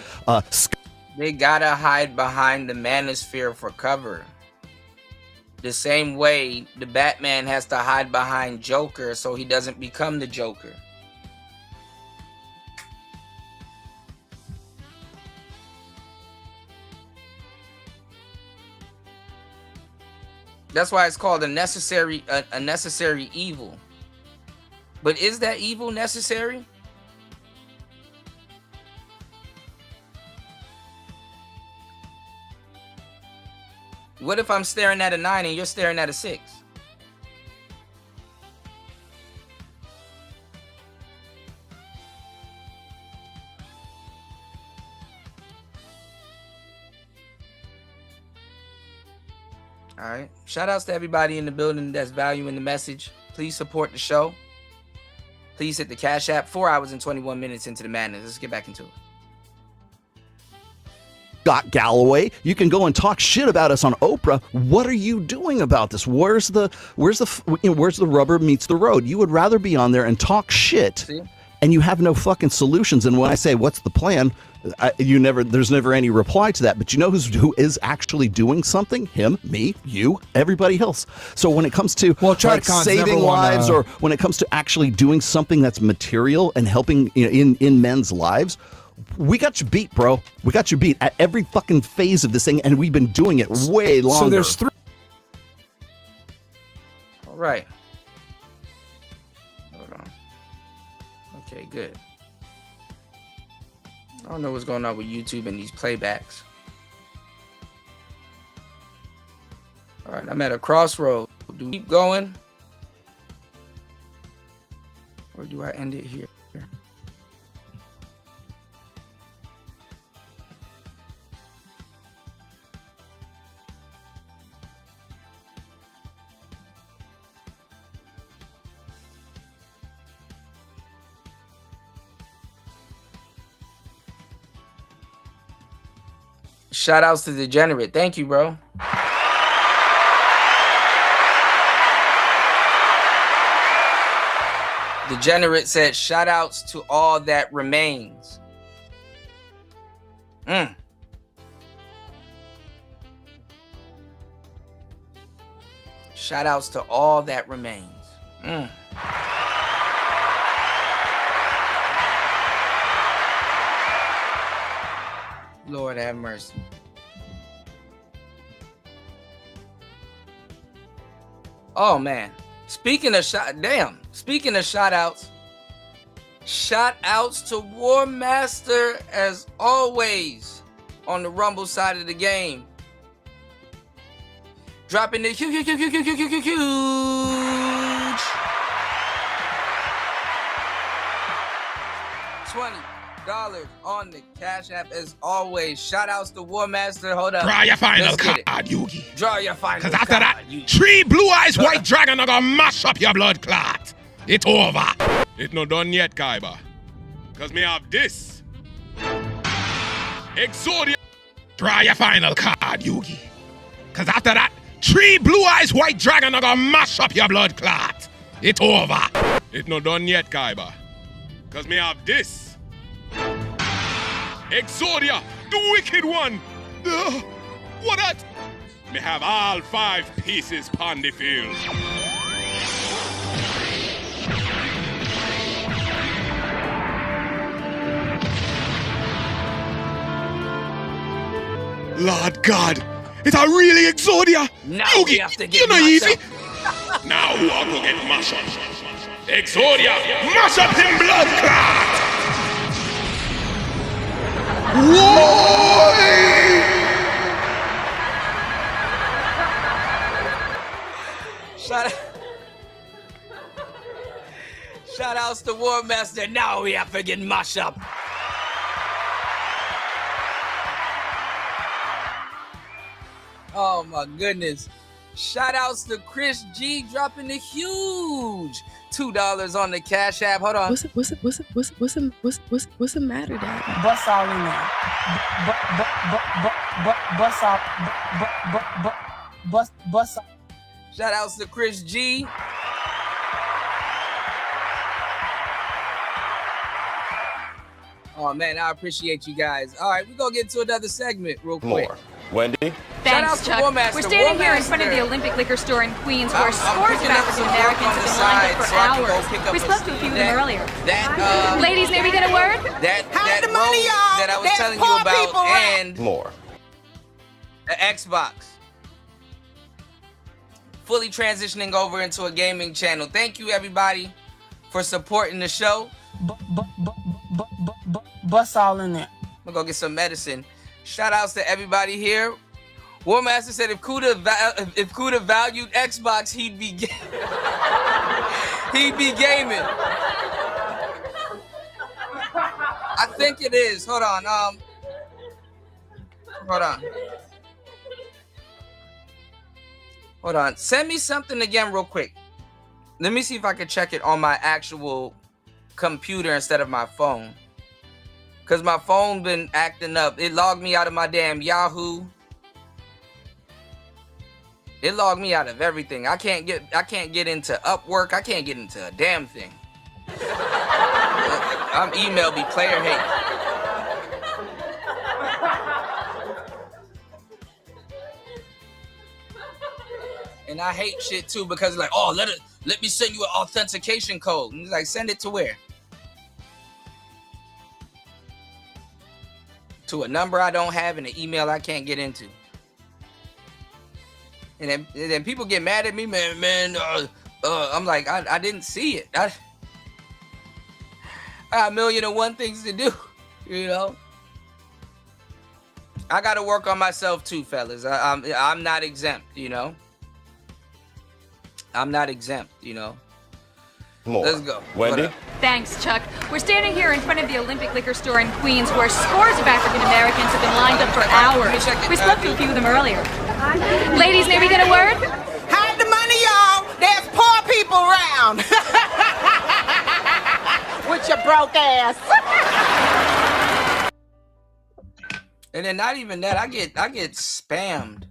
They gotta hide behind the manosphere for cover. The same way the Batman has to hide behind Joker so he doesn't become the Joker. That's why it's called a necessary evil. But is that evil necessary? What if I'm staring at a 9 and you're staring at a 6? All right. Shout outs to everybody in the building that's valuing the message. Please support the show. Please hit the Cash App. 4 hours and 21 minutes into the madness. Let's get back into it. Scott Galloway, you can go and talk shit about us on Oprah. What are you doing about this? Where's the rubber meets the road? You would rather be on there and talk shit, and you have no fucking solutions. And when I say what's the plan, there's never any reply to that. But you know who is actually doing something? Him, me, you, everybody else. So when it comes to saving lives, or when it comes to actually doing something that's material and helping in men's lives, we got you beat, bro. We got you beat at every fucking phase of this thing, and we've been doing it way longer. So there's 3. All right. Hold on. Okay, good. I don't know what's going on with YouTube and these playbacks. All right, I'm at a crossroad. Do we keep going? Or do I end it here? Shout outs to Degenerate. Thank you, bro. Degenerate said, shout outs to all that remains. Shout outs to all that remains. Lord have mercy. Oh man. Speaking of shout outs. Shout outs to War Master as always on the Rumble side of the game. Dropping the huge $20 on the Cash App as always. Shout outs to War Master. Hold up. Draw your final card, Yugi. Draw your final card. Because after that, 3 blue eyes white dragon are gonna mash up your blood clot. It's over. It's not done yet, Kaiba. Because me have this. Exodia. Draw your final card, Yugi. Because after that, 3 blue eyes white dragon are gonna mash up your blood clot. It's over. It's not done yet, Kaiba. Because me have this. Exodia, the wicked one. What that? Me have all 5 pieces pon the field. Lord God, It's a really Exodia. Now you we have to get you know mashed easy. up. Now who are to get mash up? Exodia, mash up him blood clot! Shout outs to War Master. Now we have to get mash up. Oh my goodness. Shout outs to Chris G dropping the huge $2 on the Cash App. Hold on. What's the matter, Daddy? Bust all in there. Bust all. Bust all. Shout outs to Chris G. Oh man, I appreciate you guys. All right, we're gonna get to another segment real quick. More. Wendy? Thanks, Chuck. We're standing here in front of the Olympic Liquor Store in Queens, where scores of African Americans have been lined up for hours. We spoke to a few of them earlier. Ladies, may we get a word? That money, that I was telling you about, and more. The Xbox. Fully transitioning over into a gaming channel. Thank you, everybody, for supporting the show. Bust all in there. I'm gonna go get some medicine. Shout outs to everybody here. War Master said if Kuda valued Xbox, he'd be gaming. I think it is. Hold on. Hold on. Send me something again real quick. Let me see if I can check it on my actual computer instead of my phone. Cause my phone been acting up. It logged me out of my damn Yahoo. It logged me out of everything. I can't get into Upwork. I can't get into a damn thing. I'm email be player hate. And I hate shit too because it's like, oh, let me send you an authentication code. And it's like, send it to where? To a number I don't have and an email I can't get into. And then people get mad at me, man. I'm like, I didn't see it. I got 1,000,001 things to do, you know. I got to work on myself too, fellas. I'm not exempt, you know. I'm not exempt, you know. More. Let's go. Wendy? Thanks, Chuck. We're standing here in front of the Olympic Liquor Store in Queens, where scores of African Americans have been lined up for hours. We spoke to a few of them earlier. Ladies, may we get a word? Hide the money, y'all. There's poor people around. With your broke ass. And then not even that, I get spammed.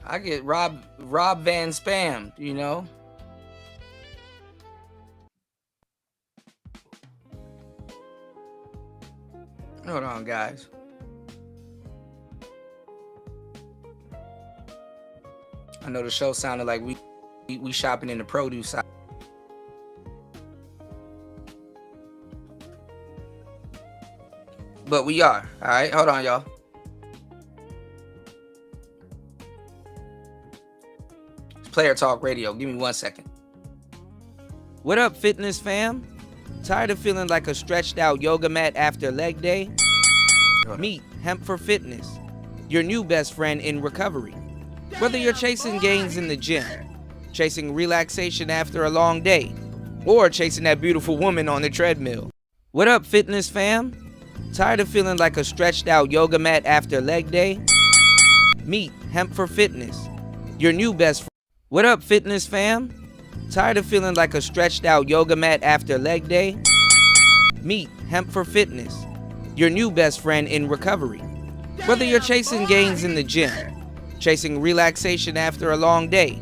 I get Rob Van spammed, you know. Hold on, guys. I know the show sounded like we shopping in the produce side. But we are. All right, hold on, y'all. It's Player Talk Radio. Give me 1 second. What up, fitness fam? Tired of feeling like a stretched out yoga mat after leg day? Meet Hemp for Fitness, your new best friend in recovery. Whether you're chasing gains in the gym, chasing relaxation after a long day, or chasing that beautiful woman on the treadmill. What up, fitness fam? Tired of feeling like a stretched out yoga mat after leg day? Meet Hemp for Fitness, your new best friend. What up, fitness fam? Tired of feeling like a stretched out yoga mat after leg day? Meet Hemp for Fitness, your new best friend in recovery. Whether you're chasing gains in the gym, chasing relaxation after a long day,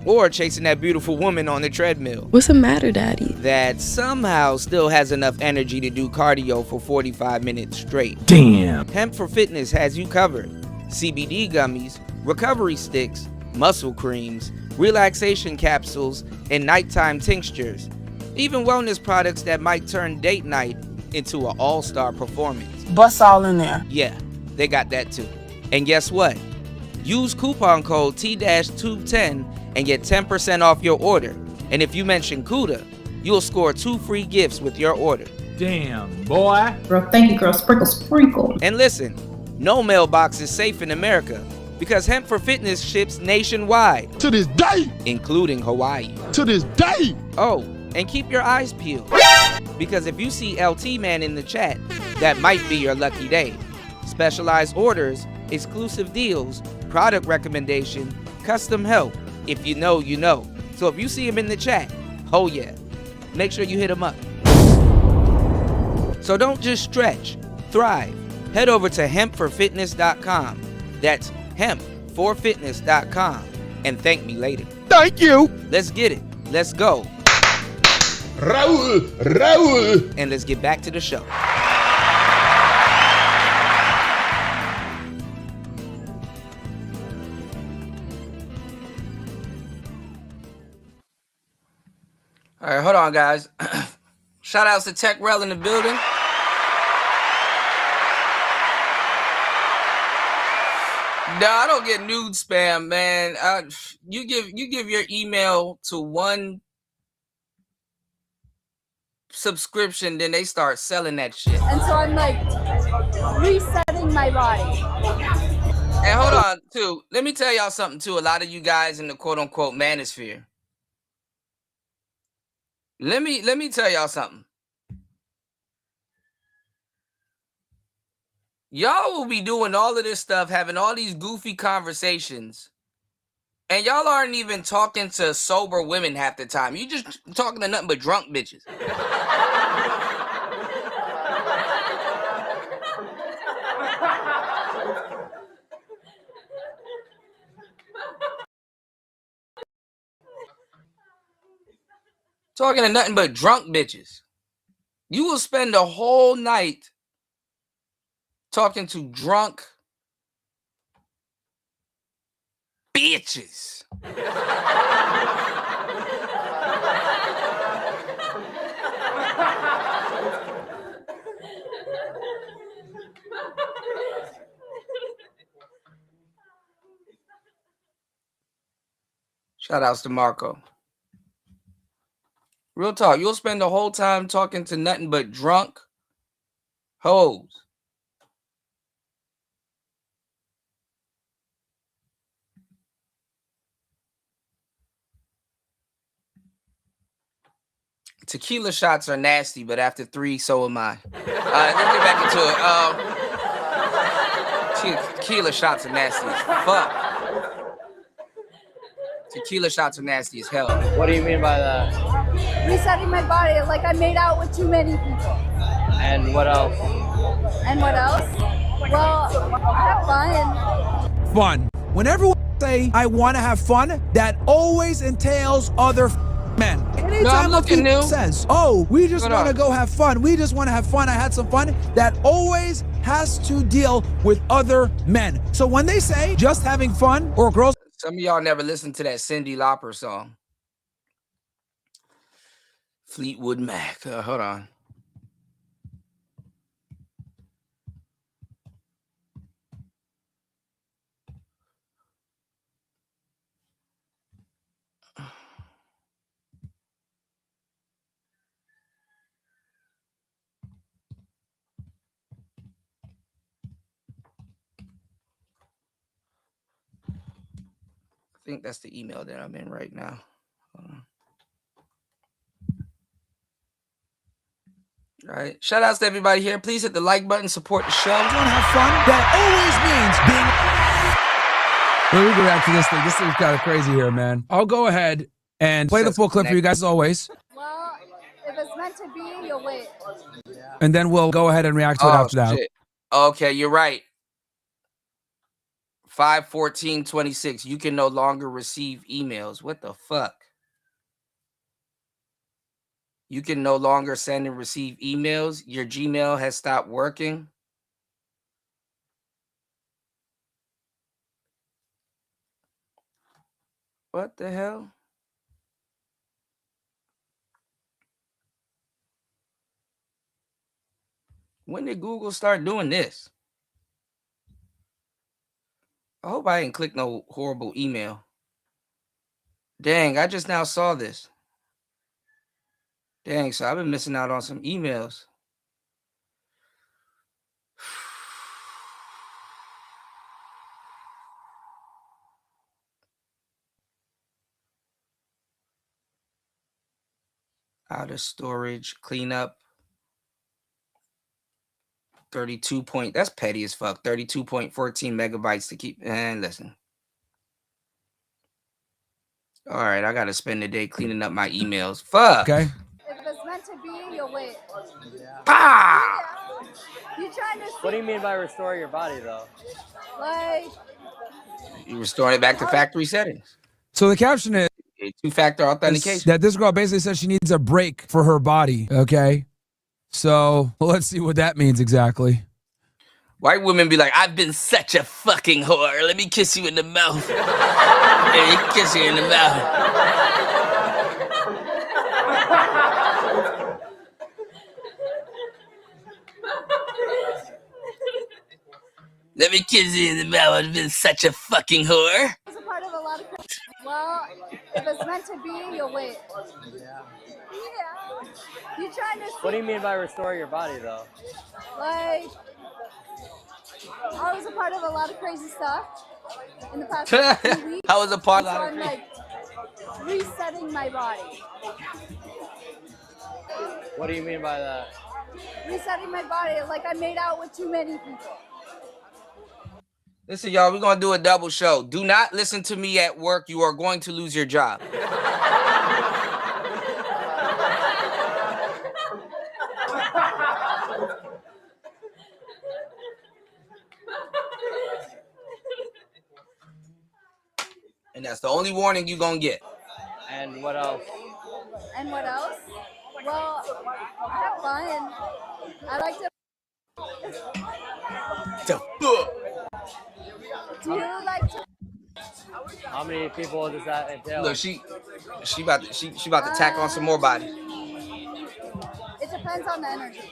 or chasing that beautiful woman on the treadmill. What's the matter, Daddy? That somehow still has enough energy to do cardio for 45 minutes straight. Damn. Hemp for Fitness has you covered. CBD gummies, recovery sticks, muscle creams, relaxation capsules, and nighttime tinctures. Even wellness products that might turn date night into an all-star performance. Bust all in there. Yeah, they got that too. And guess what? Use coupon code T-210 and get 10% off your order. And if you mention CUDA, you'll score 2 free gifts with your order. Damn, boy. Bro, thank you, girl. Sprinkle, sprinkle. And listen, no mailbox is safe in America because Hemp for Fitness ships nationwide. To this day! Including Hawaii. To this day! Oh, and keep your eyes peeled. Because if you see LT Man in the chat, that might be your lucky day. Specialized orders, exclusive deals, product recommendation, custom help. If you know, you know. So if you see him in the chat, oh yeah, make sure you hit him up. So don't just stretch, thrive. Head over to hempforfitness.com. That's hempforfitness.com. And thank me later. Thank you. Let's get it. Let's go. Raul. And let's get back to the show. All right, hold on, guys. Shout outs to Tech Rel in the building. No, I don't get nude spam, man. You give your email to one subscription, then they start selling that shit. And so I'm like resetting my body. And hold on, too. Let me tell y'all something, too. A lot of you guys in the quote-unquote manosphere. Let me tell y'all something. Y'all will be doing all of this stuff, having all these goofy conversations, and y'all aren't even talking to sober women half the time. You just talking to nothing but drunk bitches. Talking to nothing but drunk bitches. You will spend the whole night talking to drunk bitches. Shout outs to Marco. Real talk, you'll spend the whole time talking to nothing but drunk hoes. Tequila shots are nasty, but after 3, so am I. Let's get back into it. Tequila shots are nasty as fuck. Tequila shots are nasty as hell. What do you mean by that? Resetting my body, like I made out with too many people. And what else? And what else? Well, have fun. Fun. When everyone say I want to have fun, that always entails other men. Anytime a female says, "Oh, we just want to go have fun. We just want to have fun. I had some fun," that always has to deal with other men. So when they say just having fun or girls, some of y'all never listened to that Cyndi Lauper song. Fleetwood Mac. Hold on. I think that's the email that I'm in right now. Hold on. All right. Shout outs to everybody here. Please hit the like button, support the show. you want to have fun, that always means being. Let me go back to this thing. This thing's kind of crazy here, man. I'll go ahead and play the full clip for you guys as always. Well, if it's meant to be, you'll wait. And then we'll go ahead and react to it after that. Shit. Okay, you're right. 5/14/26. You can no longer receive emails. What the fuck? You can no longer send and receive emails. Your Gmail has stopped working. What the hell? When did Google start doing this? I hope I didn't click no horrible email. Dang, I just now saw this. Dang, so I've been missing out on some emails. Out of storage, cleanup. 32 point, that's petty as fuck. 32.14 megabytes to keep. And listen. All right, I gotta spend the day cleaning up my emails. Fuck. Okay. If it's meant to be, you'll wait. Ah! You trying to see? What do you mean by restore your body, though? Like, You restoring it back to factory settings. So the caption is two-factor authentication. that this girl basically says she needs a break for her body. Okay. So let's see what that means exactly. White women be like, I've been such a fucking whore. Let me kiss you in the mouth. Let me kiss you in the mouth. Let me kiss you in the mouth. I've been such a fucking whore. it's a part of a lot of. Well, if it's meant to be, you'll wait. Yeah. You trying to see? What do you mean by restore your body, though? Like, I was a part of a lot of crazy stuff in the past few weeks. I was a part so of I'm like resetting my body. What do you mean by that? Resetting my body, like I made out with too many people. Listen, y'all, we're going to do a double show. Do not listen to me at work. You are going to lose your job. And that's the only warning you're going to get. And what else? And what else? Well, I have fun. I like to. Do you like to? How many people does that entail? Look, she about to tack on some more body. It depends on the energy.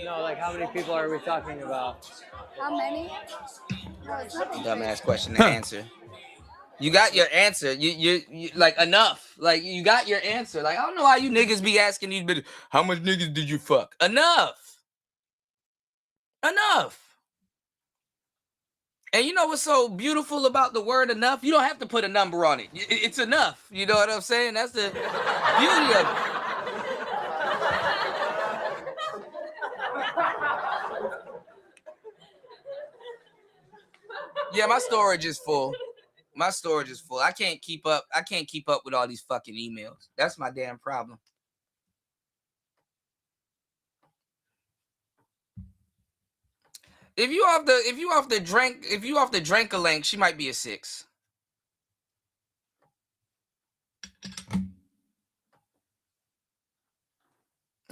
No, like how many people are we talking about? How many? No, it's nothing. Dumbass question to answer. You got your answer. You like enough. Like you got your answer. Like I don't know how you niggas be asking these bitches, how much niggas did you fuck? Enough. Enough. And you know what's so beautiful about the word enough? You don't have to put a number on it. It's enough. You know what I'm saying? That's the beauty of it. Yeah, my storage is full. My storage is full. I can't keep up. I can't keep up with all these fucking emails. That's my damn problem. If you off the drink a link, she might be a 6.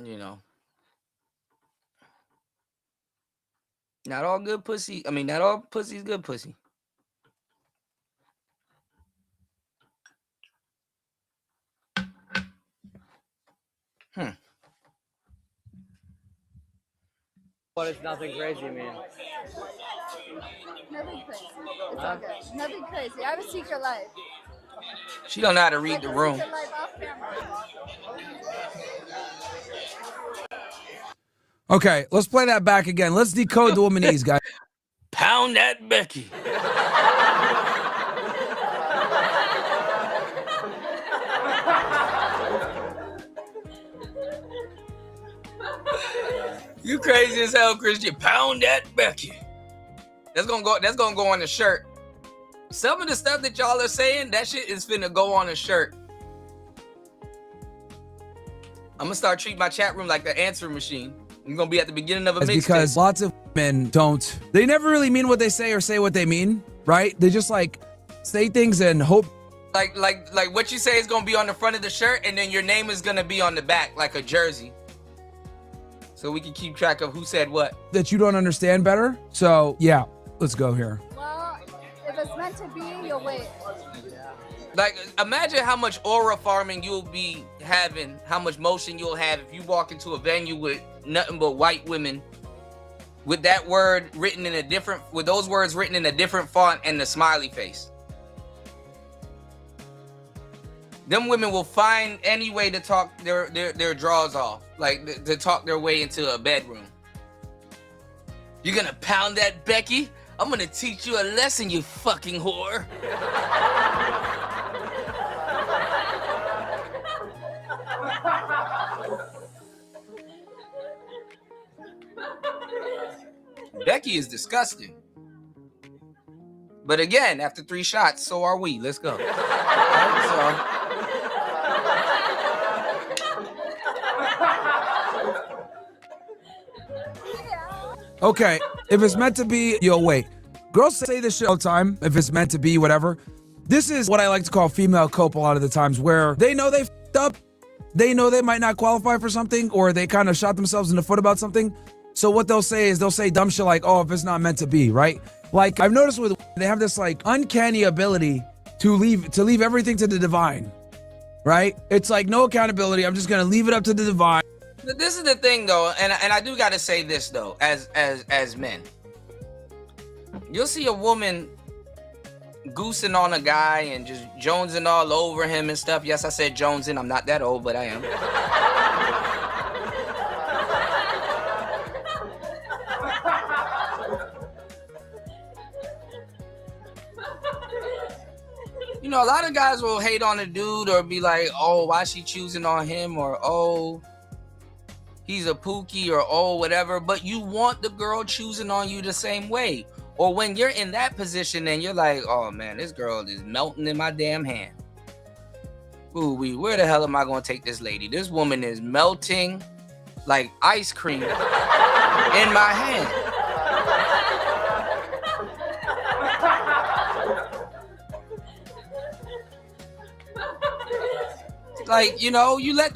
You know. Not all good pussy. I mean, not all pussy is good pussy. What does nothing crazy mean? Nothing crazy. It's all good. Nothing crazy. I have a secret life. She don't know how to read the room. Secret life off camera. Okay, let's play that back again. Let's decode the womanese, guys. Pound that Becky. You crazy as hell, Christian. Pound that Becky. That's gonna go on the shirt. Some of the stuff that y'all are saying, that shit is finna go on a shirt. I'm gonna start treating my chat room like the answering machine. I'm gonna be at the beginning of a mixtape. Because lots of men they never really mean what they say or say what they mean, right? They just like say things and hope. Like what you say is gonna be on the front of the shirt, and then your name is gonna be on the back like a jersey. So we can keep track of who said what. That you don't understand better. So yeah, let's go here. Well, if it's meant to be, you'll wait. Like, imagine how much aura farming you'll be having, how much motion you'll have if you walk into a venue with nothing but white women with that word written in a different, with those words written in a different font and the smiley face. Them women will find any way to talk their drawers off, like to talk their way into a bedroom. You're gonna pound that, Becky? I'm gonna teach you a lesson, you fucking whore. Becky is disgusting. But again, after 3 shots, so are we. Let's go. Okay, if it's meant to be, you'll wait. Girls say this shit all the time. If it's meant to be, whatever. This is what I like to call female cope a lot of the times, where they know they fucked up. They know they might not qualify for something, or they kind of shot themselves in the foot about something. So what they'll say is they'll say dumb shit like, oh, if it's not meant to be, right? Like, I've noticed with they have this like uncanny ability to leave everything to the divine, right? It's like no accountability. I'm just gonna leave it up to the divine. This is the thing, though, and I do gotta say this though, as men, you'll see a woman goosing on a guy and just jonesing all over him and stuff. Yes, I said jonesing. I'm not that old, but I am. You know, a lot of guys will hate on a dude or be like, oh, why she choosing on him, or oh, he's a pookie, or oh, whatever. But you want the girl choosing on you the same way. Or when you're in that position and you're like, oh man, this girl is melting in my damn hand. Ooh, where the hell am I gonna take this lady? This woman is melting like ice cream in my hand. Like, you know, you let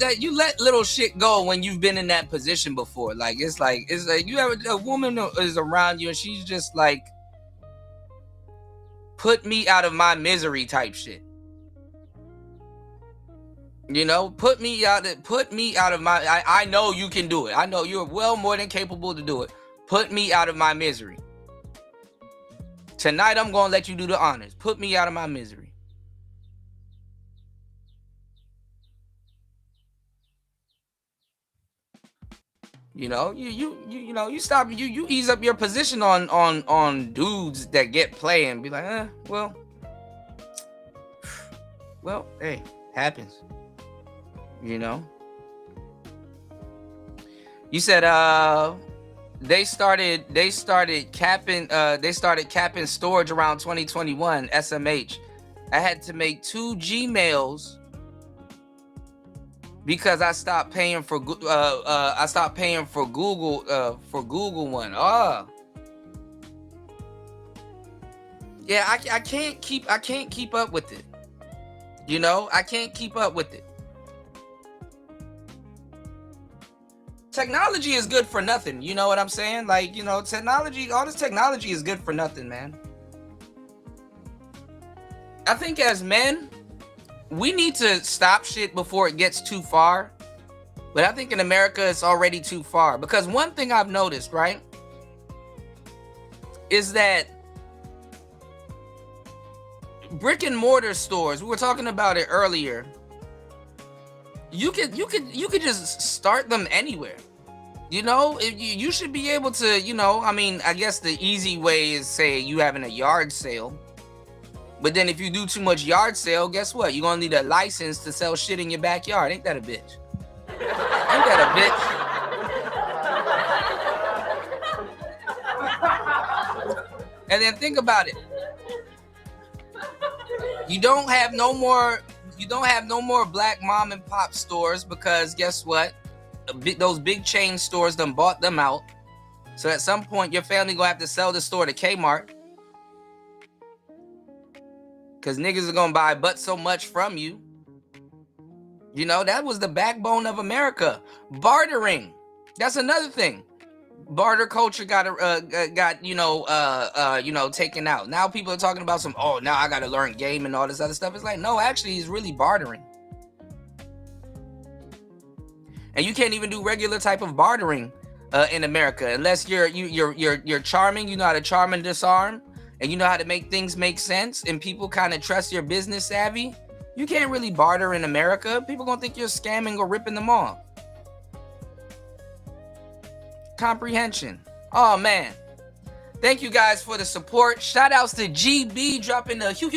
little shit go when you've been in that position before. It's like you have a woman is around you and she's just like, put me out of my misery type shit. You know, put me out of my, I know you can do it. I know you're well more than capable to do it. Put me out of my misery. Tonight I'm gonna let you do the honors. Put me out of my misery. You know, you stop, you ease up your position on dudes that get play and be like, well, hey, happens. You know. You said they started capping storage around 2021. SMH. I had to make 2 Gmails because I stopped paying for Google one. Yeah, I can't keep up with it. You know, I can't keep up with it. Technology is good for nothing. You know what I'm saying? Like, you know, technology, all this technology is good for nothing, man. I think as men, we need to stop shit before it gets too far. But I think in America, it's already too far. Because one thing I've noticed, right, is that brick and mortar stores, we were talking about it earlier, you could just start them anywhere. You know, you should be able to, you know, I mean, I guess the easy way is say you having a yard sale. But then if you do too much yard sale, guess what? You're going to need a license to sell shit in your backyard. Ain't that a bitch? Ain't that a bitch? And then think about it. You don't have no more black mom and pop stores because guess what? Those big chain stores done bought them out. So at some point, your family going to have to sell the store to Kmart. Because niggas are going to buy but so much from you. You know, that was the backbone of America. Bartering. That's another thing. Barter culture got taken out. Now people are talking about now I got to learn game and all this other stuff. It's like, no, actually, it's really bartering. And you can't even do regular type of bartering in America, unless you're charming. You know how to charm and disarm, and you know how to make things make sense, and people kind of trust your business savvy. You can't really barter in America. People gonna think you're scamming or ripping them off. Comprehension. Oh man. Thank you guys for the support. Shout outs to GB dropping the huge.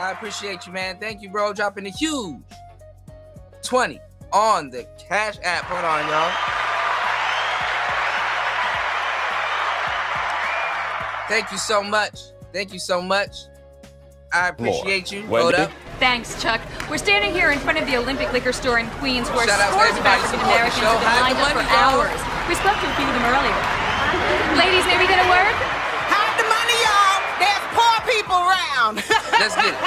I appreciate you, man. Thank you, bro. Dropping the huge 20 on the Cash App. Hold on, y'all. Thank you so much. Thank you so much. I appreciate you. Hold up. Thanks, Chuck. We're standing here in front of the Olympic Liquor Store in Queens where Shout out to scores of everybody African supporting the Americans show. have been Hide lined the up for money, y'all. hours. We spoke to a few of them earlier. Ladies, may we get a word? Hide the money, y'all. There's poor people around. Let's get it.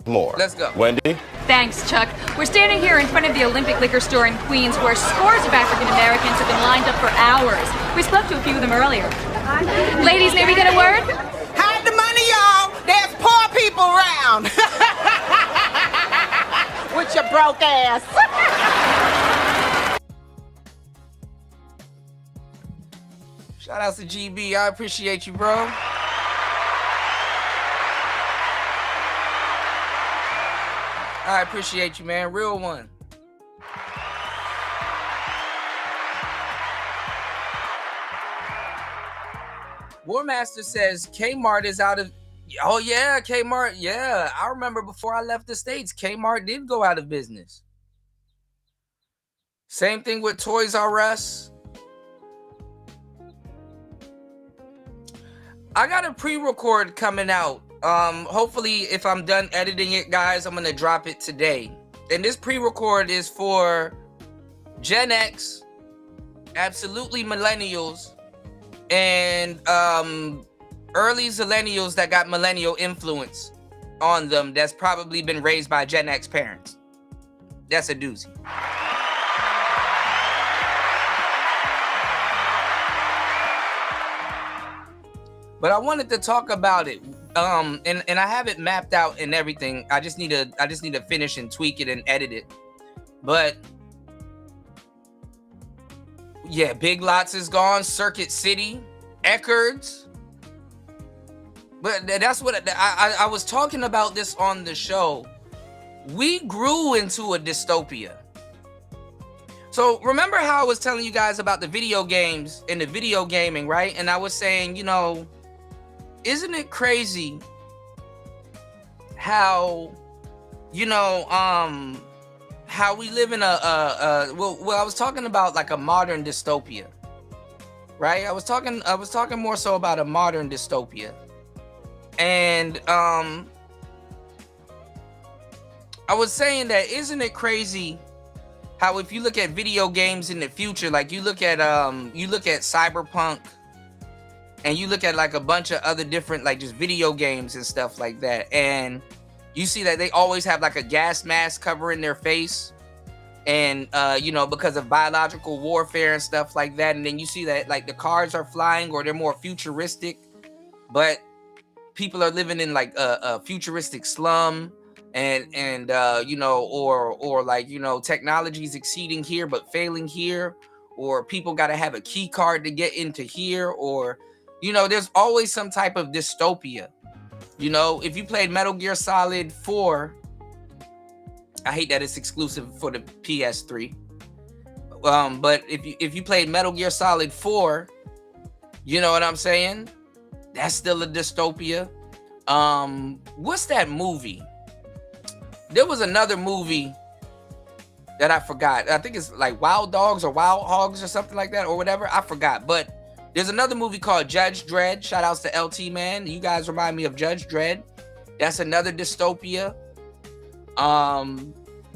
More. Let's go. Wendy? Thanks, Chuck. We're standing here in front of the Olympic Liquor Store in Queens where scores of African Americans have been lined up for hours. We spoke to a few of them earlier. Ladies, may we get a word? Hide the money, y'all. There's poor people around. With your broke ass. Shout outs to GB. I appreciate you, bro. I appreciate you, man. Real one. Warmaster says Kmart is out of... Oh, yeah, Kmart. Yeah, I remember before I left the States, Kmart did go out of business. Same thing with Toys R Us. I got a pre-record coming out. Hopefully, if I'm done editing it, guys, I'm going to drop it today. And this pre-record is for Gen X, absolutely millennials, and early zillennials that got millennial influence on them that's probably been raised by Gen X parents. That's a doozy. But I wanted to talk about it. And I have it mapped out and everything. I just need to finish and tweak it and edit it. But yeah, Big Lots is gone, Circuit City, Eckerd's. But that's what I was talking about this on the show. We grew into a dystopia. So remember how I was telling you guys about the video games and the video gaming, right? And I was saying, you know, isn't it crazy how, you know, how we live in well, I was talking about like a modern dystopia, right? I was talking more so about a modern dystopia. And I was saying that isn't it crazy how if you look at video games in the future, like you look at Cyberpunk, and you look at like a bunch of other different like just video games and stuff like that, and you see that they always have like a gas mask covering their face, and you know, because of biological warfare and stuff like that. And then you see that like the cars are flying or they're more futuristic, but people are living in like a futuristic slum, and you know, or like, you know, technology is exceeding here but failing here, or people got to have a key card to get into here, or you know, there's always some type of dystopia. You know, if you played Metal Gear Solid 4, I hate that it's exclusive for the PS3. But if you played Metal Gear Solid 4, you know what I'm saying? That's still a dystopia. What's that movie? There was another movie that I forgot. I think it's like Wild Dogs or Wild Hogs or something like that or whatever. I forgot. But there's another movie called Judge Dredd. Shout outs to LT, man. You guys remind me of Judge Dredd. That's another dystopia.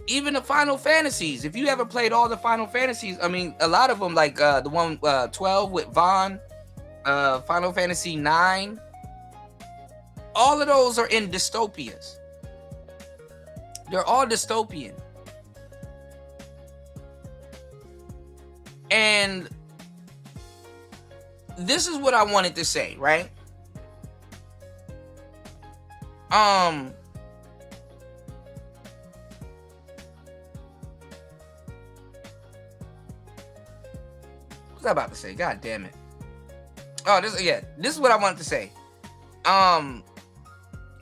Even the Final Fantasies. If you ever played all the Final Fantasies, I mean, a lot of them, like the one 12 with Vaughn, Final Fantasy 9. All of those are in dystopias. They're all dystopian. And this is what I wanted to say, right? was I about to say? God damn it. Oh, this is what I wanted to say.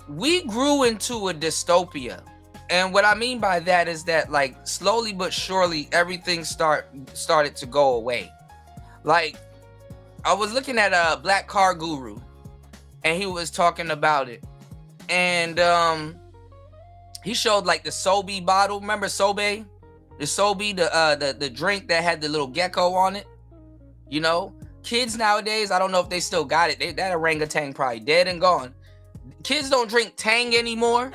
We grew into a dystopia. And what I mean by that is that, like, slowly but surely everything started to go away. Like, I was looking at a Black Car Guru, and he was talking about it. And he showed like the Sobe bottle. Remember Sobe? The Sobe, the drink that had the little gecko on it. You know, kids nowadays, I don't know if they still got it. That orangutan probably dead and gone. Kids don't drink Tang anymore.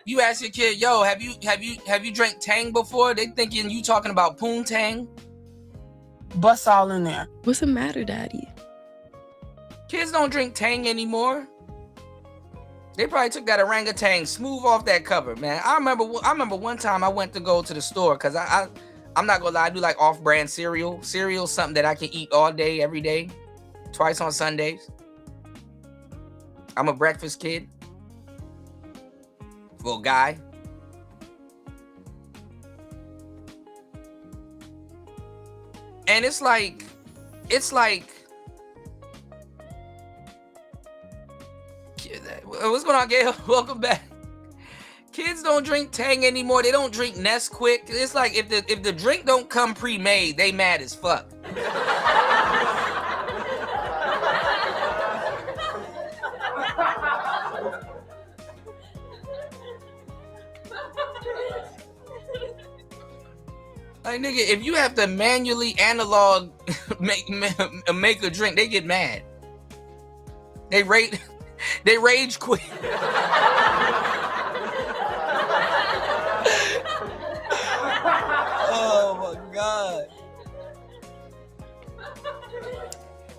You ask your kid, yo, have you drank Tang before? They thinking you talking about Poontang. Bust all in there. What's the matter, Daddy? Kids don't drink Tang anymore. They probably took that orangutan smooth off that cover, man. I remember one time I went to go to the store because I'm not gonna lie, I do like off-brand cereal. Cereal, something that I can eat all day, every day, twice on Sundays. I'm a breakfast kid. Well, guy. And it's like, what's going on, Gail? Welcome back. Kids don't drink Tang anymore. They don't drink Nesquik. It's like if the drink don't come pre-made, they mad as fuck. Like, nigga, if you have to manually analog make a drink, they get mad. They rage quit. Oh my god.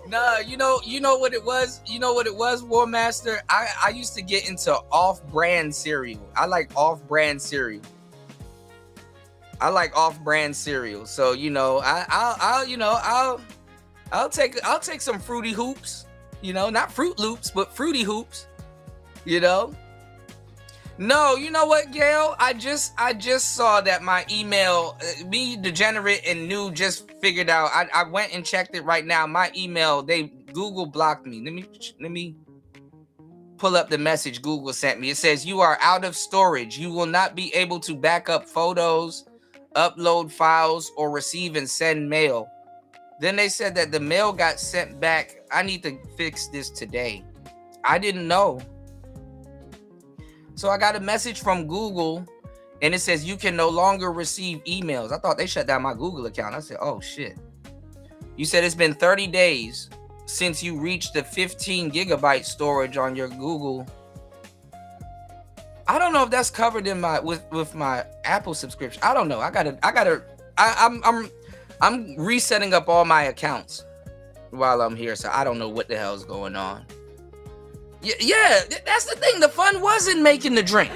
Nah, you know what it was? You know what it was, War Master? I used to get into off-brand cereal. I like off-brand cereal. So, you know, I'll take some Fruity Hoops, you know, not Fruit Loops, but Fruity Hoops, you know. No, you know what, Gail? I just saw that my email, me degenerate and new, just figured out. I went and checked it right now. My email, Google blocked me. Let me pull up the message Google sent me. It says, you are out of storage. You will not be able to back up photos, upload files, or receive and send mail. Then they said that the mail got sent back. I need to fix this today. I didn't know. So I got a message from Google and it says you can no longer receive emails. I thought they shut down my Google account. I said, oh shit. You said it's been 30 days since you reached the 15 gigabyte storage on your Google. I don't know if that's covered in my with my Apple subscription. I don't know. I'm resetting up all my accounts while I'm here, so I don't know what the hell's going on. Yeah, that's the thing. The fun wasn't making the drink.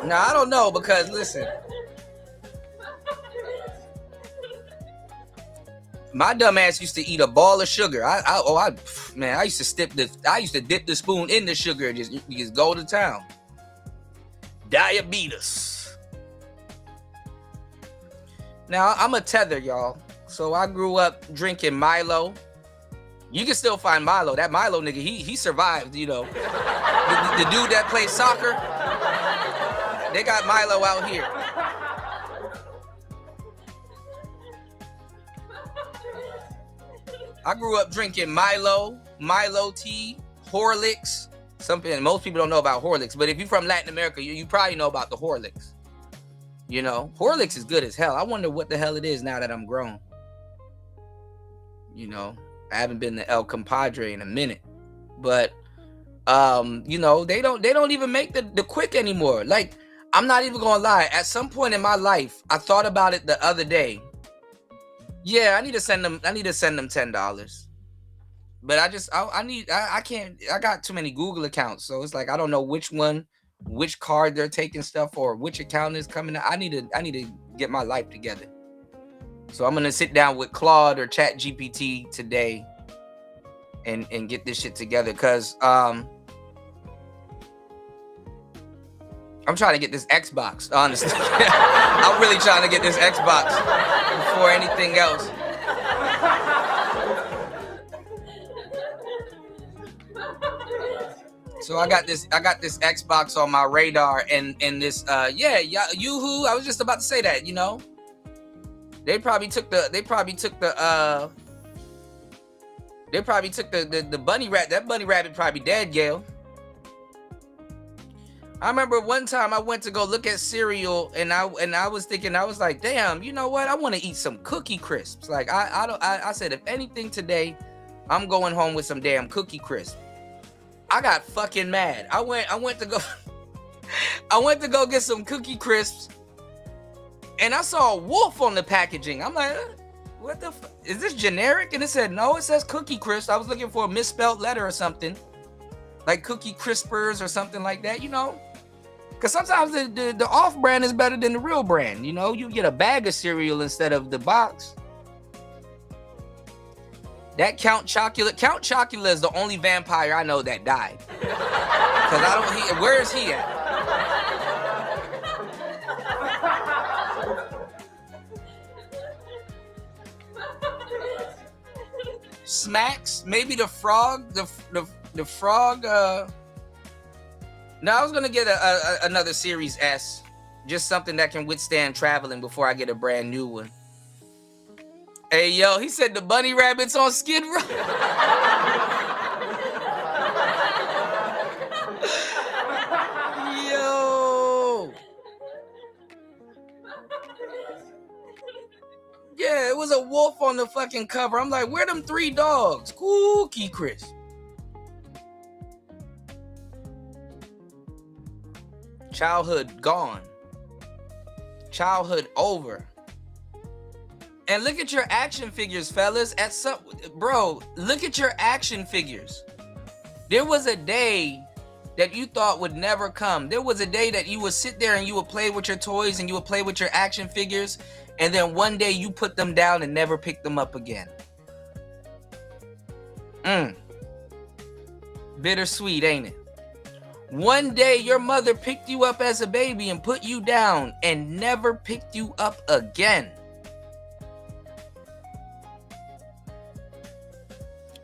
Now I don't know, because listen, my dumb ass used to eat a ball of sugar. I used to dip the spoon in the sugar and just go to town. Diabetes. Now I'm a tether, y'all. So I grew up drinking Milo. You can still find Milo. That Milo nigga, he survived, you know. The dude that plays soccer, they got Milo out here. I grew up drinking Milo tea, Horlicks. Most people don't know about Horlicks, but if you're from Latin America, you probably know about the Horlicks. You know, Horlicks is good as hell. I wonder what the hell it is now that I'm grown. You know, I haven't been to El Compadre in a minute, but you know, they don't even make the quick anymore. Like, I'm not even gonna lie. At some point in my life, I thought about it the other day. Yeah, I need to send them $10. But I can't. I got too many Google accounts, so it's like I don't know which card they're taking stuff or which account is coming out. I need to get my life together. So I'm gonna sit down with Claude or Chat GPT today and get this shit together, because I'm trying to get this Xbox, honestly. I'm really trying to get this Xbox before anything else. So I got this Xbox on my radar, and this Yoo-hoo. I was just about to say that, you know. They probably took the bunny rabbit. That bunny rabbit probably dead, Gail. I remember one time I went to go look at cereal, and I was thinking, I was like, damn, you know what? I want to eat some Cookie Crisps. Like I said, if anything today, I'm going home with some damn Cookie Crisp. I got fucking mad. I went to go get some Cookie Crisps, and I saw a wolf on the packaging. I'm like, what the fuck? Is this generic? And it said, no, it says Cookie Crisp. I was looking for a misspelled letter or something, like Cookie Crispers or something like that, you know? Because sometimes the off brand is better than the real brand, you know? You get a bag of cereal instead of the box. That Count Chocula is the only vampire I know that died. Because where is he at? Smacks, maybe the frog, the frog. No, I was gonna get another Series S, just something that can withstand traveling before I get a brand new one. Hey, yo, he said the bunny rabbit's on Skid Row. Yo. Yeah, it was a wolf on the fucking cover. I'm like, where them 3 dogs? Cookie Crisp. Childhood gone. Childhood over. And look at your action figures, fellas. Look at your action figures. There was a day that you thought would never come. There was a day that you would sit there and you would play with your toys and you would play with your action figures, and then one day you put them down and never pick them up again. Bittersweet, ain't it? One day your mother picked you up as a baby and put you down and never picked you up again.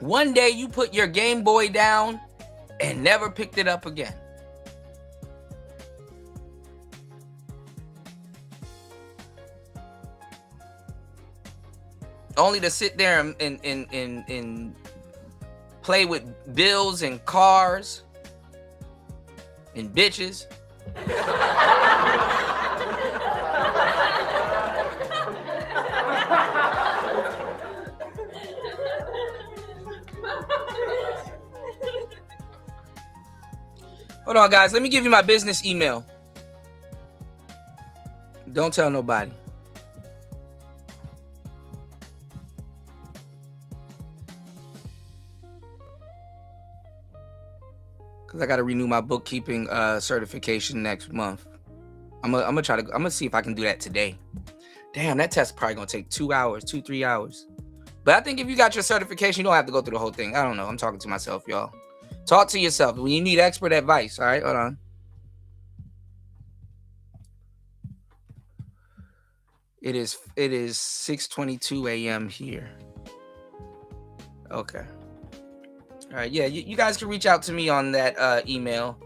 One day you put your Game Boy down and never picked it up again. Only to sit there and play with bills and cars and bitches. Hold on, guys. Let me give you my business email. Don't tell nobody. Because I got to renew my bookkeeping certification next month. I'm gonna see if I can do that today. Damn, that test probably gonna take 2 hours, 3 hours. But I think if you got your certification, you don't have to go through the whole thing. I don't know. I'm talking to myself, y'all. Talk to yourself when you need expert advice. All right, hold on. It is 6:22 a.m. here. Okay. All right, yeah, you guys can reach out to me on that email.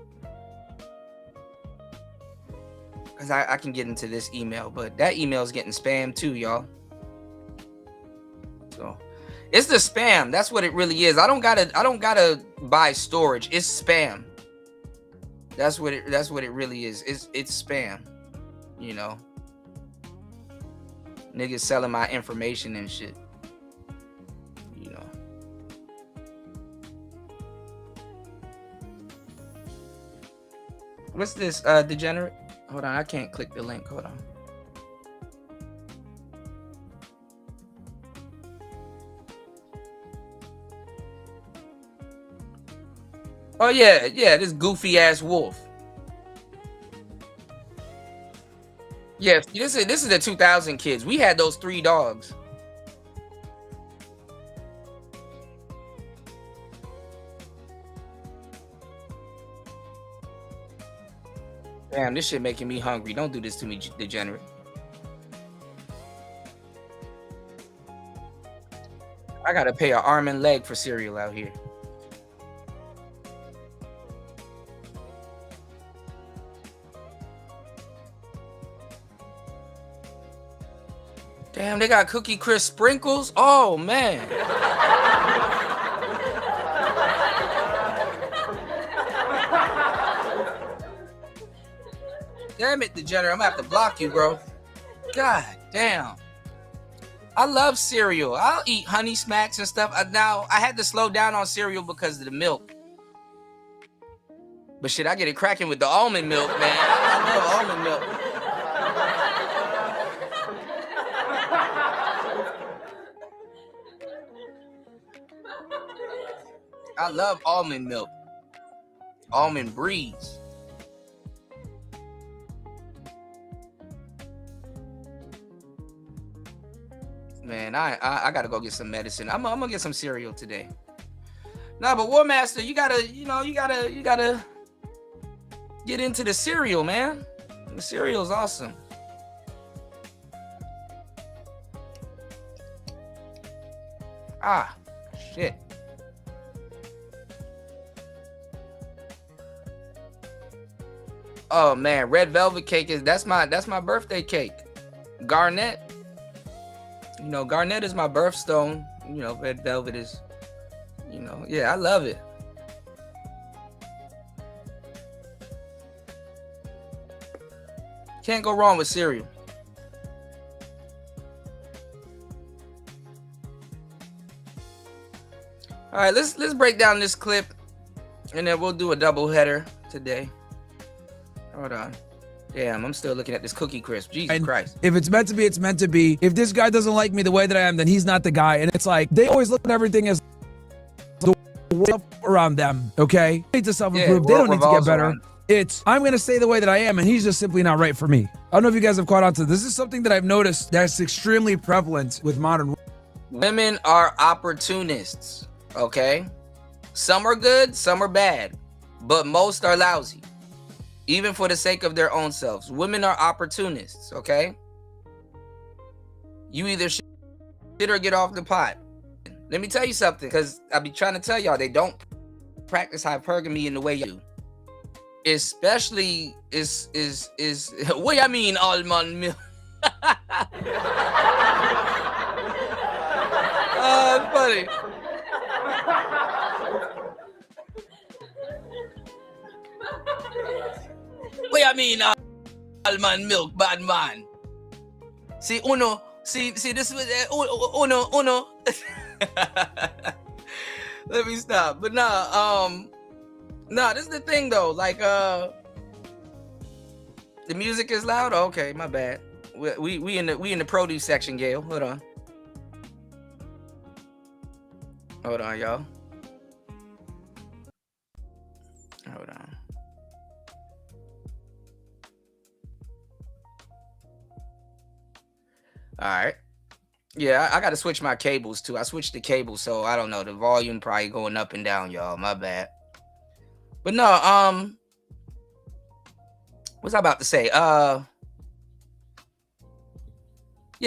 Because I can get into this email, but that email is getting spam too, y'all. So it's the spam. That's what it really is. I don't gotta buy storage. It's spam. That's what it really is. It's spam. You know. Niggas selling my information and shit. You know. What's this, degenerate? Hold on, I can't click the link. Hold on. Oh yeah, this goofy ass wolf. Yes, this is the 2000 kids. We had those 3 dogs. Damn, this shit making me hungry. Don't do this to me, degenerate. I gotta pay an arm and leg for cereal out here. Damn, they got Cookie Crisp sprinkles. Oh man. Damn it, degenerate. I'm gonna have to block you, bro. God damn. I love cereal. I'll eat Honey Smacks and stuff. Now, I had to slow down on cereal because of the milk. But shit, I get it cracking with the almond milk, man. I love almond milk. I love almond milk. Almond breeze. Man, I gotta go get some medicine. I'm gonna get some cereal today. Nah, but War Master, you gotta get into the cereal, man. The cereal's awesome. Ah, shit. Oh man, red velvet cake that's my birthday cake. Garnet. You know, garnet is my birthstone. You know, red velvet is, you know, yeah, I love it. Can't go wrong with cereal. All right, let's break down this clip, and then we'll do a double header today. Hold on. Damn, I'm still looking at this Cookie Crisp. Jesus Christ. If it's meant to be, it's meant to be. If this guy doesn't like me the way that I am, then he's not the guy. And it's like, they always look at everything as the world around them, okay? They need to self-improve. They don't need to get better. It's, I'm going to stay the way that I am, and he's just simply not right for me. I don't know if you guys have caught on to this. This is something that I've noticed that's extremely prevalent with modern women are opportunists, okay? Some are good, some are bad, but most are lousy. Even for the sake of their own selves. Women are opportunists, okay? You either shit or get off the pot. Let me tell you something, because I be trying to tell y'all, they don't practice hypergamy in the way you do. Especially is what I mean, almond milk. Funny. What I mean, almond milk, bad man. See, uno. See, this was uno. Let me stop. But nah, this is the thing though. Like, the music is loud. Okay, my bad. We in the produce section, Gail. Hold on, y'all. Hold on. All right. Yeah, I got to switch my cables too. I switched the cables, so I don't know. The volume probably going up and down, y'all. My bad. But no, what's I about to say? Yeah,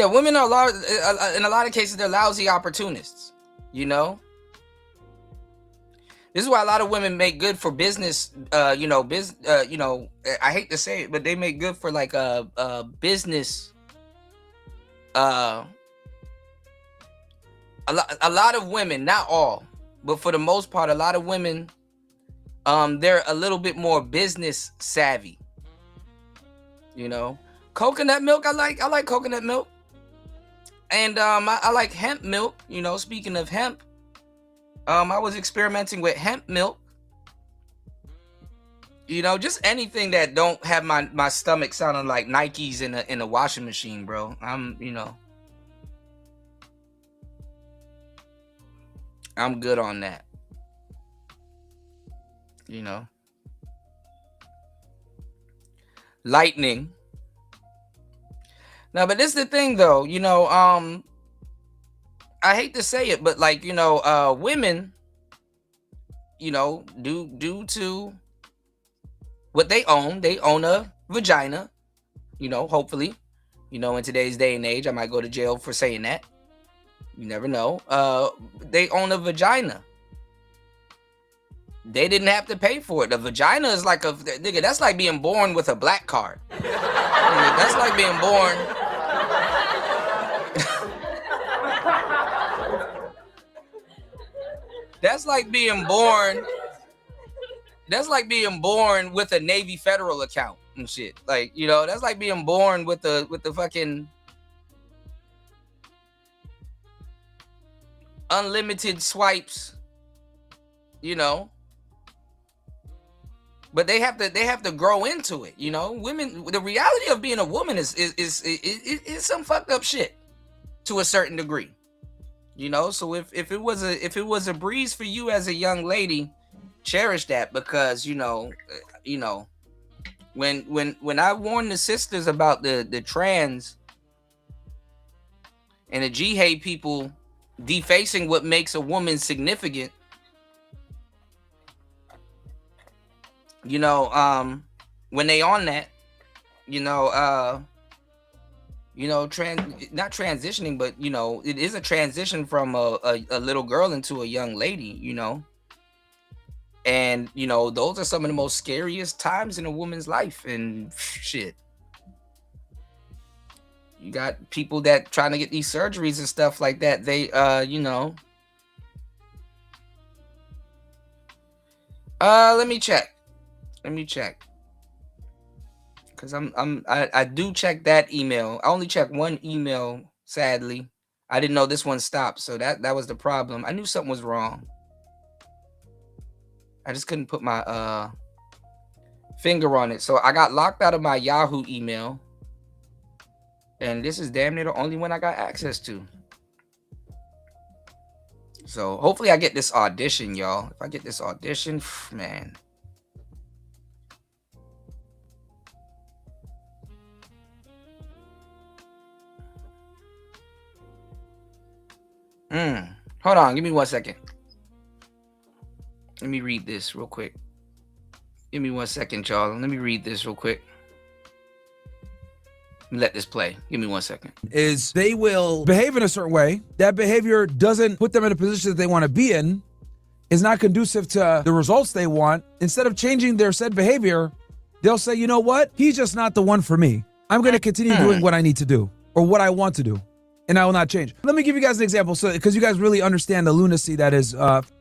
women are in a lot of cases, they're lousy opportunists, you know? This is why a lot of women make good for business, I hate to say it, but they make good for like a business. A lot of women, not all, but for the most part, a lot of women, they're a little bit more business savvy. You know, coconut milk. I like coconut milk, and I like hemp milk. You know, speaking of hemp, I was experimenting with hemp milk. You know, just anything that don't have my stomach sounding like Nikes in a washing machine, bro. I'm good on that. You know. Lightning. No, but this is the thing though, I hate to say it, but like, women, due to what they own a vagina, hopefully, in today's day and age, I might go to jail for saying that. You never know. They own a vagina. They didn't have to pay for it. The vagina is like nigga, that's like being born with a black card. Nigga, that's like being born. That's like being born. That's like being born with a Navy Federal account and shit. Like, that's like being born with the fucking unlimited swipes, But they have to grow into it, Women, the reality of being a woman is some fucked up shit to a certain degree. So if it was a breeze for you as a young lady, cherish that, because when I warned the sisters about the trans and the G-hate people defacing what makes a woman significant, when they on that, not transitioning, but it is a transition from a little girl into a young lady, and those are some of the most scariest times in a woman's life. And shit, you got people that trying to get these surgeries and stuff like that. They let me check, because I do check that email. I only check one email, sadly. I didn't know this one stopped, so that was the problem. I knew something was wrong. I just couldn't put my finger on it. So I got locked out of my Yahoo email, and this is damn near the only one I got access to. So hopefully I get this audition, y'all. If I get this audition, man. Hold on, give me 1 second. Let me read this real quick. Give me 1 second, y'all. Let me read this real quick. Let this play. Give me 1 second. Is they will behave in a certain way. That behavior doesn't put them in a position that they want to be in, is not conducive to the results they want. Instead of changing their said behavior, they'll say, you know what? He's just not the one for me. I'm going to continue doing what I need to do or what I want to do, and I will not change. Let me give you guys an example, so because you guys really understand the lunacy that is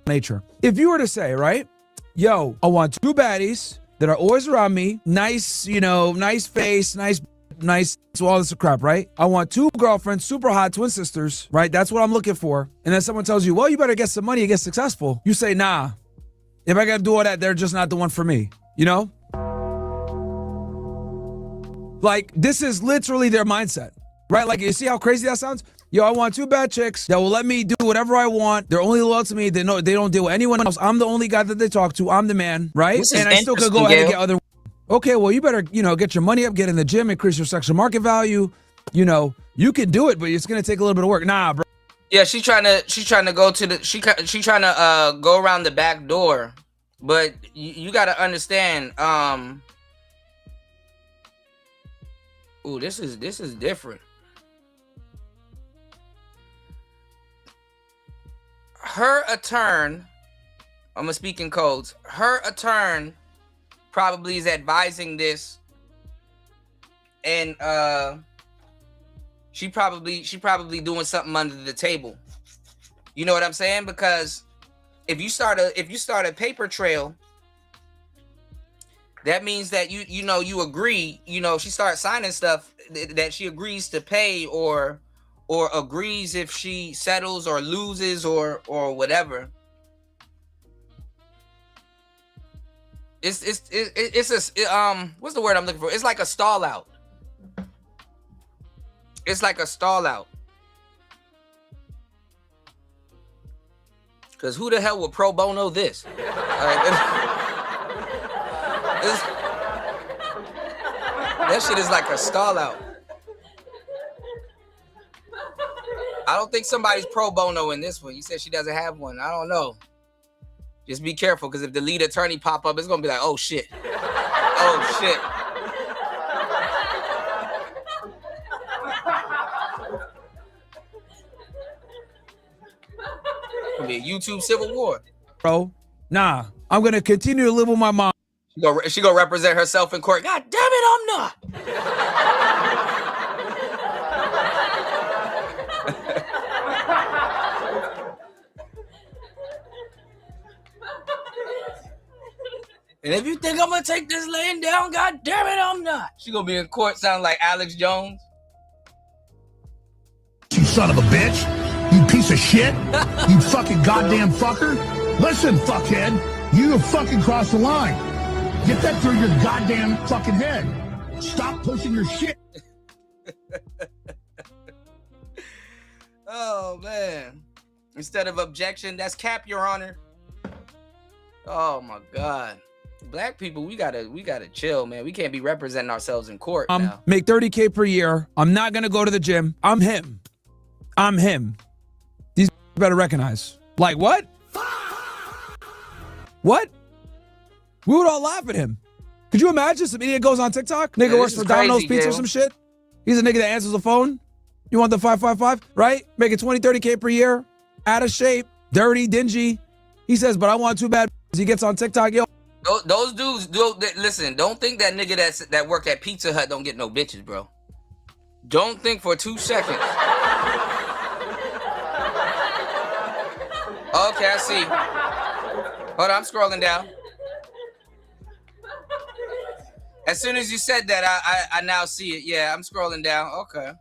nature. If you were to say, right, yo, I want two baddies that are always around me, nice, nice face, nice, so all this crap, right? I want two girlfriends, super hot twin sisters, right? That's what I'm looking for. And then someone tells you, well, you better get some money and get successful. You say, nah, if I gotta do all that, they're just not the one for me, Like, this is literally their mindset, right? Like, you see how crazy that sounds? Yo, I want two bad chicks that will let me do whatever I want. They're only loyal to me. They don't deal with anyone else. I'm the only guy that they talk to. I'm the man, right? And I still could go ahead and get other. Okay, well, you better, get your money up, get in the gym, increase your sexual market value. You can do it, but it's gonna take a little bit of work. Nah, bro. Yeah, she's trying to go to the she trying to go around the back door, but you got to understand. Ooh, this is different. Her attorney, I'm gonna speak in codes. Her attorney probably is advising this, and she probably doing something under the table. You know what I'm saying? Because if you start a paper trail, that means that you agree. She starts signing stuff that she agrees to pay or agrees if she settles or loses or whatever. It's what's the word I'm looking for? It's like a stall out. It's like a stall out. Because who the hell would pro bono this? That shit is like a stall out. I don't think somebody's pro bono in this one. You said she doesn't have one. I don't know. Just be careful, because if the lead attorney pop up, it's gonna be like, oh shit. Oh shit. It's gonna be a YouTube civil war. Bro, nah. I'm gonna continue to live with my mom. She gonna represent herself in court. God damn it, I'm not. And if you think I'm gonna take this laying down, god damn it, I'm not. She gonna be in court sounding like Alex Jones. You son of a bitch. You piece of shit. You fucking goddamn fucker. Listen, fuckhead. You have fucking crossed the line. Get that through your goddamn fucking head. Stop pushing your shit. Oh man. Instead of objection, that's cap, Your Honor. Oh my God. Black people, we gotta chill, man. We can't be representing ourselves in court now. Make $30K per year. I'm not gonna go to the gym. I'm him. These better recognize. Like what? What? We would all laugh at him. Could you imagine some idiot goes on TikTok? Nigga works for Domino's Pizza or some shit. He's a nigga that answers the phone. You want the 555, right? Making 20, 30K per year. Out of shape, dirty, dingy. He says, but I want too bad. He gets on TikTok, yo. Those dudes, listen, don't think that nigga that work at Pizza Hut don't get no bitches, bro. Don't think for 2 seconds. Okay, I see. Hold on, I'm scrolling down. As soon as you said that, I now see it. Yeah, I'm scrolling down. Okay.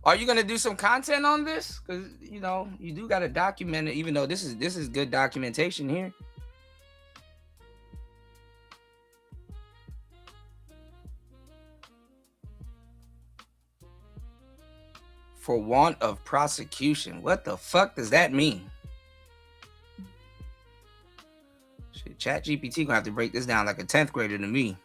Are you gonna do some content on this? Because you know you do gotta document it. Even though this is good documentation here. For want of prosecution. What the fuck does that mean? Shit, ChatGPT gonna have to break this down like a 10th grader to me.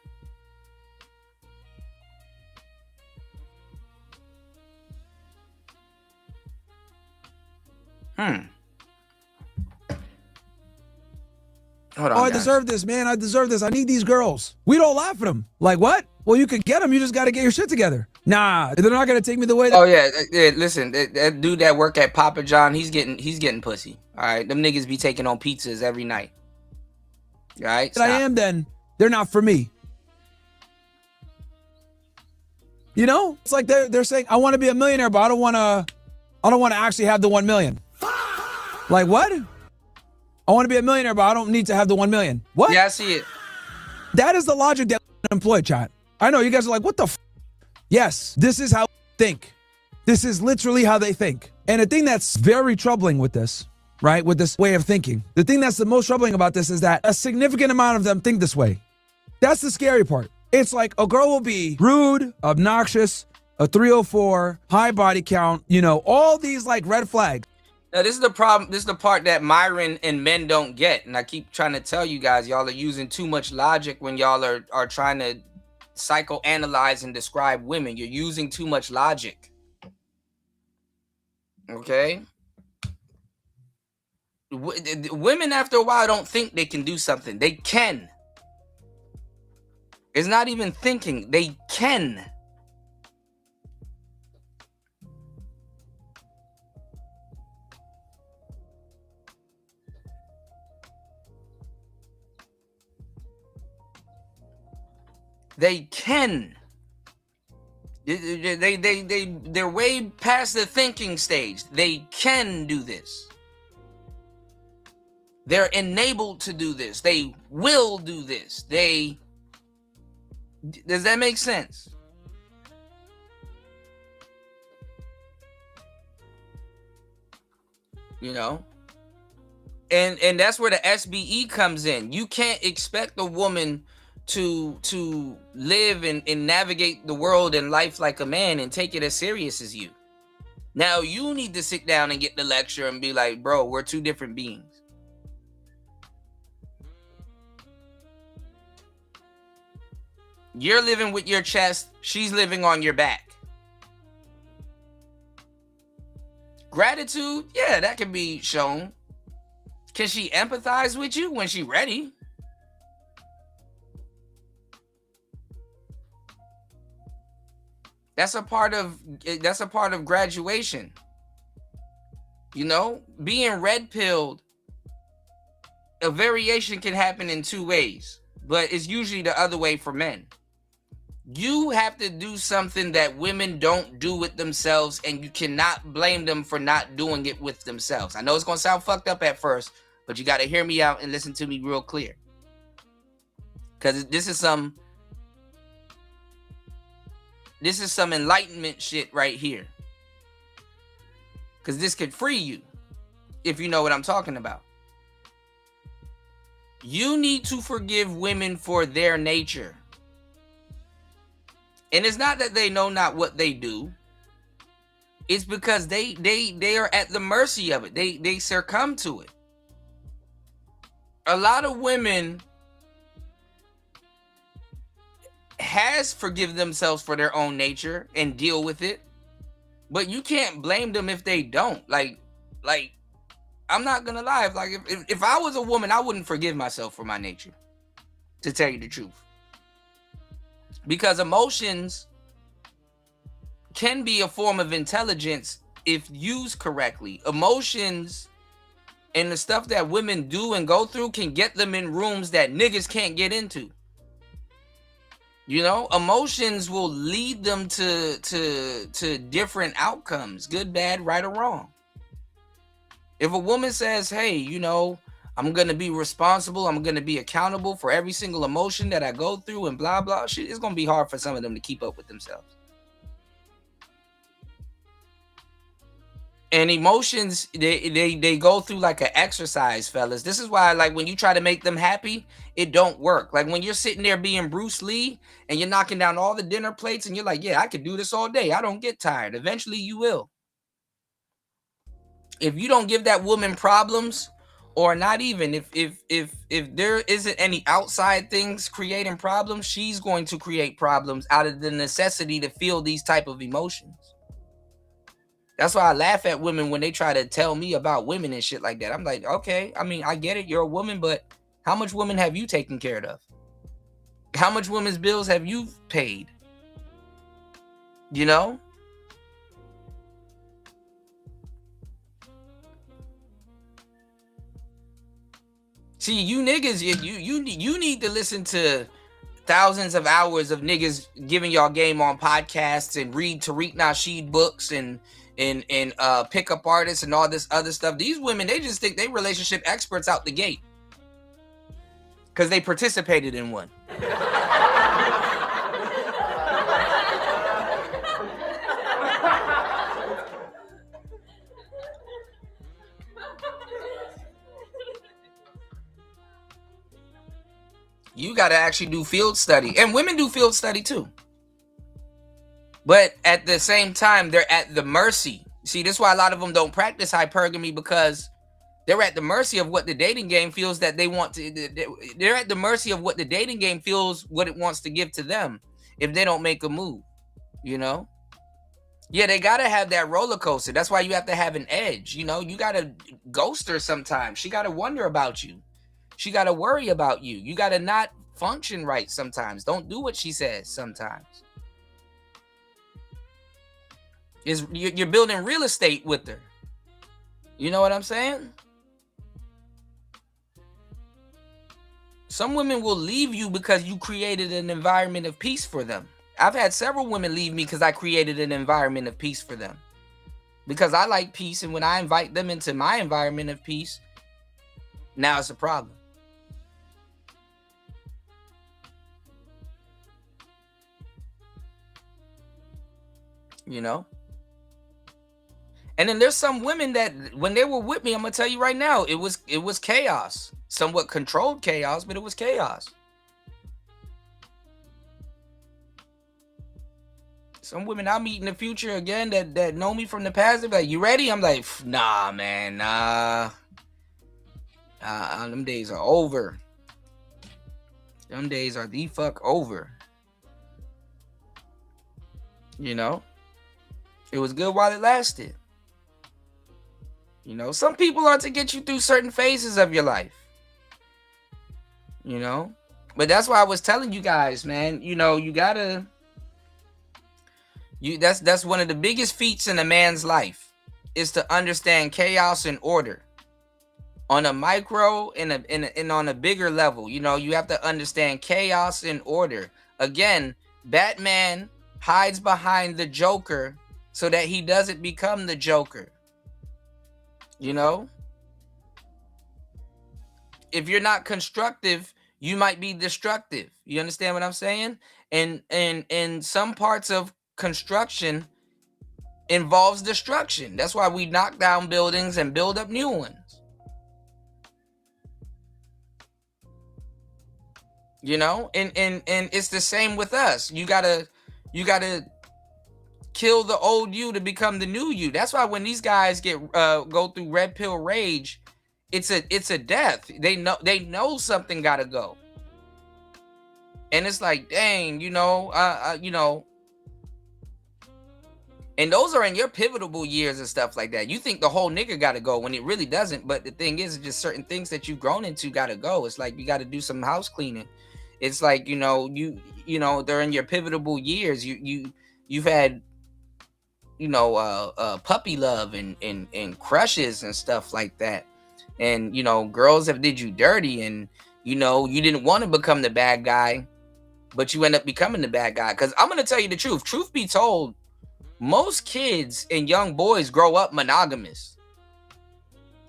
Hold on, I deserve this, man. I deserve this. I need these girls. We don't laugh at them. Like what? Well, you could get them. You just got to get your shit together. Nah, they're not gonna take me the way. Oh yeah, listen, that dude that work at Papa John, he's getting pussy. All right, them niggas be taking on pizzas every night. All right, I am. Then they're not for me. You know, it's like they're saying, I want to be a millionaire, but I don't want to actually have the 1 million. Like what? I want to be a millionaire, but I don't need to have the 1 million. What? Yeah, I see it. That is the logic that employed, chat. I know you guys are like, what the f? Yes, this is how they think. This is literally how they think. And the thing that's very troubling with this, right, with this way of thinking, the thing that's the most troubling about this is that a significant amount of them think this way. That's the scary part. It's like a girl will be rude, obnoxious, a 304, high body count, you know, all these like red flags. Now, this is the problem. This is the part that Myron and men don't get. And I keep trying to tell you guys, y'all are using too much logic when y'all are trying to psychoanalyze and describe women. You're using too much logic. Okay? Women, after a while, don't think they can do something. They can. It's not even thinking. They can. They can. They're way past the thinking stage. They can do this. They're enabled to do this. They will do this. Does that make sense? You know? And that's where the SBE comes in. You can't expect a woman to live and navigate the world and life like a man and take it as serious as you. Now you need to sit down and get the lecture and be like, bro, we're two different beings. You're living with your chest. She's living on your back. Gratitude, yeah, that can be shown. Can she empathize with you when she's ready? That's a part of graduation. You know, being red pilled, a variation can happen in two ways, but it's usually the other way for men. You have to do something that women don't do with themselves, and you cannot blame them for not doing it with themselves. I know it's going to sound fucked up at first, but you got to hear me out and listen to me real clear. Because this is some enlightenment shit right here. Because this could free you, if you know what I'm talking about. You need to forgive women for their nature. And it's not that they know not what they do. It's because they are at the mercy of it. They succumb to it. A lot of women has forgiven themselves for their own nature and deal with it. But you can't blame them if they don't. Like I'm not gonna lie. Like if I was a woman, I wouldn't forgive myself for my nature. To tell you the truth. Because emotions can be a form of intelligence if used correctly. Emotions and the stuff that women do and go through can get them in rooms that niggas can't get into. You know, emotions will lead them to different outcomes, good, bad, right, or wrong. If a woman says, hey, you know, I'm going to be responsible, I'm going to be accountable for every single emotion that I go through and blah, blah, shit, it's going to be hard for some of them to keep up with themselves. And emotions, they go through like an exercise, fellas. This is why, like, when you try to make them happy, it don't work. Like when you're sitting there being Bruce Lee and you're knocking down all the dinner plates and you're like, yeah, I could do this all day. I don't get tired. Eventually you will. If you don't give that woman problems, or not even if there isn't any outside things creating problems, she's going to create problems out of the necessity to feel these type of emotions. That's why I laugh at women when they try to tell me about women and shit like that. I'm like, okay, I mean, I get it. You're a woman, but how much women have you taken care of? How much women's bills have you paid? You know? See, you niggas, you need to listen to thousands of hours of niggas giving y'all game on podcasts and read Tariq Nasheed books and pickup artists and all this other stuff. These women, they just think they relationship experts out the gate because they participated in one. You got to actually do field study. And women do field study too. But at the same time, they're at the mercy. See, this is why a lot of them don't practice hypergamy, because they're at the mercy of what the dating game feels that they want to. They're at the mercy of what the dating game feels what it wants to give to them if they don't make a move, you know? Yeah, they got to have that roller coaster. That's why you have to have an edge. You know, you got to ghost her sometimes. She got to wonder about you. She got to worry about you. You got to not function right sometimes. Don't do what she says sometimes. You're building real estate with her. You know what I'm saying? Some women will leave you because you created an environment of peace for them. I've had several women leave me because I created an environment of peace for them. Because I like peace, and when I invite them into my environment of peace, now it's a problem. You know? And then there's some women that when they were with me, I'm gonna tell you right now, it was chaos. Somewhat controlled chaos, but it was chaos. Some women I'll meet in the future again that know me from the past, they're like, you ready? I'm like, nah, man, nah. Them days are over. Them days are the fuck over. You know, it was good while it lasted. You know, some people are to get you through certain phases of your life. You know, but that's why I was telling you guys, man, you know, you gotta, that's one of the biggest feats in a man's life, is to understand chaos and order on a micro and on a bigger level. You know, you have to understand chaos and order. Again, Batman hides behind the Joker so that he doesn't become the Joker. You know, if you're not constructive, you might be destructive. You understand what I'm saying? And some parts of construction involves destruction. That's why we knock down buildings and build up new ones. You know, and it's the same with us. You gotta kill the old you to become the new you. That's why when these guys go through red pill rage, it's a death. They know something gotta go. And it's like, dang, you know, and those are in your pivotal years and stuff like that. You think the whole nigga gotta go when it really doesn't. But the thing is, just certain things that you've grown into gotta go. It's like you gotta do some house cleaning. It's like, you know, they're in your pivotal years. You've had, you know, puppy love and crushes and stuff like that. And, you know, girls have did you dirty, and, you know, you didn't want to become the bad guy, but you end up becoming the bad guy. Because I'm going to tell you the truth. Truth be told, most kids and young boys grow up monogamous.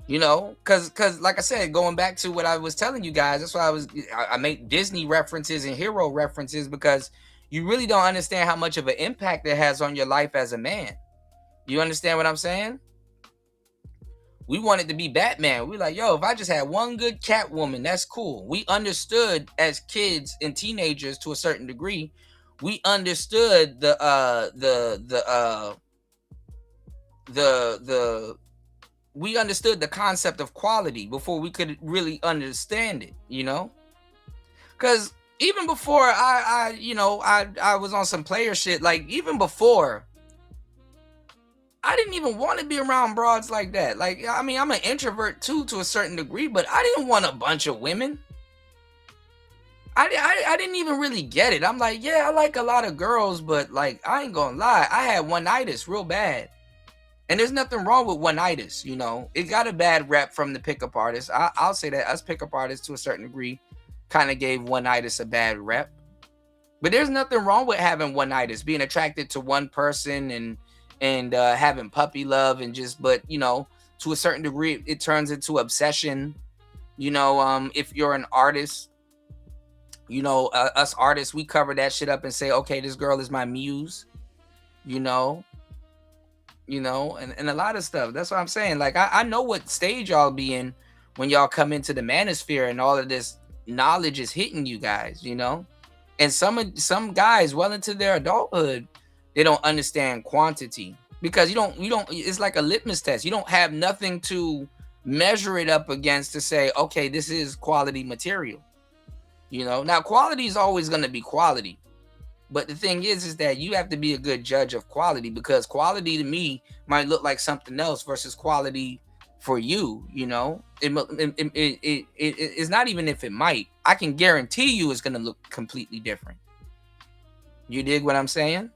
You know, because like I said, going back to what I was telling you guys, that's why I make Disney references and hero references, because you really don't understand how much of an impact it has on your life as a man. You understand what I'm saying? We wanted to be Batman. We like, yo, if I just had one good Catwoman, that's cool. We understood as kids and teenagers to a certain degree. We understood we understood the concept of quality before we could really understand it, you know? Because even before I was on some player shit, like even before, I didn't even want to be around broads like that. Like, I mean, I'm an introvert too, to a certain degree, but I didn't want a bunch of women. I didn't even really get it. I'm like, yeah, I like a lot of girls, but like, I ain't gonna lie, I had one-itis real bad. And there's nothing wrong with one-itis, you know. It got a bad rep from the pickup artists. I'll say that us pickup artists, to a certain degree, kind of gave one-itis a bad rep. But there's nothing wrong with having one-itis, being attracted to one person and having puppy love and just, but, you know, to a certain degree, it turns into obsession. You know, if you're an artist, you know, us artists, we cover that shit up and say, okay, this girl is my muse, you know, and a lot of stuff. That's what I'm saying. Like, I know what stage y'all be in when y'all come into the manosphere and all of this knowledge is hitting you guys, you know. And some guys, well into their adulthood, they don't understand quantity, because you don't, it's like a litmus test. You don't have nothing to measure it up against to say, okay, this is quality material. You know, now quality is always going to be quality. But the thing is that you have to be a good judge of quality, because quality to me might look like something else versus quality for you. You know, it's not even if it might. I can guarantee you it's going to look completely different. You dig what I'm saying?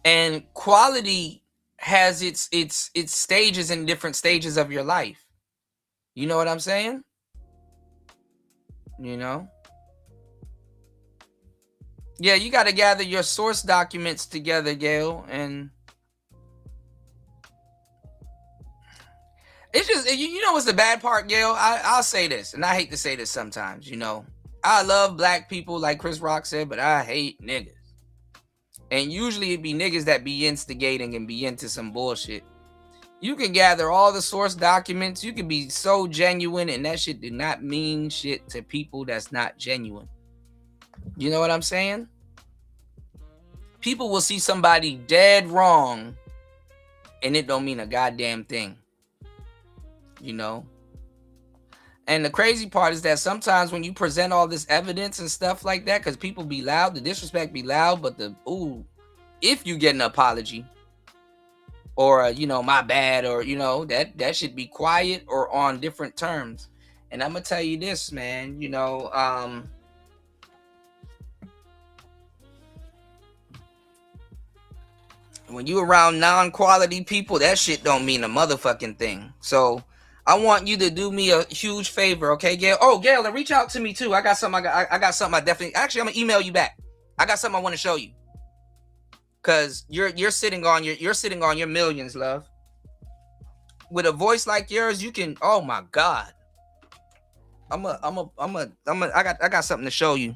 And quality has its stages in different stages of your life. You know what I'm saying? You know? Yeah, you got to gather your source documents together, Gail. And it's just, you know what's the bad part, Gail? I'll say this, and I hate to say this sometimes, you know. I love black people, like Chris Rock said, but I hate niggas. And usually it be niggas that be instigating and be into some bullshit. You can gather all the source documents. You can be so genuine, and that shit did not mean shit to people that's not genuine. You know what I'm saying? People will see somebody dead wrong, and it don't mean a goddamn thing. You know? And the crazy part is that sometimes when you present all this evidence and stuff like that, because people be loud, the disrespect be loud, but if you get an apology or my bad, or that should be quiet or on different terms. And I'm gonna tell you this, man, when you around non-quality people, that shit don't mean a motherfucking thing. So I want you to do me a huge favor, okay, Gail? Oh, Gail, and reach out to me too. I got something. I got something. I definitely. Actually, I'm gonna email you back. I got something I want to show you. Cause you're sitting on your millions, love. With a voice like yours, you can. Oh my God. I got something to show you.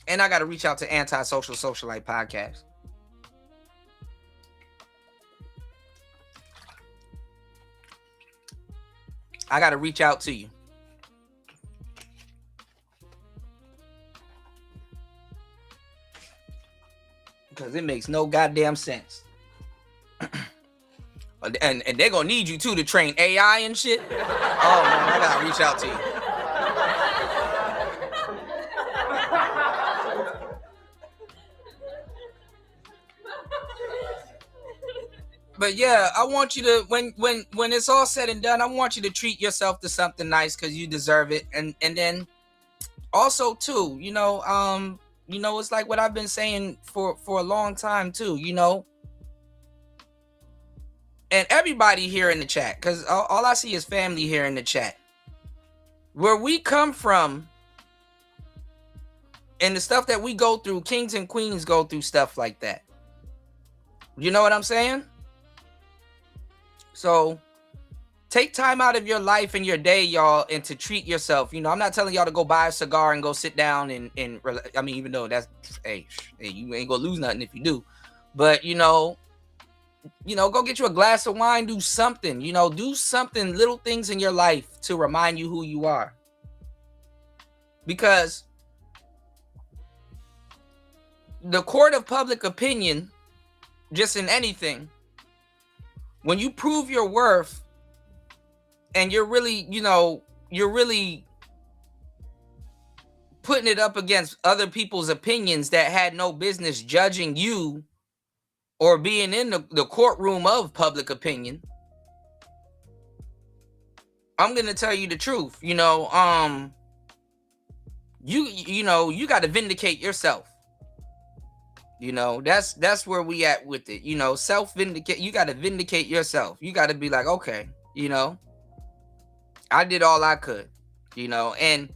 And I got to reach out to Antisocial Socialite Podcast. I got to reach out to you. Because it makes no goddamn sense. And they're going to need you too to train AI and shit. Oh man, I got to reach out to you. But yeah, I want you to, when it's all said and done, I want you to treat yourself to something nice because you deserve it. And then also too, it's like what I've been saying for a long time too, and everybody here in the chat, because all I see is family here in the chat. Where we come from and the stuff that we go through, kings and queens go through stuff like that. You know what I'm saying? So take time out of your life and your day, y'all, and to treat yourself. I'm not telling y'all to go buy a cigar and go sit down and I mean, even though that's, hey, you ain't gonna lose nothing if you do. But, go get you a glass of wine, do something, do something, little things in your life to remind you who you are. Because the court of public opinion, just in anything, when you prove your worth and you're really, you're really putting it up against other people's opinions that had no business judging you or being in the courtroom of public opinion, I'm going to tell you the truth. You got to vindicate yourself. That's where we at with it. Self-vindicate. You got to vindicate yourself. You got to be like, okay, I did all I could, and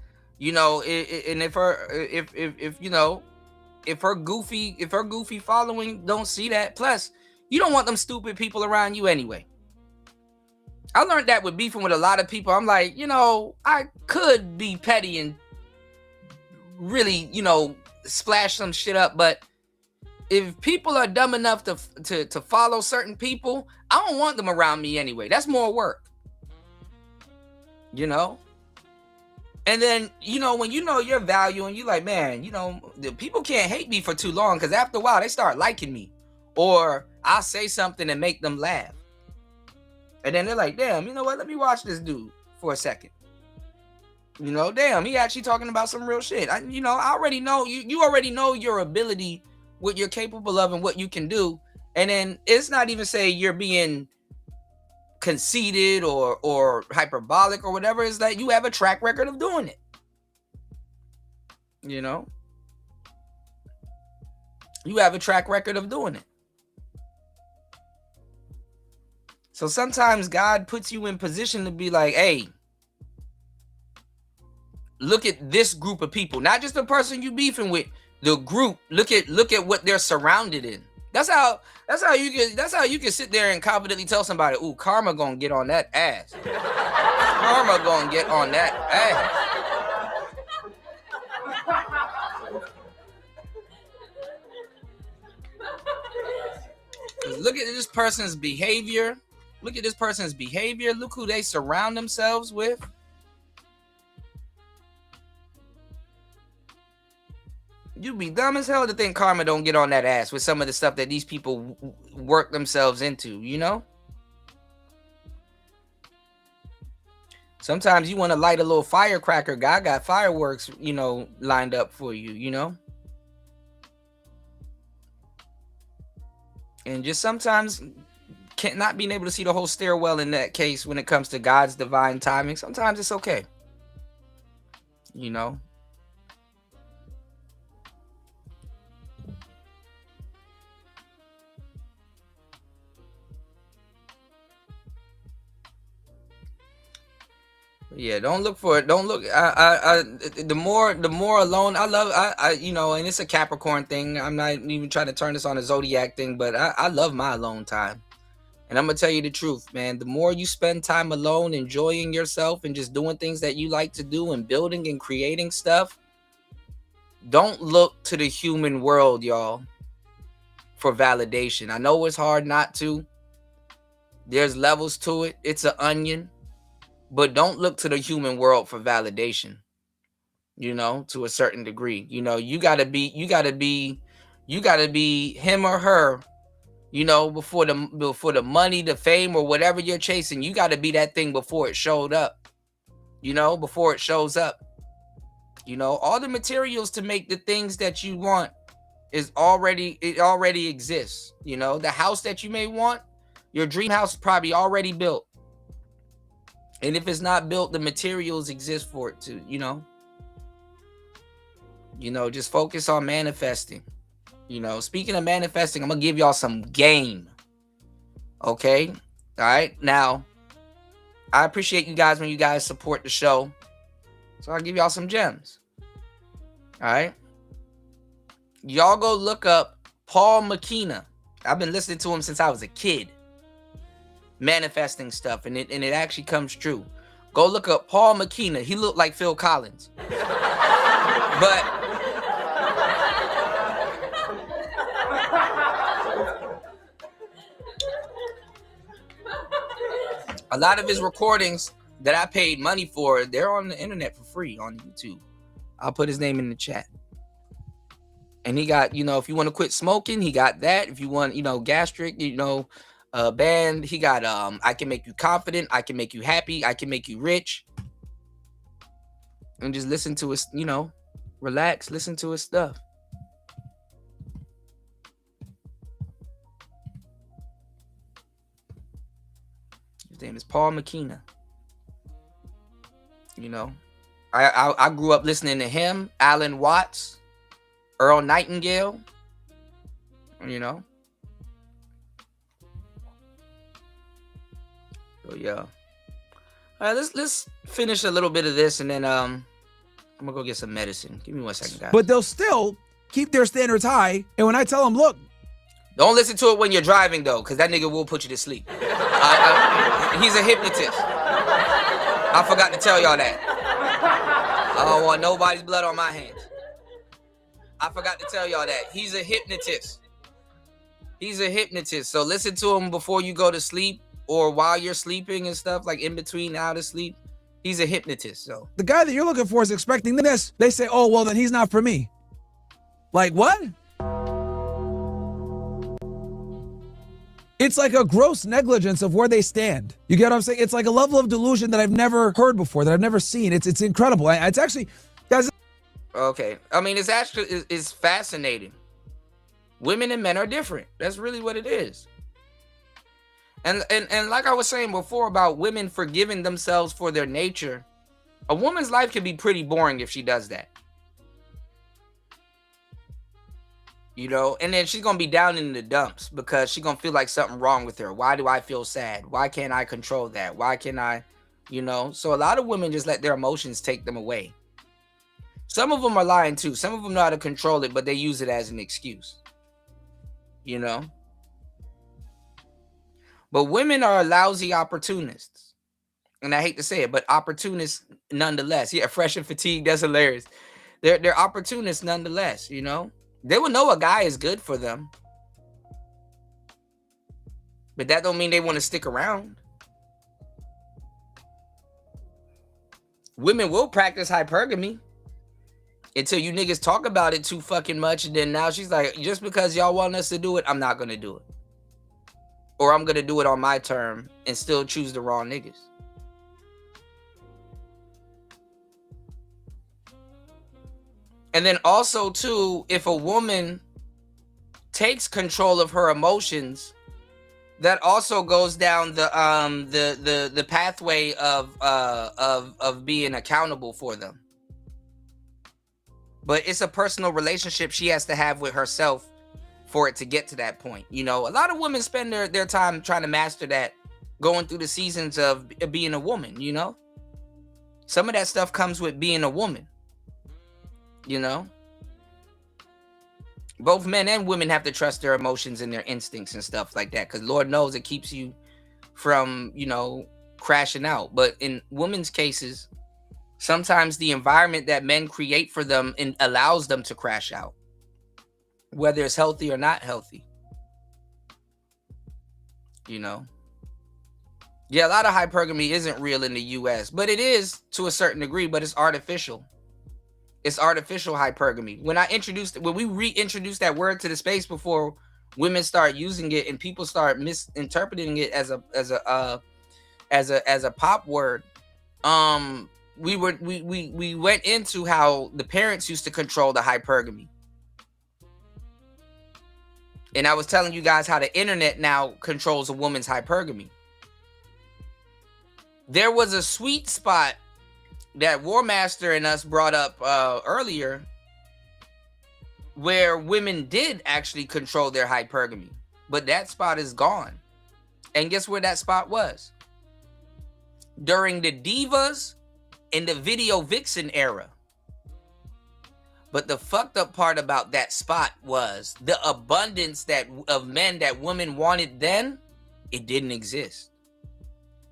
if her goofy following don't see that, plus you don't want them stupid people around you anyway. I learned that with beefing with a lot of people. I'm like, I could be petty and really, splash some shit up, but if people are dumb enough to follow certain people, I don't want them around me anyway. That's more work. And then, when you know your value and you like, man, the people can't hate me for too long, because after a while they start liking me, or I'll say something and make them laugh. And then they're like, damn, you know what? Let me watch this dude for a second. Damn, he actually talking about some real shit. I already know you already know your ability, what you're capable of and what you can do. And then it's not even say you're being conceited or hyperbolic or whatever. It's that you have a track record of doing it. You have a track record of doing it. So sometimes God puts you in position to be like, hey, look at this group of people, not just the person you beefing with, the group. Look at what they're surrounded in. That's how you can sit there and confidently tell somebody, ooh, karma gonna get on that ass. Karma gonna get on that ass. Look at this person's behavior. Look who they surround themselves with. You'd be dumb as hell to think karma don't get on that ass with some of the stuff that these people work themselves into, Sometimes you want to light a little firecracker. God got fireworks, lined up for you, And just sometimes not being able to see the whole stairwell in that case when it comes to God's divine timing. Sometimes it's okay. Yeah, don't look for it. Don't look. The more alone. And it's a Capricorn thing. I'm not even trying to turn this on a zodiac thing, but I love my alone time. And I'm gonna tell you the truth, man. The more you spend time alone, enjoying yourself and just doing things that you like to do and building and creating stuff, don't look to the human world, y'all, for validation. I know it's hard not to. There's levels to it. It's an onion. But don't look to the human world for validation, to a certain degree. You gotta be him or her, before the money, the fame, or whatever you're chasing. You gotta be that thing before it showed up, before it shows up. All the materials to make the things that you want it already exists. The house that you may want, your dream house is probably already built. And if it's not built, the materials exist for it to, just focus on manifesting. Speaking of manifesting, I'm going to give y'all some game. Okay? All right? Now, I appreciate you guys when you guys support the show. So I'll give y'all some gems. All right? Y'all go look up Paul McKenna. I've been listening to him since I was a kid. Manifesting stuff, and it actually comes true. Go look up Paul McKenna. He looked like Phil Collins. But a lot of his recordings that I paid money for, they're on the internet for free on YouTube. I'll put his name in the chat. And he got, if you want to quit smoking, he got that. If you want, gastric, band, he got I Can Make You Confident, I Can Make You Happy, I Can Make You Rich. And just listen to his, relax, listen to his stuff. His name is Paul McKenna. I grew up listening to him, Alan Watts, Earl Nightingale, So yeah. All right, let's finish a little bit of this, and then I'm gonna go get some medicine. Give me 1 second, guys. But they'll still keep their standards high. And when I tell them, look, don't listen to it when you're driving though, because that nigga will put you to sleep. He's a hypnotist. I forgot to tell y'all that. I don't want nobody's blood on my hands. I forgot to tell y'all that. He's a hypnotist. He's a hypnotist. So listen to him before you go to sleep, or while you're sleeping and stuff, like in between out of sleep. He's a hypnotist. So the guy that you're looking for is expecting this. They say, oh, well, then he's not for me. Like, what? It's like a gross negligence of where they stand. You get what I'm saying? It's like a level of delusion that I've never heard before, that I've never seen. It's incredible. It's actually, guys. Okay. I mean, it's actually, it's fascinating. Women and men are different. That's really what it is. And like I was saying before about women forgiving themselves for their nature, a woman's life can be pretty boring if she does that. And then she's going to be down in the dumps because she's going to feel like something wrong with her. Why do I feel sad? Why can't I control that? Why can't I, So a lot of women just let their emotions take them away. Some of them are lying too. Some of them know how to control it, but they use it as an excuse. But women are lousy opportunists. And I hate to say it, but opportunists nonetheless. Yeah, fresh and fatigued, that's hilarious. They're opportunists nonetheless, They will know a guy is good for them. But that don't mean they want to stick around. Women will practice hypergamy until you niggas talk about it too fucking much. And then now she's like, just because y'all want us to do it, I'm not going to do it. Or I'm going to do it on my term and still choose the wrong niggas. And then also too, if a woman takes control of her emotions, that also goes down the pathway of being accountable for them. But it's a personal relationship she has to have with herself for it to get to that point. You know, a lot of women spend their time trying to master that, going through the seasons of being a woman, you know? Some of that stuff comes with being a woman, you know? Both men and women have to trust their emotions and their instincts and stuff like that, because Lord knows it keeps you from, you know, crashing out. But in women's cases, sometimes the environment that men create for them allows them to crash out, whether it's healthy or not healthy. You know? Yeah, a lot of hypergamy isn't real in the US, but it is to a certain degree, but it's artificial. It's artificial hypergamy. When we reintroduced that word to the space before, women start using it and people start misinterpreting it as a pop word. We went into how the parents used to control the hypergamy. And I was telling you guys how the internet now controls a woman's hypergamy. There was a sweet spot that War Master and us brought up earlier, where women did actually control their hypergamy, but that spot is gone. And guess where that spot was? During the divas and the video vixen era. But the fucked up part about that spot was the abundance of men that women wanted then, it didn't exist.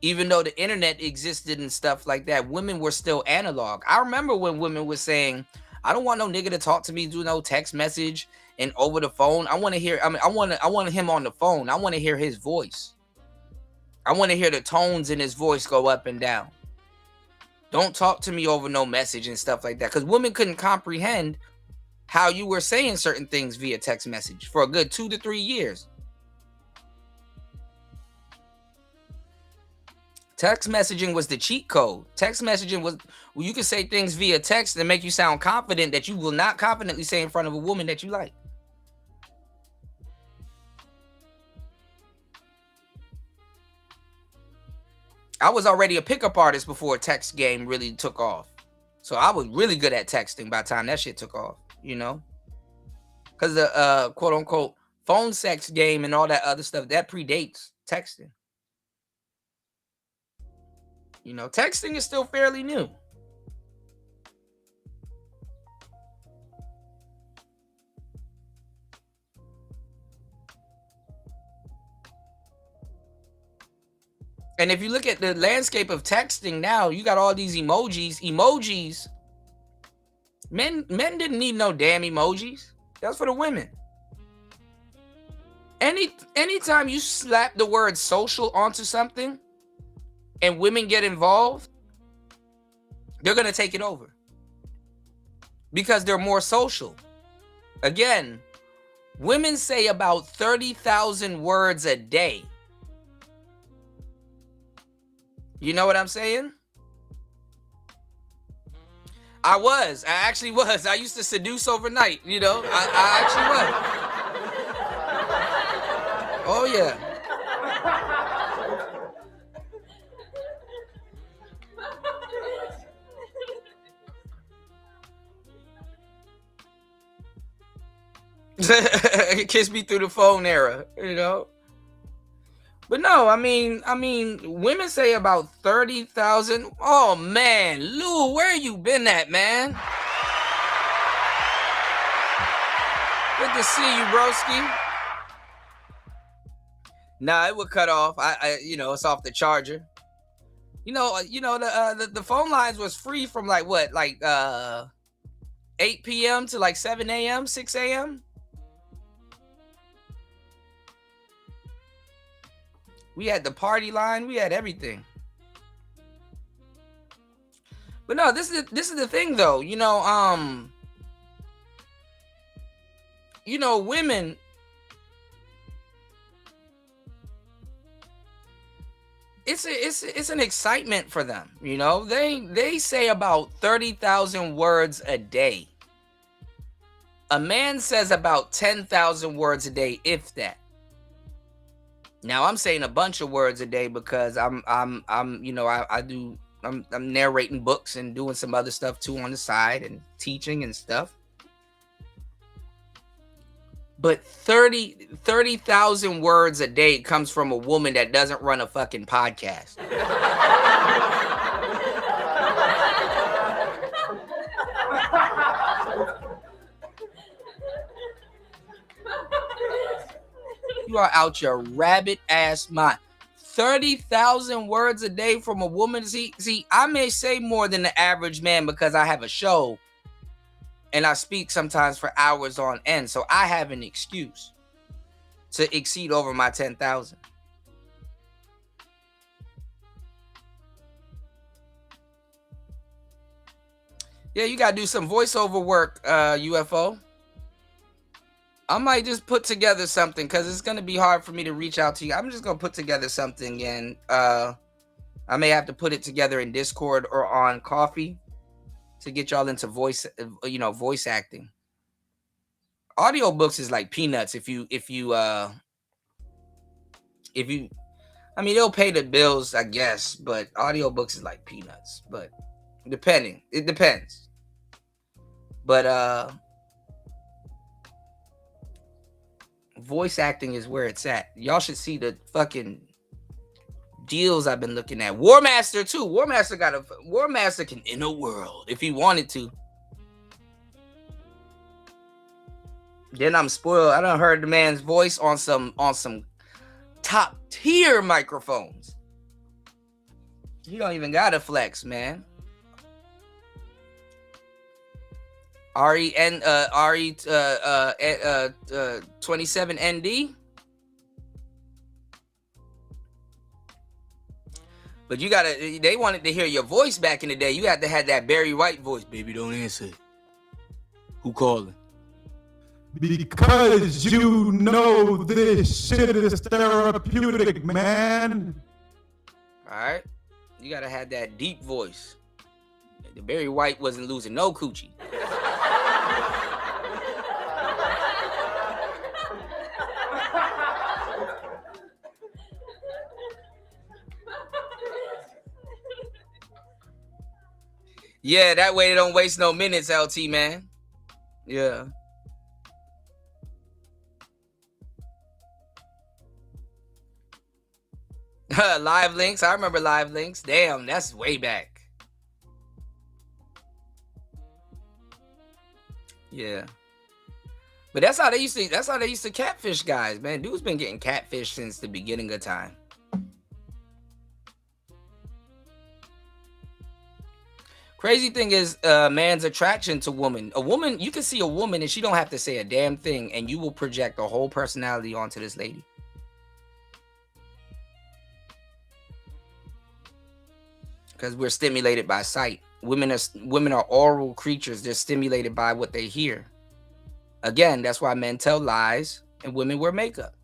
Even though the internet existed and stuff like that, women were still analog. I remember when women were saying, I don't want no nigga to talk to me, do no text message and over the phone. I want to hear, I want him on the phone. I want to hear his voice. I want to hear the tones in his voice go up and down. Don't talk to me over no message and stuff like that. Because women couldn't comprehend how you were saying certain things via text message for a good 2 to 3 years. Text messaging was the cheat code. Text messaging was, well, you can say things via text and make you sound confident that you will not confidently say in front of a woman that you like. I was already a pickup artist before text game really took off. So I was really good at texting by the time that shit took off, you know? Because the quote unquote phone sex game and all that other stuff, that predates texting. You know, texting is still fairly new. And if you look at the landscape of texting now, you got all these emojis. Men didn't need no damn emojis. That's for the women. Anytime you slap the word social onto something and women get involved, they're going to take it over. Because they're more social. Again, women say about 30,000 words a day. You know what I'm saying? I actually was. I used to seduce overnight, you know. I actually was. Oh, yeah. Kiss me through the phone era, you know. But no, I mean, women say about 30,000. Oh man, Lou, where you been at, man? Good to see you, broski. Nah, it would cut off. I you know, it's off the charger. You know, the phone lines was free from like what, like 8 p.m. to like 7 a.m., 6 a.m. We had the party line. We had everything. But no, this is the thing though. You know, women, it's an excitement for them. You know, they say about 30,000 words a day. A man says about 10,000 words a day, if that. Now I'm saying a bunch of words a day because I'm narrating books and doing some other stuff too on the side and teaching and stuff. But 30,000 words a day comes from a woman that doesn't run a fucking podcast. You are out your rabbit ass mind. 30,000 words a day from a woman. See, I may say more than the average man because I have a show and I speak sometimes for hours on end. So I have an excuse to exceed over my 10,000. Yeah, you got to do some voiceover work, UFO. I might just put together something because it's going to be hard for me to reach out to you. I'm just going to put together something and I may have to put it together in Discord or on Coffee to get y'all into voice acting. Audiobooks is like peanuts if you I mean, they'll pay the bills, I guess, but audiobooks is like peanuts, but it depends. But voice acting is where it's at. Y'all should see the fucking deals I've been looking at. War Master too. War Master can in a world if he wanted to. Then I'm spoiled. I done heard the man's voice on some top tier microphones. You don't even gotta flex, man. RE27ND. But you gotta, they wanted to hear your voice back in the day. You had to have that Barry White voice. Baby, don't answer. Who calling? Because you know this shit is therapeutic, man. All right. You gotta have that deep voice. The Barry White wasn't losing no coochie. Yeah, that way they don't waste no minutes, LT, man. Yeah. Live links. I remember live links. Damn, that's way back. Yeah. But that's how they used to catfish guys, man. Dude's been getting catfish since the beginning of time. Crazy thing is man's attraction to woman. A woman, you can see a woman and she don't have to say a damn thing and you will project a whole personality onto this lady. Because we're stimulated by sight. Women are oral creatures. They're stimulated by what they hear. Again, that's why men tell lies and women wear makeup.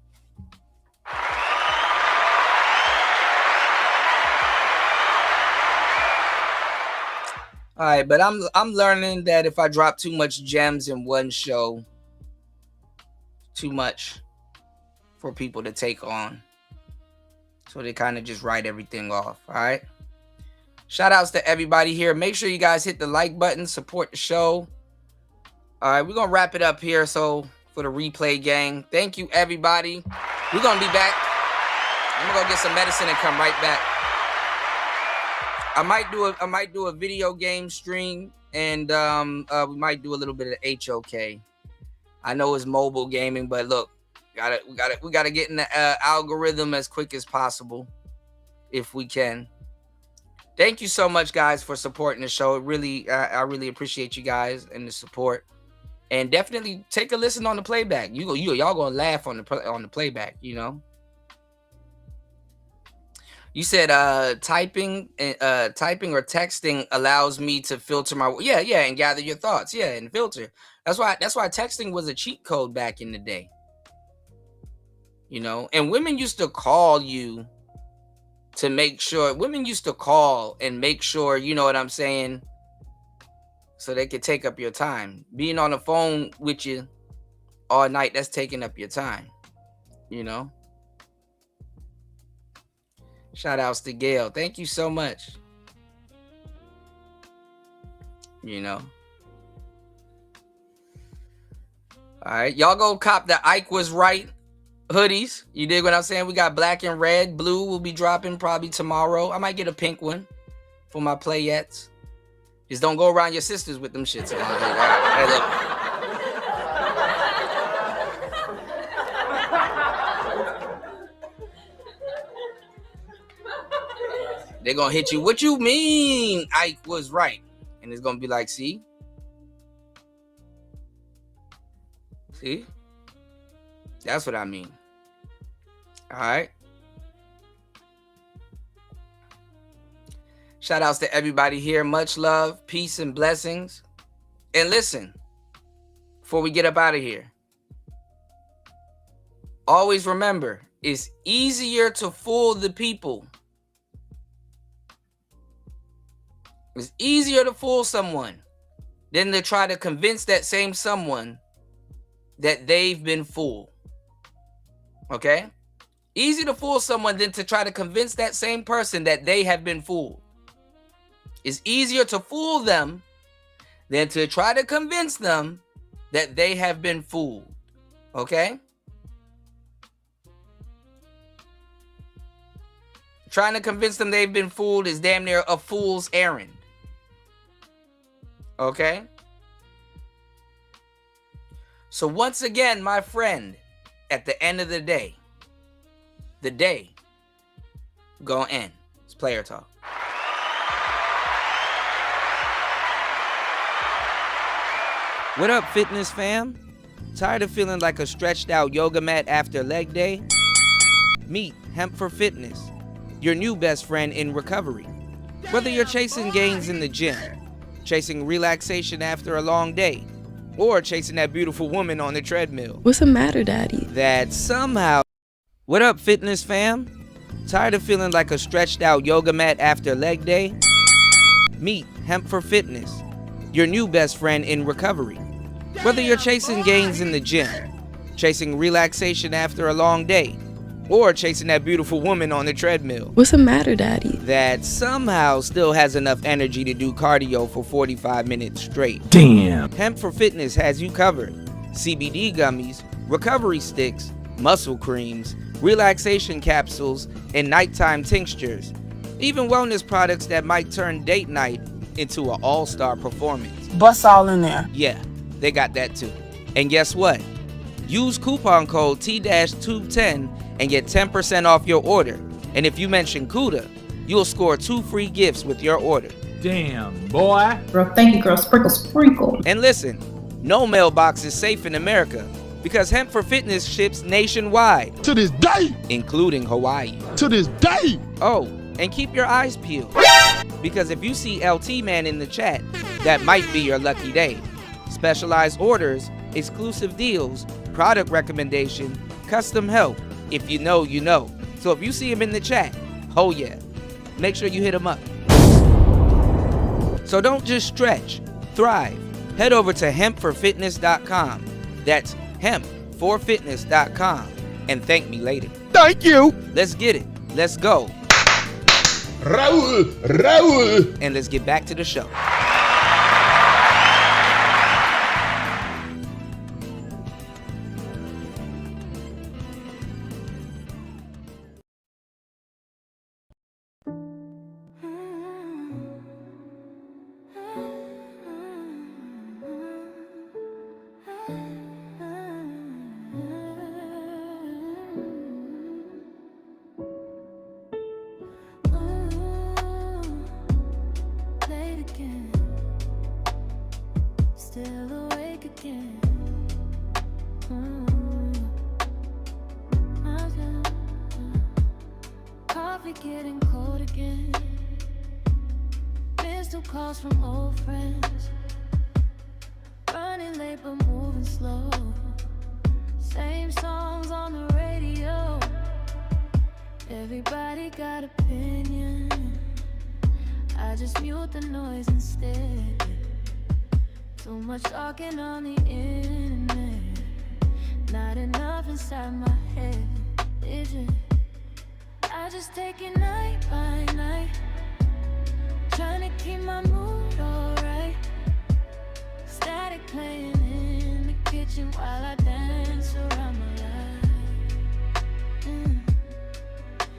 All right, but I'm learning that if I drop too much gems in one show, too much for people to take on. So they kind of just write everything off. All right. Shout outs to everybody here. Make sure you guys hit the like button, support the show. All right, we're going to wrap it up here. So for the replay gang, thank you, everybody. We're going to be back. I'm going to go get some medicine and come right back. I might do a video game stream and we might do a little bit of HOK. I know it's mobile gaming, but look, we gotta get in the algorithm as quick as possible if we can. Thank you so much, guys, for supporting the show. It really, I really appreciate you guys and the support. And definitely take a listen on the playback. Y'all gonna laugh on the playback, you know. You said typing or texting allows me to filter my and gather your thoughts. Yeah, and filter. That's why texting was a cheat code back in the day. You know, and women used to call you to make sure. Women used to call and make sure, you know what I'm saying, so they could take up your time. Being on the phone with you all night, that's taking up your time, you know. Shout outs to Gail. Thank you so much. You know. All right, y'all go cop the Ike was right hoodies. You dig what I'm saying? We got black and red. Blue will be dropping probably tomorrow. I might get a pink one for my playettes. Just don't go around your sisters with them shits. They're gonna hit you. What you mean Ike was right? And it's gonna be like, see? See? That's what I mean. All right. Shout outs to everybody here. Much love, peace, and blessings. And listen, before we get up out of here, always remember, it's easier to fool the people. It's easier to fool someone than to try to convince that same someone that they've been fooled. Okay? Easy to fool someone than to try to convince that same person that they have been fooled. It's easier to fool them than to try to convince them that they have been fooled. Okay? Trying to convince them they've been fooled is damn near a fool's errand. Okay? So once again, my friend, at the end of the day gonna end. It's player talk. What up, fitness fam? Tired of feeling like a stretched out yoga mat after leg day? Meet Hemp for Fitness, your new best friend in recovery. Whether you're chasing gains in the gym, chasing relaxation after a long day, or chasing that beautiful woman on the treadmill. What's the matter, Daddy? That somehow... What up, fitness fam? Tired of feeling like a stretched out yoga mat after leg day? Meet Hemp for Fitness, your new best friend in recovery. Whether you're chasing gains in the gym, chasing relaxation after a long day, or chasing that beautiful woman on the treadmill. What's the matter, Daddy? That somehow still has enough energy to do cardio for 45 minutes straight. Damn. Hemp for Fitness has you covered. CBD gummies, recovery sticks, muscle creams, relaxation capsules, and nighttime tinctures. Even wellness products that might turn date night into an all-star performance. Bust all in there. Yeah, they got that too. And guess what? Use coupon code T-210 and get 10% off your order. And if you mention CUDA, you'll score 2 free gifts with your order. Damn, boy. Girl, thank you, girl. Sprinkle, sprinkle. And listen, no mailbox is safe in America because Hemp for Fitness ships nationwide. To this day. Including Hawaii. To this day. Oh, and keep your eyes peeled. Because if you see LT Man in the chat, that might be your lucky day. Specialized orders, exclusive deals, product recommendation, custom help. If you know, you know. So if you see him in the chat, oh yeah, make sure you hit him up. So don't just stretch, thrive. Head over to hempforfitness.com. That's hempforfitness.com. And thank me later. Thank you. Let's get it. Let's go. Raul. And let's get back to the show. Too much talking on the internet, not enough inside my head, is it? I just take it night by night, trying to keep my mood alright. Static playing in the kitchen while I dance around my life.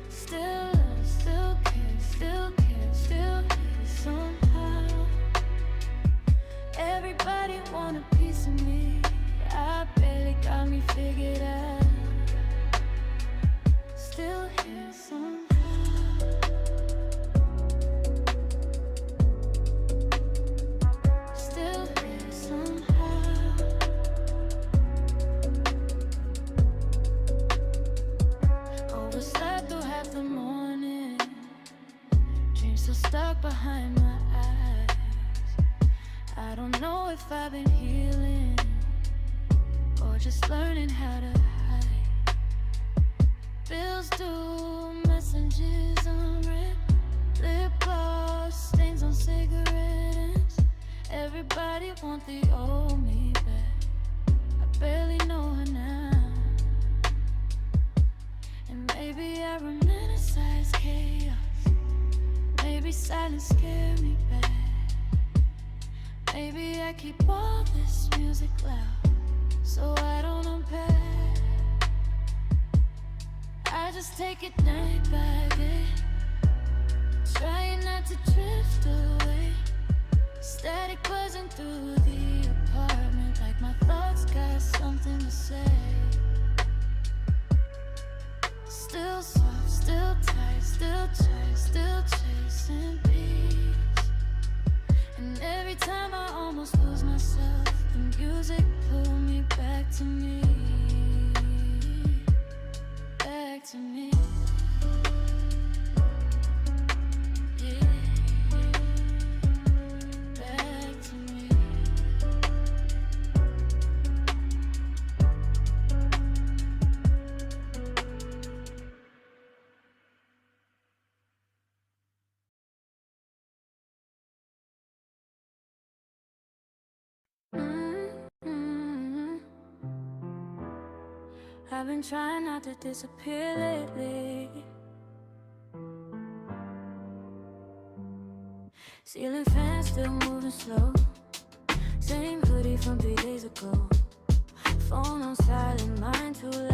Still love, still care, still care, still hate somehow. Everybody want a piece of me, I barely got me figured out. Still here somehow. Still here somehow. Overslept through half the morning, dreams still stuck behind my eyes. I don't know if I've been healing or just learning how to hide. Bills due, messages unread, lip gloss, stains on cigarette ends. Everybody want the old me back, I barely know her now. And maybe I romanticize chaos, maybe silence scare me back. Maybe I keep all this music loud so I don't unpack. I just take it night by day, trying not to drift away. Static buzzing through the apartment, like my thoughts got something to say. Still soft, still tight, still tight, still chasing beats. And every time I almost lose myself, the music pull me back to me. Back to me. Yeah. Back to me. I've been trying not to disappear lately. Ceiling fan still moving slow. Same hoodie from 3 days ago. Phone on silent, mind too loud.